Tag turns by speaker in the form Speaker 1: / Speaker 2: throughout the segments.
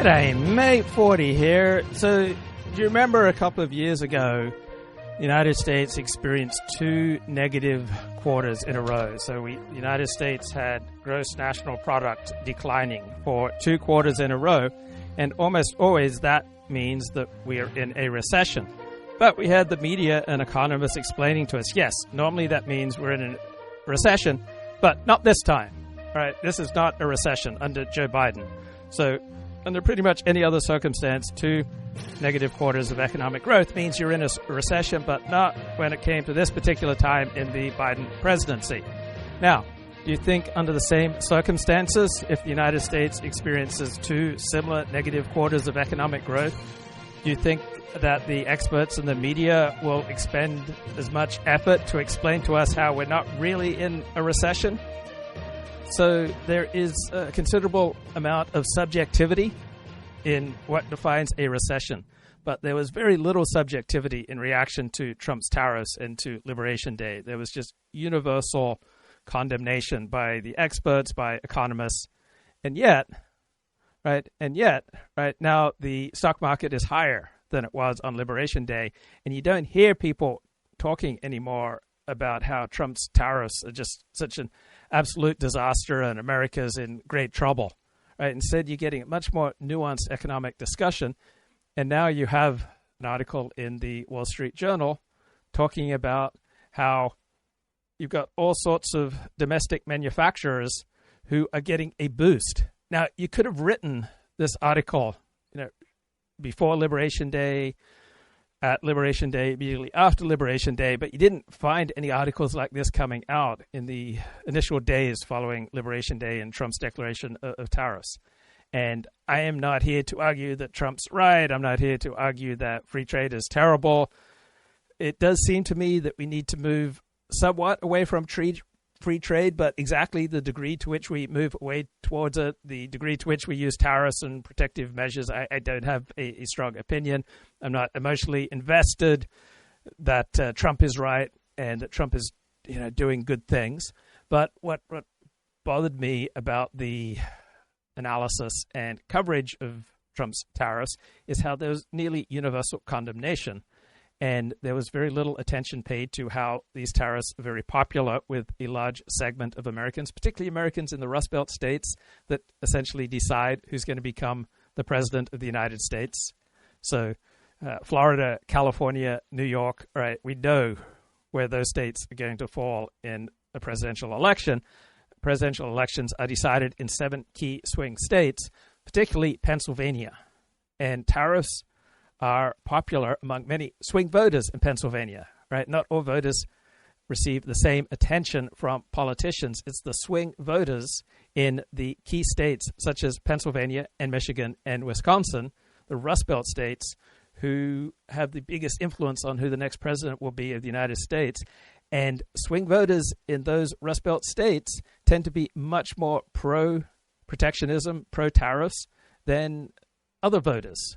Speaker 1: G'day, Mate 40 here. So, do you remember a couple of years ago, the United States experienced two negative quarters in a row? So, the United States had gross national product declining for 2 quarters in a row, and almost always that means that we are in a recession. But we had the media and economists explaining to us, yes, normally that means we're in a recession, but not this time. Right? This is not a recession under Joe Biden. So, under pretty much any other circumstance, 2 negative quarters of economic growth means you're in a recession, but not when it came to this particular time in the Biden presidency. Now, do you think under the same circumstances, if the United States experiences 2 similar negative quarters of economic growth, do you think that the experts in the media will expend as much effort to explain to us how we're not really in a recession? So there is a considerable amount of subjectivity in what defines a recession. But there was very little subjectivity in reaction to Trump's tariffs and to Liberation Day. There was just universal condemnation by the experts, by economists. And yet, right now the stock market is higher than it was on Liberation Day. And you don't hear people talking anymore about how Trump's tariffs are just such an absolute disaster and America's in great trouble. Right? Instead, you're getting a much more nuanced economic discussion. And now you have an article in the Wall Street Journal talking about how you've got all sorts of domestic manufacturers who are getting a boost. Now, you could have written this article, before Liberation Day, at Liberation Day, immediately after Liberation Day, but you didn't find any articles like this coming out in the initial days following Liberation Day and Trump's declaration of tariffs. And I am not here to argue that Trump's right. I'm not here to argue that free trade is terrible. It does seem to me that we need to move somewhat away from free trade, but exactly the degree to which we move away towards it, the degree to which we use tariffs and protective measures, I don't have a strong opinion. I'm not emotionally invested that Trump is right and that Trump is doing good things. But what bothered me about the analysis and coverage of Trump's tariffs is how there was nearly universal condemnation. And there was very little attention paid to how these tariffs are very popular with a large segment of Americans, particularly Americans in the Rust Belt states that essentially decide who's going to become the president of the United States. So Florida, California, New York, right, we know where those states are going to fall in a presidential election. Presidential elections are decided in 7 key swing states, particularly Pennsylvania. And tariffs are popular among many swing voters in Pennsylvania, right? Not all voters receive the same attention from politicians. It's the swing voters in the key states such as Pennsylvania and Michigan and Wisconsin, the Rust Belt states, who have the biggest influence on who the next president will be of the United States. And swing voters in those Rust Belt states tend to be much more pro-protectionism, pro-tariffs than other voters.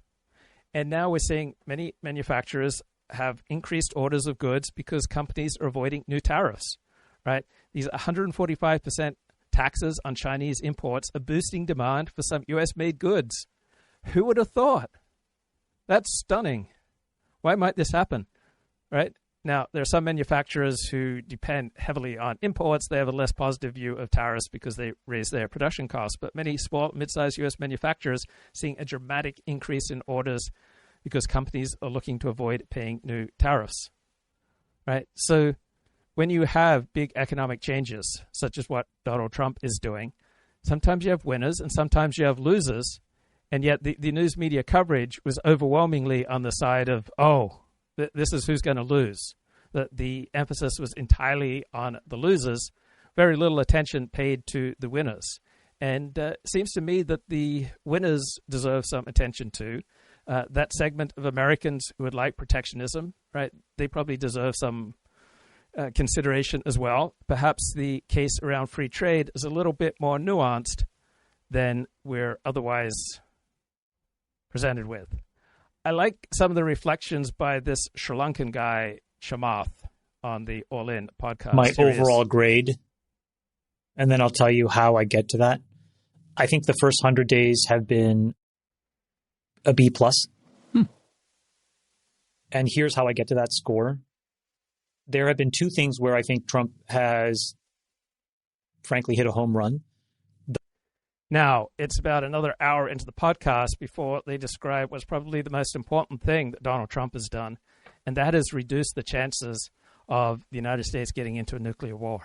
Speaker 1: And now we're seeing many manufacturers have increased orders of goods because companies are avoiding new tariffs, right? These 145% taxes on Chinese imports are boosting demand for some U.S.-made goods. Who would have thought? That's stunning. Why might this happen, right? Now, there are some manufacturers who depend heavily on imports. They have a less positive view of tariffs because they raise their production costs. But many small, mid-sized U.S. manufacturers seeing a dramatic increase in orders because companies are looking to avoid paying new tariffs, right? So when you have big economic changes, such as what Donald Trump is doing, sometimes you have winners and sometimes you have losers. And yet the news media coverage was overwhelmingly on the side of, this is who's going to lose. The emphasis was entirely on the losers, very little attention paid to the winners. And it seems to me that the winners deserve some attention too. That segment of Americans who would like protectionism, right, they probably deserve some consideration as well. Perhaps the case around free trade is a little bit more nuanced than we're otherwise presented with. I like some of the reflections by this Sri Lankan guy, Chamath, on the All In podcast.
Speaker 2: My overall grade, and then I'll tell you how I get to that. I think the first 100 days have been a B plus. And here's how I get to that score. There have been two things where I think Trump has, frankly, hit a home run.
Speaker 1: Now, it's about another hour into the podcast before they describe what's probably the most important thing that Donald Trump has done, and that is reduce the chances of the United States getting into a nuclear war.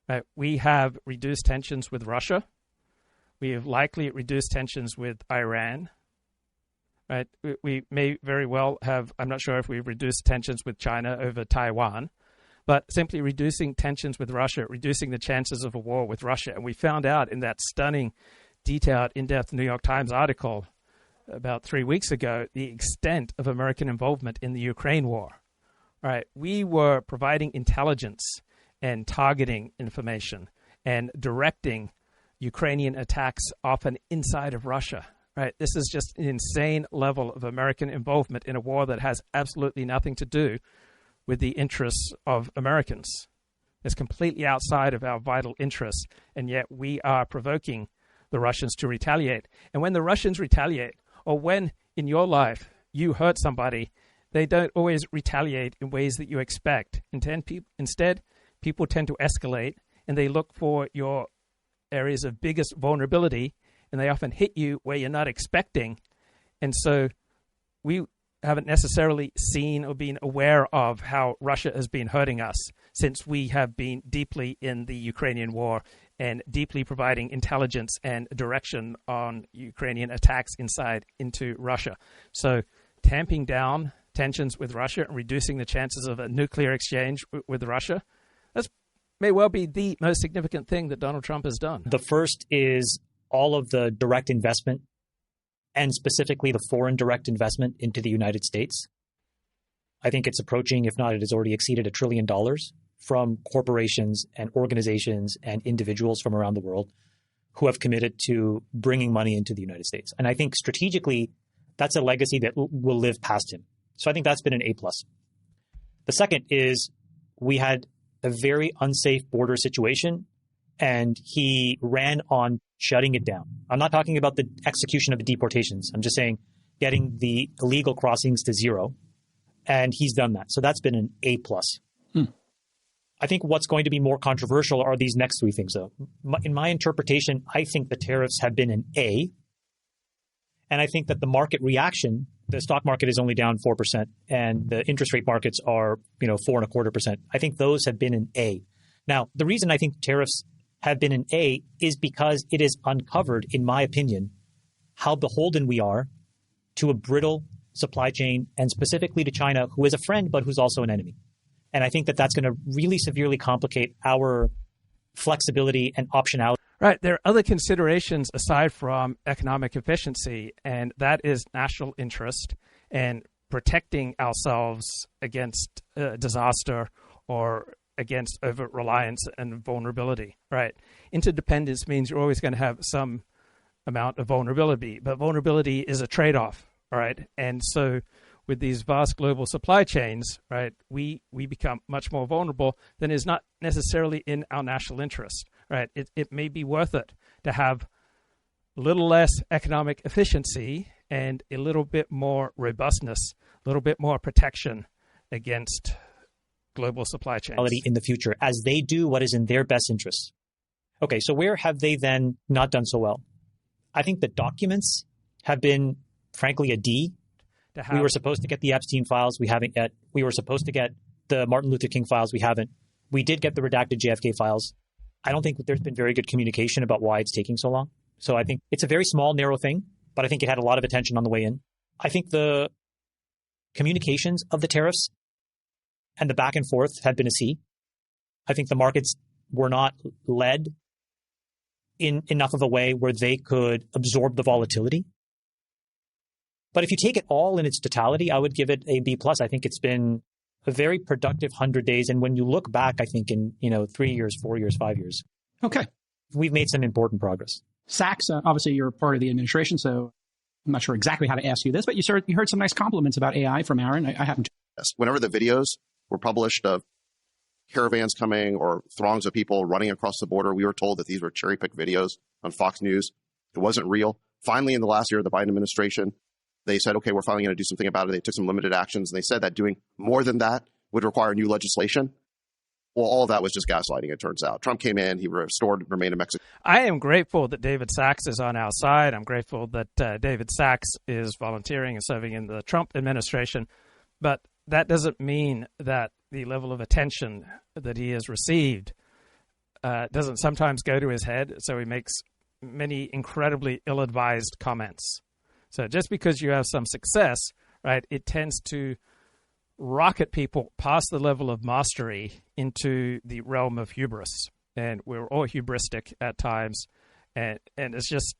Speaker 1: Right? We have reduced tensions with Russia. We have likely reduced tensions with Iran. Right? We may very well have, I'm not sure if we've reduced tensions with China over Taiwan, but simply reducing tensions with Russia, reducing the chances of a war with Russia. And we found out in that stunning, detailed, in-depth New York Times article about 3 weeks ago the extent of American involvement in the Ukraine war. All right, we were providing intelligence and targeting information and directing Ukrainian attacks often inside of Russia. Right, this is just an insane level of American involvement in a war that has absolutely nothing to do with the interests of Americans. It's completely outside of our vital interests, and yet we are provoking the Russians to retaliate. And when the Russians retaliate, or when in your life you hurt somebody, they don't always retaliate in ways that you expect. Instead, people tend to escalate, and they look for your areas of biggest vulnerability, and they often hit you where you're not expecting. And so we haven't necessarily seen or been aware of how Russia has been hurting us since we have been deeply in the Ukrainian war and deeply providing intelligence and direction on Ukrainian attacks into Russia. So tamping down tensions with Russia and reducing the chances of a nuclear exchange with Russia, that may well be the most significant thing that Donald Trump has done.
Speaker 2: The first is all of the direct investment, and specifically the foreign direct investment into the United States. I think it's approaching, if not, it has already exceeded $1 trillion from corporations and organizations and individuals from around the world who have committed to bringing money into the United States. And I think strategically, that's a legacy that will live past him. So I think that's been an A+. The second is we had a very unsafe border situation, and he ran on shutting it down. I'm not talking about the execution of the deportations. I'm just saying getting the illegal crossings to zero. And he's done that. So that's been an A+. I think what's going to be more controversial are these next three things, though. In my interpretation, I think the tariffs have been an A. And I think that the market reaction, the stock market is only down 4%, and the interest rate markets are, 4.25%. I think those have been an A. Now, the reason I think tariffs have been an A is because it has uncovered, in my opinion, how beholden we are to a brittle supply chain, and specifically to China, who is a friend but who's also an enemy. And I think that that's going to really severely complicate our flexibility and optionality.
Speaker 1: Right. There are other considerations aside from economic efficiency, and that is national interest and protecting ourselves against disaster or against over-reliance and vulnerability. Right. Interdependence means you're always going to have some amount of vulnerability, but vulnerability is a trade-off. All right. And so with these vast global supply chains, right, we become much more vulnerable than is not necessarily in our national interest. Right. It may be worth it to have a little less economic efficiency and a little bit more robustness, a little bit more protection against global supply chains
Speaker 2: in the future as they do what is in their best interests. Okay, so where have they then not done so well? I think the documents have been, frankly, a D. We were supposed to get the Epstein files. We haven't yet. We were supposed to get the Martin Luther King files. We haven't. We did get the redacted JFK files. I don't think that there's been very good communication about why it's taking so long. So I think it's a very small, narrow thing, but I think it had a lot of attention on the way in. I think the communications of the tariffs and the back and forth have been a C. I think the markets were not led in enough of a way where they could absorb the volatility. But if you take it all in its totality, I would give it a B+. I think it's been a very productive 100 days. And when you look back, I think in 3 years, 4 years, 5 years,
Speaker 3: okay,
Speaker 2: we've made some important progress.
Speaker 3: Sachs, obviously you're part of the administration, so I'm not sure exactly how to ask you this, but you heard some nice compliments about AI from Aaron. I haven't.
Speaker 4: Yes. Whenever the videos were published of caravans coming or throngs of people running across the border, we were told that these were cherry-picked videos on Fox News. It wasn't real. Finally, in the last year of the Biden administration, They said, okay, we're finally going to do something about it. They took some limited actions. And they said that doing more than that would require new legislation. Well, all of that was just gaslighting, it turns out. Trump came in, he remained in Mexico.
Speaker 1: I am grateful that David Sachs is on our side. I'm grateful that David Sachs is volunteering and serving in the Trump administration. But that doesn't mean that the level of attention that he has received doesn't sometimes go to his head. So he makes many incredibly ill-advised comments. So just because you have some success, right, it tends to rocket people past the level of mastery into the realm of hubris. And we're all hubristic at times. And it's just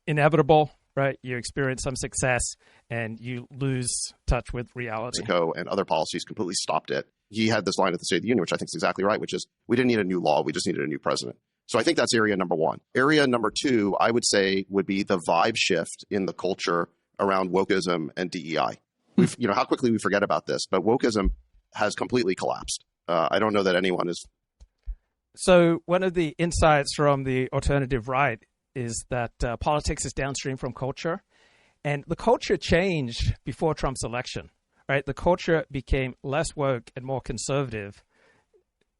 Speaker 1: inevitable, right? You experience some success and you lose touch with reality.
Speaker 4: Mexico and other policies completely stopped it. He had this line at the State of the Union, which I think is exactly right, which is we didn't need a new law. We just needed a new president. So I think that's area number one. Area number two, I would say, would be the vibe shift in the culture around wokeism and DEI. How quickly we forget about this, but wokeism has completely collapsed. I don't know that anyone is.
Speaker 1: So one of the insights from the alternative right is that politics is downstream from culture, and the culture changed before Trump's election. Right, the culture became less woke and more conservative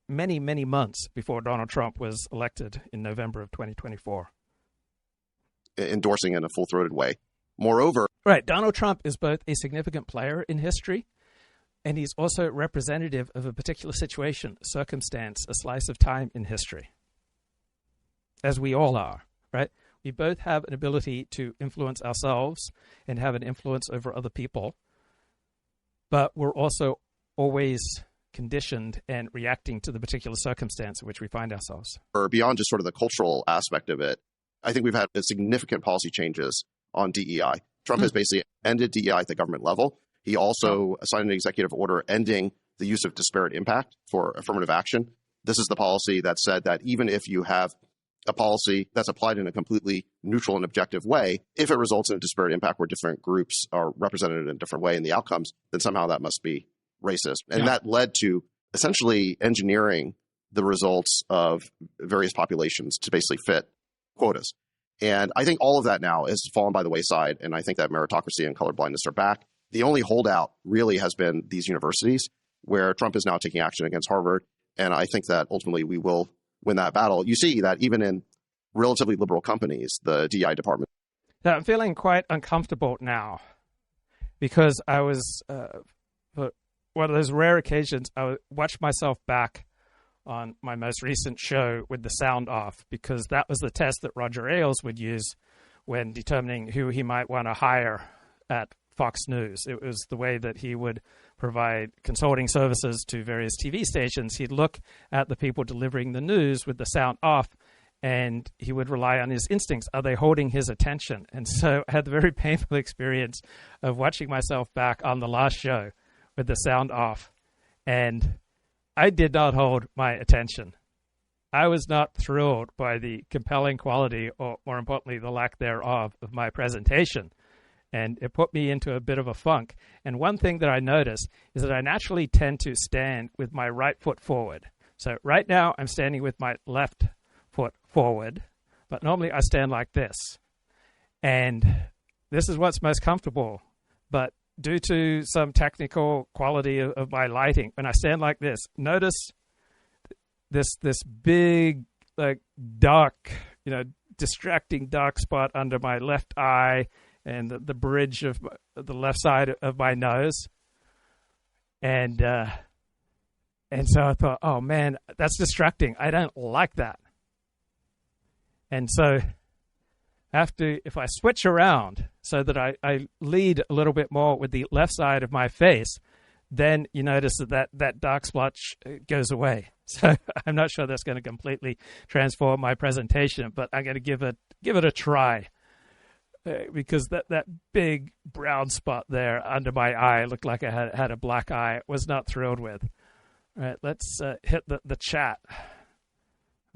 Speaker 1: many, many months before Donald Trump was elected in November of 2024.
Speaker 4: Endorsing in a full-throated way. Moreover,
Speaker 1: right, Donald Trump is both a significant player in history, and he's also representative of a particular situation, circumstance, a slice of time in history, as we all are, right? We both have an ability to influence ourselves and have an influence over other people, but we're also always conditioned and reacting to the particular circumstance in which we find ourselves.
Speaker 4: Or beyond just sort of the cultural aspect of it, I think we've had significant policy changes on DEI. Trump has basically ended DEI at the government level. He also signed an executive order ending the use of disparate impact for affirmative action. This is the policy that said that even if you have a policy that's applied in a completely neutral and objective way, if it results in a disparate impact where different groups are represented in a different way in the outcomes, then somehow that must be racist. And that led to essentially engineering the results of various populations to basically fit quotas. And I think all of that now has fallen by the wayside, and I think that meritocracy and colorblindness are back. The only holdout really has been these universities, where Trump is now taking action against Harvard, and I think that ultimately we will win that battle. You see that even in relatively liberal companies, the DI department.
Speaker 1: Now, I'm feeling quite uncomfortable now because I was, for one of those rare occasions, I watched myself back on my most recent show with the sound off, because that was the test that Roger Ailes would use when determining who he might want to hire at Fox News. It was the way that he would provide consulting services to various TV stations. He'd look at the people delivering the news with the sound off, and he would rely on his instincts. Are they holding his attention? And so I had the very painful experience of watching myself back on the last show with the sound off, and I did not hold my attention. I was not thrilled by the compelling quality, or more importantly, the lack thereof, of my presentation. And it put me into a bit of a funk. And one thing that I noticed is that I naturally tend to stand with my right foot forward. So right now I'm standing with my left foot forward, but normally I stand like this. And this is what's most comfortable. But due to some technical quality of my lighting, when I stand like this, notice this big, like, dark, distracting dark spot under my left eye and the bridge of the left side of my nose. And so I thought, oh man, that's distracting. I don't like that. And so if I switch around so that I lead a little bit more with the left side of my face, then you notice that dark splotch goes away. So I'm not sure that's going to completely transform my presentation, but I'm going to give it a try, because that big brown spot there under my eye looked like I had a black eye. Was not thrilled with. All right, let's hit the chat.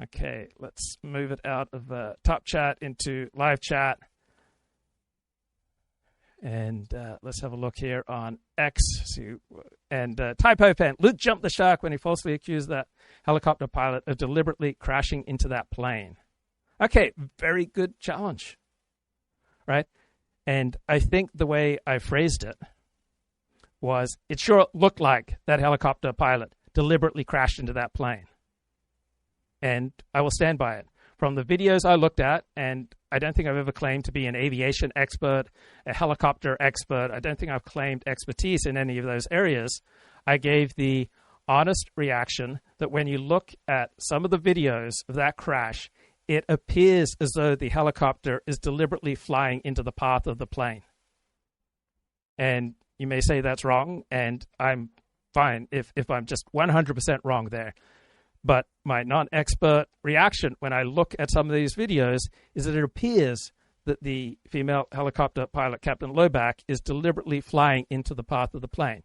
Speaker 1: Okay, let's move it out of top chat into live chat. And let's have a look here on X. And Typo Pen, Luke jumped the shark when he falsely accused that helicopter pilot of deliberately crashing into that plane. Okay, very good challenge, right? And I think the way I phrased it was, it sure looked like that helicopter pilot deliberately crashed into that plane. And I will stand by it. From the videos I looked at, and I don't think I've ever claimed to be an aviation expert, a helicopter expert. I don't think I've claimed expertise in any of those areas. I gave the honest reaction that when you look at some of the videos of that crash, it appears as though the helicopter is deliberately flying into the path of the plane. And you may say that's wrong, and I'm fine if I'm just 100% wrong there. But my non-expert reaction when I look at some of these videos is that it appears that the female helicopter pilot, Captain Loback, is deliberately flying into the path of the plane.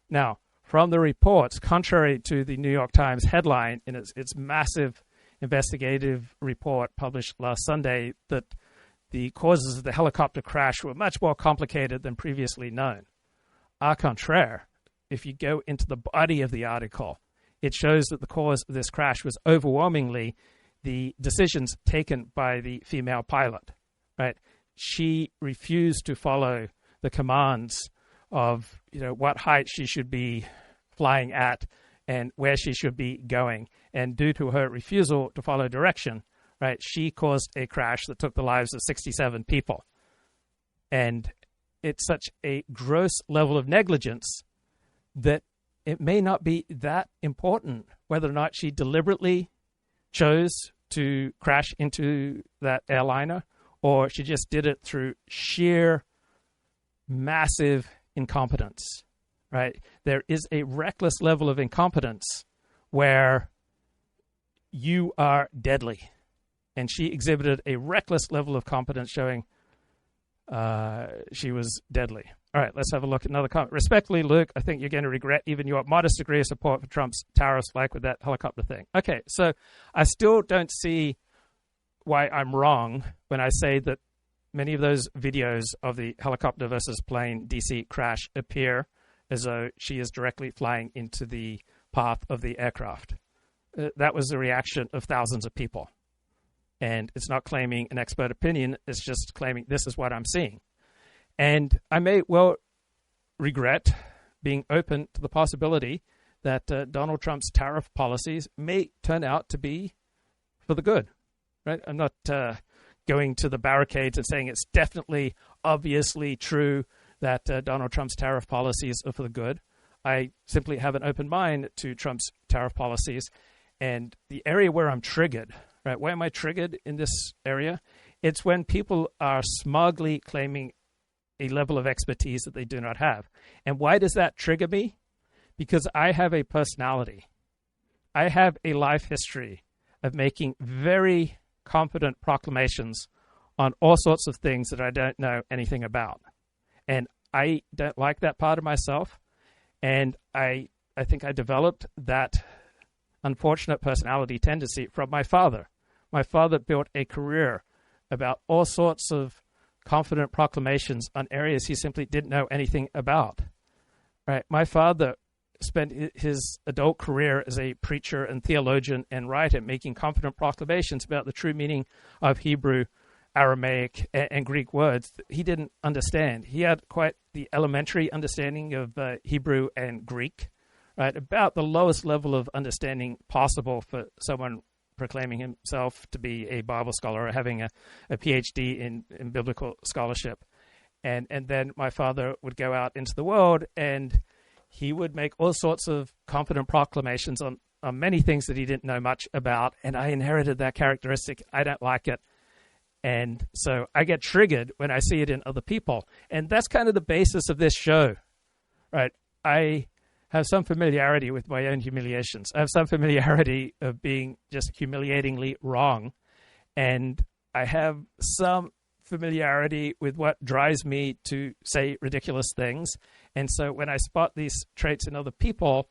Speaker 1: Now, from the reports, contrary to the New York Times headline in its massive investigative report published last Sunday, that the causes of the helicopter crash were much more complicated than previously known. Au contraire, if you go into the body of the article, it shows that the cause of this crash was overwhelmingly the decisions taken by the female pilot, right? She refused to follow the commands of, what height she should be flying at and where she should be going. And due to her refusal to follow direction, right, she caused a crash that took the lives of 67 people. And it's such a gross level of negligence that it may not be that important whether or not she deliberately chose to crash into that airliner, or she just did it through sheer massive incompetence, right? There is a reckless level of incompetence where you are deadly. And she exhibited a reckless level of competence showing she was deadly. All right, let's have a look at another comment. Respectfully, Luke, I think you're going to regret even your modest degree of support for Trump's tariffs, like with that helicopter thing. Okay, so I still don't see why I'm wrong when I say that many of those videos of the helicopter versus plane DC crash appear as though she is directly flying into the path of the aircraft. That was the reaction of thousands of people. And it's not claiming an expert opinion, it's just claiming this is what I'm seeing. And I may well regret being open to the possibility that Donald Trump's tariff policies may turn out to be for the good, right? I'm not going to the barricades and saying it's definitely, obviously true that Donald Trump's tariff policies are for the good. I simply have an open mind to Trump's tariff policies. And the area where I'm triggered, right? Where am I triggered in this area? It's when people are smugly claiming a level of expertise that they do not have. And why does that trigger me? Because I have a personality. I have a life history of making very competent proclamations on all sorts of things that I don't know anything about. And I don't like that part of myself. And I think I developed that unfortunate personality tendency from my father. My father built a career about all sorts of confident proclamations on areas he simply didn't know anything about. Right? My father spent his adult career as a preacher and theologian and writer, making confident proclamations about the true meaning of Hebrew, Aramaic, and Greek words that he didn't understand. He had quite the elementary understanding of Hebrew and Greek, right? About the lowest level of understanding possible for someone proclaiming himself to be a Bible scholar or having a PhD in biblical scholarship. And then my father would go out into the world and he would make all sorts of confident proclamations on many things that he didn't know much about. And I inherited that characteristic. I don't like it. And so I get triggered when I see it in other people. And that's kind of the basis of this show, right? I have some familiarity with my own humiliations. I have some familiarity of being just humiliatingly wrong. And I have some familiarity with what drives me to say ridiculous things. And so when I spot these traits in other people,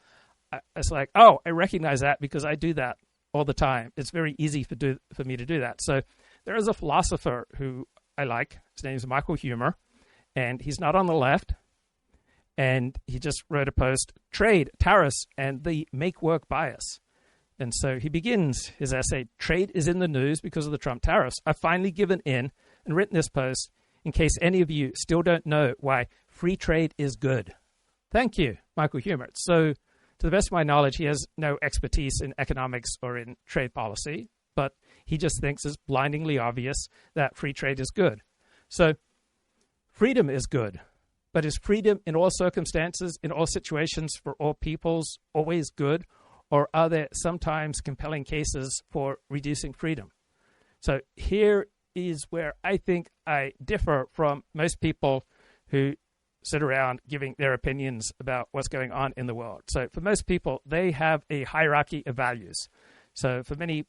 Speaker 1: it's like, oh, I recognize that because I do that all the time. It's very easy for me to do that. So there is a philosopher who I like. His name is Michael Huemer, and he's not on the left. And he just wrote a post, Trade, Tariffs, and the Make-Work Bias. And so he begins his essay, Trade is in the news because of the Trump tariffs. I've finally given in and written this post in case any of you still don't know why free trade is good. Thank you, Michael Huemer. So, to the best of my knowledge, he has no expertise in economics or in trade policy, but he just thinks it's blindingly obvious that free trade is good. So, freedom is good, but is freedom in all circumstances, in all situations, for all peoples, always good? Or are there sometimes compelling cases for reducing freedom? So here is where I think I differ from most people who sit around giving their opinions about what's going on in the world. So for most people, they have a hierarchy of values. So for many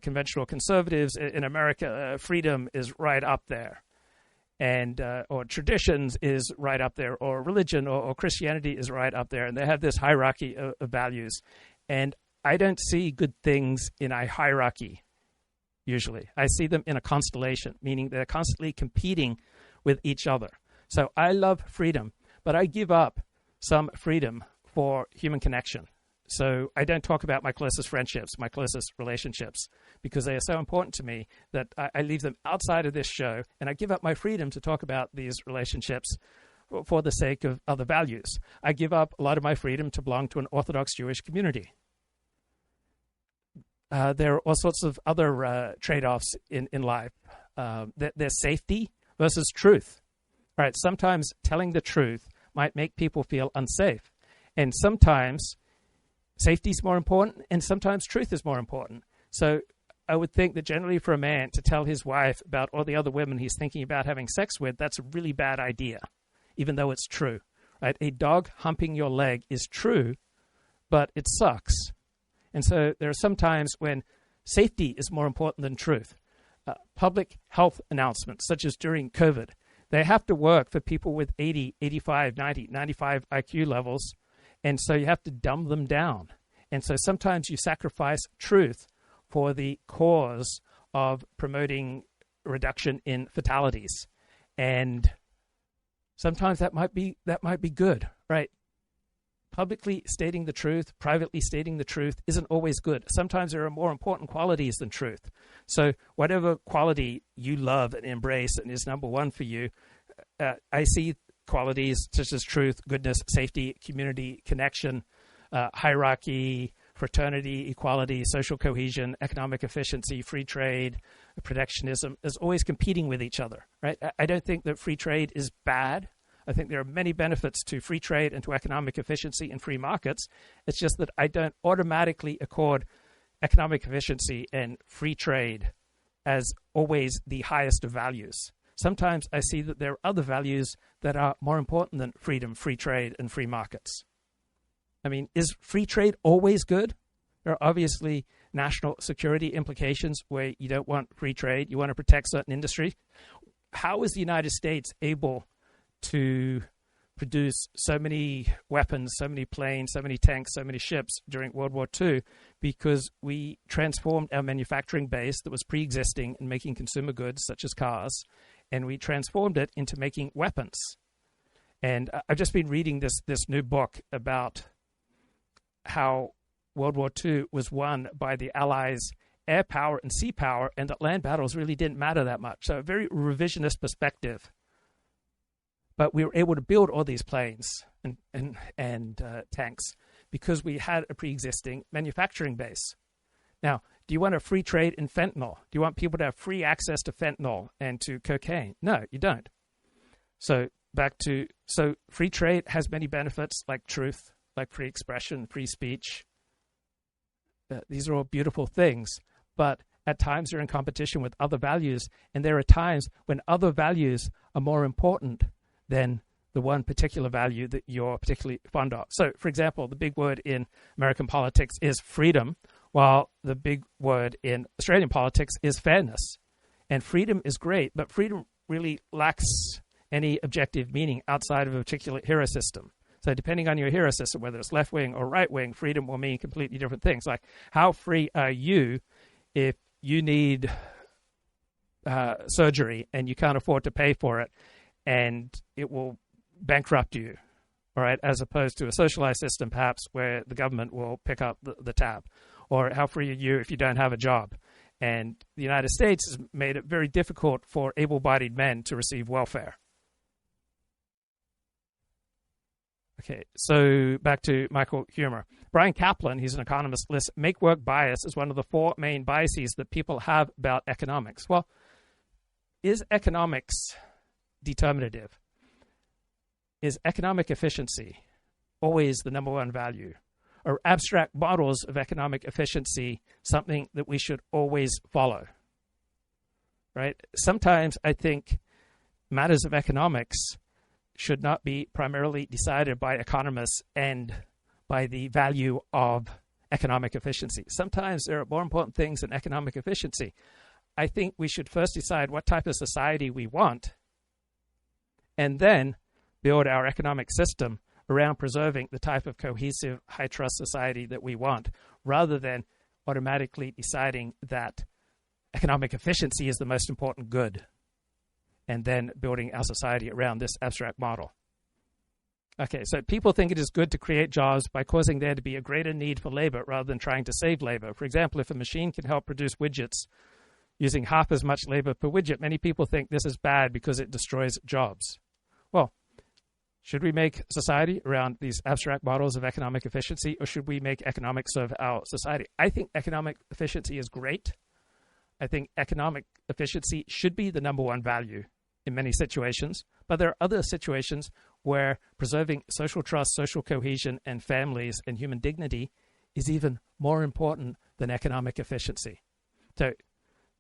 Speaker 1: conventional conservatives in America, freedom is right up there. And or traditions is right up there, or religion or Christianity is right up there. And they have this hierarchy of values. And I don't see good things in a hierarchy, usually. I see them in a constellation, meaning they're constantly competing with each other. So I love freedom, but I give up some freedom for human connection. So I don't talk about my closest friendships, my closest relationships, because they are so important to me that I leave them outside of this show, and I give up my freedom to talk about these relationships for the sake of other values. I give up a lot of my freedom to belong to an Orthodox Jewish community. There are all sorts of other trade-offs in life. There's safety versus truth. All right, sometimes telling the truth might make people feel unsafe. And sometimes safety is more important, and sometimes truth is more important. So I would think that generally for a man to tell his wife about all the other women he's thinking about having sex with, that's a really bad idea, even though it's true. Right? A dog humping your leg is true, but it sucks. And so there are some times when safety is more important than truth. Public health announcements, such as during COVID, they have to work for people with 80, 85, 90, 95 IQ levels, and so you have to dumb them down. And so sometimes you sacrifice truth for the cause of promoting reduction in fatalities. And sometimes that might be good, right? Publicly stating the truth, privately stating the truth isn't always good. Sometimes there are more important qualities than truth. So whatever quality you love and embrace and is number one for you, I see qualities such as truth, goodness, safety, community, connection, hierarchy, fraternity, equality, social cohesion, economic efficiency, free trade, protectionism as always competing with each other, right? I don't think that free trade is bad. I think there are many benefits to free trade and to economic efficiency and free markets. It's just that I don't automatically accord economic efficiency and free trade as always the highest of values. Sometimes I see that there are other values that are more important than freedom, free trade, and free markets. I mean, is free trade always good? There are obviously national security implications where you don't want free trade. You want to protect certain industry. How is the United States able to produce so many weapons, so many planes, so many tanks, so many ships during World War II? Because we transformed our manufacturing base that was pre-existing in making consumer goods such as cars, and we transformed it into making weapons. And I've just been reading this new book about how World War II was won by the Allies' air power and sea power, and that land battles really didn't matter that much. So a very revisionist perspective. But we were able to build all these planes and tanks because we had a pre-existing manufacturing base. Now, do you want a free trade in fentanyl? Do you want people to have free access to fentanyl and to cocaine? No, you don't. So free trade has many benefits like truth, like free expression, free speech. These are all beautiful things, but at times they're in competition with other values, and there are times when other values are more important than the one particular value that you're particularly fond of. So, for example, the big word in American politics is freedom, while the big word in Australian politics is fairness. And freedom is great, but freedom really lacks any objective meaning outside of a particular hero system. So depending on your hero system, whether it's left-wing or right-wing, freedom will mean completely different things. Like, how free are you if you need surgery and you can't afford to pay for it, and it will bankrupt you, all right, as opposed to a socialized system, perhaps, where the government will pick up the tab? Or how free are you if you don't have a job And the United States has made it very difficult for able-bodied men to receive welfare. Okay, so back to Michael Huemer. Brian Kaplan, he's an economist, lists make-work bias as one of the 4 main biases that people have about economics. Well, is economics determinative? Is economic efficiency always the number one value? Are abstract models of economic efficiency something that we should always follow? Right? Sometimes I think matters of economics should not be primarily decided by economists and by the value of economic efficiency. Sometimes there are more important things than economic efficiency. I think we should first decide what type of society we want, and then build our economic system around preserving the type of cohesive, high-trust society that we want, rather than automatically deciding that economic efficiency is the most important good, and then building our society around this abstract model. Okay, so people think it is good to create jobs by causing there to be a greater need for labor rather than trying to save labor. For example, if a machine can help produce widgets using half as much labor per widget, many people think this is bad because it destroys jobs. Well, should we make society around these abstract models of economic efficiency, or should we make economics serve our society? I think economic efficiency is great. I think economic efficiency should be the number one value in many situations, but there are other situations where preserving social trust, social cohesion, and families and human dignity is even more important than economic efficiency. So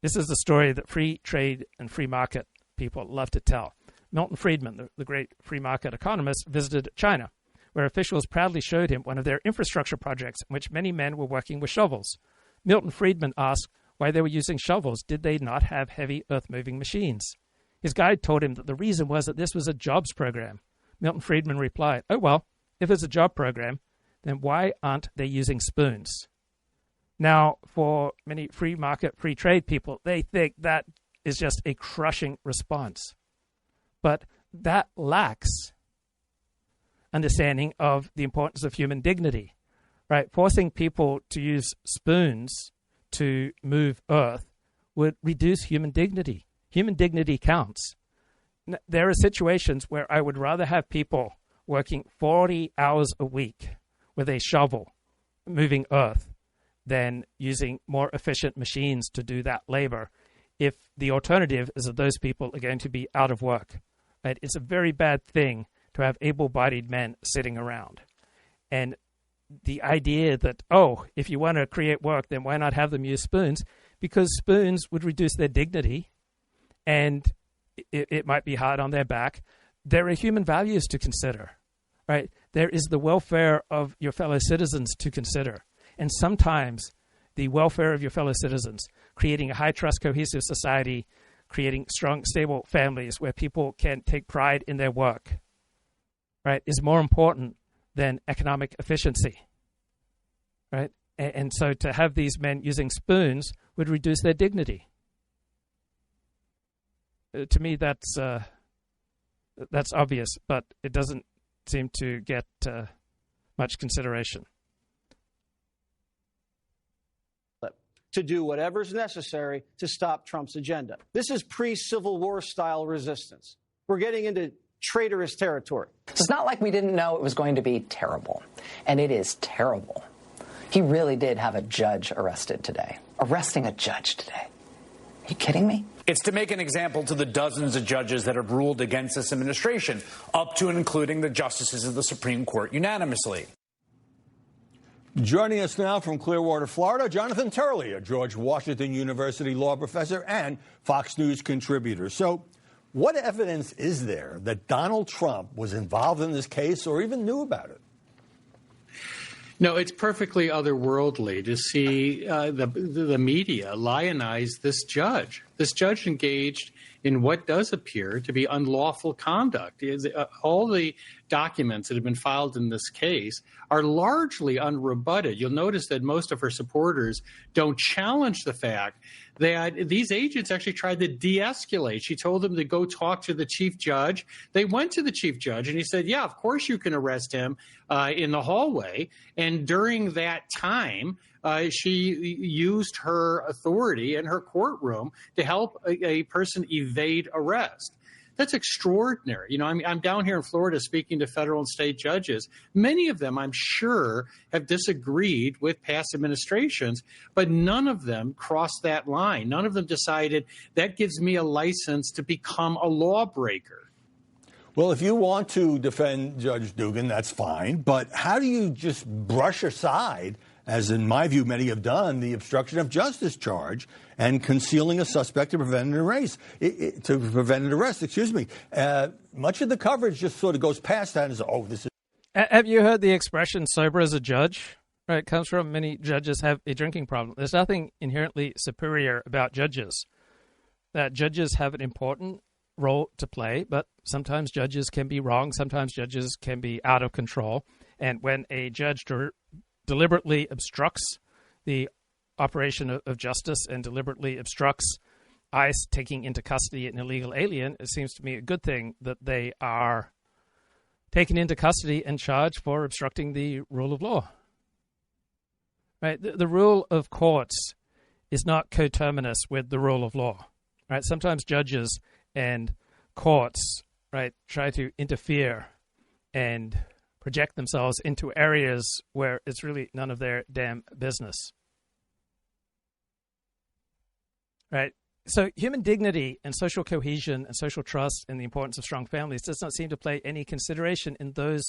Speaker 1: this is the story that free trade and free market people love to tell. Milton Friedman, the great free market economist, visited China, where officials proudly showed him one of their infrastructure projects in which many men were working with shovels. Milton Friedman asked why they were using shovels. Did they not have heavy earth-moving machines? His guide told him that the reason was that this was a jobs program. Milton Friedman replied, "Oh, well, if it's a job program, then why aren't they using spoons?" Now, for many free market, free trade people, they think that is just a crushing response. But that lacks understanding of the importance of human dignity, right? Forcing people to use spoons to move earth would reduce human dignity. Human dignity counts. There are situations where I would rather have people working 40 hours a week with a shovel moving earth than using more efficient machines to do that labor if the alternative is that those people are going to be out of work. Right? It's a very bad thing to have able-bodied men sitting around. And the idea that, oh, if you want to create work, then why not have them use spoons? Because spoons would reduce their dignity, and it might be hard on their back. There are human values to consider, right? There is the welfare of your fellow citizens to consider. And sometimes the welfare of your fellow citizens, creating a high-trust, cohesive society, creating strong, stable families where people can take pride in their work, right, is more important than economic efficiency, right? And so to have these men using spoons would reduce their dignity. To me, that's obvious, but it doesn't seem to get much consideration.
Speaker 5: To do whatever's necessary to stop Trump's agenda. This is pre-Civil War style resistance. We're getting into traitorous territory.
Speaker 6: It's not like we didn't know it was going to be terrible, and it is terrible. He really did have a judge arrested today. Arresting a judge today. Are you kidding me?
Speaker 7: It's to make an example to the dozens of judges that have ruled against this administration, up to and including the justices of the Supreme Court unanimously.
Speaker 8: Joining us now from Clearwater, Florida, Jonathan Turley, a George Washington University law professor and Fox News contributor. So what evidence is there that Donald Trump was involved in this case or even knew about it?
Speaker 9: No, it's perfectly otherworldly to see the media lionize this judge. This judge engaged in what does appear to be unlawful conduct. All the documents that have been filed in this case are largely unrebutted. You'll notice that most of her supporters don't challenge the fact that these agents actually tried to de-escalate. She told them to go talk to the chief judge. They went to the chief judge, and he said, yeah, of course you can arrest him in the hallway. And during that time, she used her authority in her courtroom to help a person evade arrest. That's extraordinary. You know, I'm down here in Florida speaking to federal and state judges. Many of them, I'm sure, have disagreed with past administrations, but none of them crossed that line. None of them decided that gives me a license to become a lawbreaker.
Speaker 8: Well, if you want to defend Judge Dugan, that's fine. But how do you just brush aside, as in my view many have done, the obstruction of justice charge and concealing a suspect to prevent an arrest? Much of the coverage just sort of goes past that and is, oh, this is...
Speaker 1: Have you heard the expression sober as a judge? Right, it comes from many judges have a drinking problem. There's nothing inherently superior about judges. That judges have an important role to play, but sometimes judges can be wrong. Sometimes judges can be out of control. And when a judge deliberately obstructs the operation of justice and deliberately obstructs ICE taking into custody an illegal alien, it seems to me a good thing that they are taken into custody and charged for obstructing the rule of law. Right? The rule of courts is not coterminous with the rule of law. Right? Sometimes judges and courts, right, try to interfere and project themselves into areas where it's really none of their damn business. Right? So human dignity and social cohesion and social trust and the importance of strong families does not seem to play any consideration in those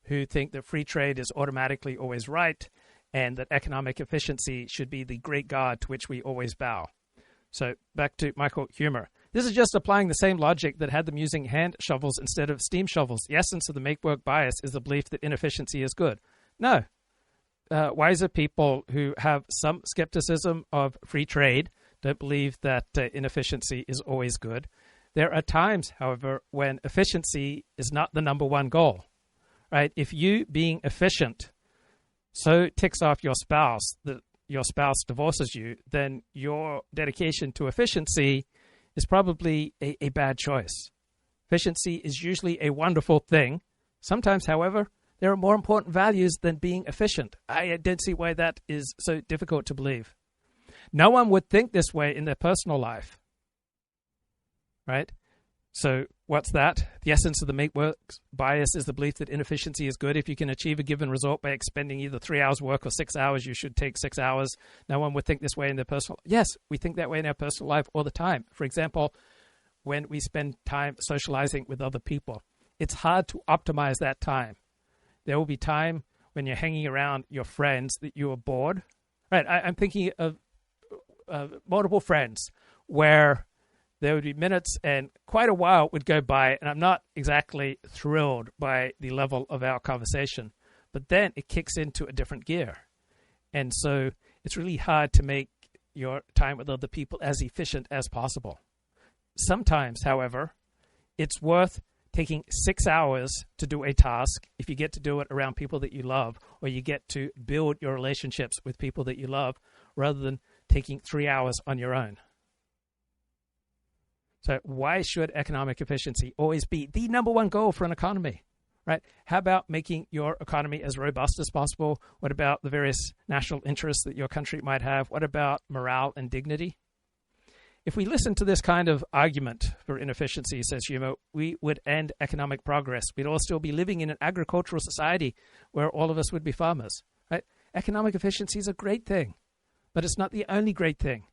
Speaker 1: who think that free trade is automatically always right and that economic efficiency should be the great God to which we always bow. So back to Michael Huemer. This is just applying the same logic that had them using hand shovels instead of steam shovels. The essence of the make-work bias is the belief that inefficiency is good. No. Wiser people who have some skepticism of free trade don't believe that inefficiency is always good. There are times, however, when efficiency is not the number one goal. Right? If you being efficient so ticks off your spouse that your spouse divorces you, then your dedication to efficiency is probably a bad choice. Efficiency is usually a wonderful thing. Sometimes, however, there are more important values than being efficient. I don't see why that is so difficult to believe. No one would think this way in their personal life. Right? So what's that? The essence of the make-work bias is the belief that inefficiency is good. If you can achieve a given result by expending either 3 hours work or 6 hours, you should take 6 hours. No one would think this way in their personal life. Yes, we think that way in our personal life all the time. For example, when we spend time socializing with other people, it's hard to optimize that time. There will be time when you're hanging around your friends that you are bored. Right? I'm thinking of multiple friends where there would be minutes and quite a while would go by, and I'm not exactly thrilled by the level of our conversation. But then it kicks into a different gear. And so it's really hard to make your time with other people as efficient as possible. Sometimes, however, it's worth taking 6 hours to do a task if you get to do it around people that you love, or you get to build your relationships with people that you love, rather than taking 3 hours on your own. So why should economic efficiency always be the number one goal for an economy, right? How about making your economy as robust as possible? What about the various national interests that your country might have? What about morale and dignity? If we listen to this kind of argument for inefficiency, says Huemer, we would end economic progress. We'd all still be living in an agricultural society where all of us would be farmers, right? Economic efficiency is a great thing, but it's not the only great thing.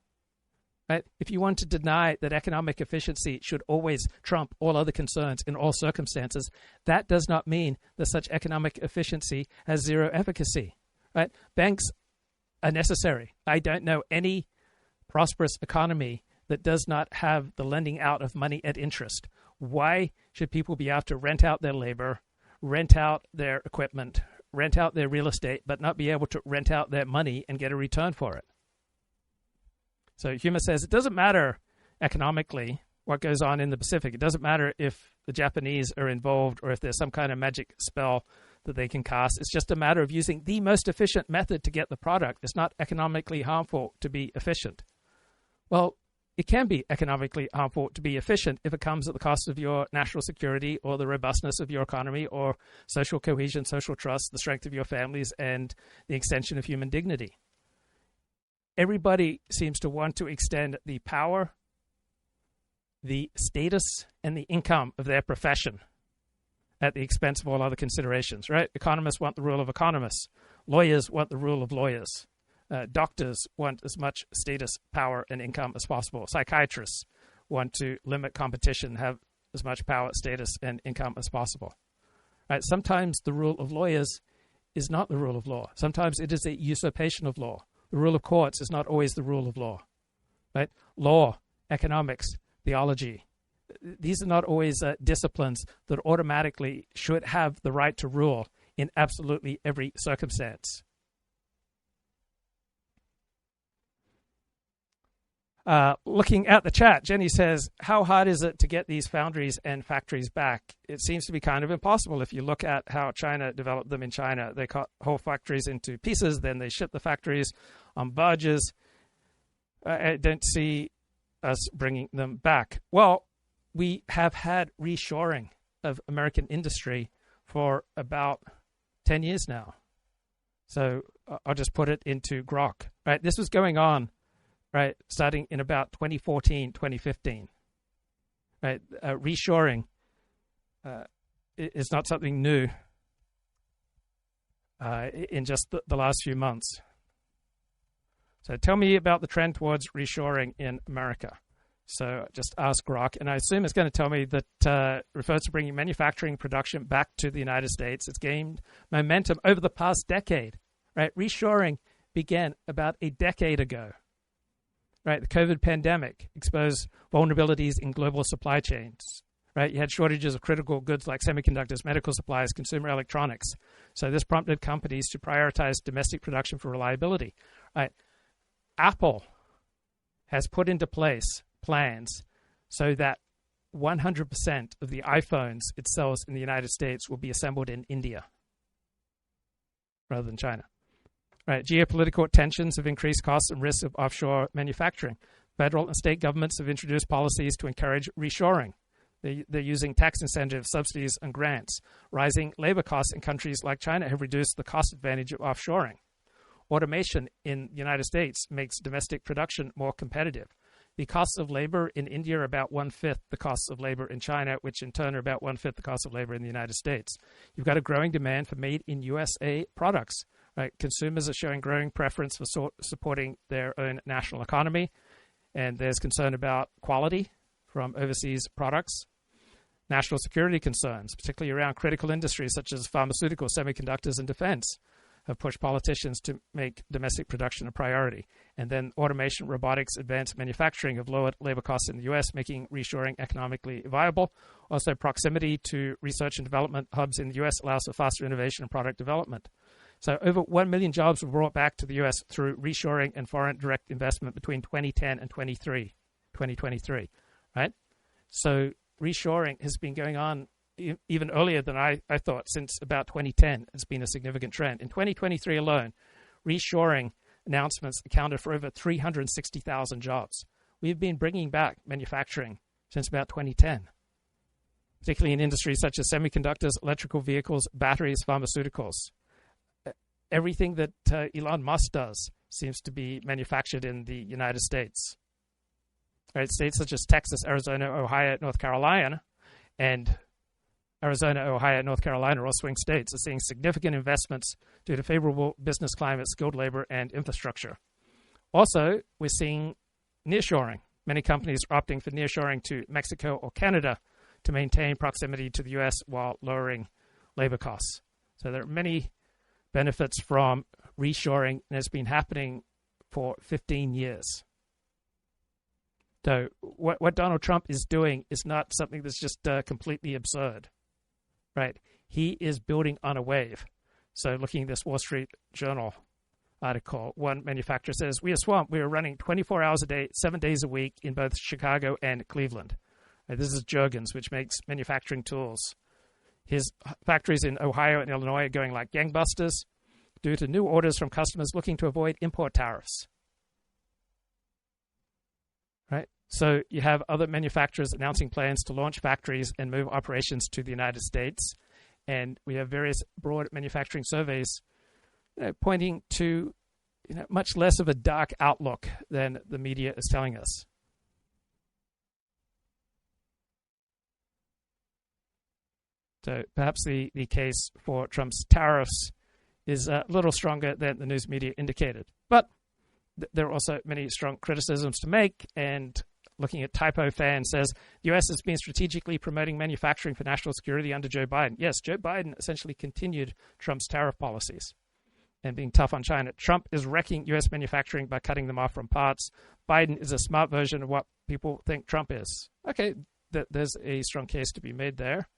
Speaker 1: Right? If you want to deny that economic efficiency should always trump all other concerns in all circumstances, that does not mean that such economic efficiency has zero efficacy. Right? Banks are necessary. I don't know any prosperous economy that does not have the lending out of money at interest. Why should people be able to rent out their labor, rent out their equipment, rent out their real estate, but not be able to rent out their money and get a return for it? So Huemer says it doesn't matter economically what goes on in the Pacific. It doesn't matter if the Japanese are involved or if there's some kind of magic spell that they can cast. It's just a matter of using the most efficient method to get the product. It's not economically harmful to be efficient. Well, it can be economically harmful to be efficient if it comes at the cost of your national security or the robustness of your economy or social cohesion, social trust, the strength of your families, and the extension of human dignity. Everybody seems to want to extend the power, the status, and the income of their profession at the expense of all other considerations, right? Economists want the rule of economists. Lawyers want the rule of lawyers. Doctors want as much status, power, and income as possible. Psychiatrists want to limit competition, have as much power, status, and income as possible. Right? Sometimes the rule of lawyers is not the rule of law. Sometimes it is a usurpation of law. The rule of courts is not always the rule of law. Right? Law, economics, theology, these are not always disciplines that automatically should have the right to rule in absolutely every circumstance. Looking at the chat, Jenny says, how hard is it to get these foundries and factories back? It seems to be kind of impossible. If you look at how China developed them in China, they cut whole factories into pieces, then they ship the factories on barges. I don't see us bringing them back. Well, we have had reshoring of American industry for about 10 years now. So I'll just put it into grok. Right? This was going on, right, starting in about 2014, 2015. Right? Reshoring is not something new in just the last few months. So tell me about the trend towards reshoring in America. So just ask Grok, and I assume it's going to tell me that refers to bringing manufacturing production back to the United States. It's gained momentum over the past decade. Right? Reshoring began about a decade ago. Right? The COVID pandemic exposed vulnerabilities in global supply chains. Right? You had shortages of critical goods like semiconductors, medical supplies, consumer electronics. So this prompted companies to prioritize domestic production for reliability. Right? Apple has put into place plans so that 100% of the iPhones it sells in the United States will be assembled in India rather than China. Right. Geopolitical tensions have increased costs and risks of offshore manufacturing. Federal and state governments have introduced policies to encourage reshoring. They're using tax incentives, subsidies, and grants. Rising labor costs in countries like China have reduced the cost advantage of offshoring. Automation in the United States makes domestic production more competitive. The costs of labor in India are about 1/5 the costs of labor in China, which in turn are about 1/5 the cost of labor in the United States. You've got a growing demand for made in USA products. Right? Consumers are showing growing preference for supporting their own national economy, and there's concern about quality from overseas products. National security concerns, particularly around critical industries such as pharmaceuticals, semiconductors, and defense, have pushed politicians to make domestic production a priority. And then automation, robotics, advanced manufacturing have lowered labor costs in the U.S., making reshoring economically viable. Also, proximity to research and development hubs in the U.S. allows for faster innovation and product development. So over 1 million jobs were brought back to the U.S. through reshoring and foreign direct investment between 2010 and 2023, right? So reshoring has been going on even earlier than I thought. Since about 2010, it's been a significant trend. In 2023 alone, reshoring announcements accounted for over 360,000 jobs. We've been bringing back manufacturing since about 2010, particularly in industries such as semiconductors, electrical vehicles, batteries, pharmaceuticals. Everything that Elon Musk does seems to be manufactured in the United States. Right? States such as Texas, Arizona, Ohio, North Carolina, and Arizona, Ohio, North Carolina are all swing states, are seeing significant investments due to favorable business climate, skilled labor, and infrastructure. Also, we're seeing nearshoring. Many companies are opting for nearshoring to Mexico or Canada to maintain proximity to the U.S. while lowering labor costs. So there are many benefits from reshoring, and it's been happening for 15 years. So what Donald Trump is doing is not something that's just completely absurd, right? He is building on a wave. So looking at this Wall Street Journal article. One manufacturer says, "We are swamped. We are running 24 hours a day, 7 days a week in both Chicago and Cleveland." This is Juergens, which makes manufacturing tools. His factories in Ohio and Illinois are going like gangbusters due to new orders from customers looking to avoid import tariffs. Right? So you have other manufacturers announcing plans to launch factories and move operations to the United States. And we have various broad manufacturing surveys pointing to much less of a dark outlook than the media is telling us. So perhaps the case for Trump's tariffs is a little stronger than the news media indicated. But there are also many strong criticisms to make. And looking at Typo Fan says, the U.S. has been strategically promoting manufacturing for national security under Joe Biden. Yes, Joe Biden essentially continued Trump's tariff policies and being tough on China. Trump is wrecking U.S. manufacturing by cutting them off from parts. Biden is a smart version of what people think Trump is. Okay, there's a strong case to be made there.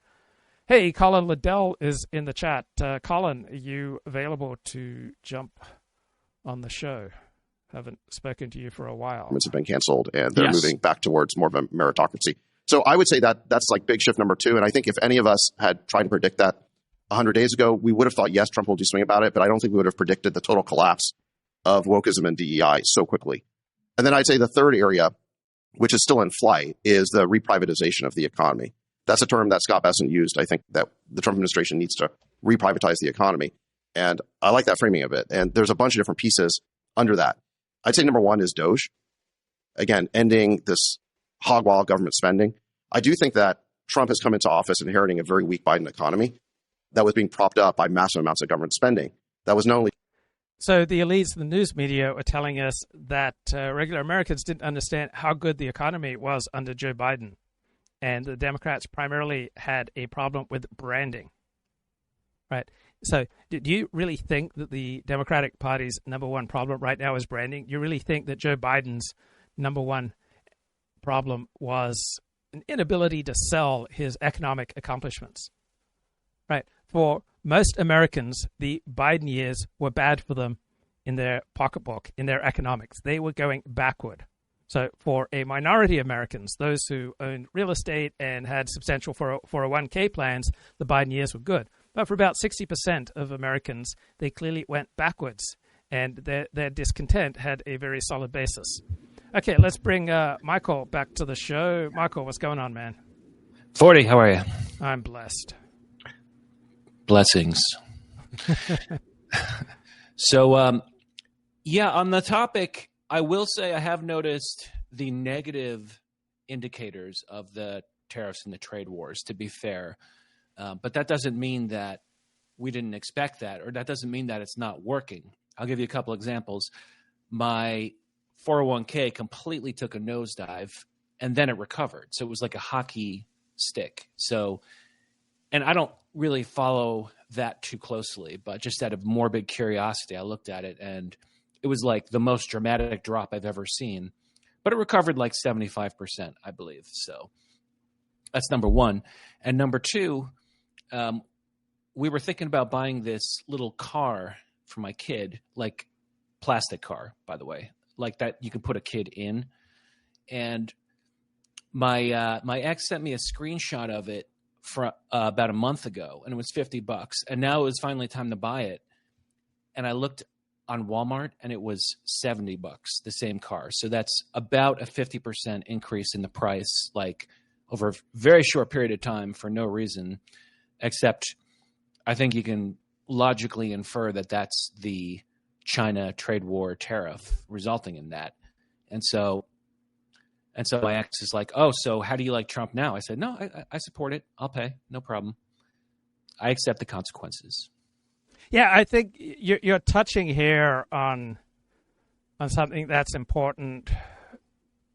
Speaker 1: Hey, Colin Liddell is in the chat. Colin, are you available to jump on the show? Haven't spoken to you for a while.
Speaker 4: Have been canceled, and they're moving back towards more of a meritocracy. So I would say that's like big shift number 2. And I think if any of us had tried to predict that 100 days ago, we would have thought, yes, Trump will do something about it. But I don't think we would have predicted the total collapse of wokeism and DEI so quickly. And then I'd say the third area, which is still in flight, is the reprivatization of the economy. That's a term that Scott Bessent used. I think that the Trump administration needs to reprivatize the economy. And I like that framing of it. And there's a bunch of different pieces under that. I'd say number 1 is Doge. Again, ending this hog-wild government spending. I do think that Trump has come into office inheriting a very weak Biden economy that was being propped up by massive amounts of government spending. That was not only...
Speaker 1: So the elites, the news media, are telling us that regular Americans didn't understand how good the economy was under Joe Biden. And the Democrats primarily had a problem with branding, right? So do you really think that the Democratic Party's number 1 problem right now is branding? You really think that Joe Biden's number 1 problem was an inability to sell his economic accomplishments, right? For most Americans, the Biden years were bad for them in their pocketbook, in their economics. They were going backward. So for a minority of Americans, those who owned real estate and had substantial 401k plans, the Biden years were good. But for about 60% of Americans, they clearly went backwards, and their discontent had a very solid basis. Okay, let's bring Michael back to the show. Michael, what's going on, man?
Speaker 10: 40, how are you?
Speaker 1: I'm blessed.
Speaker 10: Blessings. So, on the topic, I will say I have noticed the negative indicators of the tariffs and the trade wars, to be fair. But that doesn't mean that we didn't expect that, or that doesn't mean that it's not working. I'll give you a couple examples. My 401k completely took a nosedive, and then it recovered. So it was like a hockey stick. So, and I don't really follow that too closely, but just out of morbid curiosity, I looked at it, and it was like the most dramatic drop I've ever seen. But it recovered like 75%, I believe. So that's number 1. And number 2, we were thinking about buying this little car for my kid, like plastic car, by the way, like that you can put a kid in. And my ex sent me a screenshot of it for about a month ago, and it was $50. And now it was finally time to buy it. And I looked on Walmart, and it was $70, the same car. So that's about a 50% increase in the price, like over a very short period of time for no reason, except I think you can logically infer that that's the China trade war tariff resulting in that. And so my ex is like, oh, so how do you like Trump now? I said, no, I support it. I'll pay. No problem. I accept the consequences.
Speaker 1: Yeah, I think you're touching here on something that's important,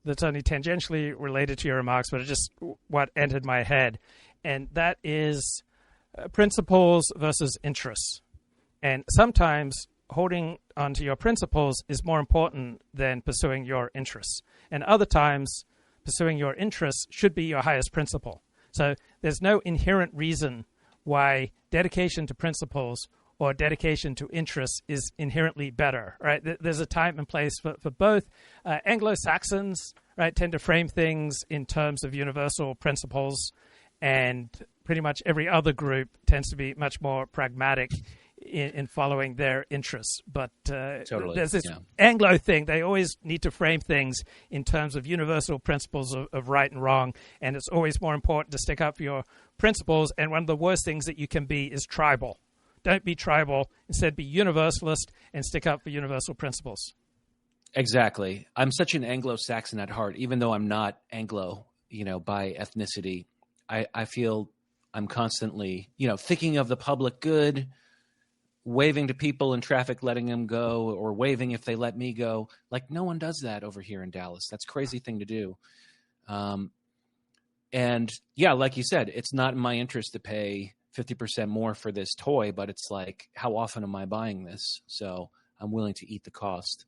Speaker 1: that's only tangentially related to your remarks, but it's just what entered my head, and that is principles versus interests. And sometimes holding onto your principles is more important than pursuing your interests. And other times, pursuing your interests should be your highest principle. So there's no inherent reason why dedication to principles or dedication to interests is inherently better, right? There's a time and place for both. Anglo-Saxons, right, tend to frame things in terms of universal principles, and pretty much every other group tends to be much more pragmatic in following their interests. But
Speaker 10: totally.
Speaker 1: There's this Anglo thing. They always need to frame things in terms of universal principles of right and wrong, and it's always more important to stick up for your principles. And one of the worst things that you can be is tribal. Don't be tribal. Instead, be universalist and stick up for universal principles.
Speaker 10: Exactly. I'm such an Anglo-Saxon at heart, even though I'm not Anglo, by ethnicity. I feel I'm constantly, thinking of the public good, waving to people in traffic, letting them go, or waving if they let me go. Like, no one does that over here in Dallas. That's a crazy thing to do. And yeah, like you said, it's not in my interest to pay 50% more for this toy, but it's like, how often am I buying this? So I'm willing to eat the cost.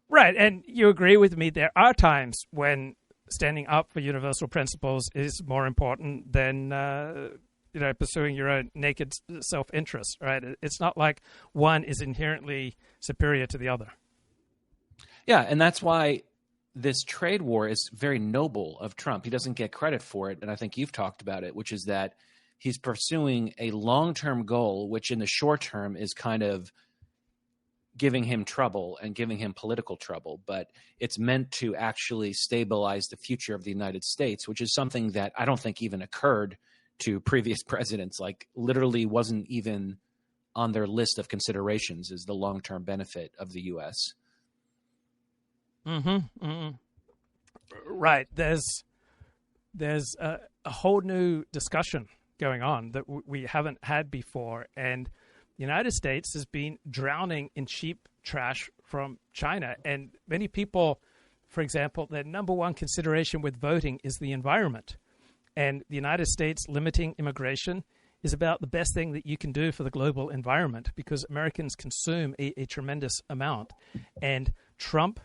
Speaker 1: Right. And you agree with me. There are times when standing up for universal principles is more important than, pursuing your own naked self-interest, right? It's not like one is inherently superior to the other.
Speaker 10: Yeah. And that's why this trade war is very noble of Trump. He doesn't get credit for it. And I think you've talked about it, which is that he's pursuing a long-term goal, which in the short term is kind of giving him trouble and giving him political trouble. But it's meant to actually stabilize the future of the United States, which is something that I don't think even occurred to previous presidents, like literally wasn't even on their list of considerations, is the long-term benefit of the U.S.
Speaker 1: Mm-hmm. Mm-hmm. Right. There's a whole new discussion going on that we haven't had before. And the United States has been drowning in cheap trash from China. And many people, for example, their number one consideration with voting is the environment. And the United States limiting immigration is about the best thing that you can do for the global environment, because Americans consume a tremendous amount. And Trump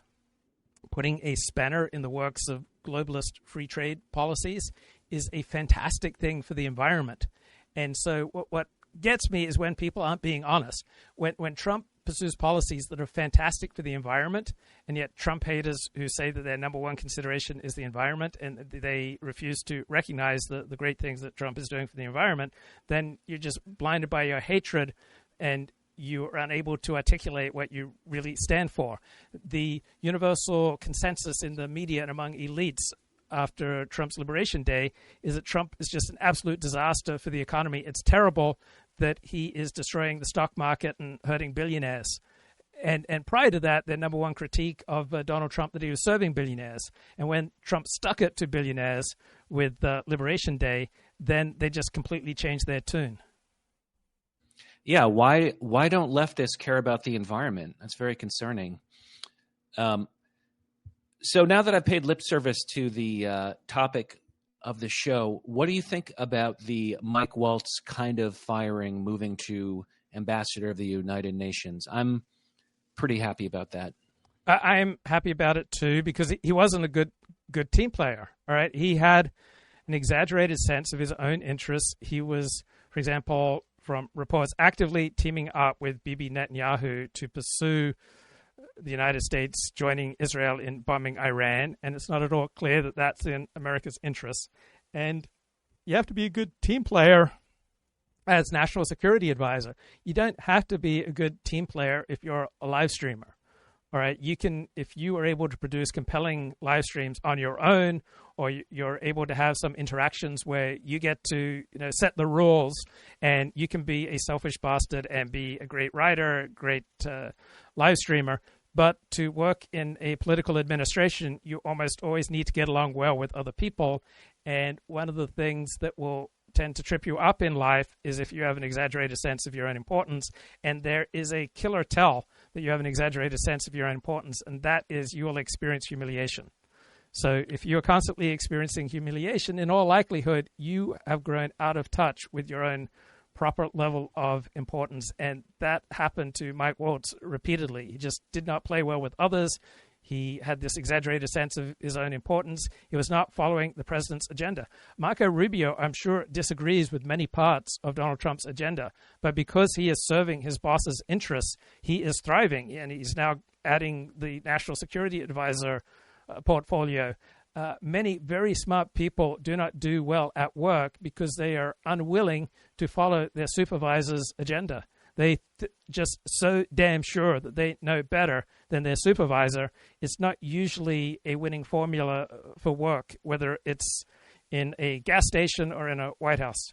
Speaker 1: putting a spanner in the works of globalist free trade policies is a fantastic thing for the environment. And so what gets me is when people aren't being honest. When Trump pursues policies that are fantastic for the environment, and yet Trump haters who say that their number one consideration is the environment, and they refuse to recognize the great things that Trump is doing for the environment, then you're just blinded by your hatred, and you are unable to articulate what you really stand for. The universal consensus in the media and among elites after Trump's Liberation Day is that Trump is just an absolute disaster for the economy. It's terrible that he is destroying the stock market and hurting billionaires. And prior to that, their number one critique of Donald Trump, that he was serving billionaires. And when Trump stuck it to billionaires with Liberation Day, then they just completely changed their tune.
Speaker 10: Yeah, why don't leftists care about the environment? That's very concerning. So now that I've paid lip service to the topic of the show, what do you think about the Mike Walz kind of firing, moving to ambassador of the United Nations? I'm pretty happy about that.
Speaker 1: I'm happy about it too, because he wasn't a good team player. All right, he had an exaggerated sense of his own interests. He was, for example, from reports, actively teaming up with Bibi Netanyahu to pursue the United States joining Israel in bombing Iran, and it's not at all clear that that's in America's interests. And you have to be a good team player as national security advisor. You don't have to be a good team player if you're a live streamer. All right, you can, if you are able to produce compelling live streams on your own, or you're able to have some interactions where you get to, set the rules, and you can be a selfish bastard and be a great writer, great live streamer. But to work in a political administration, you almost always need to get along well with other people. And one of the things that will tend to trip you up in life is if you have an exaggerated sense of your own importance. And there is a killer tell that you have an exaggerated sense of your own importance, and that is you will experience humiliation. So if you're constantly experiencing humiliation, in all likelihood, you have grown out of touch with your own proper level of importance. And that happened to Mike Walz repeatedly. He just did not play well with others. He had this exaggerated sense of his own importance. He was not following the president's agenda. Marco Rubio, I'm sure, disagrees with many parts of Donald Trump's agenda, but because he is serving his boss's interests, he is thriving, and he's now adding the National Security Advisor portfolio. Many very smart people do not do well at work because they are unwilling to follow their supervisor's agenda. They just so damn sure that they know better than their supervisor. It's not usually a winning formula for work, whether it's in a gas station or in a White House.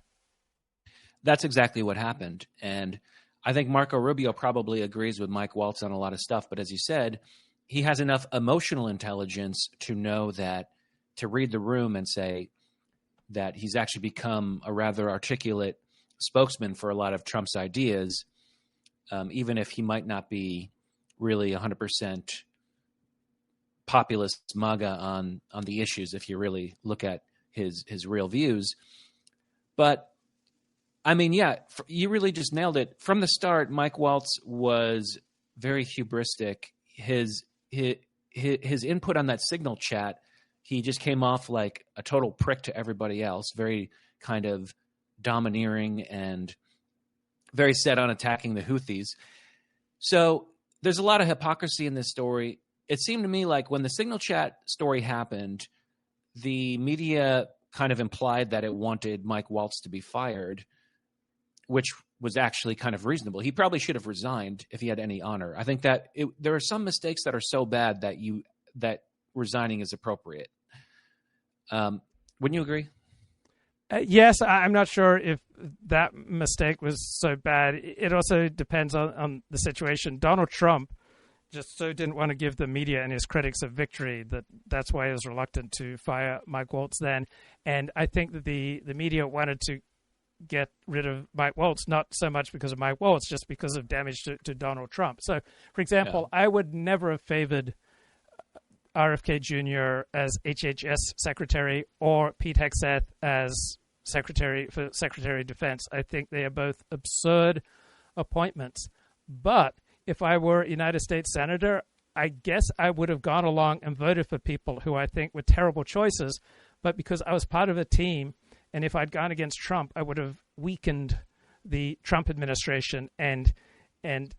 Speaker 10: That's exactly what happened. And I think Marco Rubio probably agrees with Mike Walz on a lot of stuff. But as you said, he has enough emotional intelligence to know that, to read the room and say that he's actually become a rather articulate spokesman for a lot of Trump's ideas, even if he might not be really 100% populist MAGA on the issues, if you really look at his real views. But I mean, yeah, you really just nailed it. From the start, Mike Walz was very hubristic. His input on that Signal chat, he just came off like a total prick to everybody else, very kind of domineering and very set on attacking the Houthis. So there's a lot of hypocrisy in this story. It seemed to me like when the Signal chat story happened, the media kind of implied that it wanted Mike Walz to be fired, which was actually kind of reasonable. He probably should have resigned if he had any honor. I think that there are some mistakes that are so bad that resigning is appropriate. Wouldn't you agree?
Speaker 1: Yes, I'm not sure if that mistake was so bad. It also depends on the situation. Donald Trump just so didn't want to give the media and his critics a victory that's why he was reluctant to fire Mike Walz then. And I think that the media wanted to get rid of Mike Walz, not so much because of Mike Walz, just because of damage to Donald Trump. So, for example, I would never have favored RFK Jr. as HHS Secretary or Pete Hegseth as Secretary of Defense. I think they are both absurd appointments. But if I were a United States Senator, I guess I would have gone along and voted for people who I think were terrible choices. But because I was part of a team, and if I'd gone against Trump, I would have weakened the Trump administration and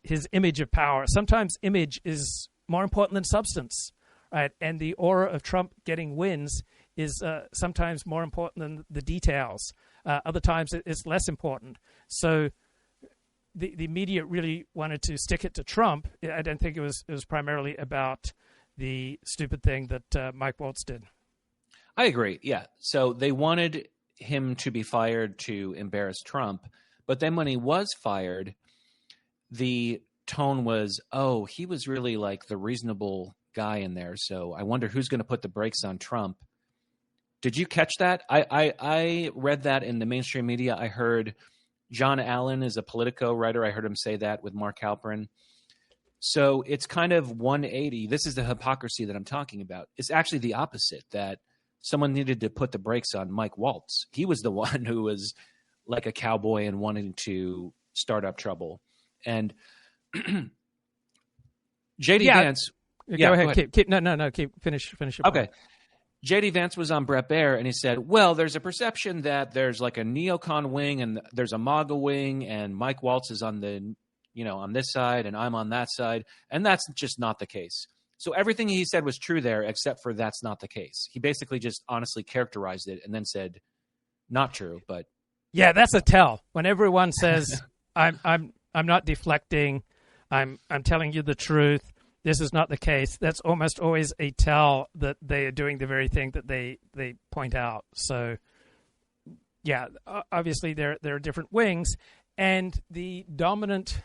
Speaker 1: his image of power. Sometimes image is more important than substance. Right, and the aura of Trump getting wins is sometimes more important than the details. Other times it's less important. So the media really wanted to stick it to Trump. I don't think it was primarily about the stupid thing that Mike Walz did.
Speaker 10: I agree, yeah. So they wanted him to be fired to embarrass Trump. But then when he was fired, the tone was, oh, he was really like the reasonable guy in there, so I wonder who's going to put the brakes on Trump. Did you catch that? I read that in the mainstream media. I heard John Allen is a Politico writer. I heard him say that with Mark Halperin. So it's kind of 180. This is the hypocrisy that I'm talking about. It's actually the opposite, that someone needed to put the brakes on Mike Walz. He was the one who was like a cowboy and wanting to start up trouble. And J.D. Vance...
Speaker 1: Go ahead. Keep finish your point.
Speaker 10: Okay. J.D. Vance was on Bret Baier, and he said, well, there's a perception that there's like a neocon wing and there's a MAGA wing, and Mike Walz is on the, on this side and I'm on that side. And that's just not the case. So everything he said was true there, except for that's not the case. He basically just honestly characterized it and then said, not true, but.
Speaker 1: Yeah, that's a tell. When everyone says, I'm not deflecting, I'm telling you the truth, this is not the case, that's almost always a tell that they are doing the very thing that they point out. So, yeah, obviously there are different wings, and the dominant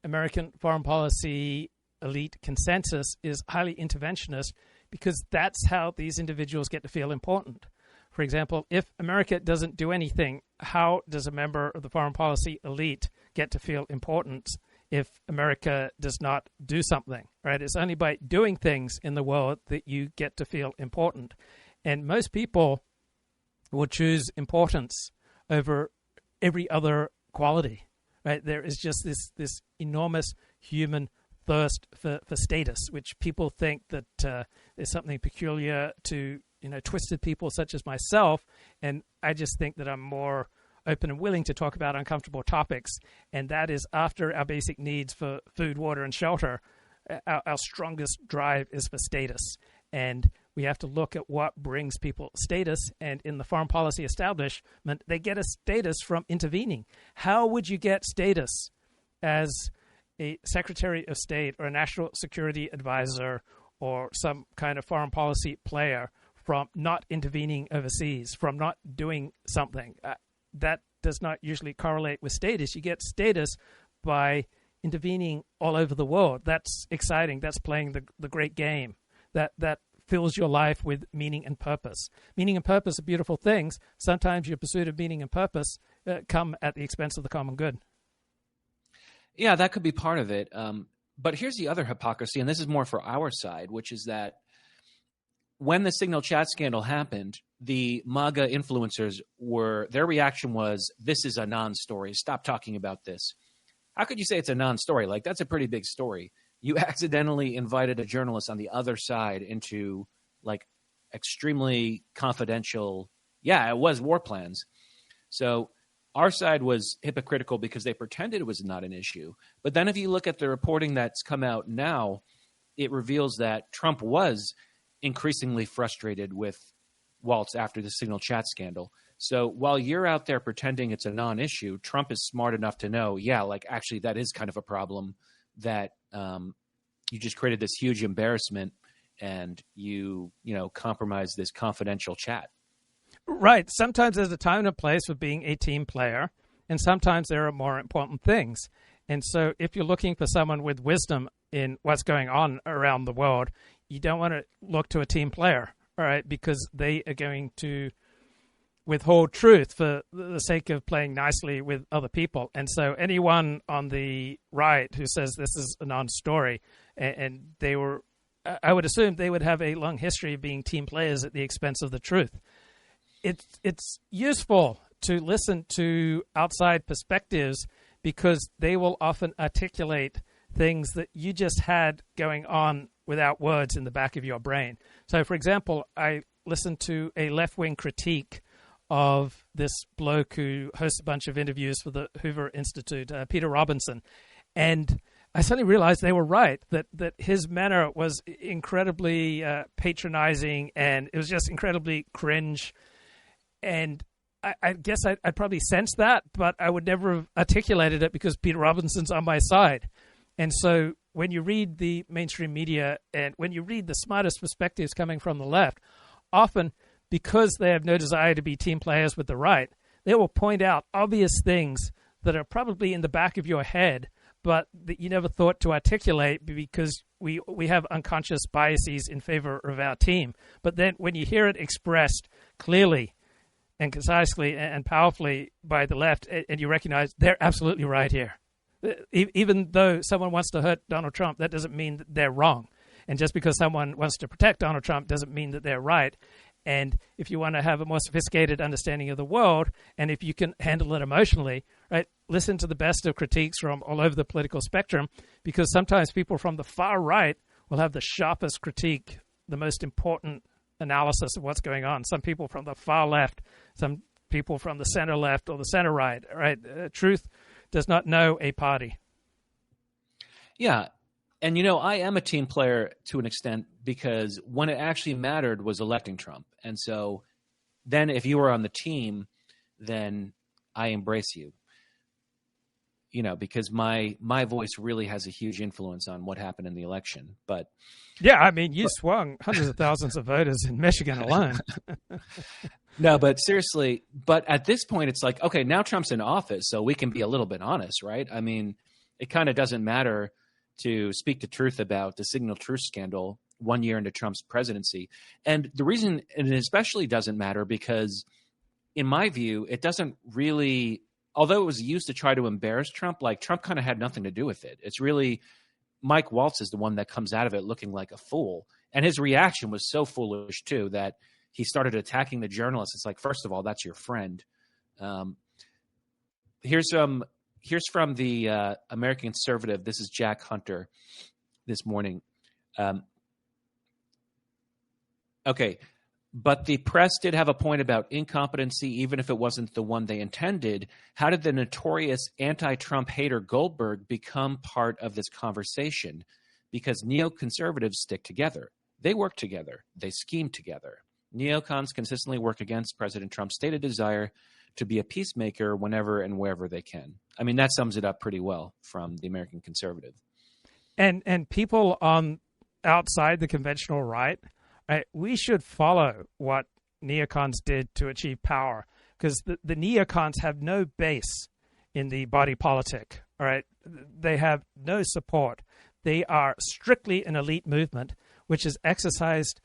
Speaker 1: American foreign policy elite consensus is highly interventionist because that's how these individuals get to feel important. For example, if America doesn't do anything, how does a member of the foreign policy elite get to feel important if America does not do something, right? It's only by doing things in the world that you get to feel important. And most people will choose importance over every other quality, right? There is just this enormous human thirst for status, which people think that there's something peculiar to twisted people such as myself, and I just think that I'm more open and willing to talk about uncomfortable topics, and that is after our basic needs for food, water, and shelter, our strongest drive is for status. And we have to look at what brings people status, and in the foreign policy establishment, they get a status from intervening. How would you get status as a Secretary of State or a national security advisor or some kind of foreign policy player from not intervening overseas, from not doing something? That does not usually correlate with status. You get status by intervening all over the world. That's exciting. That's playing the great game. That fills your life with meaning and purpose. Meaning and purpose are beautiful things. Sometimes your pursuit of meaning and purpose come at the expense of the common good.
Speaker 10: Yeah, that could be part of it. But here's the other hypocrisy, and this is more for our side, which is that when the Signal chat scandal happened, the MAGA influencers their reaction was, this is a non-story. Stop talking about this. How could you say it's a non-story? Like, that's a pretty big story. You accidentally invited a journalist on the other side into like extremely confidential. Yeah, it was war plans. So our side was hypocritical because they pretended it was not an issue. But then if you look at the reporting that's come out now, it reveals that Trump was increasingly frustrated with Walz after the Signal chat scandal. So while you're out there pretending it's a non-issue, Trump is smart enough to know, yeah, like actually that is kind of a problem, that you just created this huge embarrassment and you compromise this confidential chat.
Speaker 1: Right. Sometimes there's a time and a place for being a team player, and sometimes there are more important things. And so if you're looking for someone with wisdom in what's going on around the world, you don't want to look to a team player, all right, because they are going to withhold truth for the sake of playing nicely with other people. And so anyone on the right who says this is a non-story, and I would assume they would have a long history of being team players at the expense of the truth. It's useful to listen to outside perspectives because they will often articulate things that you just had going on without words in the back of your brain. So, for example, I listened to a left-wing critique of this bloke who hosts a bunch of interviews for the Hoover Institute, Peter Robinson, and I suddenly realized they were right, that his manner was incredibly patronizing, and it was just incredibly cringe. And I guess I'd probably sensed that, but I would never have articulated it because Peter Robinson's on my side. And so when you read the mainstream media and when you read the smartest perspectives coming from the left, often because they have no desire to be team players with the right, they will point out obvious things that are probably in the back of your head, but that you never thought to articulate because we have unconscious biases in favor of our team. But then when you hear it expressed clearly and concisely and powerfully by the left, and you recognize they're absolutely right here. Even though someone wants to hurt Donald Trump, that doesn't mean that they're wrong. And just because someone wants to protect Donald Trump doesn't mean that they're right. And if you want to have a more sophisticated understanding of the world, and if you can handle it emotionally, right, listen to the best of critiques from all over the political spectrum, because sometimes people from the far right will have the sharpest critique, the most important analysis of what's going on. Some people from the far left, some people from the center left or the center right, right? Truth does not know a party.
Speaker 10: Yeah. And, I am a team player to an extent because when it actually mattered was electing Trump. And so then if you were on the team, then I embrace you, because my voice really has a huge influence on what happened in the election. But
Speaker 1: yeah, I mean, you swung hundreds of thousands of voters in Michigan alone.
Speaker 10: No, but seriously, but at this point, it's like, okay, now Trump's in office, so we can be a little bit honest, right? I mean, it kind of doesn't matter to speak the truth about the Signal truth scandal 1 year into Trump's presidency. And the reason it especially doesn't matter because, in my view, it doesn't really, although it was used to try to embarrass Trump, like Trump kind of had nothing to do with it. It's really Mike Walz is the one that comes out of it looking like a fool. And his reaction was so foolish, too, that he started attacking the journalists. It's like, first of all, that's your friend. Here's from the American Conservative. This is Jack Hunter. this morning. Okay. But the press did have a point about incompetency, even if it wasn't the one they intended. How did the notorious anti-Trump hater Goldberg become part of this conversation? Because neoconservatives stick together. They work together. They scheme together. Neocons consistently work against President Trump's stated desire to be a peacemaker whenever and wherever they can. I mean, that sums it up pretty well from the American conservative.
Speaker 1: And people on outside the conventional right, we should follow what neocons did to achieve power, because the neocons have no base in the body politic. All right, they have no support. They are strictly an elite movement, which has exercised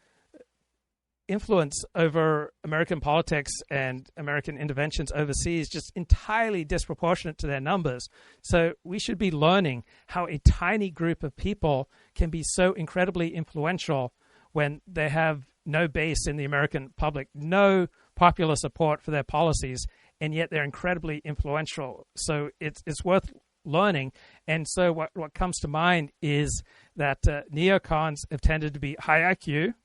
Speaker 1: influence over American politics and American interventions overseas, just entirely disproportionate to their numbers. So we should be learning how a tiny group of people can be so incredibly influential when they have no base in the American public, no popular support for their policies, and yet they're incredibly influential. So it's worth learning. And so what comes to mind is that neocons have tended to be high IQ.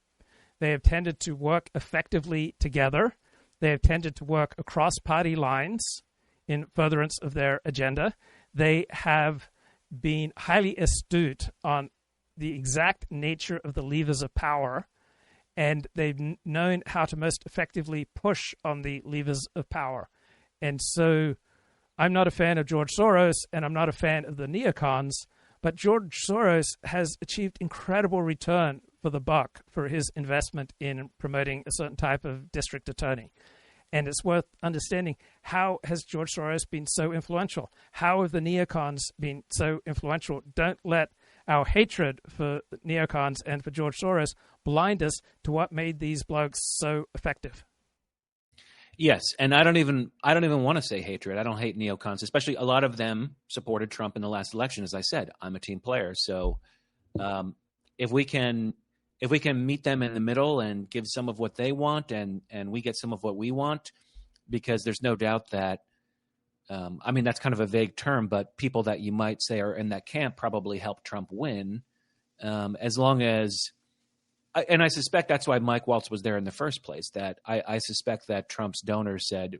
Speaker 1: They have tended to work effectively together. They have tended to work across party lines in furtherance of their agenda. They have been highly astute on the exact nature of the levers of power, and they've known how to most effectively push on the levers of power. And so I'm not a fan of George Soros, and I'm not a fan of the neocons, but George Soros has achieved incredible return for the buck for his investment in promoting a certain type of district attorney. And it's worth understanding, how has George Soros been so influential? How have the neocons been so influential? Don't let our hatred for neocons and for George Soros blind us to what made these blokes so effective.
Speaker 10: Yes, and I don't even want to say hatred. I don't hate neocons, especially a lot of them supported Trump in the last election. As I said, I'm a team player, so if we can meet them in the middle and give some of what they want, and we get some of what we want, because there's no doubt that I mean, that's kind of a vague term, but people that you might say are in that camp probably helped Trump win, as long as. And I suspect that's why Mike Walz was there in the first place. That I suspect that Trump's donors said,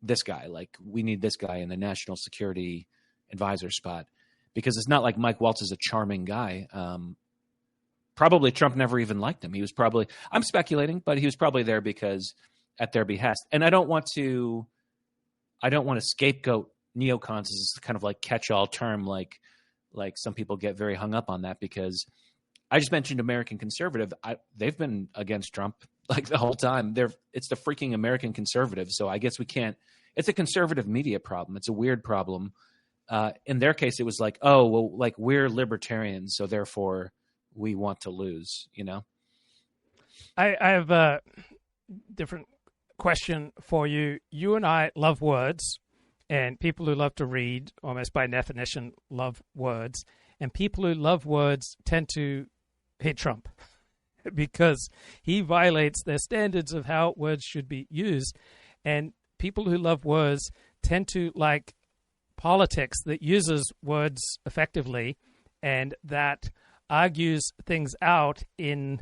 Speaker 10: this guy, like, we need this guy in the national security advisor spot, because it's not like Mike Walz is a charming guy. Probably Trump never even liked him. He was probably, I'm speculating, but he was probably there because at their behest. And I don't want to scapegoat neocons as kind of like catch-all term, like some people get very hung up on that, because I just mentioned American conservative. They've been against Trump like the whole time. It's the freaking American conservative. So I guess we can't. It's a conservative media problem. It's a weird problem. In their case, it was like, oh, well, like, we're libertarians, so therefore we want to lose. You know.
Speaker 1: I have a different question for you. You and I love words, and people who love to read, almost by definition, love words. And people who love words tend to hate Trump because he violates their standards of how words should be used. And people who love words tend to like politics that uses words effectively and that argues things out in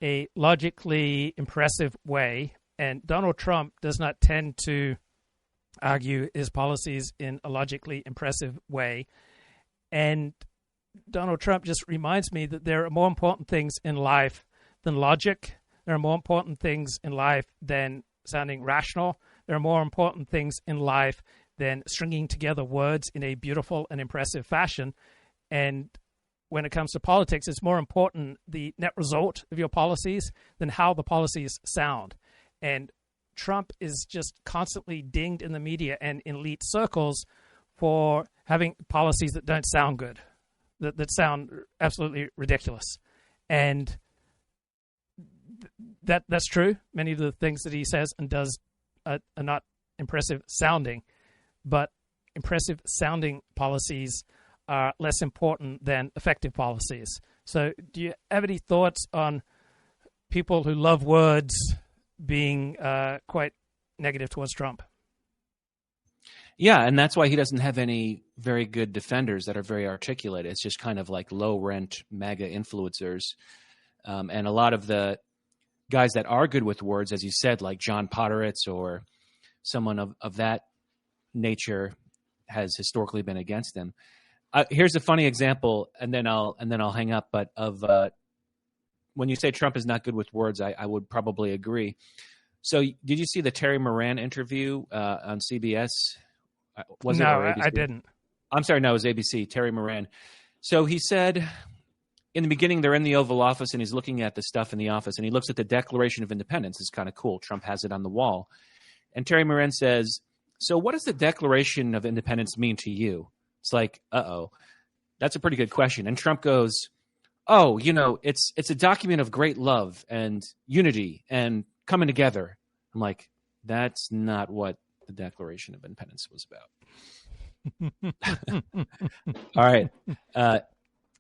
Speaker 1: a logically impressive way. And Donald Trump does not tend to argue his policies in a logically impressive way. And Donald Trump just reminds me that there are more important things in life than logic. There are more important things in life than sounding rational. There are more important things in life than stringing together words in a beautiful and impressive fashion. And when it comes to politics, it's more important the net result of your policies than how the policies sound. And Trump is just constantly dinged in the media and in elite circles for having policies that don't sound good, that sound absolutely ridiculous. And that's true. Many of the things that he says and does are not impressive sounding, but impressive sounding policies are less important than effective policies. So do you have any thoughts on people who love words being quite negative towards Trump?
Speaker 10: Yeah, and that's why he doesn't have any very good defenders that are very articulate. It's just kind of like low-rent MAGA influencers. And a lot of the guys that are good with words, as you said, like John Podhoretz or someone of that nature, has historically been against him. Here's a funny example, and then I'll hang up. But of when you say Trump is not good with words, I would probably agree. So, did you see the Terry Moran interview on CBS?
Speaker 1: No, I didn't.
Speaker 10: I'm sorry, no, it was ABC. Terry Moran. So he said, in the beginning, they're in the Oval Office, and he's looking at the stuff in the office, and he looks at the Declaration of Independence. It's kind of cool. Trump has it on the wall, and Terry Moran says, "So, what does the Declaration of Independence mean to you?" It's like, that's a pretty good question. And Trump goes, "Oh, it's a document of great love and unity and coming together." I'm like, that's not what the Declaration of Independence was about. All right.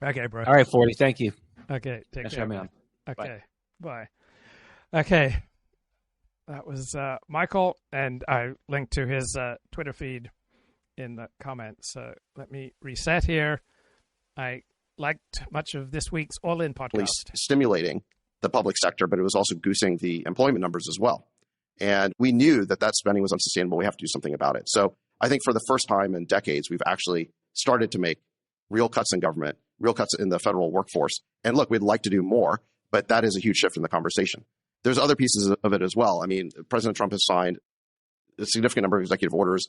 Speaker 1: Okay, bro.
Speaker 10: All right, 40. Thank you.
Speaker 1: Okay, take
Speaker 10: Thanks
Speaker 1: care.
Speaker 10: for having me on.
Speaker 1: Okay, bye. Okay, that was Michael, and I linked to his Twitter feed in the comments. So let me reset here. I liked much of this week's All In podcast.
Speaker 4: Stimulating the public sector, but it was also goosing the employment numbers as well. And we knew that spending was unsustainable. We have to do something about it. So I think for the first time in decades, we've actually started to make real cuts in government, real cuts in the federal workforce. And look, we'd like to do more, but that is a huge shift in the conversation. There's other pieces of it as well. I mean, President Trump has signed a significant number of executive orders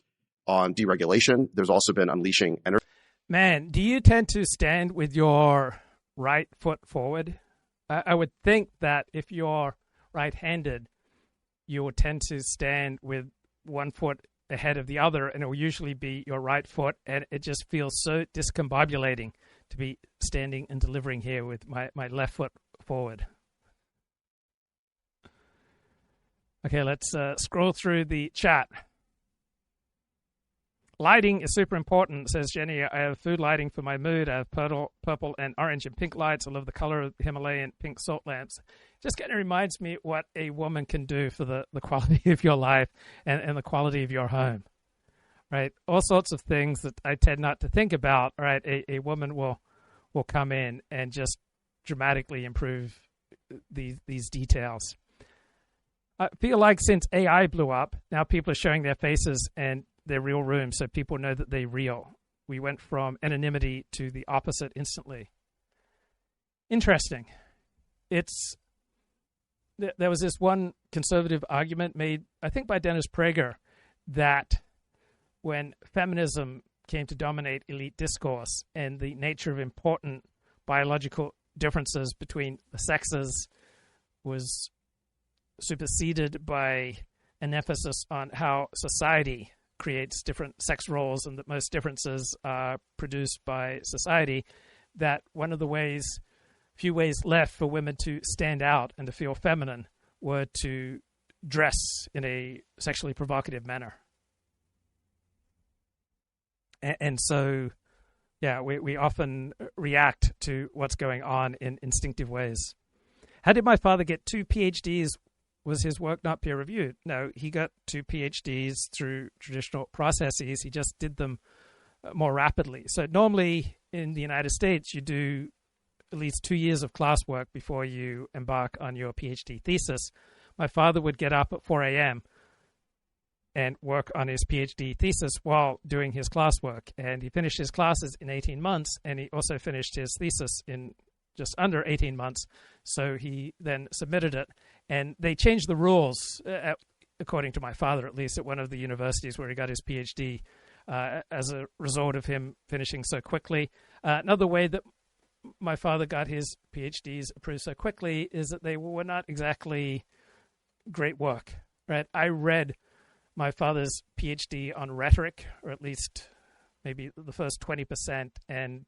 Speaker 4: on deregulation. There's also been unleashing energy.
Speaker 1: Man, do you tend to stand with your right foot forward? I would think that if you're right-handed, you will tend to stand with one foot ahead of the other, and it will usually be your right foot, and it just feels so discombobulating to be standing and delivering here with my left foot forward. Okay, let's scroll through the chat. Lighting is super important, says Jenny. I have food lighting for my mood. I have purple and orange and pink lights. I love the color of Himalayan pink salt lamps. Just kind of reminds me what a woman can do for the quality of your life and the quality of your home, right? All sorts of things that I tend not to think about, right? A woman will come in and just dramatically improve these details. I feel like since AI blew up, now people are showing their faces and their real room, so people know that they're real. We went from anonymity to the opposite instantly. Interesting. There was this one conservative argument made, I think by Dennis Prager, that when feminism came to dominate elite discourse and the nature of important biological differences between the sexes was superseded by an emphasis on how society creates different sex roles and that most differences are produced by society, that one of the few ways left for women to stand out and to feel feminine were to dress in a sexually provocative manner. And so, yeah, we often react to what's going on in instinctive ways. How did my father get 2 PhDs? Was his work not peer-reviewed? No, he got 2 PhDs through traditional processes. He just did them more rapidly. So normally in the United States, you do at least 2 years of classwork before you embark on your PhD thesis. My father would get up at 4 a.m. and work on his PhD thesis while doing his classwork. And he finished his classes in 18 months, and he also finished his thesis in just under 18 months. So he then submitted it. And they changed the rules, according to my father, at least, at one of the universities where he got his PhD as a result of him finishing so quickly. Another way that my father got his PhDs approved so quickly is that they were not exactly great work, right? I read my father's PhD on rhetoric, or at least maybe the first 20%, and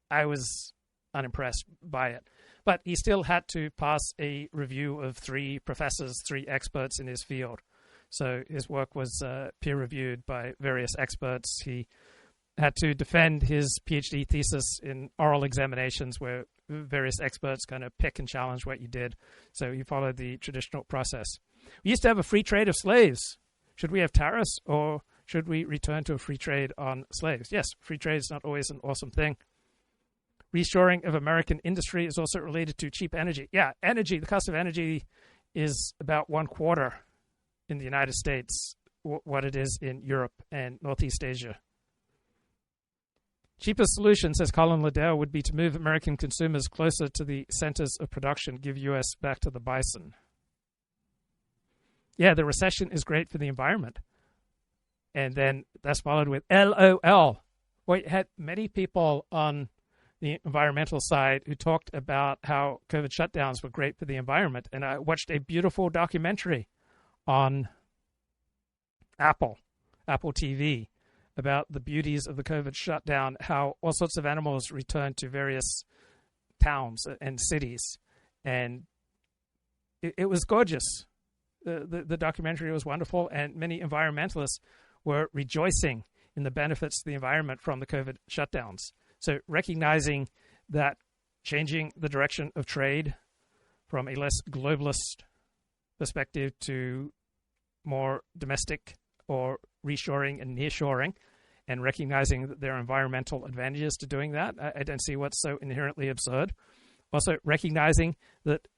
Speaker 1: I was unimpressed by it. But he still had to pass a review of 3 professors, 3 experts in his field. So his work was peer-reviewed by various experts. He had to defend his PhD thesis in oral examinations where various experts kind of pick and challenge what you did. So he followed the traditional process. We used to have a free trade of slaves. Should we have tariffs, or Should we return to a free trade on slaves? Yes, free trade is not always an awesome thing. Reshoring of American industry is also related to cheap energy. Yeah, energy, the cost of energy is about 1/4 in the United States what it is in Europe and Northeast Asia. Cheapest solution, says Colin Liddell, would be to move American consumers closer to the centers of production, give U.S. back to the bison. Yeah, the recession is great for the environment. And then that's followed with LOL. Well, you had many people on the environmental side who talked about how COVID shutdowns were great for the environment. And I watched a beautiful documentary on Apple TV, about the beauties of the COVID shutdown, how all sorts of animals returned to various towns and cities. And it was gorgeous. The documentary was wonderful, and many environmentalists were rejoicing in the benefits to the environment from the COVID shutdowns. So recognizing that changing the direction of trade from a less globalist perspective to more domestic or reshoring and nearshoring, and recognizing that there are environmental advantages to doing that, I don't see what's so inherently absurd. Also recognizing that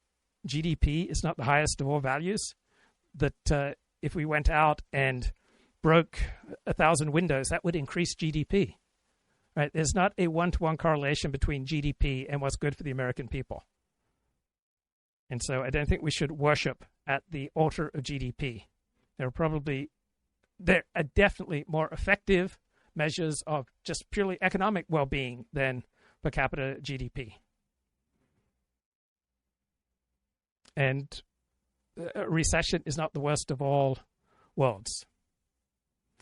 Speaker 1: GDP is not the highest of all values, that if we went out and broke 1,000 windows, that would increase GDP. Right? There's not a one-to-one correlation between GDP and what's good for the American people. And so I don't think we should worship at the altar of GDP. There are definitely more effective measures of just purely economic well-being than per capita GDP. And a recession is not the worst of all worlds.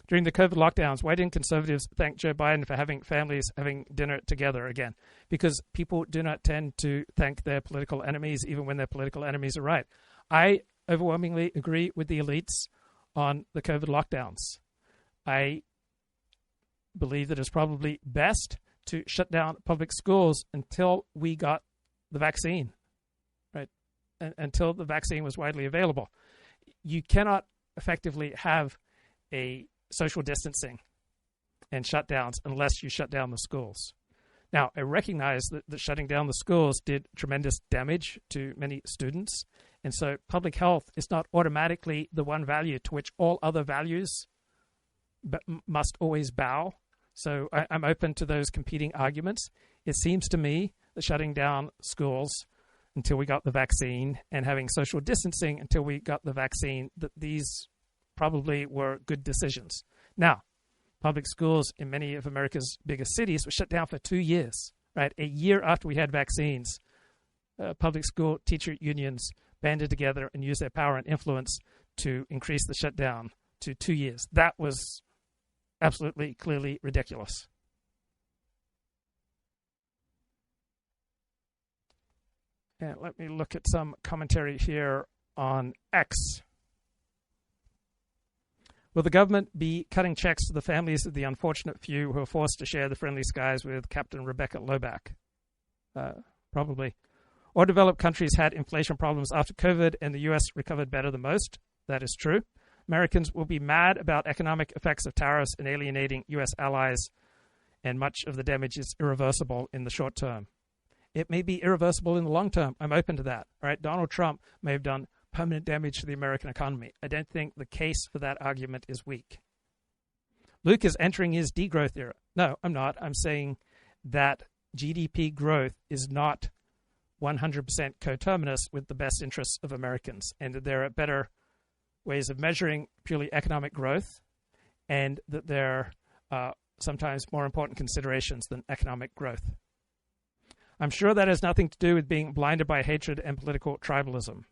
Speaker 1: During the COVID lockdowns, why didn't conservatives thank Joe Biden for having families having dinner together again? Because people do not tend to thank their political enemies, even when their political enemies are right. I overwhelmingly agree with the elites on the COVID lockdowns. I believe that it's probably best to shut down public schools until we got the vaccine, right? Until the vaccine was widely available. You cannot effectively have a social distancing and shutdowns unless you shut down the schools. Now, I recognize that shutting down the schools did tremendous damage to many students, and so public health is not automatically the one value to which all other values must always bow. So I'm open to those competing arguments. It seems to me that shutting down schools until we got the vaccine and having social distancing until we got the vaccine, that these probably were good decisions. Now, public schools in many of America's biggest cities were shut down for 2 years, right? A year after we had vaccines, public school teacher unions banded together and used their power and influence to increase the shutdown to 2 years. That was absolutely, clearly ridiculous. And let me look at some commentary here on X. Will the government be cutting checks to the families of the unfortunate few who are forced to share the friendly skies with Captain Rebecca Loback? Probably. Or developed countries had inflation problems after COVID and the U.S. recovered better than most. That is true. Americans will be mad about economic effects of tariffs and alienating U.S. allies, and much of the damage is irreversible in the short term. It may be irreversible in the long term. I'm open to that. All right, Donald Trump may have done permanent damage to the American economy. I don't think the case for that argument is weak. Luke is entering his degrowth era. No, I'm not. I'm saying that GDP growth is not 100% coterminous with the best interests of Americans, and that there are better ways of measuring purely economic growth, and that there are sometimes more important considerations than economic growth. I'm sure that has nothing to do with being blinded by hatred and political tribalism.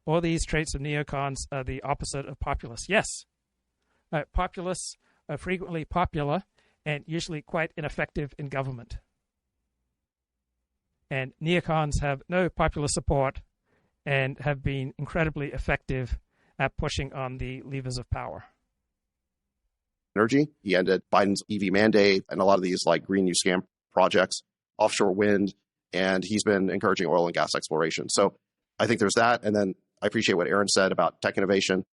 Speaker 1: All these traits of neocons are the opposite of populists. Yes, populists are frequently popular and usually quite ineffective in government. And neocons have no popular support and have been incredibly effective at pushing on the levers of power.
Speaker 4: Energy. He ended Biden's EV mandate and a lot of these like green new scam projects, offshore wind, and he's been encouraging oil and gas exploration. So I think there's that. And then I appreciate what Aaron said about tech innovation.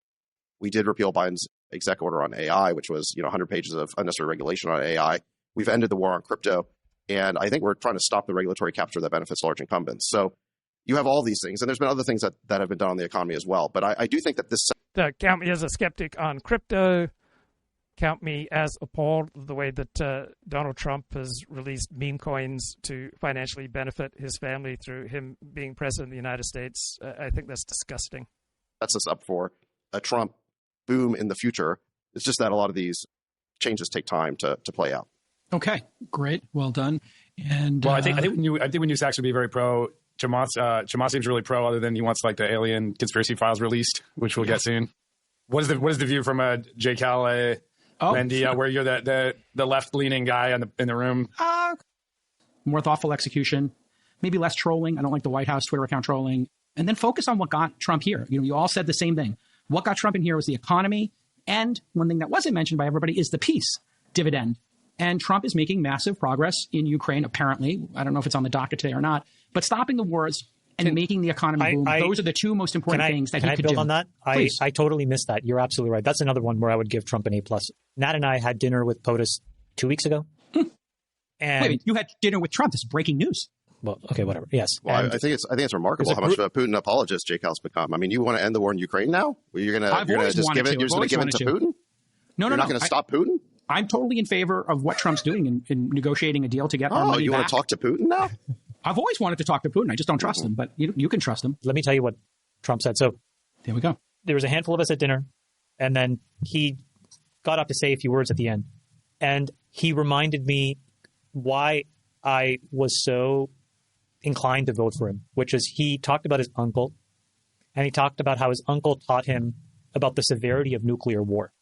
Speaker 4: We did repeal Biden's exec order on AI, which was 100 pages of unnecessary regulation on AI. We've ended the war on crypto, and I think we're trying to stop the regulatory capture that benefits large incumbents. So you have all these things, and there's been other things that have been done on the economy as well. But I do think that this...
Speaker 1: Count me as a skeptic on crypto. Count me as appalled the way that Donald Trump has released meme coins to financially benefit his family through him being president of the United States. I think that's disgusting. That's
Speaker 4: us up for a Trump boom in the future. It's just that a lot of these changes take time to play out.
Speaker 3: Okay, great, well done. And
Speaker 11: well, I think when you actually be very pro. Chamath seems really pro, other than he wants like the alien conspiracy files released, which we'll get soon. What is the view from Jay Callaway, Wendy, where you're the left leaning guy in the room?
Speaker 3: More thoughtful execution, maybe less trolling. I don't like the White House Twitter account trolling, and then focus on what got Trump here. You all said the same thing. What got Trump in here was the economy, and one thing that wasn't mentioned by everybody is the peace dividend. And Trump is making massive progress in Ukraine, apparently. I don't know if it's on the docket today or not. But stopping the wars and making the economy boom, those are the two most important things that he could do.
Speaker 2: Can I build on that? I totally missed that. You're absolutely right. That's another one where I would give Trump an A+. Nat and I had dinner with POTUS 2 weeks ago. And
Speaker 3: wait, you had dinner with Trump. This is breaking news.
Speaker 2: Well, okay, whatever. Yes.
Speaker 4: Well, I think it's remarkable how much of a Putin apologist Jake has become. I mean, you want to end the war in Ukraine now? You're going to just give it to Putin?
Speaker 3: No,
Speaker 4: you're not going to stop Putin?
Speaker 3: I'm totally in favor of what Trump's doing in negotiating a deal to get our money back.
Speaker 4: You want to talk to Putin now?
Speaker 3: I've always wanted to talk to Putin. I just don't trust him, but you can trust him.
Speaker 2: Let me tell you what Trump said. So
Speaker 3: there we go.
Speaker 2: There was a handful of us at dinner, and then he got up to say a few words at the end. And he reminded me why I was so inclined to vote for him, which is he talked about his uncle, and he talked about how his uncle taught him about the severity of nuclear war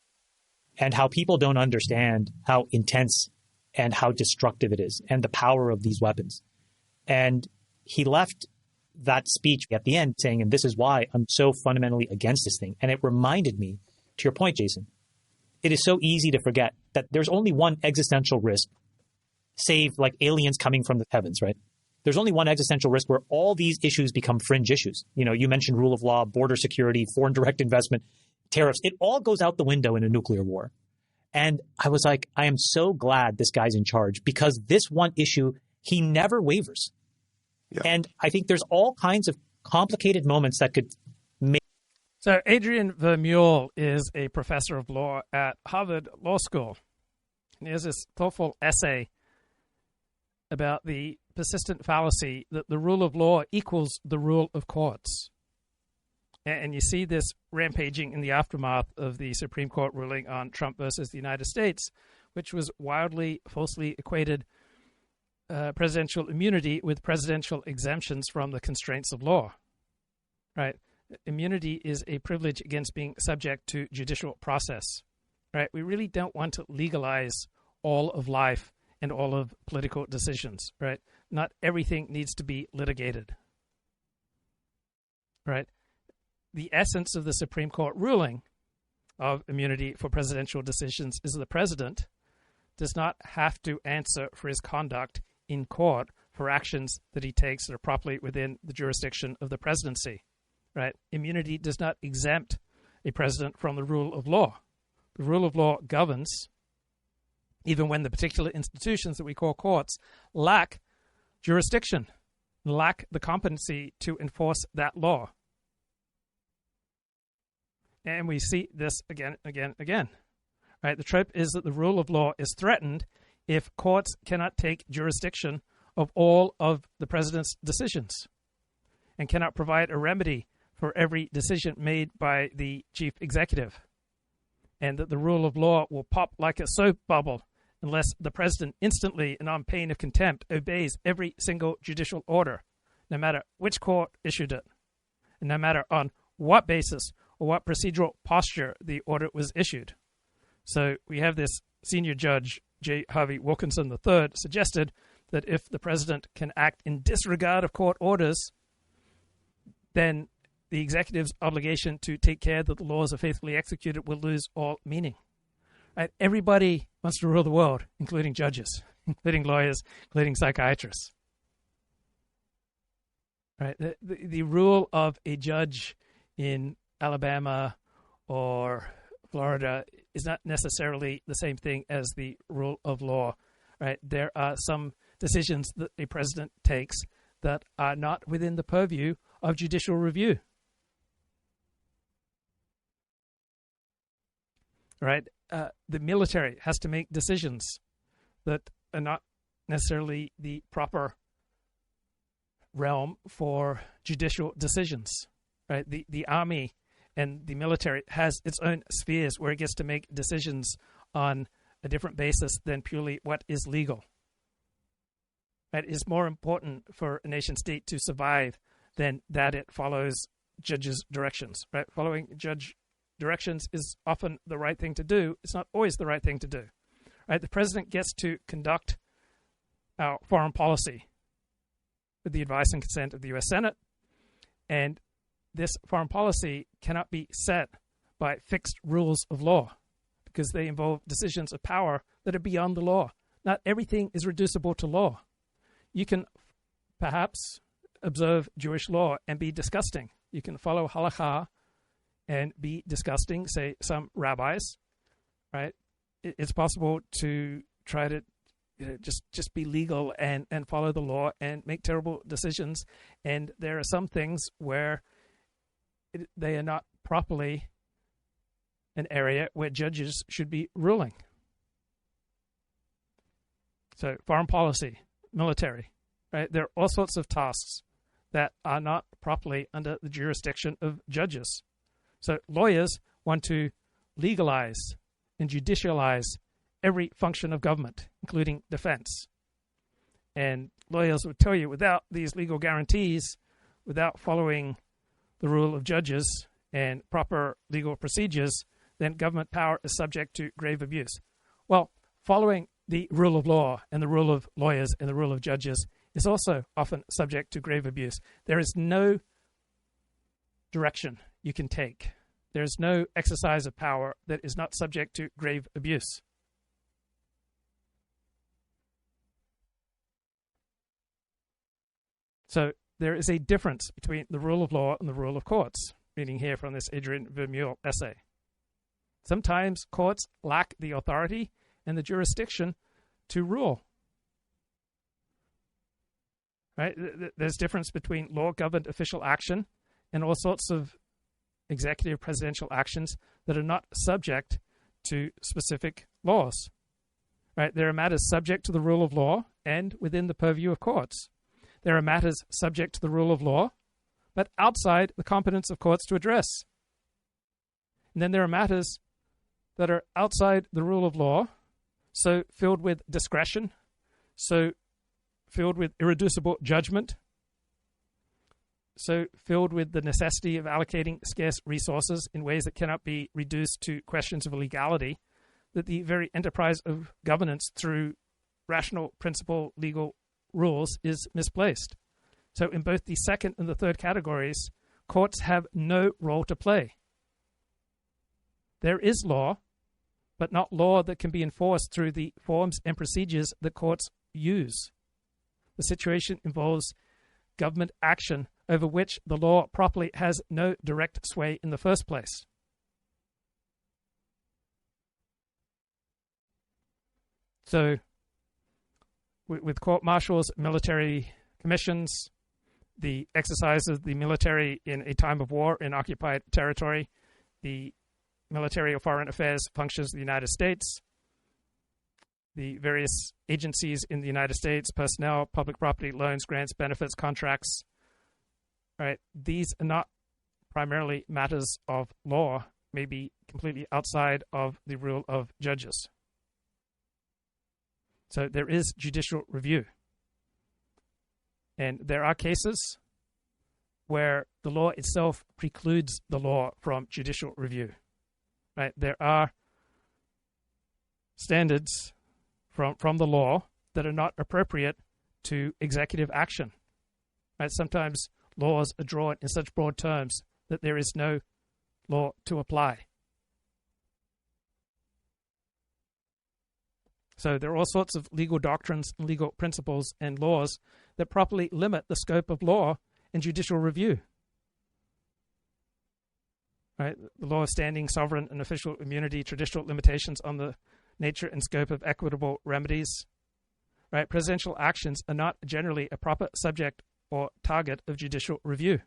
Speaker 2: and how people don't understand how intense and how destructive it is and the power of these weapons. And he left that speech at the end saying, and this is why I'm so fundamentally against this thing. And it reminded me, to your point, Jason, it is so easy to forget that there's only one existential risk, save like aliens coming from the heavens, right? There's only one existential risk where all these issues become fringe issues. You mentioned rule of law, border security, foreign direct investment, tariffs. It all goes out the window in a nuclear war. And I was like, I am so glad this guy's in charge because this one issue, he never wavers. Yeah. And I think there's all kinds of complicated moments that could make.
Speaker 1: So Adrian Vermeule is a professor of law at Harvard Law School. And he has this thoughtful essay about the persistent fallacy that the rule of law equals the rule of courts. And you see this rampaging in the aftermath of the Supreme Court ruling on Trump versus the United States, which was wildly, falsely equated presidential immunity with presidential exemptions from the constraints of law. Right? Immunity is a privilege against being subject to judicial process. Right? We really don't want to legalize all of life and all of political decisions. Right? Not everything needs to be litigated. Right? The essence of the Supreme Court ruling of immunity for presidential decisions is the president does not have to answer for his conduct in court for actions that he takes that are properly within the jurisdiction of the presidency. Right? Immunity does not exempt a president from the rule of law. The rule of law governs even when the particular institutions that we call courts lack jurisdiction, lack the competency to enforce that law. And we see this again. Right? The trope is that the rule of law is threatened if courts cannot take jurisdiction of all of the president's decisions and cannot provide a remedy for every decision made by the chief executive. And that the rule of law will pop like a soap bubble unless the president instantly and on pain of contempt obeys every single judicial order, no matter which court issued it, and no matter on what basis or what procedural posture the order was issued. So we have this senior judge, J. Harvey Wilkinson III, suggested that if the president can act in disregard of court orders, then the executive's obligation to take care that the laws are faithfully executed will lose all meaning. Right? Everybody wants to rule the world, including judges, including lawyers, including psychiatrists. Right? The rule of a judge in Alabama or Florida is not necessarily the same thing as the rule of law, right? There are some decisions that a president takes that are not within the purview of judicial review. Right? The military has to make decisions that are not necessarily the proper realm for judicial decisions. Right? The army and the military has its own spheres where it gets to make decisions on a different basis than purely what is legal. Right? It is more important for a nation state to survive than that it follows judges' directions. Right? Following judge directions is often the right thing to do. It's not always the right thing to do. Right? The president gets to conduct our foreign policy with the advice and consent of the U.S. Senate, and this foreign policy cannot be set by fixed rules of law because they involve decisions of power that are beyond the law. Not everything is reducible to law. You can perhaps observe Jewish law and be disgusting. You can follow halakha and be disgusting, say some rabbis, right? It's possible to try to just be legal and follow the law and make terrible decisions. And there are some things where they are not properly an area where judges should be ruling. So foreign policy, military, right? There are all sorts of tasks that are not properly under the jurisdiction of judges. So lawyers want to legalize and judicialize every function of government, including defense. And lawyers would tell you without these legal guarantees, without following the rule of judges and proper legal procedures, then government power is subject to grave abuse. Well, following the rule of law and the rule of lawyers and the rule of judges is also often subject to grave abuse. There is no direction you can take. There's no exercise of power that is not subject to grave abuse. So there is a difference between the rule of law and the rule of courts, reading here from this Adrian Vermeule essay. Sometimes courts lack the authority and the jurisdiction to rule. Right? There's difference between law-governed official action and all sorts of executive presidential actions that are not subject to specific laws. Right? There are matters subject to the rule of law and within the purview of courts. There are matters subject to the rule of law, but outside the competence of courts to address. And then there are matters that are outside the rule of law, so filled with discretion, so filled with irreducible judgment, so filled with the necessity of allocating scarce resources in ways that cannot be reduced to questions of legality, that the very enterprise of governance through rational principle legal rules is misplaced. So in both the second and the third categories, courts have no role to play. There is law, but not law that can be enforced through the forms and procedures that courts use. The situation involves government action over which the law properly has no direct sway in the first place. So, with court-martials, military commissions, the exercise of the military in a time of war in occupied territory, the military or foreign affairs functions of the United States, the various agencies in the United States, personnel, public property, loans, grants, benefits, contracts, right? These are not primarily matters of law, may be completely outside of the rule of judges. So there is judicial review. And there are cases where the law itself precludes the law from judicial review. Right? There are standards from the law that are not appropriate to executive action. Right? Sometimes laws are drawn in such broad terms that there is no law to apply. So there are all sorts of legal doctrines, legal principles, and laws that properly limit the scope of law and judicial review. right? The law of standing, sovereign and official immunity, traditional limitations on the nature and scope of equitable remedies, right? Presidential actions are not generally a proper subject or target of judicial review,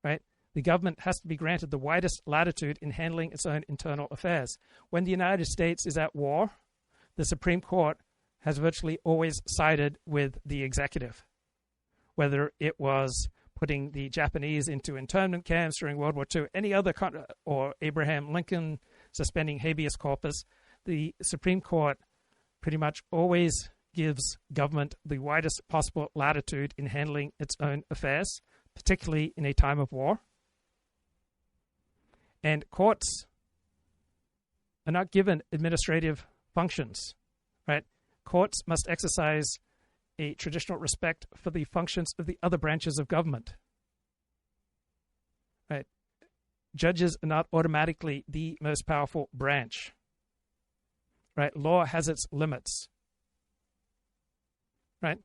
Speaker 1: right? The government has to be granted the widest latitude in handling its own internal affairs. When the United States is at war, the Supreme Court has virtually always sided with the executive, whether it was putting the Japanese into internment camps during World War II, any other or Abraham Lincoln suspending habeas corpus. The Supreme Court pretty much always gives government the widest possible latitude in handling its own affairs, particularly in a time of war. And courts are not given administrative functions, right? Courts must exercise a traditional respect for the functions of the other branches of government, right? Judges are not automatically the most powerful branch, right? Law has its limits, right?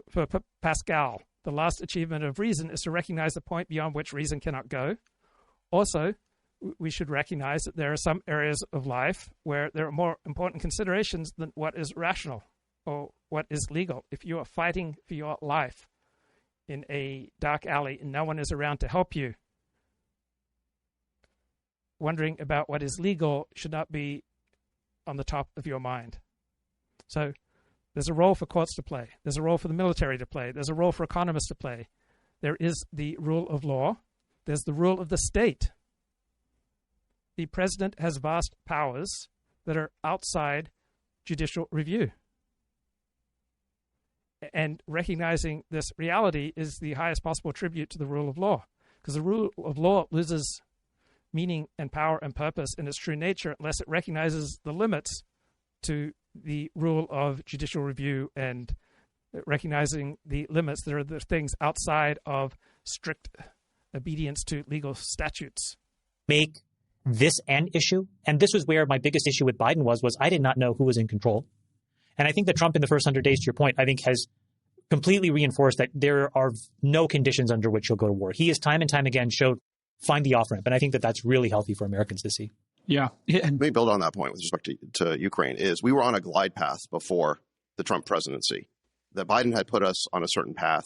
Speaker 1: For Pascal, the last achievement of reason is to recognize the point beyond which reason cannot go. Also, we should recognize that there are some areas of life where there are more important considerations than what is rational or what is legal. If you are fighting for your life in a dark alley and no one is around to help you, wondering about what is legal should not be on the top of your mind. So there's a role for courts to play. There's a role for the military to play. There's a role for economists to play. There is the rule of law. There's the rule of the state. The president has vast powers that are outside judicial review. And recognizing this reality is the highest possible tribute to the rule of law, because the rule of law loses meaning and power and purpose in its true nature unless it recognizes the limits to the rule of judicial review, and recognizing the limits. There are the things outside of strict obedience to legal statutes.
Speaker 2: Make this an issue. And this was where my biggest issue with Biden was I did not know who was in control. And I think that Trump in the first 100 days, to your point, I think has completely reinforced that there are no conditions under which he'll go to war. He has time and time again showed find the off-ramp. And I think that that's really healthy for Americans to see.
Speaker 3: Yeah.
Speaker 4: Let me build on that point with respect to Ukraine. Is we were on a glide path before the Trump presidency. That Biden had put us on a certain path.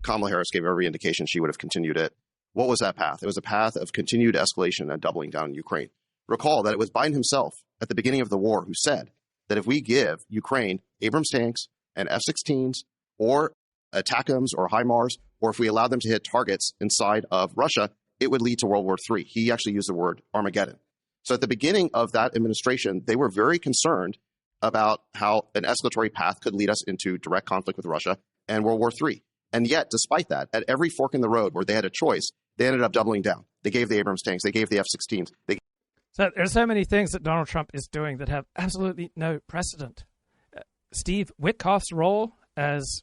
Speaker 4: Kamala Harris gave every indication she would have continued it. What was that path? It was a path of continued escalation and doubling down in Ukraine. Recall that it was Biden himself at the beginning of the war who said that if we give Ukraine Abrams tanks and F-16s or ATACMS or HIMARS, or if we allow them to hit targets inside of Russia, it would lead to World War III. He actually used the word Armageddon. So at the beginning of that administration, they were very concerned about how an escalatory path could lead us into direct conflict with Russia and World War III. And yet, despite that, at every fork in the road where they had a choice, they ended up doubling down. They gave the Abrams tanks. They gave the F-16s.
Speaker 1: So there's so many things that Donald Trump is doing that have absolutely no precedent. Steve Witkoff's role as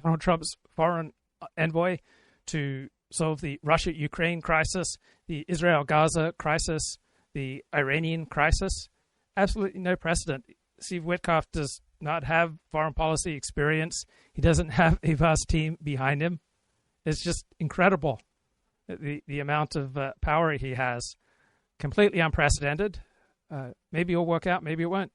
Speaker 1: Donald Trump's foreign envoy to solve the Russia-Ukraine crisis, the Israel-Gaza crisis, the Iranian crisis, absolutely no precedent. Steve Witkoff does not have foreign policy experience. He doesn't have a vast team behind him. It's just incredible, the amount of power he has. Completely unprecedented. Maybe it'll work out, maybe it won't.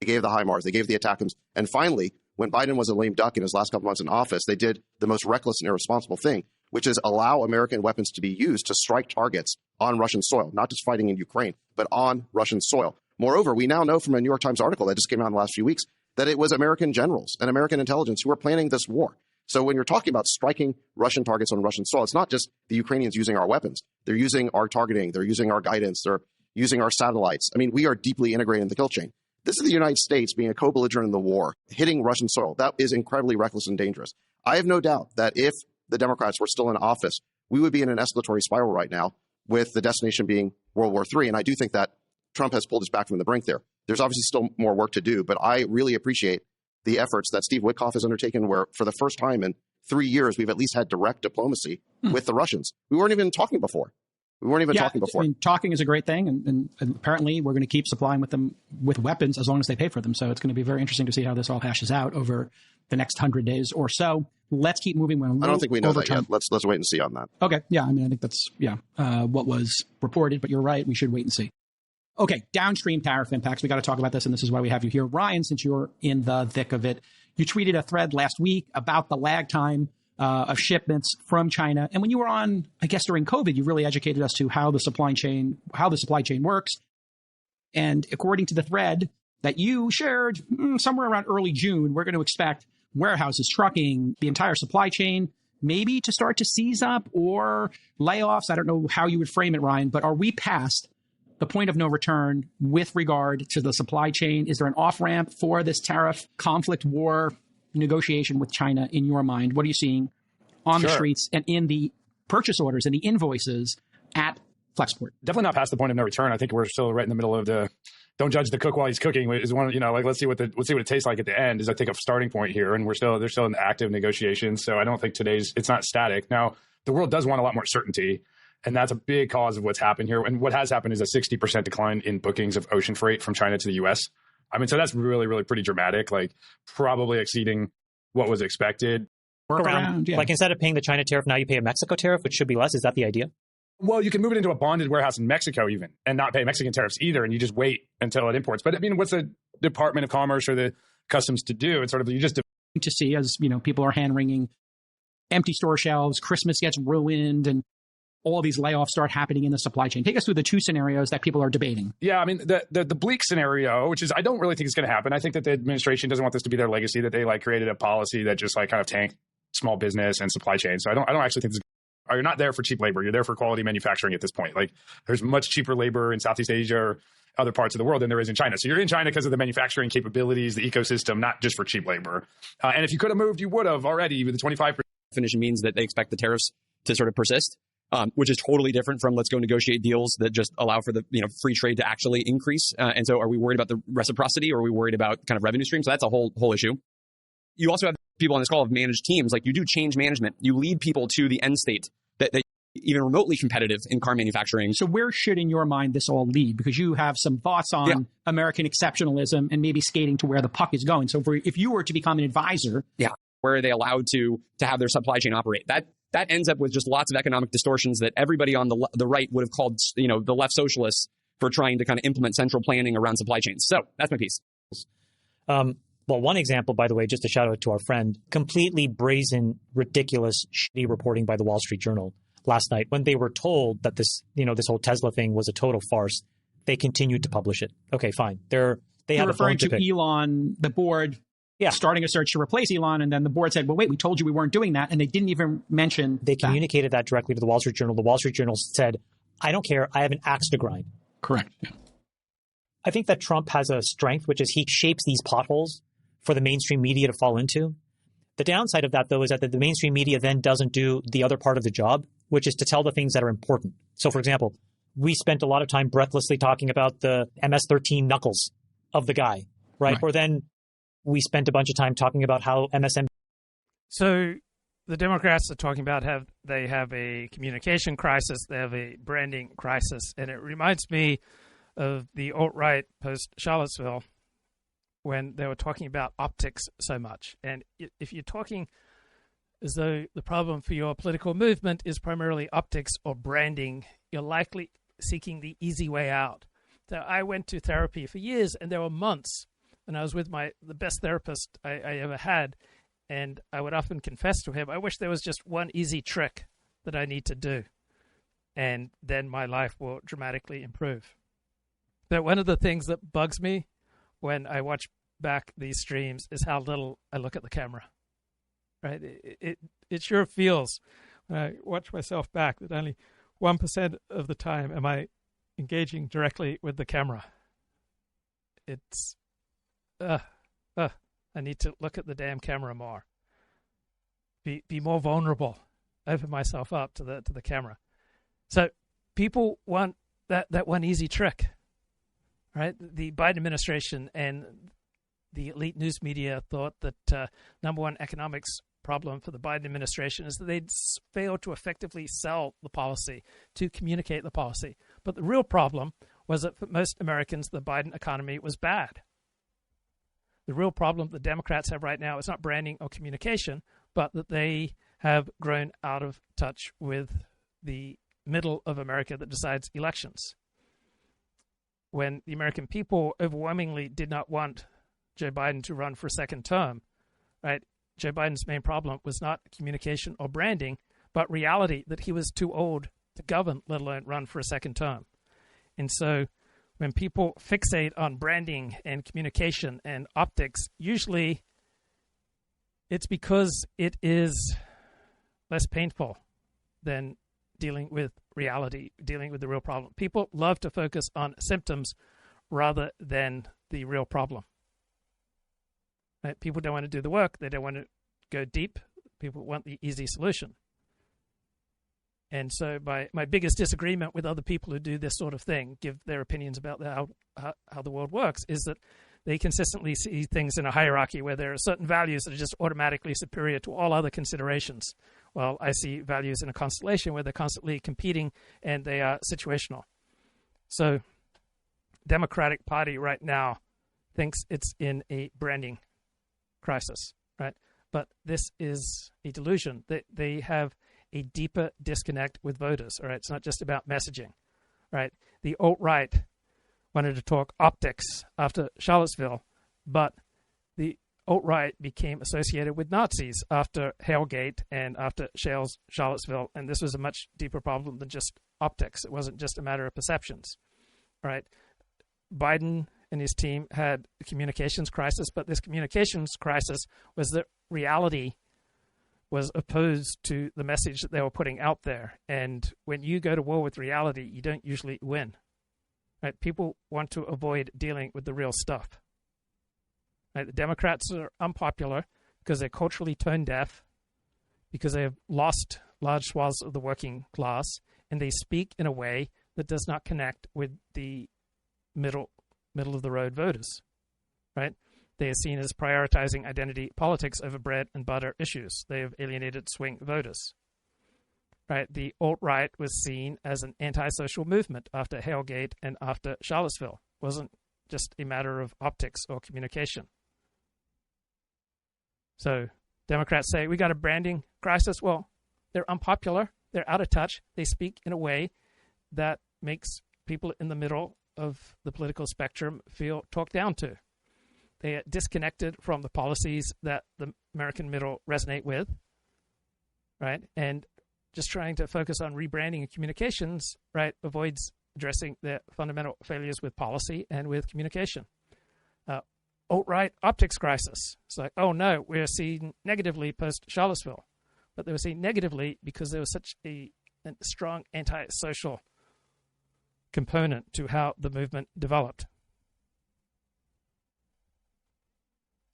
Speaker 4: They gave the HIMARS, they gave the ATACMS, and finally, when Biden was a lame duck in his last couple months in office, they did the most reckless and irresponsible thing, which is allow American weapons to be used to strike targets on Russian soil, not just fighting in Ukraine, but on Russian soil. Moreover, we now know from a New York Times article that just came out in the last few weeks that it was American generals and American intelligence who were planning this war. So when you're talking about striking Russian targets on Russian soil, it's not just the Ukrainians using our weapons. They're using our targeting. They're using our guidance. They're using our satellites. I mean, we are deeply integrated in the kill chain. This is the United States being a co-belligerent in the war, hitting Russian soil. That is incredibly reckless and dangerous. I have no doubt that if the Democrats were still in office, we would be in an escalatory spiral right now, with the destination being World War III. And I do think that Trump has pulled us back from the brink there. There's obviously still more work to do, but I really appreciate the efforts that Steve Witkoff has undertaken, where for the first time in 3 years, we've at least had direct diplomacy with the Russians. We weren't even talking before. Talking before.
Speaker 3: I mean, talking is a great thing, and apparently we're going to keep supplying with them with weapons as long as they pay for them. So it's going to be very interesting to see how this all hashes out over the next 100 days or so. Let's keep moving.
Speaker 4: I don't think we know that yet. Let's wait and see on that.
Speaker 3: Okay. Yeah. I mean, I think that's, what was reported, but you're right. We should wait and see. Okay. Downstream tariff impacts. We got to talk about this, and this is why we have you here. Ryan, since you're in the thick of it, you tweeted a thread last week about the lag time of shipments from China. And when you were on, I guess during COVID, you really educated us to how the supply chain works. And according to the thread that you shared somewhere around early June, we're going to expect warehouses, trucking, the entire supply chain, maybe to start to seize up or layoffs. I don't know how you would frame it, Ryan, but are we past the point of no return with regard to the supply chain? Is there an off-ramp for this tariff conflict war negotiation with China in your mind? What are you seeing on the streets and in the purchase orders and the invoices at Flexport?
Speaker 11: Definitely not past the point of no return. I think we're still right in the middle of the don't judge the cook while he's cooking is one, let's see what it tastes like at the end is I think a starting point here. And they're still in active negotiations. So I don't think it's not static. Now the world does want a lot more certainty. And that's a big cause of what's happened here. And what has happened is a 60% decline in bookings of ocean freight from China to the US. I mean, so that's really, really pretty dramatic, like probably exceeding what was expected.
Speaker 3: Around, yeah.
Speaker 2: Like instead of paying the China tariff, now you pay a Mexico tariff, which should be less. Is that the idea?
Speaker 11: Well, you can move it into a bonded warehouse in Mexico even and not pay Mexican tariffs either. And you just wait until it imports. But I mean, what's the Department of Commerce or the Customs to do? It's sort of, you just
Speaker 3: to see as, people are hand wringing empty store shelves, Christmas gets ruined, and all these layoffs start happening in the supply chain. Take us through the two scenarios that people are debating.
Speaker 11: Yeah, I mean, the bleak scenario, which is I don't really think it's going to happen. I think that the administration doesn't want this to be their legacy, that they created a policy that just kind of tanked small business and supply chain. So I don't actually think you're not there for cheap labor. You're there for quality manufacturing at this point. There's much cheaper labor in Southeast Asia or other parts of the world than there is in China. So you're in China because of the manufacturing capabilities, the ecosystem, not just for cheap labor. And if you could have moved, you would have already with the 25%.
Speaker 12: Definition means that they expect the tariffs to sort of persist. Which is totally different from let's go negotiate deals that just allow for the free trade to actually increase. And so are we worried about the reciprocity or are we worried about kind of revenue streams? So that's a whole issue. You also have people on this call of managed teams. You do change management. You lead people to the end state that even remotely competitive in car manufacturing.
Speaker 3: So where should, in your mind, this all lead? Because you have some thoughts on American exceptionalism and maybe skating to where the puck is going. So if you were to become an advisor.
Speaker 12: Yeah. Where are they allowed to have their supply chain operate? That ends up with just lots of economic distortions that everybody on the right would have called, the left socialists for trying to kind of implement central planning around supply chains. So that's my piece.
Speaker 2: Well, one example, by the way, just to shout out to our friend, completely brazen, ridiculous, shitty reporting by the Wall Street Journal last night when they were told that this whole Tesla thing was a total farce. They continued to publish it. Okay, fine. They're
Speaker 3: referring to Elon, the board. Yeah, starting a search to replace Elon, and then the board said, well, wait, we told you we weren't doing that, and they didn't even mention
Speaker 2: They communicated that directly to the Wall Street Journal. The Wall Street Journal said, I don't care, I have an axe to grind.
Speaker 3: Correct. Yeah.
Speaker 2: I think that Trump has a strength, which is he shapes these potholes for the mainstream media to fall into. The downside of that, though, is that the mainstream media then doesn't do the other part of the job, which is to tell the things that are important. So, for example, we spent a lot of time breathlessly talking about the MS-13 knuckles of the guy, right? Or then we spent a bunch of time talking about how MSM.
Speaker 1: So the Democrats are talking about they have a communication crisis, they have a branding crisis, and it reminds me of the alt-right post-Charlottesville when they were talking about optics so much. And if you're talking as though the problem for your political movement is primarily optics or branding, you're likely seeking the easy way out. So I went to therapy for years, and there were months when I was with the best therapist I ever had, and I would often confess to him, I wish there was just one easy trick that I need to do, and then my life will dramatically improve. But one of the things that bugs me when I watch back these streams is how little I look at the camera. Right? It sure feels when I watch myself back that only 1% of the time am I engaging directly with the camera. It's I need to look at the damn camera more. Be more vulnerable. Open myself up to the camera. So people want that one easy trick, right? The Biden administration and the elite news media thought that number one economics problem for the Biden administration is that they'd failed to effectively sell the policy, to communicate the policy. But the real problem was that for most Americans, the Biden economy was bad. The real problem the Democrats have right now is not branding or communication. but that they have grown out of touch with the middle of America that decides elections. When the American people overwhelmingly did not want Joe Biden to run for a second term, right? Joe Biden's main problem was not communication or branding, but reality that he was too old to govern, let alone run for a second term. And so when people fixate on branding and communication and optics, usually it's because it is less painful than dealing with reality, dealing with the real problem. People love to focus on symptoms rather than the real problem. Right? People don't want to do the work. They don't want to go deep. People want the easy solution. And so my biggest disagreement with other people who do this sort of thing, give their opinions about how the world works, is that they consistently see things in a hierarchy where there are certain values that are just automatically superior to all other considerations. Well, I see values in a constellation where they're constantly competing and they are situational. So Democratic Party right now thinks it's in a branding crisis, right? But this is a delusion. They have a deeper disconnect with voters, all right? It's not just about messaging, right? The alt-right wanted to talk optics after Charlottesville, but the alt-right became associated with Nazis after Hailgate and after Charlottesville, and this was a much deeper problem than just optics. It wasn't just a matter of perceptions, all right? Biden and his team had a communications crisis, but this communications crisis was that reality was opposed to the message that they were putting out there. And when you go to war with reality, you don't usually win. Right? People want to avoid dealing with the real stuff. Right? The Democrats are unpopular because they're culturally tone deaf, because they have lost large swaths of the working class, and they speak in a way that does not connect with the middle of the road voters. Right? They are seen as prioritizing identity politics over bread and butter issues. They have alienated swing voters. Right? The alt-right was seen as an antisocial movement after Hailgate and after Charlottesville. It wasn't just a matter of optics or communication. So Democrats say, we got a branding crisis. Well, they're unpopular. They're out of touch. They speak in a way that makes people in the middle of the political spectrum feel talked down to. They are disconnected from the policies that the American middle resonate with, right? And just trying to focus on rebranding and communications, right, avoids addressing the fundamental failures with policy and with communication. Alt-right optics crisis. It's like, oh no, we're seen negatively post-Charlottesville. But they were seen negatively because there was such a strong anti-social component to how the movement developed.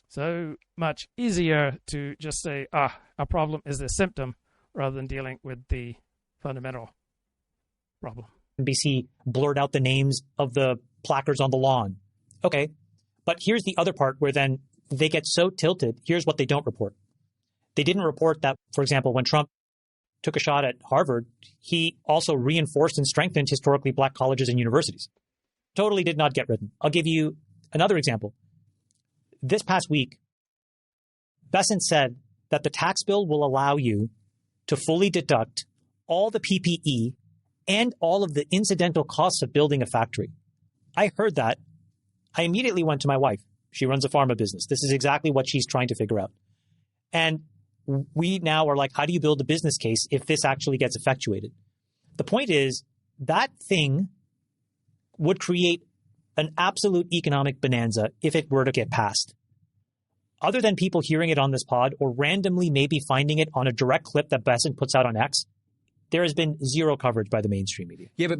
Speaker 1: So much easier to just say, our problem is this symptom, rather than dealing with the fundamental problem.
Speaker 2: NBC blurred out the names of the placards on the lawn. Okay, but here's the other part where then they get so tilted. Here's what they don't report. They didn't report that, for example, when Trump took a shot at Harvard, he also reinforced and strengthened historically black colleges and universities. Totally did not get written. I'll give you another example. This past week, Bessent said that the tax bill will allow you to fully deduct all the PPE and all of the incidental costs of building a factory. I heard that. I immediately went to my wife. She runs a pharma business. This is exactly what she's trying to figure out. And we now are like, how do you build a business case if this actually gets effectuated? The point is that thing would create an absolute economic bonanza if it were to get passed. Other than people hearing it on this pod or randomly maybe finding it on a direct clip that Bessent puts out on X, there has been zero coverage by the mainstream media.
Speaker 12: Yeah, but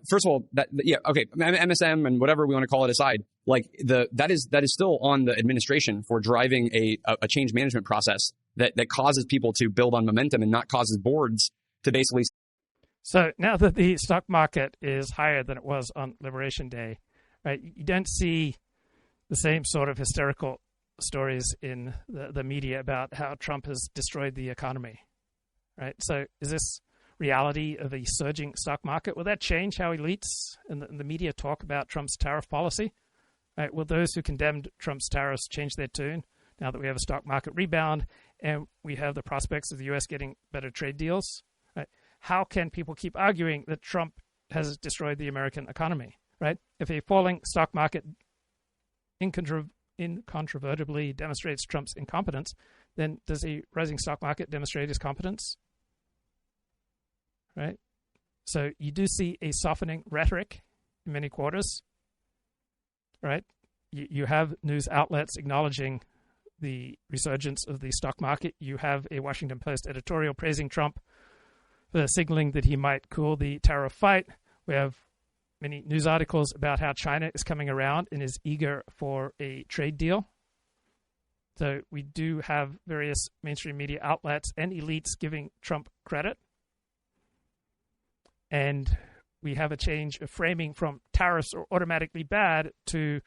Speaker 12: first of all, MSM and whatever we want to call it aside, that is still on the administration for driving a change management process that causes people to build on momentum and not causes boards to basically.
Speaker 1: So now that the stock market is higher than it was on Liberation Day, right? You don't see the same sort of hysterical stories in the media about how Trump has destroyed the economy, right? So is this reality of a surging stock market? Will that change how elites and the media talk about Trump's tariff policy? Right? Will those who condemned Trump's tariffs change their tune? now that we have a stock market rebound and we have the prospects of the U.S. getting better trade deals, right? How can people keep arguing that Trump has destroyed the American economy, right? If a falling stock market incontrovertibly demonstrates Trump's incompetence, then does a rising stock market demonstrate his competence? Right? So you do see a softening rhetoric in many quarters, right? You have news outlets acknowledging the resurgence of the stock market. You have a Washington Post editorial praising Trump for signaling that he might cool the tariff fight. We have many news articles about how China is coming around and is eager for a trade deal. So we do have various mainstream media outlets and elites giving Trump credit. And we have a change of framing from tariffs are automatically bad to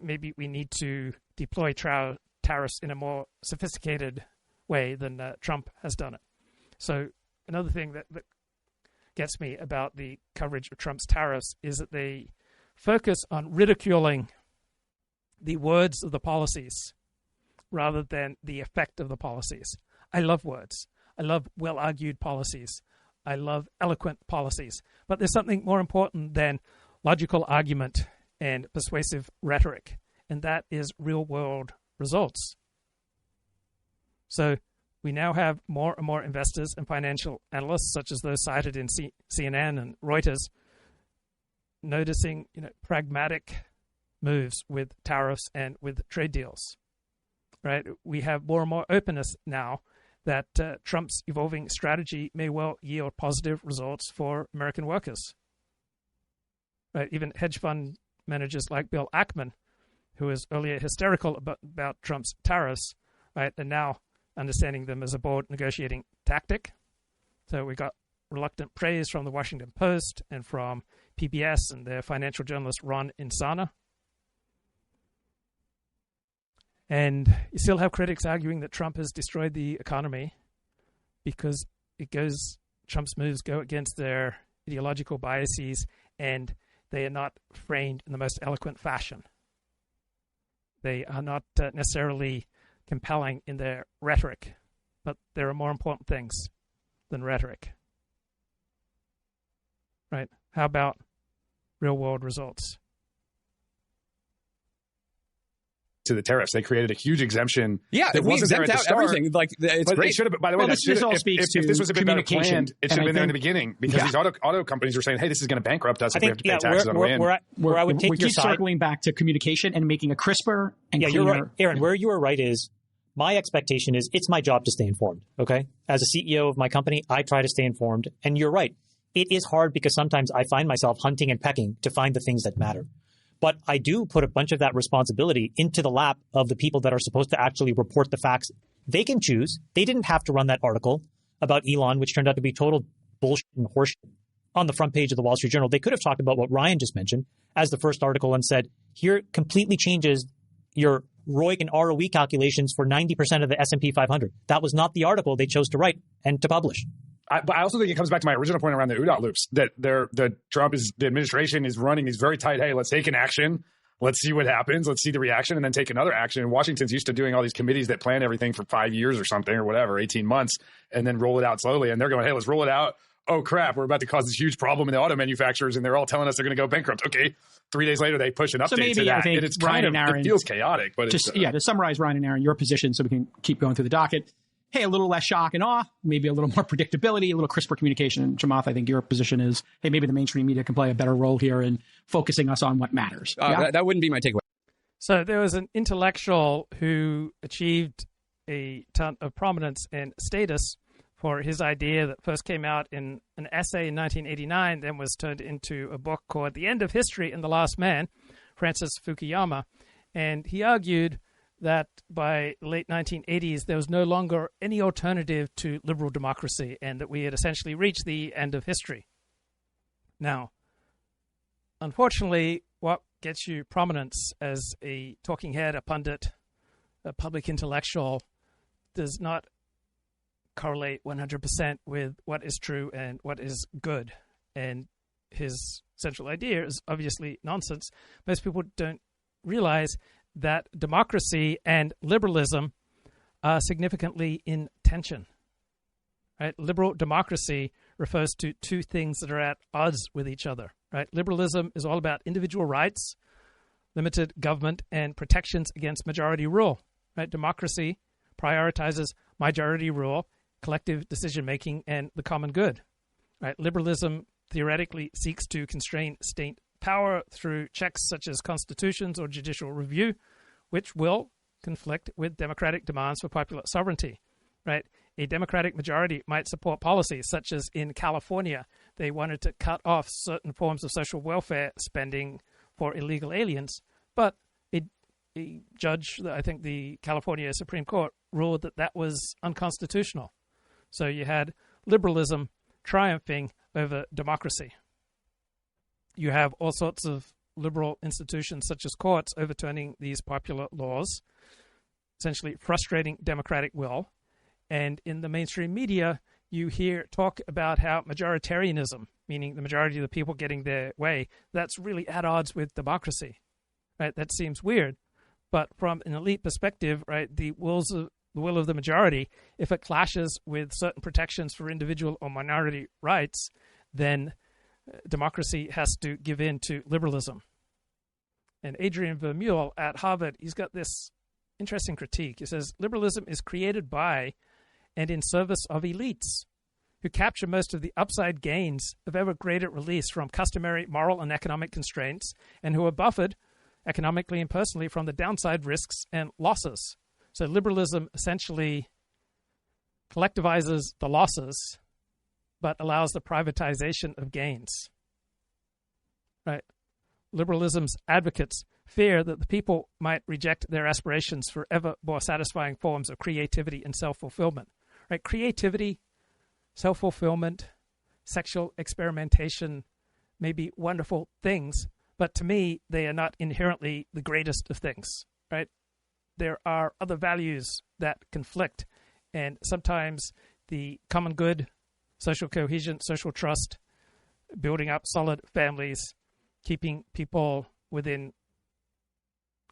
Speaker 1: maybe we need to deploy tariffs in a more sophisticated way than Trump has done it. So another thing that gets me about the coverage of Trump's tariffs is that they focus on ridiculing the words of the policies rather than the effect of the policies. I love words. I love well-argued policies. I love eloquent policies. But there's something more important than logical argument and persuasive rhetoric, and that is real-world results. So we now have more and more investors and financial analysts, such as those cited in CNN and Reuters, noticing pragmatic moves with tariffs and with trade deals. Right? We have more and more openness now that Trump's evolving strategy may well yield positive results for American workers. Right? Even hedge fund managers like Bill Ackman, who was earlier hysterical about Trump's tariffs, right, are now understanding them as a board negotiating tactic. So we got reluctant praise from the Washington Post and from PBS and their financial journalist Ron Insana. And you still have critics arguing that Trump has destroyed the economy because Trump's moves go against their ideological biases and they are not framed in the most eloquent fashion. They are not necessarily compelling in their rhetoric, but there are more important things than rhetoric. Right? How about real-world results?
Speaker 11: To the tariffs, they created a huge exemption.
Speaker 12: Yeah,
Speaker 11: that
Speaker 12: we
Speaker 11: wasn't there
Speaker 12: exempt
Speaker 11: at the
Speaker 12: out
Speaker 11: start.
Speaker 12: everything. Like it's
Speaker 11: But
Speaker 12: great.
Speaker 11: they should have. By the way,
Speaker 3: this all speaks
Speaker 11: if
Speaker 3: to
Speaker 11: this was a bit better
Speaker 3: communication.
Speaker 11: planned, it should have been there in the beginning because these auto companies were saying, "Hey, this is going to bankrupt us if we have to pay taxes on wind."
Speaker 2: Where I would take
Speaker 3: we
Speaker 2: your
Speaker 3: keep
Speaker 2: side,
Speaker 3: circling back to communication and making a crisper and cleaner.
Speaker 2: You're right, Aaron. Where you are right is my expectation is it's my job to stay informed. Okay, as a CEO of my company, I try to stay informed, and you're right. It is hard because sometimes I find myself hunting and pecking to find the things that matter. But I do put a bunch of that responsibility into the lap of the people that are supposed to actually report the facts. They can choose. They didn't have to run that article about Elon, which turned out to be total bullshit and horseshit, on the front page of the Wall Street Journal. They could have talked about what Ryan just mentioned as the first article and said, here completely changes your ROIC and ROE calculations for 90% of the S&P 500. That was not the article they chose to write and to publish.
Speaker 11: But I also think it comes back to my original point around the UDOT loops, that the administration is running these very tight, hey, let's take an action. Let's see what happens. Let's see the reaction and then take another action. And Washington's used to doing all these committees that plan everything for 5 years or something or whatever, 18 months, and then roll it out slowly. And they're going, hey, let's roll it out. Oh, crap, we're about to cause this huge problem in the auto manufacturers, and they're all telling us they're going to go bankrupt. Okay, 3 days later, they push an update to that.
Speaker 3: I think
Speaker 11: and it's
Speaker 3: Ryan and Aaron,
Speaker 11: it feels chaotic. But
Speaker 3: to summarize, Ryan and Aaron, your position so we can keep going through the docket. Hey, a little less shock and awe, maybe a little more predictability, a little crisper communication. And Chamath, I think your position is, hey, maybe the mainstream media can play a better role here in focusing us on what matters.
Speaker 12: That wouldn't be my takeaway.
Speaker 1: So there was an intellectual who achieved a ton of prominence and status for his idea that first came out in an essay in 1989, then was turned into a book called The End of History and the Last Man, Francis Fukuyama. And he argued that by the late 1980s, there was no longer any alternative to liberal democracy and that we had essentially reached the end of history. Now, unfortunately, what gets you prominence as a talking head, a pundit, a public intellectual does not correlate 100% with what is true and what is good. And his central idea is obviously nonsense. Most people don't realize that democracy and liberalism are significantly in tension. Right? Liberal democracy refers to two things that are at odds with each other. Right? Liberalism is all about individual rights, limited government, and protections against majority rule. Right? Democracy prioritizes majority rule, collective decision-making, and the common good. Right? Liberalism theoretically seeks to constrain state power through checks such as constitutions or judicial review, which will conflict with democratic demands for popular sovereignty. Right? A democratic majority might support policies such as in California, they wanted to cut off certain forms of social welfare spending for illegal aliens, but a judge, I think the California Supreme Court, ruled that that was unconstitutional. So you had liberalism triumphing over democracy. You have all sorts of liberal institutions such as courts overturning these popular laws, essentially frustrating democratic will. And in the mainstream media, you hear talk about how majoritarianism, meaning the majority of the people getting their way, that's really at odds with democracy. Right? That seems weird. But from an elite perspective, right, the will of the majority, if it clashes with certain protections for individual or minority rights, then democracy has to give in to liberalism. And Adrian Vermeule at Harvard, he's got this interesting critique. He says, liberalism is created by and in service of elites who capture most of the upside gains of ever greater release from customary moral and economic constraints, and who are buffered economically and personally from the downside risks and losses. So liberalism essentially collectivizes the losses, but allows the privatization of gains. Right? Liberalism's advocates fear that the people might reject their aspirations for ever more satisfying forms of creativity and self-fulfillment. Right? Creativity, self-fulfillment, sexual experimentation may be wonderful things, but to me, they are not inherently the greatest of things, right? There are other values that conflict, and sometimes the common good, social cohesion, social trust, building up solid families, keeping people within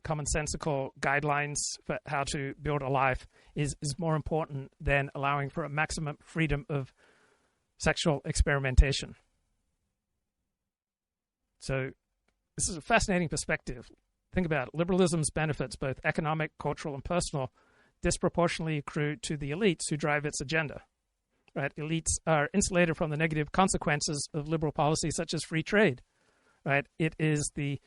Speaker 1: commonsensical guidelines for how to build a life is more important than allowing for a maximum freedom of sexual experimentation. So this is a fascinating perspective. Think about it. Liberalism's benefits, both economic, cultural, and personal, disproportionately accrue to the elites who drive its agenda. Right? Elites are insulated from the negative consequences of liberal policy such as free trade. Right? It is the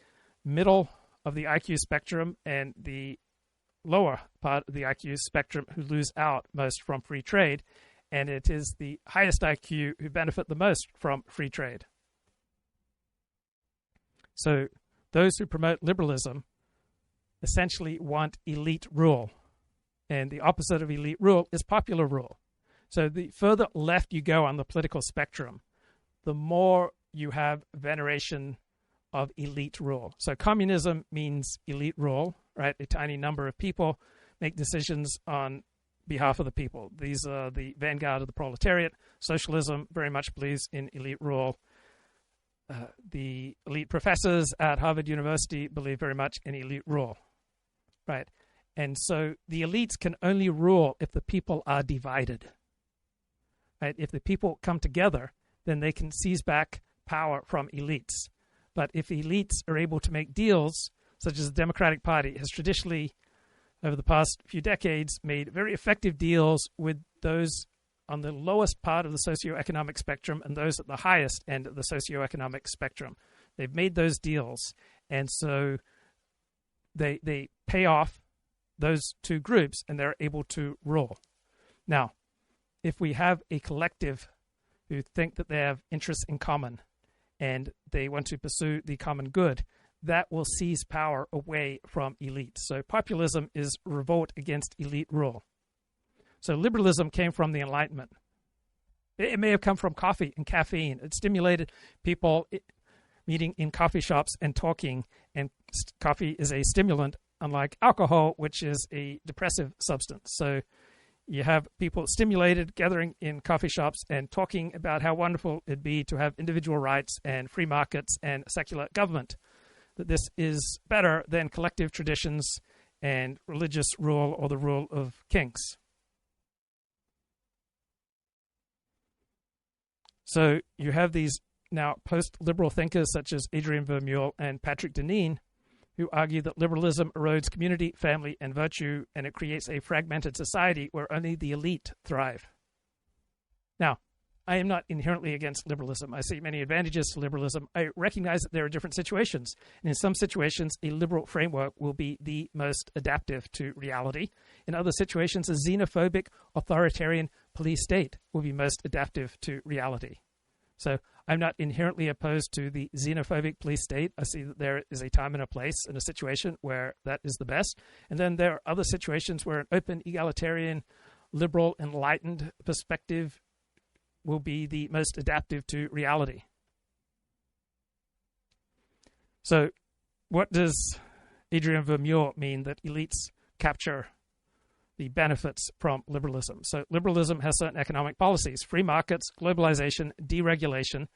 Speaker 1: middle of the IQ spectrum and the lower part of the IQ spectrum who lose out most from free trade, and it is the highest IQ who benefit the most from free trade. So those who promote liberalism essentially want elite rule. And the opposite of elite rule is popular rule. So the further left you go on the political spectrum, the more you have veneration of elite rule. So communism means elite rule, right? A tiny number of people make decisions on behalf of the people. These are the vanguard of the proletariat. Socialism very much believes in elite rule. The elite professors at Harvard University believe very much in elite rule, right? And so the elites can only rule if the people are divided, right? If the people come together, then they can seize back power from elites. But if elites are able to make deals, such as the Democratic Party has traditionally, over the past few decades, made very effective deals with those on the lowest part of the socioeconomic spectrum and those at the highest end of the socioeconomic spectrum. They've made those deals, and so they pay off those two groups, and they're able to rule. Now, if we have a collective who think that they have interests in common and they want to pursue the common good, that will seize power away from elite. So populism is revolt against elite rule. So liberalism came from the Enlightenment. It may have come from coffee and caffeine. It stimulated people meeting in coffee shops and talking, and coffee is a stimulant, unlike alcohol, which is a depressive substance. So you have people stimulated, gathering in coffee shops and talking about how wonderful it'd be to have individual rights and free markets and secular government. that this is better than collective traditions and religious rule or the rule of kings. So you have these now post-liberal thinkers such as Adrian Vermeule and Patrick Deneen, who argue that liberalism erodes community, family, and virtue, and it creates a fragmented society where only the elite thrive. Now, I am not inherently against liberalism. I see many advantages to liberalism. I recognize that there are different situations. And in some situations, a liberal framework will be the most adaptive to reality. In other situations, a xenophobic, authoritarian police state will be most adaptive to reality. So I'm not inherently opposed to the xenophobic police state. I see that there is a time and a place and a situation where that is the best. And then there are other situations where an open, egalitarian, liberal, enlightened perspective will be the most adaptive to reality. So what does Adrian Vermeule mean that elites capture the benefits from liberalism? So liberalism has certain economic policies: free markets, globalization, deregulation.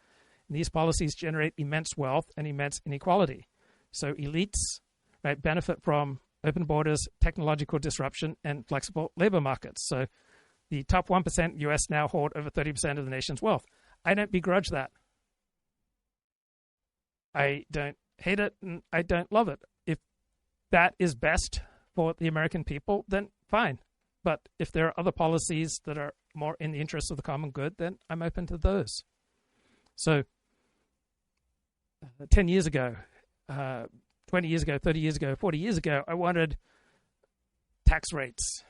Speaker 1: And these policies generate immense wealth and immense inequality. So elites, right, benefit from open borders, technological disruption, and flexible labor markets. So the top 1% US now hold over 30% of the nation's wealth. I don't begrudge that. I don't hate it, and I don't love it. If that is best for the American people, then fine. But if there are other policies that are more in the interest of the common good, then I'm open to those. So 10 years ago, 20 years ago, 30 years ago, 40 years ago, I wanted tax rates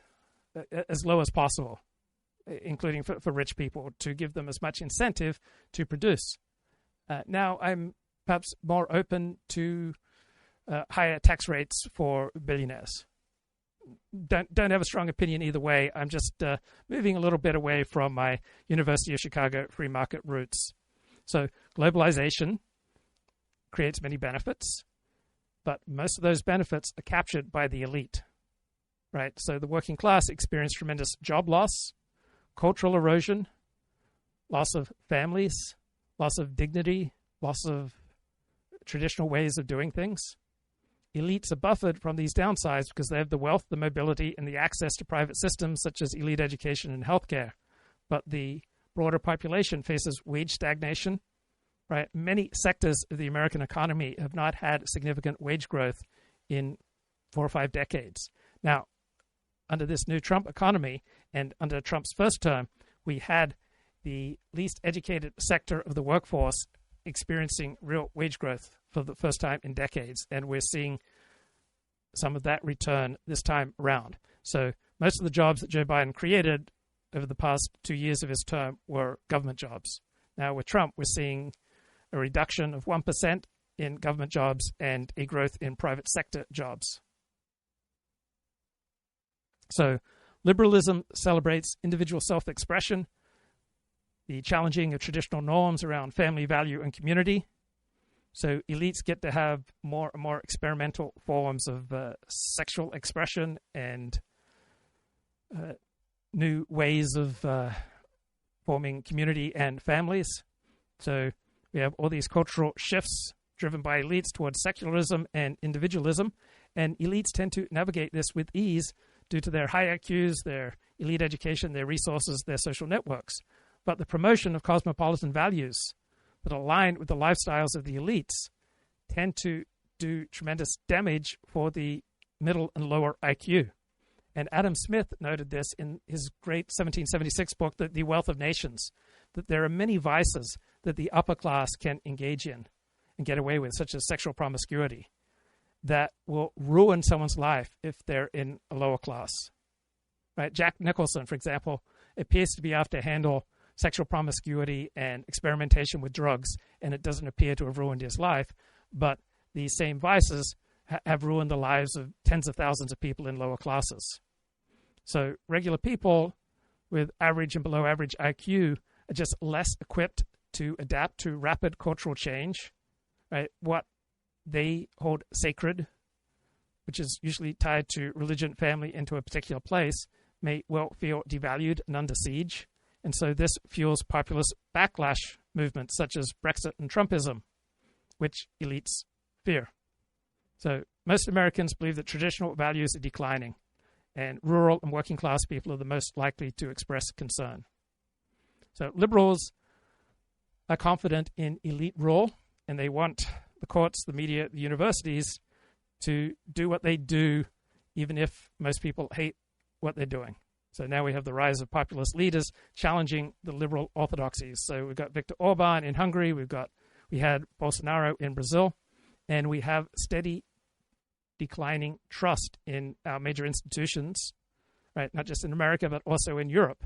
Speaker 1: as low as possible, including for rich people, to give them as much incentive to produce. Now I'm perhaps more open to higher tax rates for billionaires. Don't have a strong opinion either way. I'm just moving a little bit away from my University of Chicago free market roots. So globalization creates many benefits, but most of those benefits are captured by the elite, right? So the working class experience tremendous job loss, cultural erosion, loss of families, loss of dignity, loss of traditional ways of doing things. Elites are buffered from these downsides because they have the wealth, the mobility, and the access to private systems such as elite education and healthcare. But the broader population faces wage stagnation, right? Many sectors of the American economy have not had significant wage growth in 4 or 5 decades. Now, under this new Trump economy and under Trump's first term, we had the least educated sector of the workforce experiencing real wage growth for the first time in decades, and we're seeing some of that return this time around. So most of the jobs that Joe Biden created over the past 2 years of his term were government jobs. Now with Trump, we're seeing a reduction of 1% in government jobs and a growth in private sector jobs. So liberalism celebrates individual self-expression, the challenging of traditional norms around family value and community. So elites get to have more and more experimental forms of sexual expression and new ways of forming community and families. So we have all these cultural shifts driven by elites towards secularism and individualism, and elites tend to navigate this with ease due to their high IQs, their elite education, their resources, their social networks. But the promotion of cosmopolitan values that align with the lifestyles of the elites tend to do tremendous damage for the middle and lower IQ. And Adam Smith noted this in his great 1776 book, The Wealth of Nations, that there are many vices that the upper class can engage in and get away with, such as sexual promiscuity, that will ruin someone's life if they're in a lower class. Right? Jack Nicholson, for example, appears to be able to handle sexual promiscuity and experimentation with drugs, and it doesn't appear to have ruined his life, but these same vices have ruined the lives of tens of thousands of people in lower classes. So regular people with average and below average IQ are just less equipped to adapt to rapid cultural change, right? What they hold sacred, which is usually tied to religion, family, into a particular place, may well feel devalued and under siege. And so this fuels populist backlash movements such as Brexit and Trumpism, which elites fear. So most Americans believe that traditional values are declining, and rural and working class people are the most likely to express concern. So liberals are confident in elite rule, and they want the courts, the media, the universities to do what they do, even if most people hate what they're doing. So now we have the rise of populist leaders challenging the liberal orthodoxies. So we've got Viktor Orban in Hungary, we had Bolsonaro in Brazil, and we have steady declining trust in our major institutions, right? Not just in America, but also in Europe.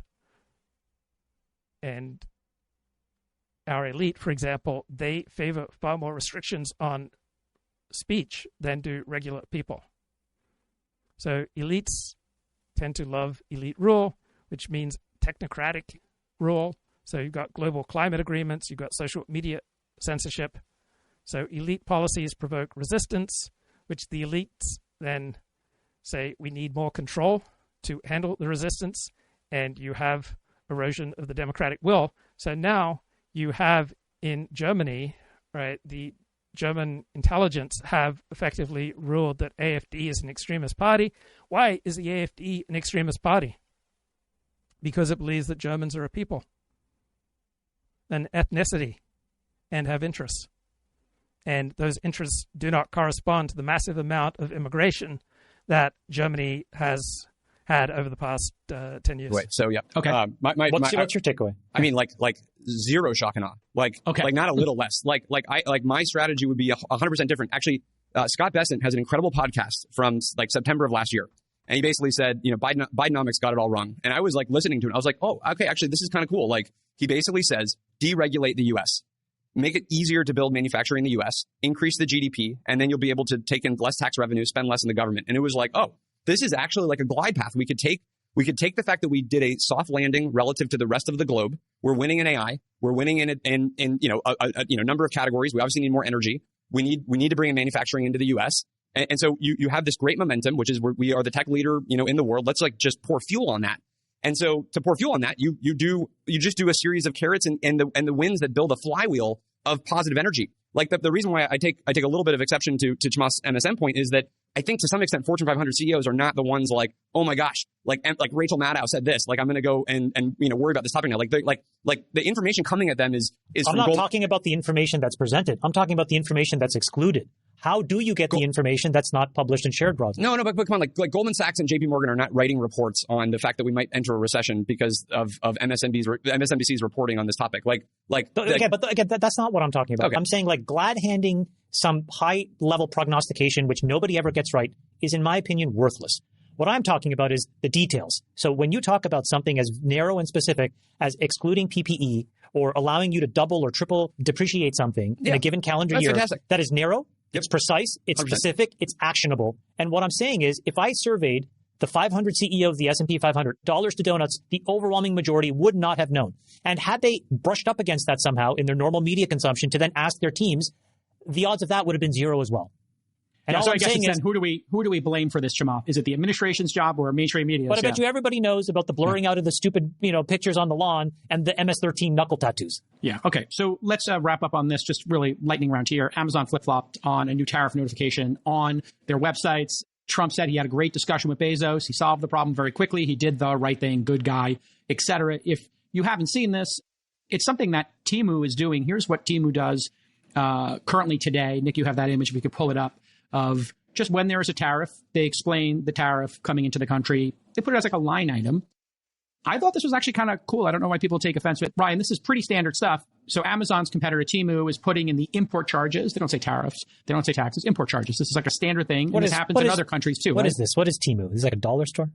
Speaker 1: And our elite, for example, they favor far more restrictions on speech than do regular people. So elites tend to love elite rule, which means technocratic rule. So you've got global climate agreements, you've got social media censorship. So elite policies provoke resistance, which the elites then say we need more control to handle the resistance, and you have erosion of the democratic will. So now you have in Germany, right, the German intelligence have effectively ruled that AfD is an extremist party. Why is the AfD an extremist party? Because it believes that Germans are a people, an ethnicity, and have interests. And those interests do not correspond to the massive amount of immigration that Germany has had over the past 10 years.
Speaker 12: Wait, so yeah.
Speaker 2: Okay. What's your takeaway?
Speaker 12: I mean, like zero shock and awe. Like not a little less. Like my strategy would be 100% different. Actually, Scott Bessent has an incredible podcast from like September of last year. And he basically said, you know, Bidenomics got it all wrong. And I was like listening to it. I was like, oh, okay, actually, this is kind of cool. Like he basically says, deregulate the U.S., make it easier to build manufacturing in the U.S., increase the GDP, and then you'll be able to take in less tax revenue, spend less in the government. And it was like, oh, this is actually like a glide path. We could take the fact that we did a soft landing relative to the rest of the globe. We're winning in AI. We're winning in a number of categories. We obviously need more energy. We need to bring in manufacturing into the U.S. And so you have this great momentum, which is we are the tech leader, in the world. Let's like just pour fuel on that. And so to pour fuel on that, you just do a series of carrots and the winds that build a flywheel of positive energy. Like the reason why I take a little bit of exception to Chamath's MSM point is that I think to some extent Fortune 500 CEOs are not the ones like, oh my gosh, like Rachel Maddow said this, like I'm going to go and worry about this topic now. Like the information coming at them is.
Speaker 2: I'm not talking about the information that's presented. I'm talking about the information that's excluded. How do you get the information that's not published and shared broadly?
Speaker 12: No, but come on, like Goldman Sachs and JP Morgan are not writing reports on the fact that we might enter a recession because of MSNBC's reporting on this topic. But again, that's not what I'm talking about. Okay. I'm saying like glad handing some high level prognostication, which nobody ever gets right, is in my opinion worthless. What I'm talking about is the details. So when you talk about something as narrow and specific as excluding PPE or allowing you to double or triple depreciate something in a given calendar year, fantastic.
Speaker 2: That is narrow. It's precise, it's 100%. Specific, it's actionable. And what I'm saying is if I surveyed the 500 CEO of the S&P 500, dollars to donuts, the overwhelming majority would not have known. And had they brushed up against that somehow in their normal media consumption to then ask their teams, the odds of that would have been zero as well. And all
Speaker 3: so
Speaker 2: I'm
Speaker 3: I guess
Speaker 2: saying is,
Speaker 3: who do we blame for this, Chamath? Is it the administration's job or mainstream media?
Speaker 2: But I bet you everybody knows about the blurring out of the stupid, pictures on the lawn and the MS-13 knuckle tattoos.
Speaker 3: Yeah. Okay. So let's wrap up on this. Just really lightning round here. Amazon flip-flopped on a new tariff notification on their websites. Trump said he had a great discussion with Bezos. He solved the problem very quickly. He did the right thing, good guy, etc. If you haven't seen this, it's something that Temu is doing. Here's what Temu does currently today. Nick, you have that image if you could pull it up. Of just when there is a tariff, they explain the tariff coming into the country. They put it as like a line item. I thought this was actually kind of cool. I don't know why people take offense with it. Ryan, this is pretty standard stuff. So Amazon's competitor Temu is putting in the import charges. They don't say tariffs. They don't say taxes. Import charges. This is like a standard thing. This happens in other countries too.
Speaker 2: What is this? What is Temu? This is like a dollar store?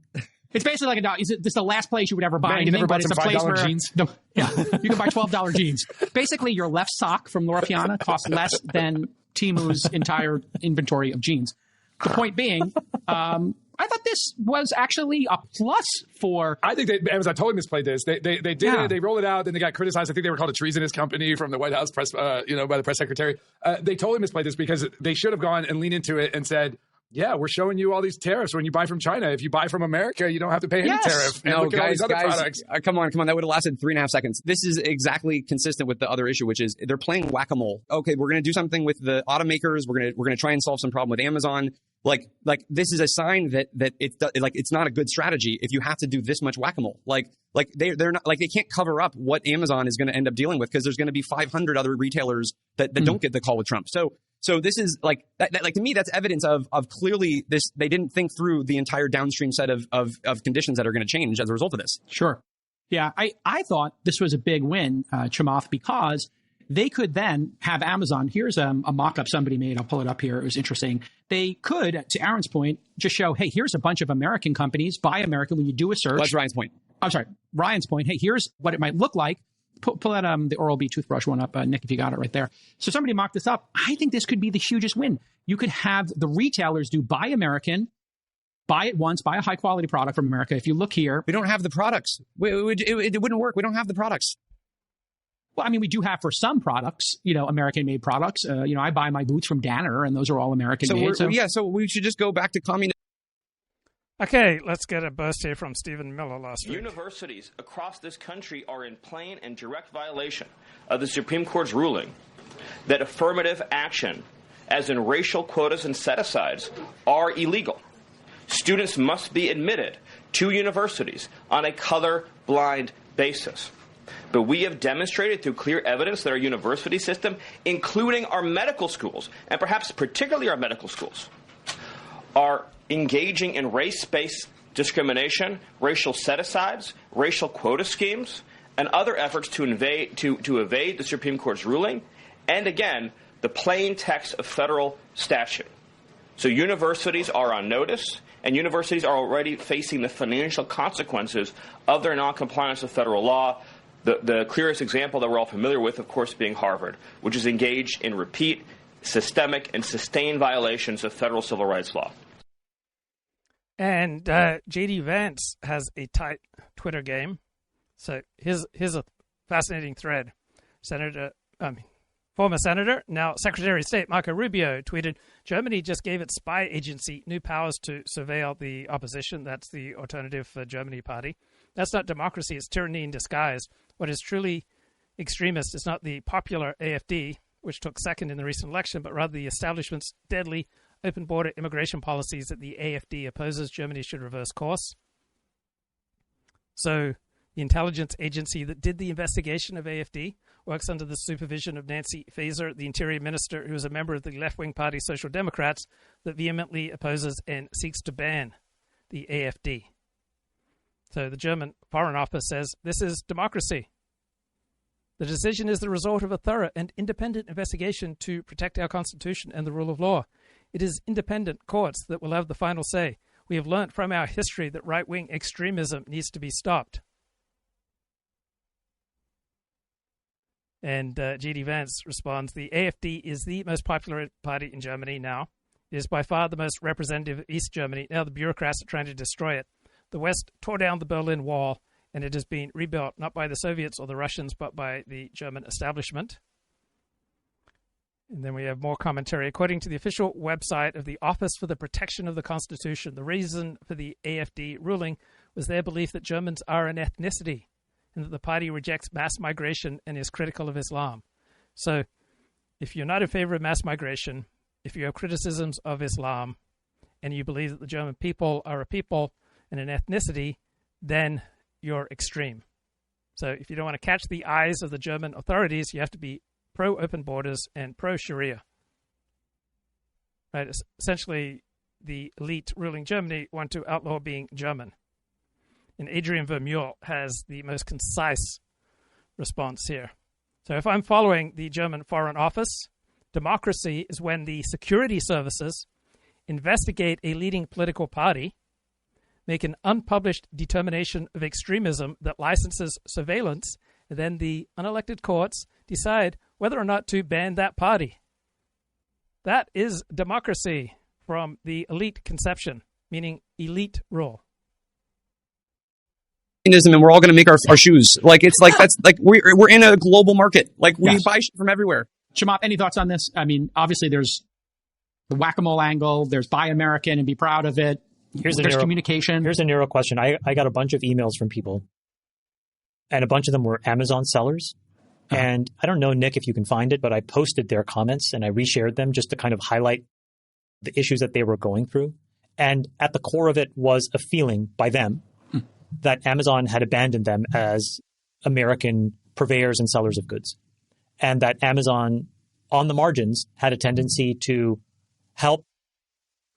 Speaker 3: It's basically like a dollar. This is the last place you would ever buy anything, but it's a place where jeans. You can buy $12 jeans. Basically, your left sock from Laura Piana costs less than Temu's entire inventory of jeans. The point being, I thought this was actually a plus for.
Speaker 11: I think Amazon totally misplayed this. They did it. They rolled it out. Then they got criticized. I think they were called a treasonous company from the White House press, by the press secretary. They totally misplayed this because they should have gone and leaned into it and said, Yeah, we're showing you all these tariffs when you buy from China. If you buy from America, you don't have to pay any tariff. And
Speaker 12: No,
Speaker 11: look at all these other products.
Speaker 12: Come on. That would have lasted 3.5 seconds. This is exactly consistent with the other issue, which is they're playing whack-a-mole. Okay, we're going to do something with the automakers. We're going to try and solve some problem with Amazon. Like this is a sign that it's not a good strategy if you have to do this much whack-a-mole. They're not, they can't cover up what Amazon is going to end up dealing with, because there's going to be 500 other retailers that don't get the call with Trump. So this is to me, that's evidence of clearly they didn't think through the entire downstream set of conditions that are going to change as a result of this.
Speaker 3: Sure. Yeah, I thought this was a big win, Chamath, because they could then have Amazon. Here's a mock-up somebody made. I'll pull it up here. It was interesting. They could, to Aaron's point, just show, hey, here's a bunch of American companies. Buy American when you do a search.
Speaker 12: That's Ryan's point.
Speaker 3: I'm sorry, Ryan's point. Hey, here's what it might look like. Pull that the Oral-B toothbrush one up, Nick, if you got it right there. So somebody mocked this up. I think this could be the hugest win. You could have the retailers do buy American, buy it once, buy a high-quality product from America. If you look here.
Speaker 12: We don't have the products. It wouldn't work. We don't have the products.
Speaker 3: Well, I mean, we do have for some products, American-made products. I buy my boots from Danner, and those are all American-made.
Speaker 12: So we should just go back to communism.
Speaker 1: Okay, let's get a burst here from Stephen Miller last week.
Speaker 13: Universities across this country are in plain and direct violation of the Supreme Court's ruling that affirmative action, as in racial quotas and set-asides, are illegal. Students must be admitted to universities on a color-blind basis. But we have demonstrated through clear evidence that our university system, including our medical schools, and perhaps particularly our medical schools, are engaging in race-based discrimination, racial set-asides, racial quota schemes, and other efforts to evade the Supreme Court's ruling, and again, the plain text of federal statute. So universities are on notice, and universities are already facing the financial consequences of their noncompliance with federal law. The clearest example that we're all familiar with, of course, being Harvard, which is engaged in repeat, systemic, and sustained violations of federal civil rights law.
Speaker 1: And J.D. Vance has a tight Twitter game. So here's a fascinating thread. Former Senator, now Secretary of State Marco Rubio tweeted, Germany just gave its spy agency new powers to surveil the opposition. That's the Alternative for Germany party. That's not democracy. It's tyranny in disguise. What is truly extremist is not the popular AfD, which took second in the recent election, but rather the establishment's deadly open border immigration policies that the AfD opposes. Germany should reverse course. So the intelligence agency that did the investigation of AfD works under the supervision of Nancy Faeser, the interior minister, who is a member of the left-wing party Social Democrats that vehemently opposes and seeks to ban the AfD. So the German Foreign Office says this is democracy. The decision is the result of a thorough and independent investigation to protect our Constitution and the rule of law. It is independent courts that will have the final say. We have learnt from our history that right-wing extremism needs to be stopped. And J.D. Vance responds, the AfD is the most popular party in Germany now. It is by far the most representative of East Germany. Now the bureaucrats are trying to destroy it. The West tore down the Berlin Wall, and it has been rebuilt not by the Soviets or the Russians, but by the German establishment. And then we have more commentary. According to the official website of the Office for the Protection of the Constitution, the reason for the AfD ruling was their belief that Germans are an ethnicity and that the party rejects mass migration and is critical of Islam. So if you're not in favor of mass migration, if you have criticisms of Islam, and you believe that the German people are a people and an ethnicity, then you're extreme. So if you don't want to catch the eyes of the German authorities, you have to be pro-open borders and pro-Sharia. Right? Essentially, the elite ruling Germany want to outlaw being German. And Adrian Vermeulen has the most concise response here. So if I'm following the German Foreign Office, democracy is when the security services investigate a leading political party, make an unpublished determination of extremism that licenses surveillance, and then the unelected courts decide whether or not to ban that party. That is democracy from the elite conception, meaning elite rule.
Speaker 12: And we're all going to make our shoes. That's we're in a global market. We buy shit from everywhere.
Speaker 3: Chamath, any thoughts on this? I mean, obviously there's the whack-a-mole angle. There's buy American and be proud of it. There's communication.
Speaker 2: Here's a narrow question. I got a bunch of emails from people, and a bunch of them were Amazon sellers. And I don't know, Nick, if you can find it, but I posted their comments and I reshared them just to kind of highlight the issues that they were going through. And at the core of it was a feeling by them that Amazon had abandoned them as American purveyors and sellers of goods. And that Amazon, on the margins, had a tendency to help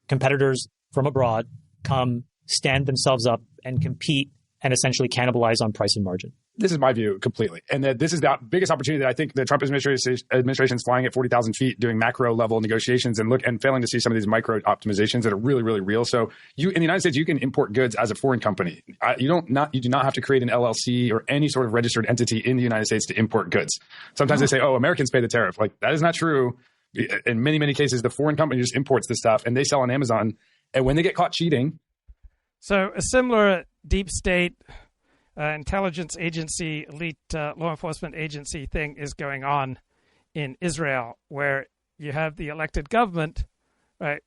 Speaker 2: competitors from abroad come stand themselves up and compete and essentially cannibalize on price and margin.
Speaker 11: This is my view completely. And that this is the biggest opportunity that I think the Trump administration is flying at 40,000 feet, doing macro level negotiations and failing to see some of these micro optimizations that are really, really real. So in the United States, you can import goods as a foreign company. You do not have to create an LLC or any sort of registered entity in the United States to import goods. Sometimes they say, oh, Americans pay the tariff. Like, that is not true. In many, many cases, the foreign company just imports this stuff and they sell on Amazon. And when they get caught cheating.
Speaker 1: So a similar deep state intelligence agency, elite law enforcement agency thing is going on in Israel, where you have the elected government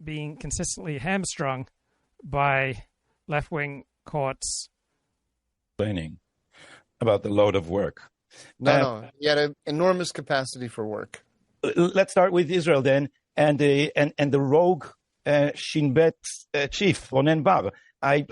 Speaker 1: being consistently hamstrung by left-wing courts.
Speaker 14: About the load of work.
Speaker 15: No, he had an enormous capacity for work.
Speaker 14: Let's start with Israel then, and the rogue Shin Bet chief Ronen Bar.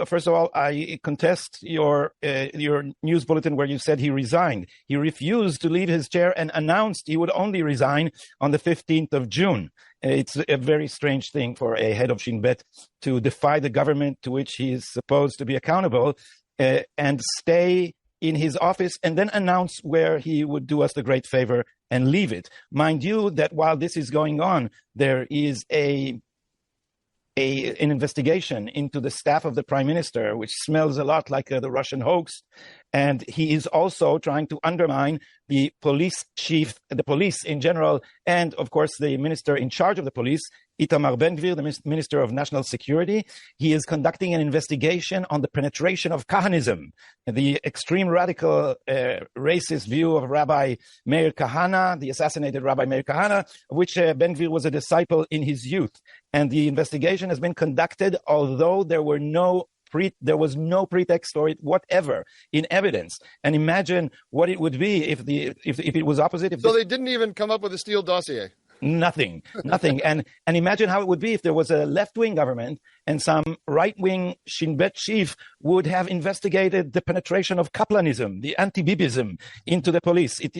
Speaker 14: First of all, I contest your news bulletin where you said he resigned. He refused to leave his chair and announced he would only resign on the 15th of June. It's a very strange thing for a head of Shin Bet to defy the government to which he is supposed to be accountable and stay in his office and then announce where he would do us the great favor and leave it. Mind you that while this is going on, there is an investigation into the staff of the prime minister, which smells a lot like the Russian hoax. And he is also trying to undermine the police chief, the police in general, and of course the minister in charge of the police, Itamar Ben-Gvir, the Minister of National Security. He is conducting an investigation on the penetration of Kahanism, the extreme radical racist view of Rabbi Meir Kahana, the assassinated Rabbi Meir Kahana, of which Ben-Gvir was a disciple in his youth. And the investigation has been conducted, although there was no pretext for it whatever in evidence. And imagine what it would be if it was opposite.
Speaker 15: So they didn't even come up with a Steele dossier.
Speaker 14: Nothing. And imagine how it would be if there was a left-wing government and some right-wing Shin Bet chief would have investigated the penetration of Kaplanism, the anti-Bibism, into the police. It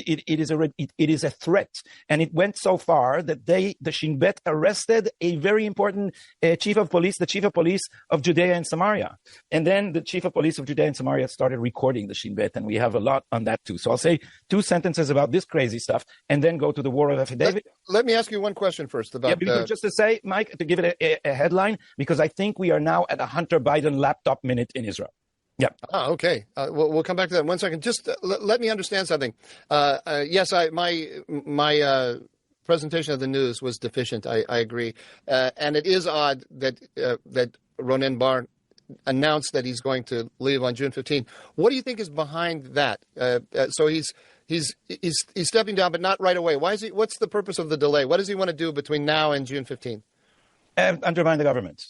Speaker 14: is a threat. And it went so far that the Shin Bet arrested a very important chief of police, the chief of police of Judea and Samaria. And then the chief of police of Judea and Samaria started recording the Shin Bet, and we have a lot on that too. So I'll say two sentences about this crazy stuff and then go to the war of affidavit.
Speaker 15: Let me ask you one question first about
Speaker 14: just to say, Mike, to give it a headline, because I think we are now at a Hunter Biden laptop minute in Israel. Yeah.
Speaker 15: Okay. We'll come back to that in 1 second. Just let me understand something. Yes, my presentation of the news was deficient. I agree, and it is odd that Ronen Bar announced that he's going to leave on June 15. What do you think is behind that? So he's stepping down, but not right away. Why is he? What's the purpose of the delay? What does he want to do between now and June 15?
Speaker 14: Undermine the government.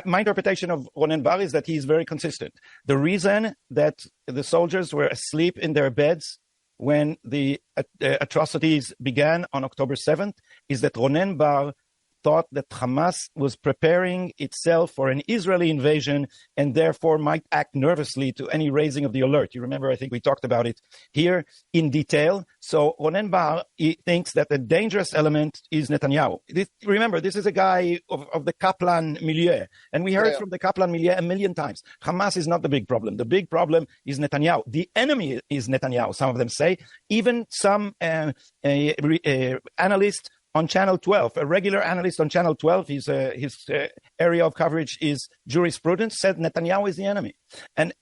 Speaker 14: My interpretation of Ronen Bar is that he's very consistent. The reason that the soldiers were asleep in their beds when the atrocities began on October 7th is that Ronen Bar thought that Hamas was preparing itself for an Israeli invasion and therefore might act nervously to any raising of the alert. You remember, I think we talked about it here in detail. So Ronen Bar thinks that the dangerous element is Netanyahu. Remember, this is a guy of the Kaplan milieu, and we heard from the Kaplan milieu a million times. Hamas is not the big problem. The big problem is Netanyahu. The enemy is Netanyahu, some of them say. Even some analysts on Channel 12, a regular analyst on Channel 12, his area of coverage is jurisprudence, said Netanyahu is the enemy. And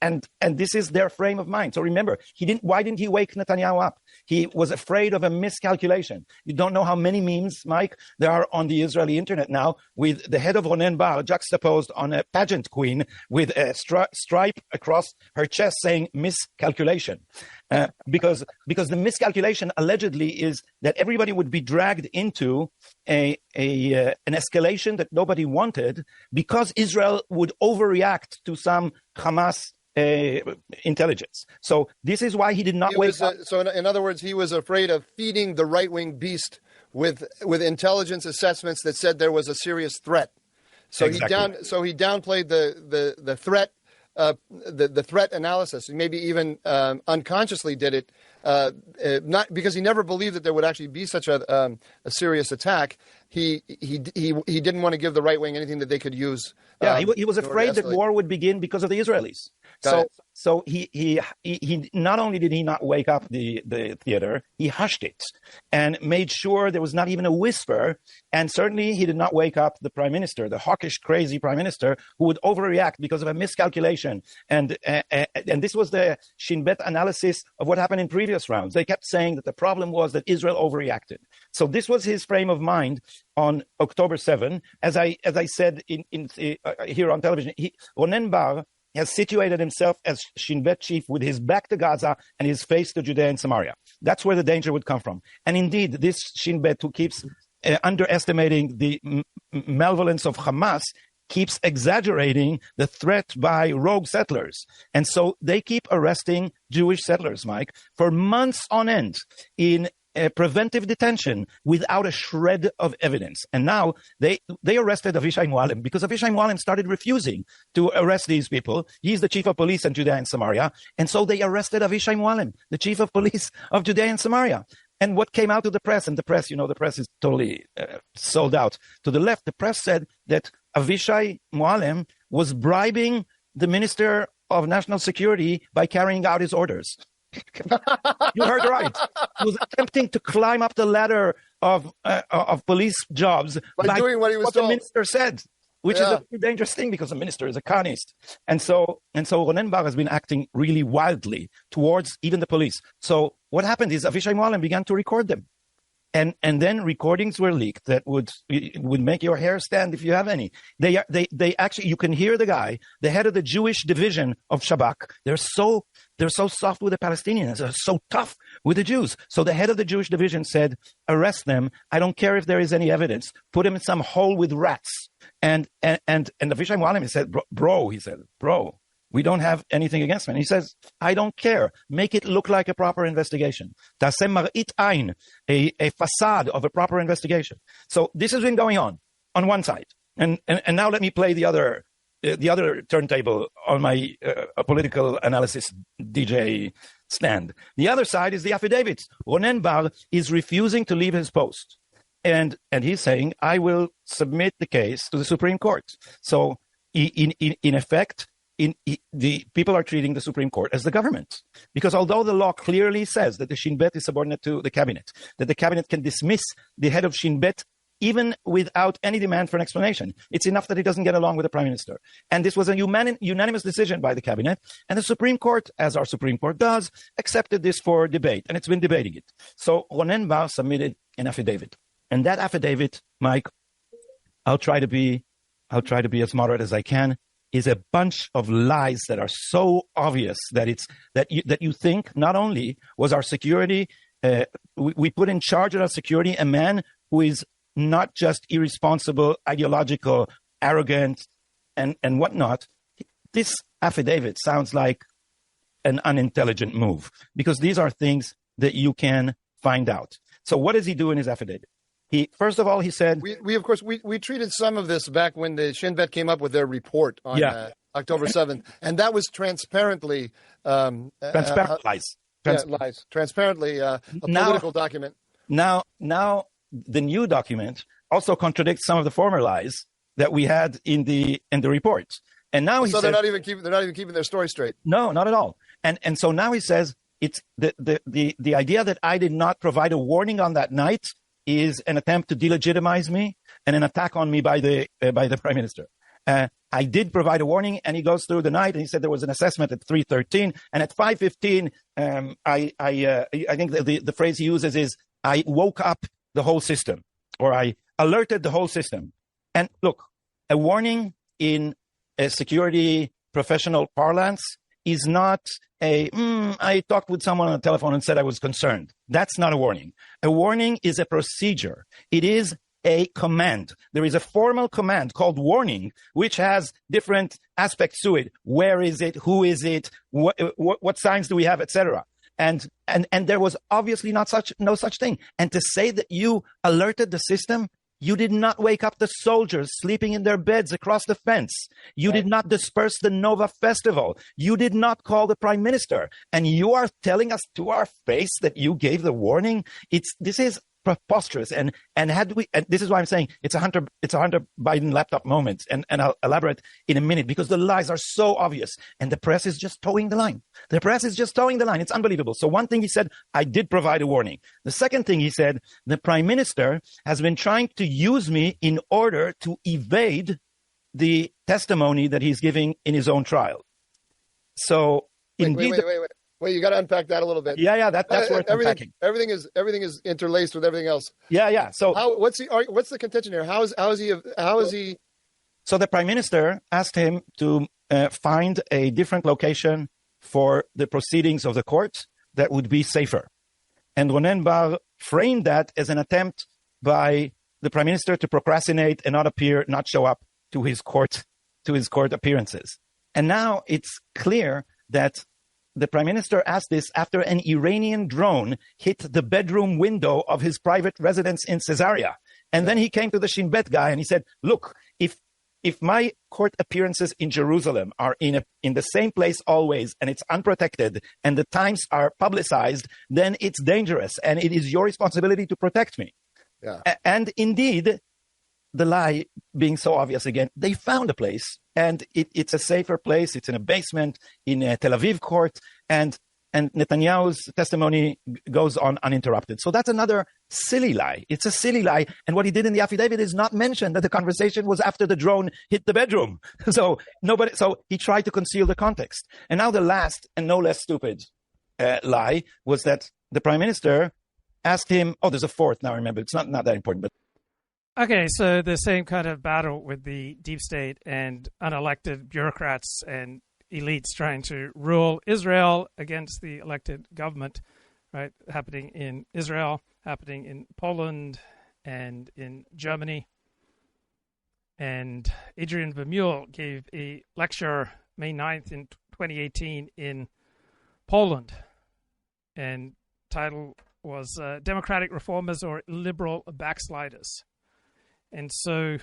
Speaker 14: this is their frame of mind. So remember, why didn't he wake Netanyahu up? He was afraid of a miscalculation. You don't know how many memes, Mike, there are on the Israeli internet now with the head of Ronen Bar juxtaposed on a pageant queen with a stripe across her chest saying miscalculation. Because the miscalculation allegedly is that everybody would be dragged into an escalation that nobody wanted because Israel would overreact to some Hamas intelligence. So this is why he did not wake up.
Speaker 15: So in other words, he was afraid of feeding the right-wing beast with intelligence assessments that said there was a serious threat. So exactly. he downplayed the threat. The threat analysis, maybe even unconsciously did it, not because he never believed that there would actually be such a serious attack. He didn't want to give the right wing anything that they could use.
Speaker 14: He was afraid that war would begin because of the Israelis. So he not only did he not wake up the theater, he hushed it and made sure there was not even a whisper. And certainly he did not wake up the prime minister, the hawkish, crazy prime minister who would overreact because of a miscalculation. And this was the Shin Bet analysis of what happened in previous rounds. They kept saying that the problem was that Israel overreacted. So this was his frame of mind on October 7. As I said here on television, Ronen Bar has situated himself as Shin Bet chief with his back to Gaza and his face to Judea and Samaria. That's where the danger would come from. And indeed, this Shin Bet who keeps underestimating the malevolence of Hamas keeps exaggerating the threat by rogue settlers. And so they keep arresting Jewish settlers, Mike, for months on end in preventive detention without a shred of evidence. And now they arrested Avishai Mualem because Avishai Mualem started refusing to arrest these people. He's the chief of police in Judea and Samaria. And so they arrested Avishai Mualem, the chief of police of Judea and Samaria. And what came out to the press, and the press, the press is totally sold out to the left. The press said that Avishai Mualem was bribing the Minister of National Security by carrying out his orders. You heard right. He was attempting to climb up the ladder of police jobs by doing what told. The minister said, which is a very dangerous thing because the minister is a carnist. And so Ronen Bar has been acting really wildly towards even the police. So what happened is Avishai Mualem began to record them. And then recordings were leaked that would make your hair stand if you have any. They actually, you can hear the guy, the head of the Jewish division of Shabak. They're so soft with the Palestinians. They're so tough with the Jews. So the head of the Jewish division said, arrest them. I don't care if there is any evidence. Put them in some hole with rats. And Avishai Mualem, he said, bro, we don't have anything against him. And he says, I don't care. Make it look like a proper investigation. Tasem mar'it ayn, a facade of a proper investigation. So this has been going on one side. And now let me play the other turntable on my political analysis DJ stand. The other side is the affidavits. Ronen Bar is refusing to leave his post. And he's saying, I will submit the case to the Supreme Court. So in effect, the people are treating the Supreme Court as the government. Because although the law clearly says that the Shin Bet is subordinate to the cabinet, that the cabinet can dismiss the head of Shin Bet even without any demand for an explanation. It's enough that he doesn't get along with the prime minister. And this was a unanimous decision by the cabinet. And the Supreme Court, as our Supreme Court does, accepted this for debate. And it's been debating it. So Ronen Bar submitted an affidavit. And that affidavit, Mike, I'll try to be as moderate as I can, is a bunch of lies that are so obvious that you think not only was our security, we put in charge of our security a man who is not just irresponsible, ideological, arrogant, and whatnot. This affidavit sounds like an unintelligent move because these are things that you can find out. So what does he do in his affidavit? First of all, he said... We treated some of this back when the Shin Bet came up with their report on October 7th, and that was transparently... transparent lies. Lies. Transparently a political document. Now, the new document also contradicts some of the former lies that we had in the report. And now he says... they're not even keeping their story straight. No, not at all. And so now he says, it's the idea that I did not provide a warning on that night is an attempt to delegitimize me and an attack on me by the prime minister. I did provide a warning, and he goes through the night, and he said there was an assessment at 3:13, and at 5:15, I think the phrase he uses is, I woke up the whole system, or I alerted the whole system. And look, a warning in a security professional parlance is not I talked with someone on the telephone and said I was concerned. That's not a warning. A warning is a procedure. It is a command. There is a formal command called warning, which has different aspects to it. Where is it? Who is it? What signs do we have, etc. And there was obviously no such thing. And to say that you alerted the system, you did not wake up the soldiers sleeping in their beds across the fence. You did not disperse the Nova Festival. You did not call the prime minister. And you are telling us to our face that you gave the warning? This is preposterous. And this is why I'm saying it's a Hunter Biden laptop moment. And I'll elaborate in a minute, because the lies are so obvious. And the press is just towing the line. The press is just towing the line. It's unbelievable. So one thing he said, I did provide a warning. The second thing he said, the prime minister has been trying to use me in order to evade the testimony that he's giving in his own trial. So indeed.
Speaker 15: Wait, you got to unpack that a little bit.
Speaker 14: Yeah, that's worth unpacking.
Speaker 15: Everything is interlaced with everything else.
Speaker 14: Yeah. So
Speaker 15: what's the contention here? How is he?
Speaker 14: So the prime minister asked him to find a different location for the proceedings of the court that would be safer, and Ronen Bar framed that as an attempt by the prime minister to procrastinate and not show up to his court appearances. And now it's clear that the prime minister asked this after an Iranian drone hit the bedroom window of his private residence in Caesarea. And then he came to the Shin Bet guy and he said, look, if my court appearances in Jerusalem are in the same place always, and it's unprotected, and the times are publicized, then it's dangerous, and it is your responsibility to protect me.
Speaker 15: Yeah.
Speaker 14: And indeed, the lie being so obvious again, they found a place, and it's a safer place. It's in a basement in a Tel Aviv court, and Netanyahu's testimony goes on uninterrupted. So that's another silly lie. It's a silly lie, and what he did in the affidavit is not mentioned that the conversation was after the drone hit the bedroom. So he tried to conceal the context. And now the last and no less stupid lie was that the prime minister asked him. Oh, there's a fourth now. Remember, it's not that important, but.
Speaker 1: Okay, so the same kind of battle with the deep state and unelected bureaucrats and elites trying to rule Israel against the elected government, right? Happening in Israel, happening in Poland, and in Germany. And Adrian Vermeule gave a lecture May 9th in 2018 in Poland, and title was Democratic Reformers or Liberal Backsliders. And so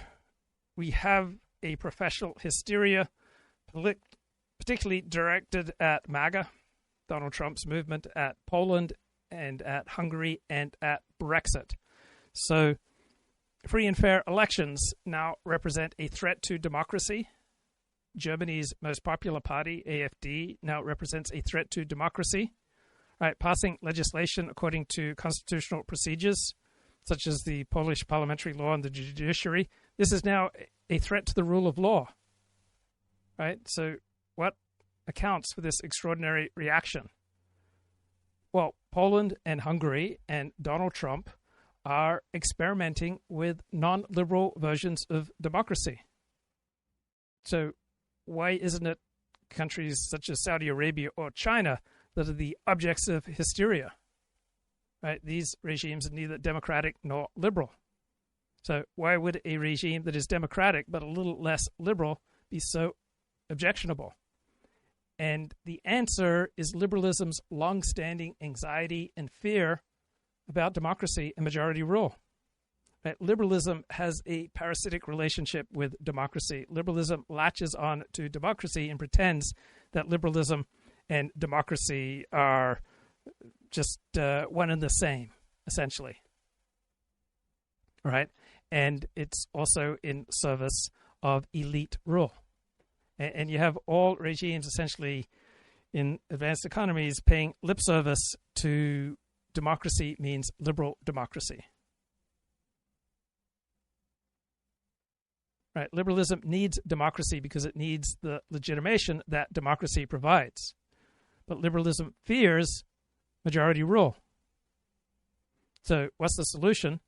Speaker 1: we have a professional hysteria, particularly directed at MAGA, Donald Trump's movement, at Poland and at Hungary and at Brexit. So free and fair elections now represent a threat to democracy. Germany's most popular party, AfD, now represents a threat to democracy. Right, passing legislation according to constitutional procedures, such as the Polish parliamentary law and the judiciary, this is now a threat to the rule of law. Right? So what accounts for this extraordinary reaction? Well, Poland and Hungary and Donald Trump are experimenting with non-liberal versions of democracy. So why isn't it countries such as Saudi Arabia or China that are the objects of hysteria? Right? These regimes are neither democratic nor liberal. So why would a regime that is democratic but a little less liberal be so objectionable? And the answer is liberalism's long-standing anxiety and fear about democracy and majority rule. Right? Liberalism has a parasitic relationship with democracy. Liberalism latches on to democracy and pretends that liberalism and democracy are just one and the same, essentially. Right? And it's also in service of elite rule. And you have all regimes essentially in advanced economies paying lip service to democracy means liberal democracy. Right? Liberalism needs democracy because it needs the legitimation that democracy provides. But liberalism fears majority rule. So what's the solution?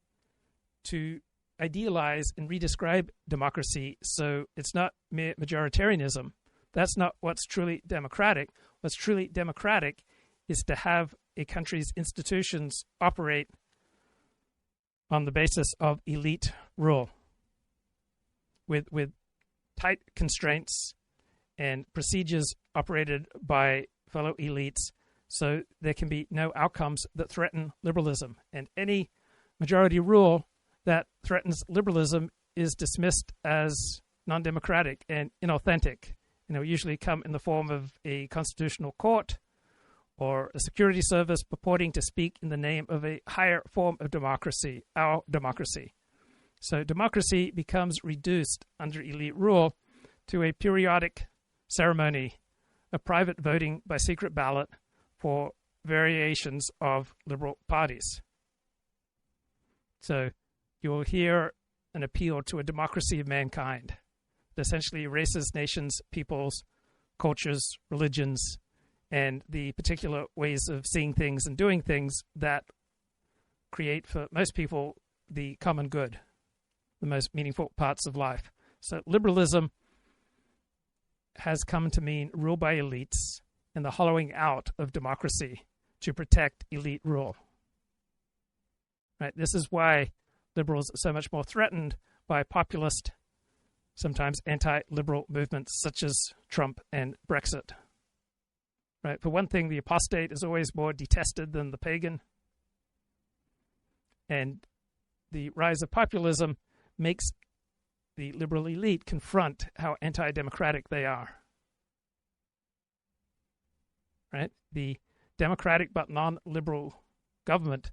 Speaker 1: To idealize and redescribe democracy so it's not mere majoritarianism. That's not what's truly democratic. What's truly democratic is to have a country's institutions operate on the basis of elite rule with tight constraints and procedures operated by fellow elites, so there can be no outcomes that threaten liberalism. And any majority rule that threatens liberalism is dismissed as non-democratic and inauthentic. Usually come in the form of a constitutional court or a security service purporting to speak in the name of a higher form of democracy, our democracy. So democracy becomes reduced under elite rule to a periodic ceremony, a private voting by secret ballot for variations of liberal parties. So you will hear an appeal to a democracy of mankind that essentially erases nations, peoples, cultures, religions, and the particular ways of seeing things and doing things that create for most people the common good, the most meaningful parts of life. So liberalism has come to mean rule by elites and the hollowing out of democracy to protect elite rule. Right? This is why liberals are so much more threatened by populist, sometimes anti-liberal movements such as Trump and Brexit. Right? For one thing, the apostate is always more detested than the pagan. And the rise of populism makes the liberal elite confront how anti-democratic they are. Right? The democratic but non-liberal government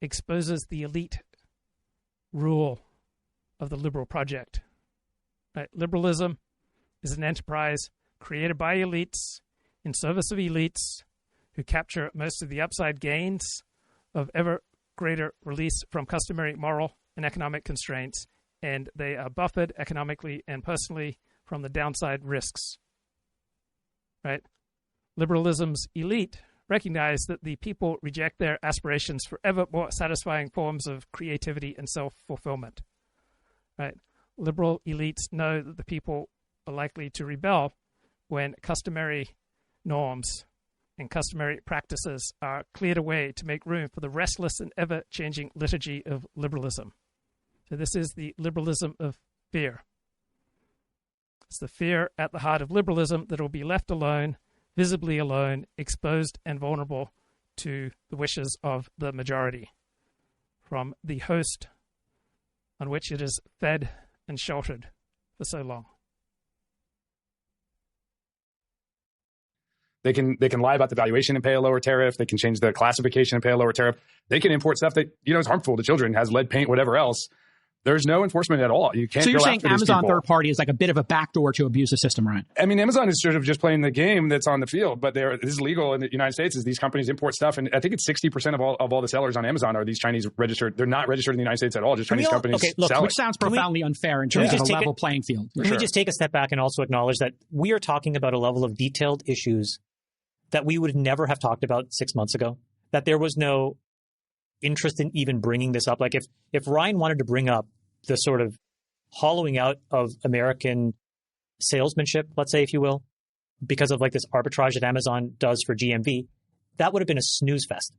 Speaker 1: exposes the elite rule of the liberal project. Right? Liberalism is an enterprise created by elites in service of elites who capture most of the upside gains of ever greater release from customary moral and economic constraints, and they are buffered economically and personally from the downside risks. Right? Liberalism's elite recognize that the people reject their aspirations for ever more satisfying forms of creativity and self-fulfillment. Right? Liberal elites know that the people are likely to rebel when customary norms and customary practices are cleared away to make room for the restless and ever-changing liturgy of liberalism. So this is the liberalism of fear. It's the fear at the heart of liberalism that will be left alone, visibly alone, exposed and vulnerable to the wishes of the majority from the host on which it is fed and sheltered for so long.
Speaker 11: They can lie about the valuation and pay a lower tariff. They can change the classification and pay a lower tariff. They can import stuff that is harmful to children, has lead paint, whatever else. There's no enforcement at all. You can't.
Speaker 3: So you're
Speaker 11: go
Speaker 3: saying
Speaker 11: after these
Speaker 3: Amazon
Speaker 11: people.
Speaker 3: third party is like a bit of a backdoor to abuse the system, right?
Speaker 11: I mean, Amazon is sort of just playing the game that's on the field, but this is legal in the United States. As these companies import stuff, and I think it's 60% of all the sellers on Amazon are these Chinese registered. They're not registered in the United States at all. Just Chinese companies.
Speaker 3: Okay, look,
Speaker 11: sell
Speaker 3: which
Speaker 11: it.
Speaker 3: sounds profoundly unfair in terms of a level playing field.
Speaker 2: Can we just take a step back and also acknowledge that we are talking about a level of detailed issues that we would never have talked about 6 months ago? That there was no interest in even bringing this up. Like if Ryan wanted to bring up the sort of hollowing out of American salesmanship, let's say, if you will, because of like this arbitrage that Amazon does for GMV, that would have been a snooze fest.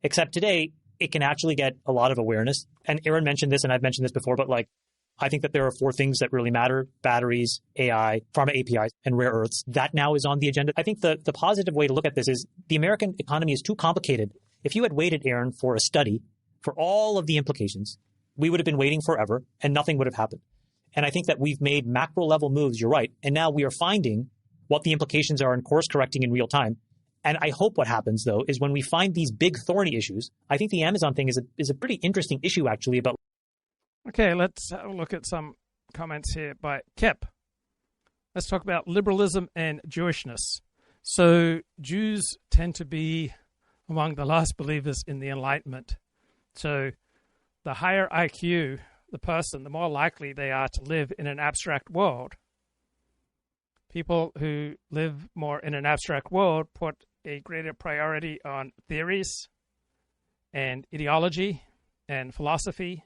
Speaker 2: Except today, it can actually get a lot of awareness. And Aaron mentioned this, and I've mentioned this before, but like, I think that there are 4 things that really matter: batteries, AI, pharma APIs, and rare earths. That now is on the agenda. I think the positive way to look at this is the American economy is too complicated. If you had waited, Aaron, for a study for all of the implications, we would have been waiting forever and nothing would have happened. And I think that we've made macro level moves, you're right. And now we are finding what the implications are and course correcting in real time. And I hope what happens, though, is when we find these big thorny issues, I think the Amazon thing is a pretty interesting issue, actually, about.
Speaker 1: Okay, let's have a look at some comments here by Kep. Let's talk about liberalism and Jewishness. So Jews tend to be among the last believers in the Enlightenment. So the higher IQ, the person, the more likely they are to live in an abstract world. People who live more in an abstract world put a greater priority on theories and ideology and philosophy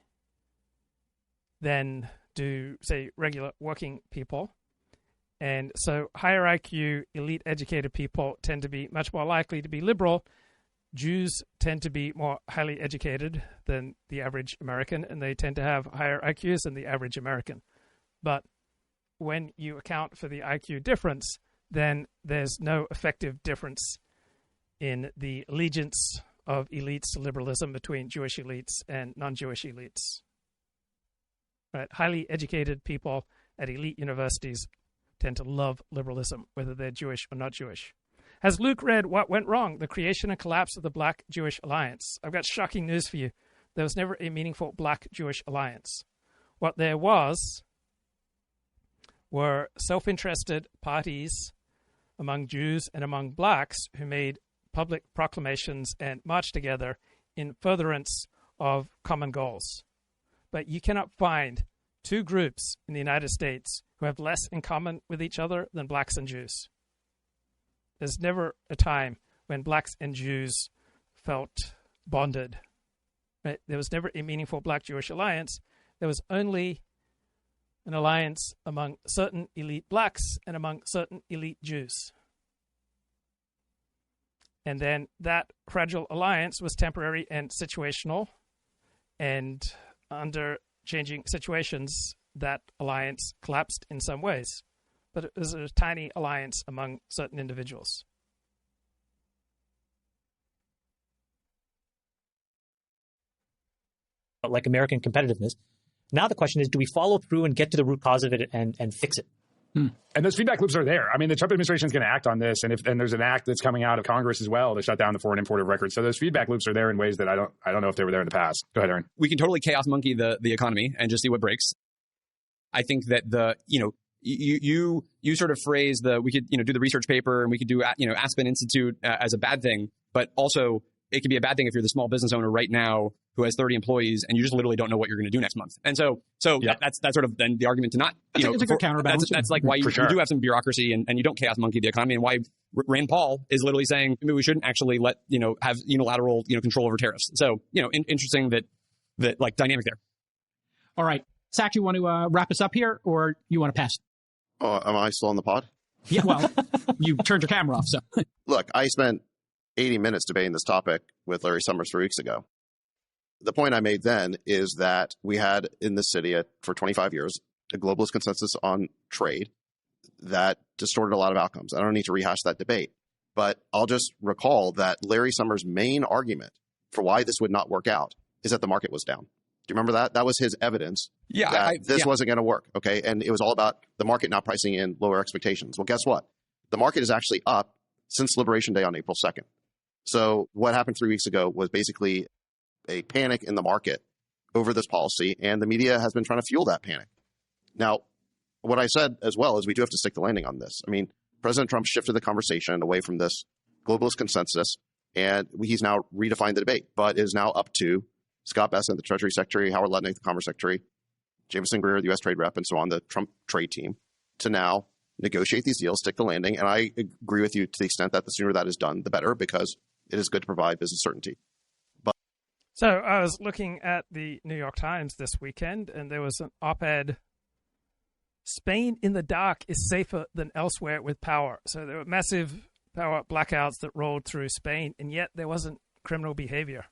Speaker 1: than do, say, regular working people. And so higher IQ, elite educated people tend to be much more likely to be liberal. Jews tend to be more highly educated than the average American, and they tend to have higher IQs than the average American. But when you account for the IQ difference, then there's no effective difference in the allegiance of elites to liberalism between Jewish elites and non-Jewish elites. Right? Highly educated people at elite universities tend to love liberalism, whether they're Jewish or not Jewish. Has Luke read What Went Wrong? The Creation and Collapse of the Black-Jewish Alliance. I've got shocking news for you. There was never a meaningful Black-Jewish alliance. What there were self-interested parties among Jews and among blacks who made public proclamations and marched together in furtherance of common goals. But you cannot find two groups in the United States who have less in common with each other than blacks and Jews. There's never a time when blacks and Jews felt bonded. Right? There was never a meaningful Black-Jewish alliance. There was only an alliance among certain elite blacks and among certain elite Jews. And then that fragile alliance was temporary and situational, and under changing situations, that alliance collapsed in some ways. But it was a tiny alliance among certain individuals.
Speaker 2: Like American competitiveness. Now the question is, do we follow through and get to the root cause of it and fix it?
Speaker 11: And those feedback loops are there. I mean, the Trump administration is going to act on this, and there's an act that's coming out of Congress as well to shut down the foreign import of records. So those feedback loops are there in ways that I don't know if they were there in the past. Go ahead, Aaron.
Speaker 12: We can totally chaos monkey the economy and just see what breaks. I think that you sort of phrase we could do the research paper and we could do Aspen Institute as a bad thing, but also it could be a bad thing if you're the small business owner right now who has 30 employees and you just literally don't know what you're going to do next month. And so that's sort of then the argument to not,
Speaker 3: it's a good counterbalance.
Speaker 12: That's like why you do have some bureaucracy and you don't chaos monkey the economy, and why Rand Paul is literally saying maybe we shouldn't actually have unilateral control over tariffs. So interesting that like dynamic there.
Speaker 3: All right, Zach, you want to wrap us up here, or you want to pass?
Speaker 4: Oh, am I still on the pod?
Speaker 3: Yeah, well, you turned your camera off. So
Speaker 4: look, I spent 80 minutes debating this topic with Larry Summers 3 weeks ago. The point I made then is that we had in this city for 25 years a globalist consensus on trade that distorted a lot of outcomes. I don't need to rehash that debate, but I'll just recall that Larry Summers' main argument for why this would not work out is that the market was down. Do you remember that? That was his evidence that this wasn't going to work, okay? And it was all about the market not pricing in lower expectations. Well, guess what? The market is actually up since Liberation Day on April 2nd. So what happened 3 weeks ago was basically a panic in the market over this policy, and the media has been trying to fuel that panic. Now, what I said as well is we do have to stick the landing on this. I mean, President Trump shifted the conversation away from this globalist consensus, and he's now redefined the debate, but it is now up to Scott Bessent, the Treasury Secretary, Howard Lutnick, the Commerce Secretary, Jameson Greer, the U.S. Trade Rep, and so on, the Trump trade team, to now negotiate these deals, stick the landing. And I agree with you to the extent that the sooner that is done, the better, because it is good to provide business certainty.
Speaker 1: So I was looking at the New York Times this weekend, and there was an op-ed, Spain in the dark is safer than elsewhere with power. So there were massive power blackouts that rolled through Spain, and yet there wasn't criminal behavior.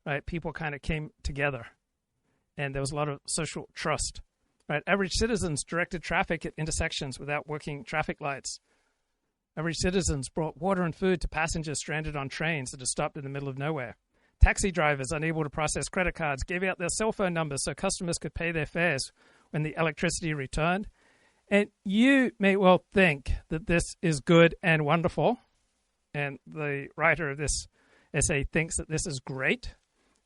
Speaker 1: Right? People kind of came together, and there was a lot of social trust. Right? Average citizens directed traffic at intersections without working traffic lights. Average citizens brought water and food to passengers stranded on trains that had stopped in the middle of nowhere. Taxi drivers unable to process credit cards gave out their cell phone numbers so customers could pay their fares when the electricity returned. And you may well think that this is good and wonderful, and the writer of this essay thinks that this is great,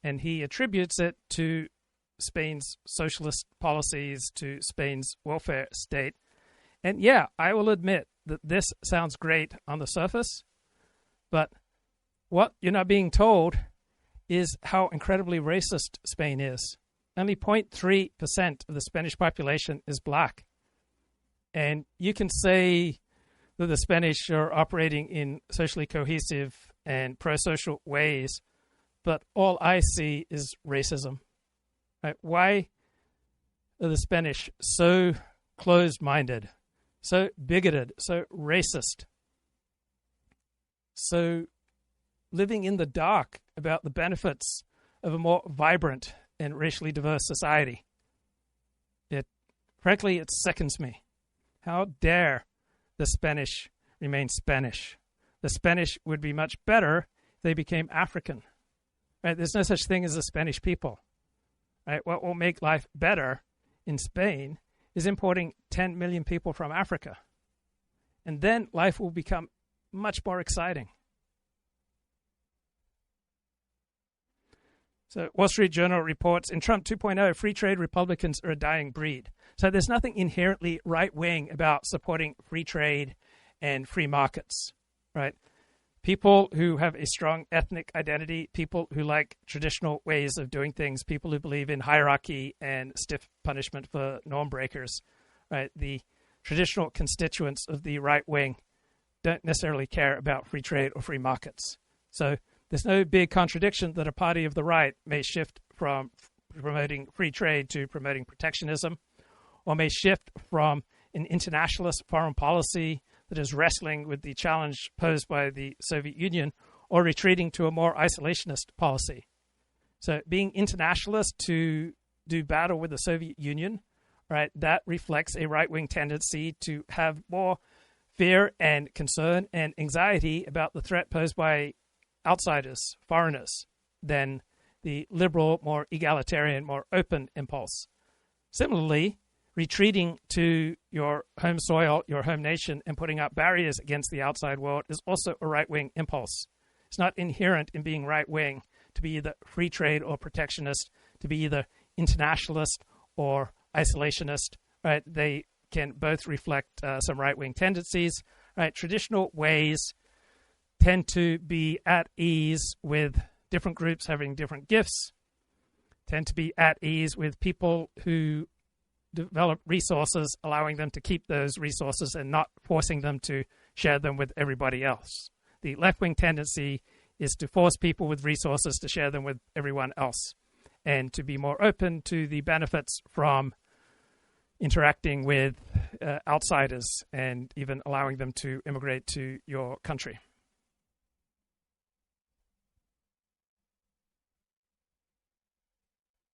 Speaker 1: and he attributes it to Spain's socialist policies, to Spain's welfare state. And yeah, I will admit that this sounds great on the surface, but what you're not being told is how incredibly racist Spain is. only 0.3% of the Spanish population is black. And you can say that the Spanish are operating in socially cohesive and pro-social ways, but all I see is racism. Right? Why are the Spanish so closed-minded, so bigoted, so racist, so living in the dark about the benefits of a more vibrant and racially diverse society? Frankly, it sickens me. How dare the Spanish remain Spanish? The Spanish would be much better if they became African. Right? There's no such thing as the Spanish people. Right? What will make life better in Spain is importing 10 million people from Africa. And then life will become much more exciting. So Wall Street Journal reports, in Trump 2.0, free trade Republicans are a dying breed. So there's nothing inherently right-wing about supporting free trade and free markets, right? People who have a strong ethnic identity, people who like traditional ways of doing things, people who believe in hierarchy and stiff punishment for norm breakers, right? The traditional constituents of the right wing don't necessarily care about free trade or free markets. So there's no big contradiction that a party of the right may shift from promoting free trade to promoting protectionism, or may shift from an internationalist foreign policy that is wrestling with the challenge posed by the Soviet Union, or retreating to a more isolationist policy. So being internationalist to do battle with the Soviet Union, right, that reflects a right-wing tendency to have more fear and concern and anxiety about the threat posed by outsiders, foreigners, than the liberal, more egalitarian, more open impulse. Similarly, retreating to your home soil, your home nation, and putting up barriers against the outside world is also a right-wing impulse. It's not inherent in being right-wing to be either free trade or protectionist, to be either internationalist or isolationist. Right? They can both reflect some right-wing tendencies. Right? Traditional ways tend to be at ease with different groups having different gifts, tend to be at ease with people who develop resources, allowing them to keep those resources and not forcing them to share them with everybody else. The left-wing tendency is to force people with resources to share them with everyone else and to be more open to the benefits from interacting with outsiders and even allowing them to immigrate to your country.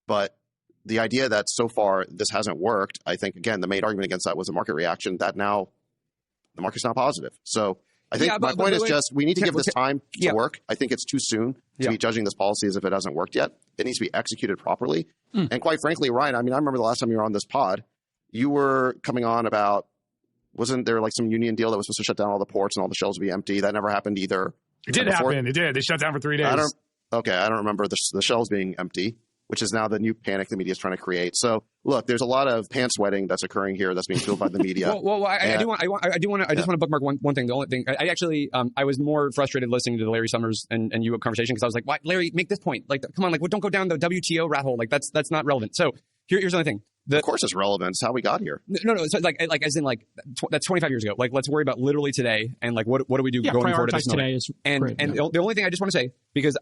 Speaker 4: But the idea that so far this hasn't worked, I think, again, the main argument against that was a market reaction that now the market's not positive. So I think my point is just we need to give this time to work. I think it's too soon to be judging this policy as if it hasn't worked yet. It needs to be executed properly. And quite frankly, Ryan, I mean, I remember the last time you were on this pod, you were coming on about, wasn't there like some union deal that was supposed to shut down all the ports and all the shelves would be empty? That never happened either.
Speaker 11: It did happen. It did. They shut down for 3 days.
Speaker 4: I don't remember the shelves being empty, which is now the new panic the media is trying to create. So, look, there's a lot of pants wetting that's occurring here that's being fueled by the media.
Speaker 12: I just want to bookmark one thing. The only thing I actually I was more frustrated listening to the Larry Summers and you conversation because I was like, why, Larry, make this point. Like, come on, like, don't go down the WTO rat hole. Like, that's not relevant. So here's another thing.
Speaker 4: Of course, it's relevant. It's how we got here.
Speaker 12: No. So like as in like that's 25 years ago. Like, let's worry about literally today and like what do we do going forward at this moment?
Speaker 3: Today is
Speaker 12: the only thing I just want to say because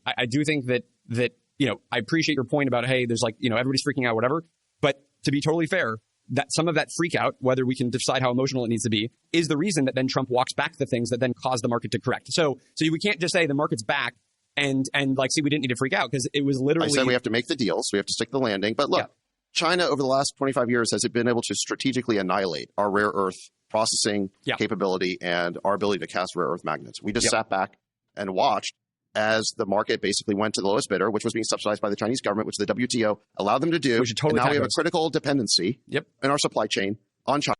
Speaker 12: I do think that you know, I appreciate your point about, hey, there's like, you know, everybody's freaking out, whatever. But to be totally fair, that some of that freak out, whether we can decide how emotional it needs to be, is the reason that then Trump walks back the things that then cause the market to correct. So we can't just say the market's back and like, see, we didn't need to freak out because it was literally.
Speaker 4: I said we have to make the deals. We have to stick the landing. But look, China over the last 25 years has been able to strategically annihilate our rare earth processing capability and our ability to cast rare earth magnets. We just sat back and watched as the market basically went to the lowest bidder, which was being subsidized by the Chinese government, which the WTO allowed them to do. And now we have a critical dependency in our supply chain on China.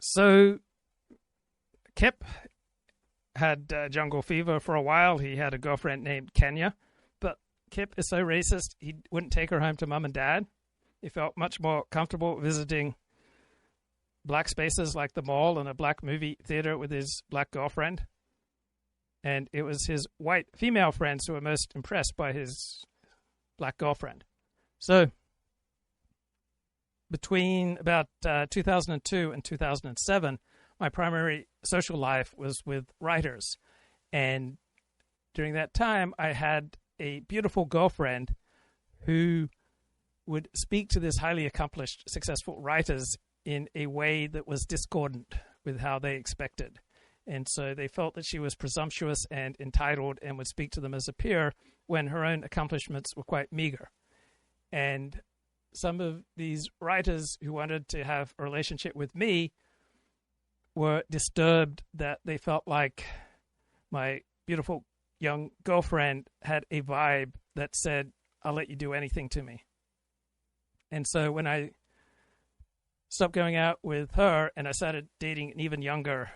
Speaker 1: So Kip had jungle fever for a while. He had a girlfriend named Kenya. But Kip is so racist, he wouldn't take her home to mom and dad. He felt much more comfortable visiting black spaces like the mall and a black movie theater with his black girlfriend. And it was his white female friends who were most impressed by his black girlfriend. So between about 2002 and 2007, my primary social life was with writers. And during that time, I had a beautiful girlfriend who would speak to this highly accomplished, successful writers in a way that was discordant with how they expected. And so they felt that she was presumptuous and entitled and would speak to them as a peer when her own accomplishments were quite meager. And some of these writers who wanted to have a relationship with me were disturbed that they felt like my beautiful young girlfriend had a vibe that said, I'll let you do anything to me. And so when I stopped going out with her and I started dating an even younger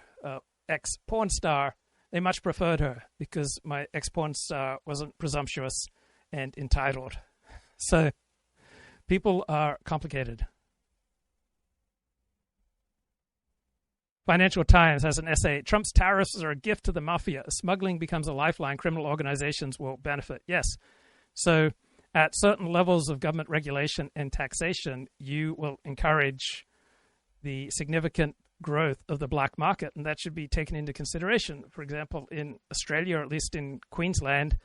Speaker 1: ex-porn star, they much preferred her because my ex-porn star wasn't presumptuous and entitled. So people are complicated. Financial Times has an essay, Trump's tariffs are a gift to the mafia. Smuggling becomes a lifeline. Criminal organizations will benefit. Yes. So at certain levels of government regulation and taxation, you will encourage the significant growth of the black market, and that should be taken into consideration. For example, in Australia, or at least in Queensland,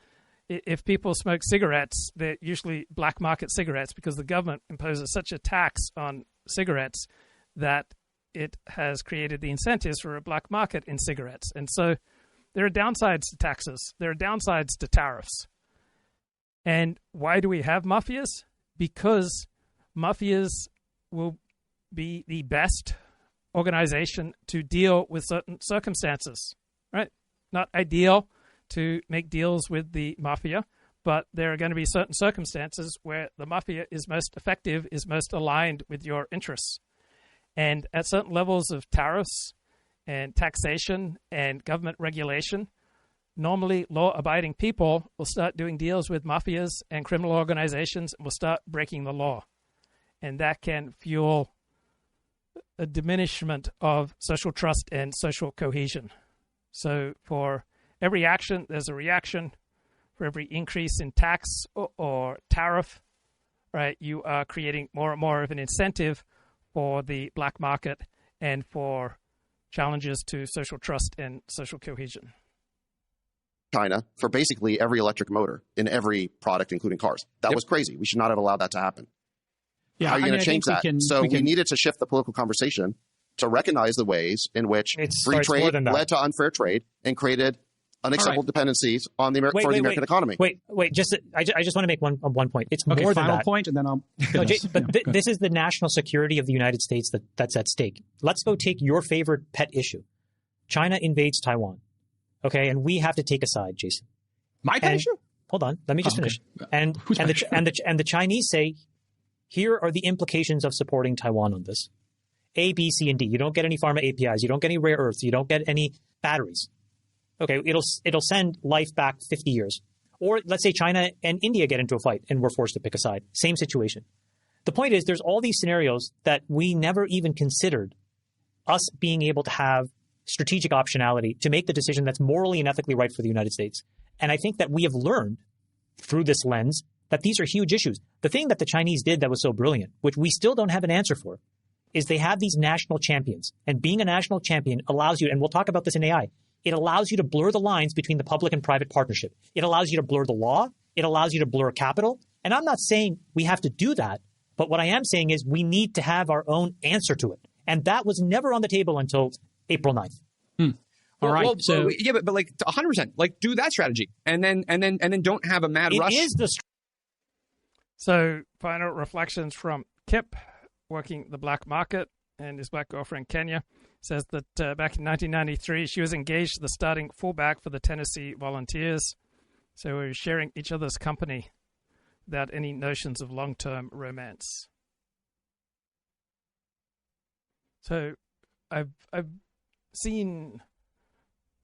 Speaker 1: if people smoke cigarettes, they're usually black market cigarettes because the government imposes such a tax on cigarettes that it has created the incentives for a black market in cigarettes. And so there are downsides to taxes. There are downsides to tariffs. And why do we have mafias? Because mafias will be the best organization to deal with certain circumstances, right? Not ideal to make deals with the mafia, but there are going to be certain circumstances where the mafia is most effective, is most aligned with your interests. And at certain levels of tariffs and taxation and government regulation, normally law-abiding people will start doing deals with mafias and criminal organizations and will start breaking the law. And that can fuel a diminishment of social trust and social cohesion. So for every action, there's a reaction. For every increase in tax or tariff, right, you are creating more and more of an incentive for the black market and for challenges to social trust and social cohesion.
Speaker 4: China for basically every electric motor in every product, including cars. That was crazy. We should not have allowed that to happen.
Speaker 3: Yeah,
Speaker 4: how are you going to change that? We needed to shift the political conversation to recognize the ways in which free trade led to unfair trade and created unacceptable dependencies on the American economy.
Speaker 2: I just want to make one point. It's more than that.
Speaker 3: Final point, and then I'll.
Speaker 2: This is the national security of the United States that's at stake. Let's go take your favorite pet issue. China invades Taiwan. Okay, and we have to take a side, Jason.
Speaker 3: My pet issue?
Speaker 2: Hold on, let me just finish. And the Chinese say, here are the implications of supporting Taiwan on this. A, B, C, and D. You don't get any pharma APIs. You don't get any rare earths. You don't get any batteries. Okay, it'll send life back 50 years. Or let's say China and India get into a fight and we're forced to pick a side. Same situation. The point is there's all these scenarios that we never even considered us being able to have strategic optionality to make the decision that's morally and ethically right for the United States. And I think that we have learned through this lens that these are huge issues. The thing that the Chinese did that was so brilliant, which we still don't have an answer for, is they have these national champions. And being a national champion allows you, and we'll talk about this in AI, it allows you to blur the lines between the public and private partnership. It allows you to blur the law. It allows you to blur capital. And I'm not saying we have to do that, but what I am saying is we need to have our own answer to it. And that was never on the table until April 9th.
Speaker 3: All right.
Speaker 12: So yeah, but like 100%, like do that strategy, and then don't have a mad rush.
Speaker 2: It is the.
Speaker 1: So final reflections from Kip, working the black market, and his black girlfriend Kenya, says that back in 1993 she was engaged to the starting fullback for the Tennessee Volunteers. So we were sharing each other's company without any notions of long-term romance. So I've seen.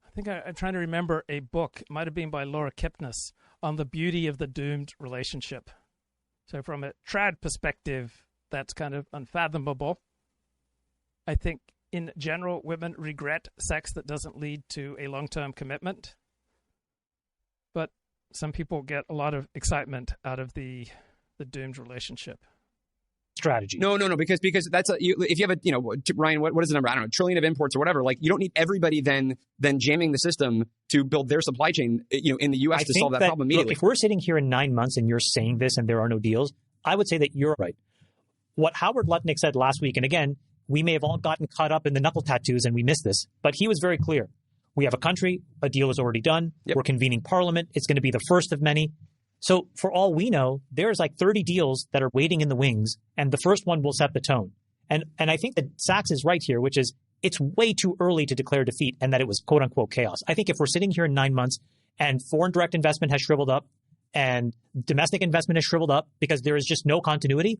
Speaker 1: I think I'm trying to remember a book, it might have been by Laura Kipnis, on the beauty of the doomed relationship. So from a trad perspective, that's kind of unfathomable. I think in general, women regret sex that doesn't lead to a long-term commitment. But some people get a lot of excitement out of the the doomed relationship.
Speaker 2: Strategy.
Speaker 12: No, because that's if you have Ryan, what is the number? I don't know, $1 trillion of imports or whatever. Like, you don't need everybody then jamming the system to build their supply chain, in the U.S. to solve that problem immediately.
Speaker 2: Look, if we're sitting here in 9 months and you're saying this and there are no deals, I would say that you're right. What Howard Lutnick said last week, and again, we may have all gotten caught up in the knuckle tattoos and we missed this, but he was very clear. We have a country, a deal is already done. Yep. We're convening parliament. It's going to be the first of many. So for all we know, there's like 30 deals that are waiting in the wings, and the first one will set the tone. And I think that Sachs is right here, which is it's way too early to declare defeat and that it was quote unquote chaos. I think if we're sitting here in 9 months and foreign direct investment has shriveled up and domestic investment has shriveled up because there is just no continuity,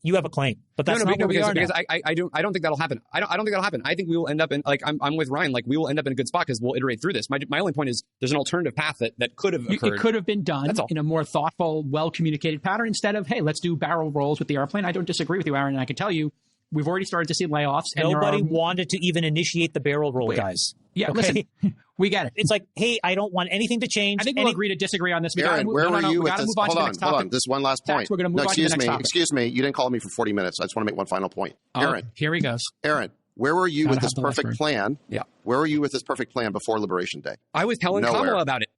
Speaker 2: you have a claim. But that's not where we are now.
Speaker 12: Because I don't think that'll happen. I don't think that'll happen. I think we will end up in, like, I'm with Ryan, like, we will end up in a good spot because we'll iterate through this. My only point is there's an alternative path that could have occurred.
Speaker 3: It could have been done in a more thoughtful, well-communicated pattern instead of, hey, let's do barrel rolls with the airplane. I don't disagree with you, Aaron, and I can tell you we've already started to see layoffs. And
Speaker 2: nobody wanted to even initiate the barrel roll, guys.
Speaker 3: Yeah, okay. Listen, we get it.
Speaker 2: It's like, hey, I don't want anything to change.
Speaker 3: I think we'll agree to disagree on this.
Speaker 4: Aaron, where were you with this? Hold on. This one last point.
Speaker 3: We're going to move on to the next topic.
Speaker 4: Excuse me. You didn't call me for 40 minutes. I just want to make one final point. Aaron.
Speaker 3: Here he goes.
Speaker 4: Aaron, where were you with this perfect plan?
Speaker 12: Yeah.
Speaker 4: Where were you with this perfect plan before Liberation Day?
Speaker 12: I was telling Kamala about it.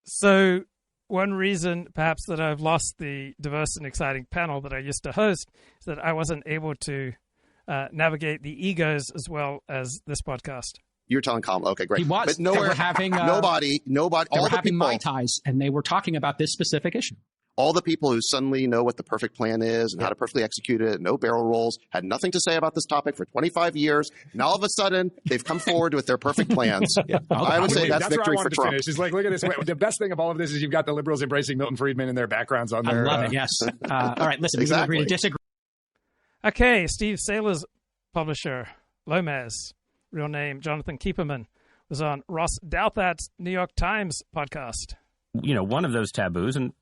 Speaker 1: So one reason perhaps that I've lost the diverse and exciting panel that I used to host is that I wasn't able to navigate the egos as well as this podcast.
Speaker 4: You were telling Kamala. Okay, great.
Speaker 3: He was.
Speaker 4: But nowhere,
Speaker 3: they were having,
Speaker 4: nobody.
Speaker 3: They
Speaker 4: all
Speaker 3: were
Speaker 4: the
Speaker 3: having
Speaker 4: people,
Speaker 3: Mai Tais, and they were talking about this specific issue.
Speaker 4: All the people who suddenly know what the perfect plan is and how to perfectly execute it, no barrel rolls, had nothing to say about this topic for 25 years. And all of a sudden, they've come forward with their perfect plans. I would say that's victory for Trump.
Speaker 11: It's like, look at this. The best thing of all of this is you've got the liberals embracing Milton Friedman in their backgrounds on there.
Speaker 3: I love it, yes. All right, listen, we agree to disagree.
Speaker 1: Okay, Steve Saylor's publisher, Lomez, real name Jonathan Keeperman, was on Ross Douthat's New York Times podcast.
Speaker 16: One of those taboos, and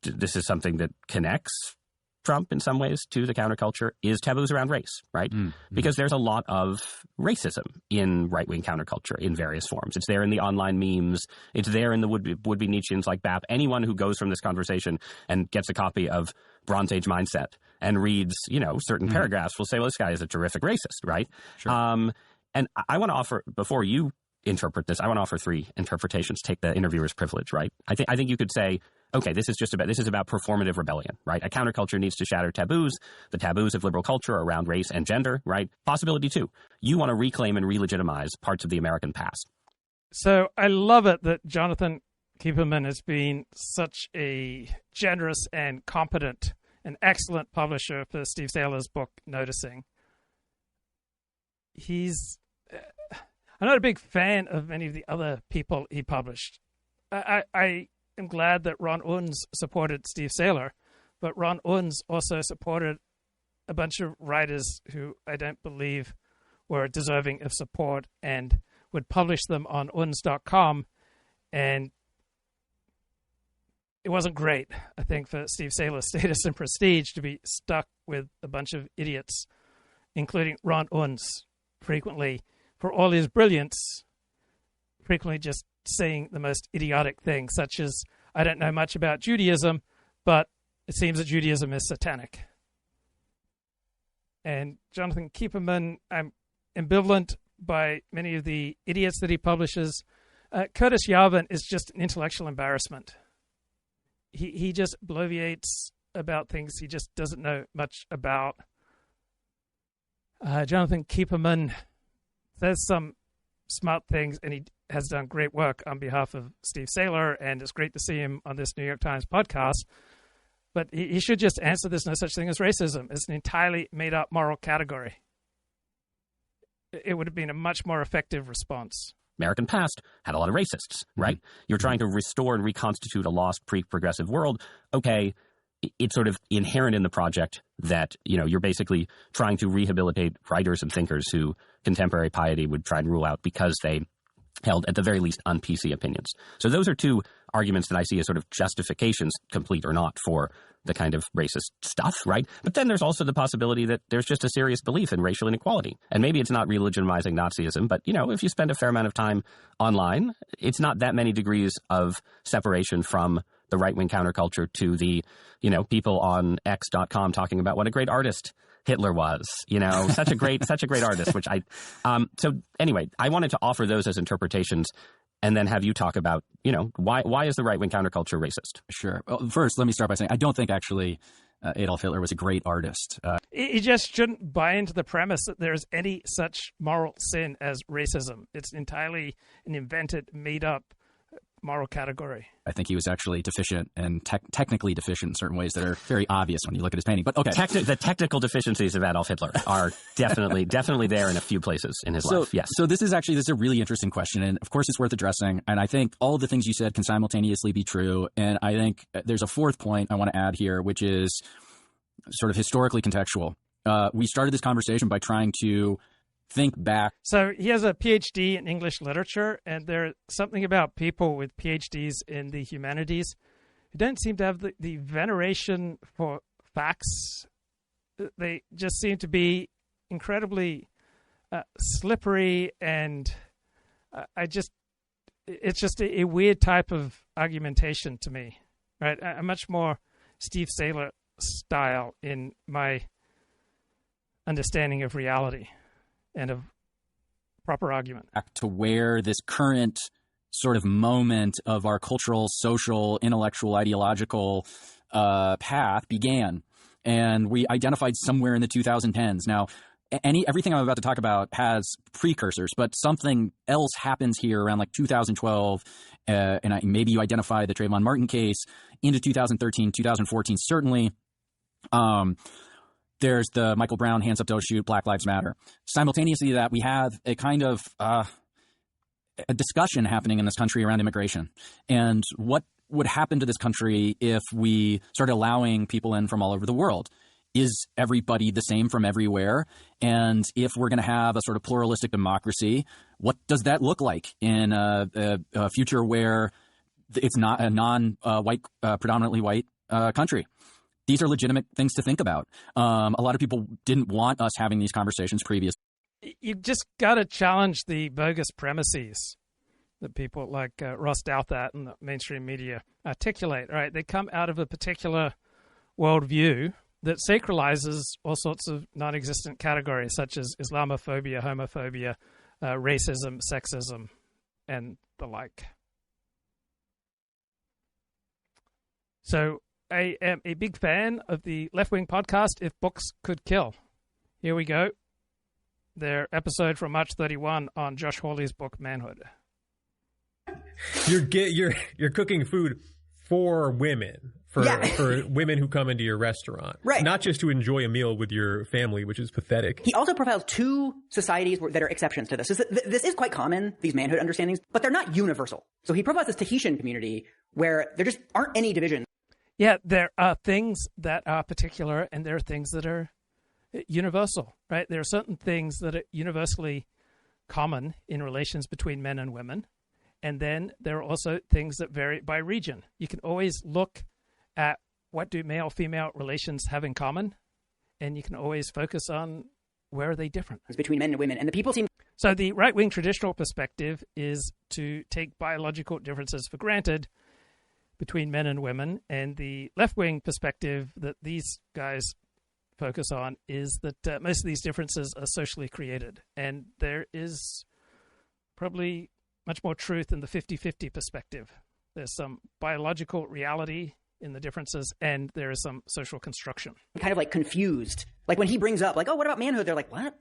Speaker 16: this is something that connects Trump in some ways to the counterculture, is taboos around race, right? Mm-hmm. Because there's a lot of racism in right-wing counterculture in various forms. It's there in the online memes. It's there in the would-be Nietzscheans like BAP. Anyone who goes from this conversation and gets a copy of Bronze Age Mindset and reads, certain paragraphs will say, well, this guy is a terrific racist, right? Sure. And I want to offer, before you interpret this, I want to offer three interpretations. Take the interviewer's privilege, right? I think you could say, okay, this is about performative rebellion, right? A counterculture needs to shatter taboos. The taboos of liberal culture are around race and gender, right? Possibility two, you want to reclaim and relegitimize parts of the American past.
Speaker 1: So I love it that Jonathan Keeperman has been such a generous and competent and excellent publisher for Steve Saylor's book, Noticing. I'm not a big fan of many of the other people he published. I am glad that Ron Unz supported Steve Saylor, but Ron Unz also supported a bunch of writers who I don't believe were deserving of support and would publish them on unz.com, and it wasn't great, I think, for Steve Saylor's status and prestige to be stuck with a bunch of idiots, including Ron Unz, frequently, for all his brilliance, frequently just saying the most idiotic things, such as, I don't know much about Judaism, but it seems that Judaism is satanic. And Jonathan Keeperman, I'm ambivalent by many of the idiots that he publishes. Curtis Yarvin is just an intellectual embarrassment. He just bloviates about things he just doesn't know much about. Jonathan Keeperman says some smart things, and he has done great work on behalf of Steve Saylor, and it's great to see him on this New York Times podcast. But he should just answer there's no such thing as racism. It's an entirely made-up moral category. It would have been a much more effective response.
Speaker 16: American past had a lot of racists, right? You're trying to restore and reconstitute a lost pre-progressive world. Okay, it's sort of inherent in the project that, you're basically trying to rehabilitate writers and thinkers who contemporary piety would try and rule out because they held, at the very least, un-PC opinions. So those are two arguments that I see as sort of justifications, complete or not, for the kind of racist stuff, right? But then there's also the possibility that there's just a serious belief in racial inequality. And maybe it's not re-legitimizing Nazism, but, if you spend a fair amount of time online, it's not that many degrees of separation from the right-wing counterculture to the, people on X.com talking about what a great artist Hitler was, such a great artist, which so anyway, I wanted to offer those as interpretations and then have you talk about, why is the right-wing counterculture racist?
Speaker 17: Sure. Well, first, let me start by saying I don't think actually Adolf Hitler was a great artist.
Speaker 1: You just shouldn't buy into the premise that there's any such moral sin as racism. It's entirely an invented, made-up moral category.
Speaker 17: I think he was actually deficient and technically deficient in certain ways that are very obvious when you look at his painting. But okay,
Speaker 16: the technical deficiencies of Adolf Hitler are definitely there in a few places in his life. Yes.
Speaker 17: So this is a really interesting question, and of course it's worth addressing. And I think all of the things you said can simultaneously be true. And I think there's a fourth point I want to add here, which is sort of historically contextual. We started this conversation by trying to think back.
Speaker 1: So he has a PhD in English literature, and there's something about people with PhDs in the humanities who don't seem to have the veneration for facts. They just seem to be incredibly slippery, and it's just a weird type of argumentation to me, right? I'm much more Steve Saylor style in my understanding of reality and of proper argument.
Speaker 17: Back to where this current sort of moment of our cultural, social, intellectual, ideological path began. And we identified somewhere in the 2010s. Now, everything I'm about to talk about has precursors, but something else happens here around like 2012, and maybe you identify the Trayvon Martin case into 2013, 2014, certainly. There's the Michael Brown hands up, don't shoot, Black Lives Matter. Simultaneously to that, we have a kind of a discussion happening in this country around immigration and what would happen to this country if we started allowing people in from all over the world. Is everybody the same from everywhere? And if we're going to have a sort of pluralistic democracy, what does that look like in a future where it's not a non-white, predominantly white country? These are legitimate things to think about. A lot of people didn't want us having these conversations previously.
Speaker 1: You just got to challenge the bogus premises that people like Ross Douthat and the mainstream media articulate. Right? They come out of a particular worldview that sacralizes all sorts of non-existent categories, such as Islamophobia, homophobia, racism, sexism, and the like. So I am a big fan of the left-wing podcast, If Books Could Kill. Here we go. Their episode from March 31 on Josh Hawley's book, Manhood.
Speaker 18: You're cooking food for women, for women who come into your restaurant.
Speaker 19: Right.
Speaker 18: Not just to enjoy a meal with your family, which is pathetic.
Speaker 19: He also profiles two societies that are exceptions to this. This is quite common, these manhood understandings, but they're not universal. So he profiles this Tahitian community where there just aren't any divisions.
Speaker 1: Yeah, there are things that are particular and there are things that are universal, right? There are certain things that are universally common in relations between men and women. And then there are also things that vary by region. You can always look at what do male-female relations have in common, and you can always focus on where are they different.
Speaker 19: It's between men and women, and the people seem...
Speaker 1: So the right-wing traditional perspective is to take biological differences for granted between men and women, and the left-wing perspective that these guys focus on is that most of these differences are socially created, and there is probably much more truth in the 50-50 perspective. There's some biological reality in the differences, and there is some social construction.
Speaker 19: Kind of like confused. Like when he brings up, like, oh, what about manhood? They're like, what?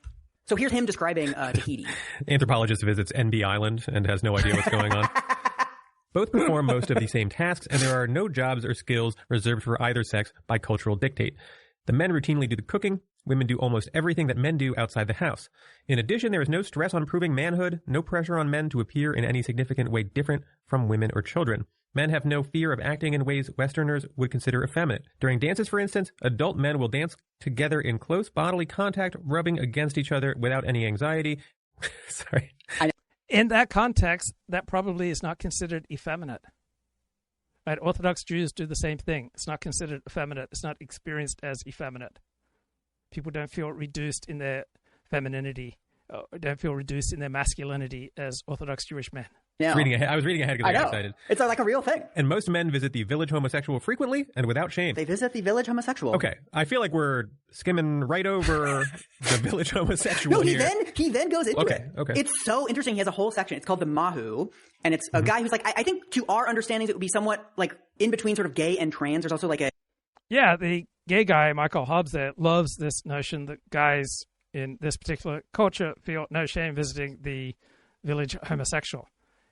Speaker 19: So here's him describing Tahiti.
Speaker 18: Anthropologist visits NB Island and has no idea what's going on. Both perform most of the same tasks, and there are no jobs or skills reserved for either sex by cultural dictate. The men routinely do the cooking. Women do almost everything that men do outside the house. In addition, there is no stress on proving manhood, no pressure on men to appear in any significant way different from women or children. Men have no fear of acting in ways Westerners would consider effeminate. During dances, for instance, adult men will dance together in close bodily contact, rubbing against each other without any anxiety. Sorry.
Speaker 1: In that context, that probably is not considered effeminate. Right? Orthodox Jews do the same thing. It's not considered effeminate. It's not experienced as effeminate. People don't feel reduced in their femininity, don't feel reduced in their masculinity as Orthodox Jewish men.
Speaker 3: Yeah.
Speaker 18: I was reading ahead because I got excited.
Speaker 19: It's like a real thing.
Speaker 18: And most men visit the village homosexual frequently and without shame.
Speaker 19: They visit the village homosexual.
Speaker 18: Okay. I feel like we're skimming right over the village homosexual
Speaker 19: No, he
Speaker 18: here.
Speaker 19: then goes into it.
Speaker 18: Okay.
Speaker 19: It's so interesting. He has a whole section. It's called the Mahu. And it's a guy who's like, I think to our understandings, it would be somewhat like in between sort of gay and trans. There's also like a...
Speaker 1: Yeah, the gay guy, Michael Hobbs, there loves this notion that guys in this particular culture feel no shame visiting the village homosexual.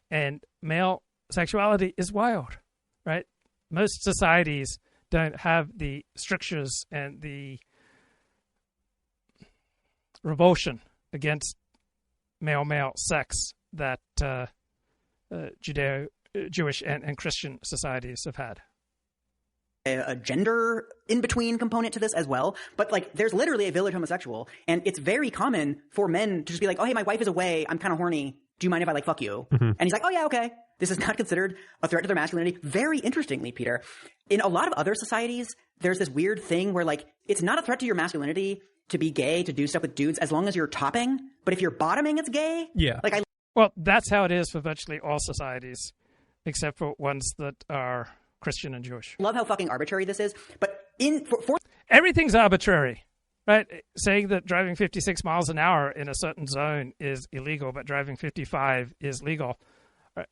Speaker 1: And male sexuality is wild, right? Most societies don't have the strictures and the revulsion against male-male sex that Judeo-Jewish and Christian societies have had.
Speaker 19: A gender in-between component to this as well. But, like, there's literally a village homosexual, and it's very common for men to just be like, oh, hey, my wife is away. I'm kind of horny. Do you mind if I, like, fuck you? And he's like, oh, yeah, okay. This is not considered a threat to their masculinity. Very interestingly, Peter, in a lot of other societies, there's this weird thing where, like, it's not a threat to your masculinity to be gay, to do stuff with dudes, as long as you're topping. But if you're bottoming, it's gay.
Speaker 1: Yeah. Well, that's how it is for virtually all societies, except for ones that are Christian and Jewish.
Speaker 19: Love how fucking arbitrary this is, but
Speaker 1: everything's arbitrary, right? Saying that driving 56 miles an hour in a certain zone is illegal, but driving 55 is legal,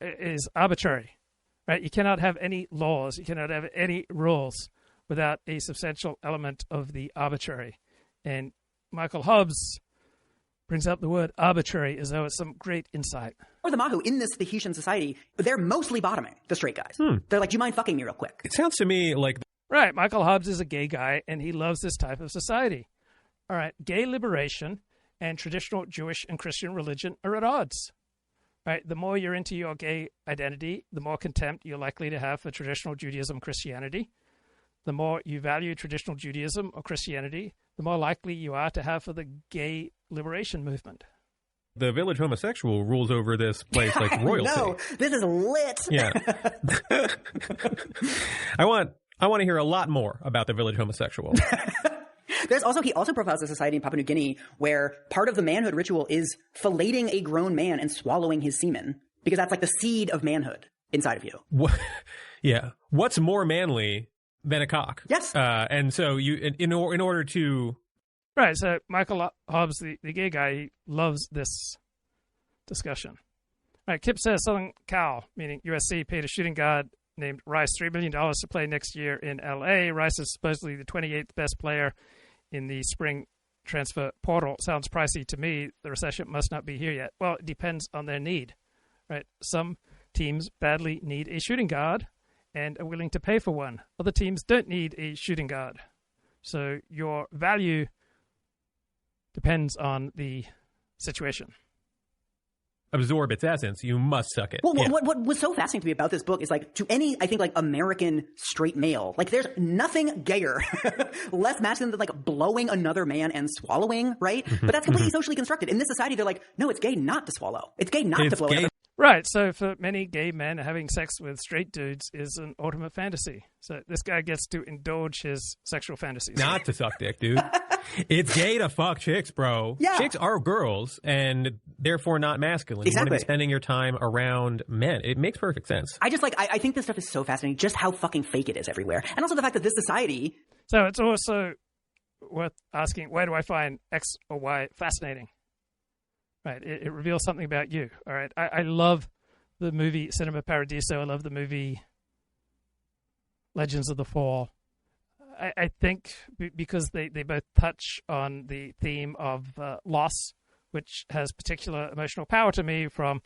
Speaker 1: is arbitrary, right? You cannot have any laws, you cannot have any rules without a substantial element of the arbitrary. And Michael Hobbs brings up the word arbitrary as though it's some great insight.
Speaker 19: Or the Mahu in this Tahitian society, they're mostly bottoming the straight guys. They're like, do you mind fucking me real quick?
Speaker 18: It sounds to me like...
Speaker 1: Right, Michael Hobbs is a gay guy, and he loves this type of society. All right, gay liberation and traditional Jewish and Christian religion are at odds. Right, the more you're into your gay identity, the more contempt you're likely to have for traditional Judaism, Christianity. The more you value traditional Judaism or Christianity, the more likely you are to have for the gay liberation movement.
Speaker 18: The village homosexual rules over this place like royalty.
Speaker 19: No, this is lit.
Speaker 18: Yeah. I want to hear a lot more about the village homosexual.
Speaker 19: He also profiles a society in Papua New Guinea where part of the manhood ritual is filleting a grown man and swallowing his semen, because that's like the seed of manhood inside of you.
Speaker 18: Yeah. What's more manly than a cock?
Speaker 19: Yes.
Speaker 18: And so you, in order to...
Speaker 1: Right, so Michael Hobbs, the gay guy, he loves this discussion. All right, Kip says Southern Cal, meaning USC, paid a shooting guard named Rice $3 million to play next year in L.A. Rice is supposedly the 28th best player in the spring transfer portal. Sounds pricey to me. The recession must not be here yet. Well, it depends on their need, right? Some teams badly need a shooting guard and are willing to pay for one. Other teams don't need a shooting guard. So your value depends on the situation.
Speaker 18: Absorb its essence, you must suck it.
Speaker 19: Well, what was so fascinating to me about this book is, like, to any, I think, like, American straight male, like, there's nothing gayer, less masculine than, like, blowing another man and swallowing, right? But that's completely socially constructed. In this society, they're like, no, it's gay not to swallow. It's gay not to blow another.
Speaker 1: Right, so for many gay men, having sex with straight dudes is an ultimate fantasy. So this guy gets to indulge his sexual fantasies.
Speaker 18: Not to suck dick, dude. It's gay to fuck chicks, bro.
Speaker 19: Yeah.
Speaker 18: Chicks are girls, and therefore not masculine.
Speaker 19: Exactly.
Speaker 18: You want to be spending your time around men. It makes perfect sense.
Speaker 19: I think this stuff is so fascinating, just how fucking fake it is everywhere. And also the fact that this society...
Speaker 1: So it's also worth asking, where do I find X or Y fascinating? Right, it reveals something about you. All right, I love the movie Cinema Paradiso. I love the movie Legends of the Fall. I think because they both touch on the theme of loss, which has particular emotional power to me from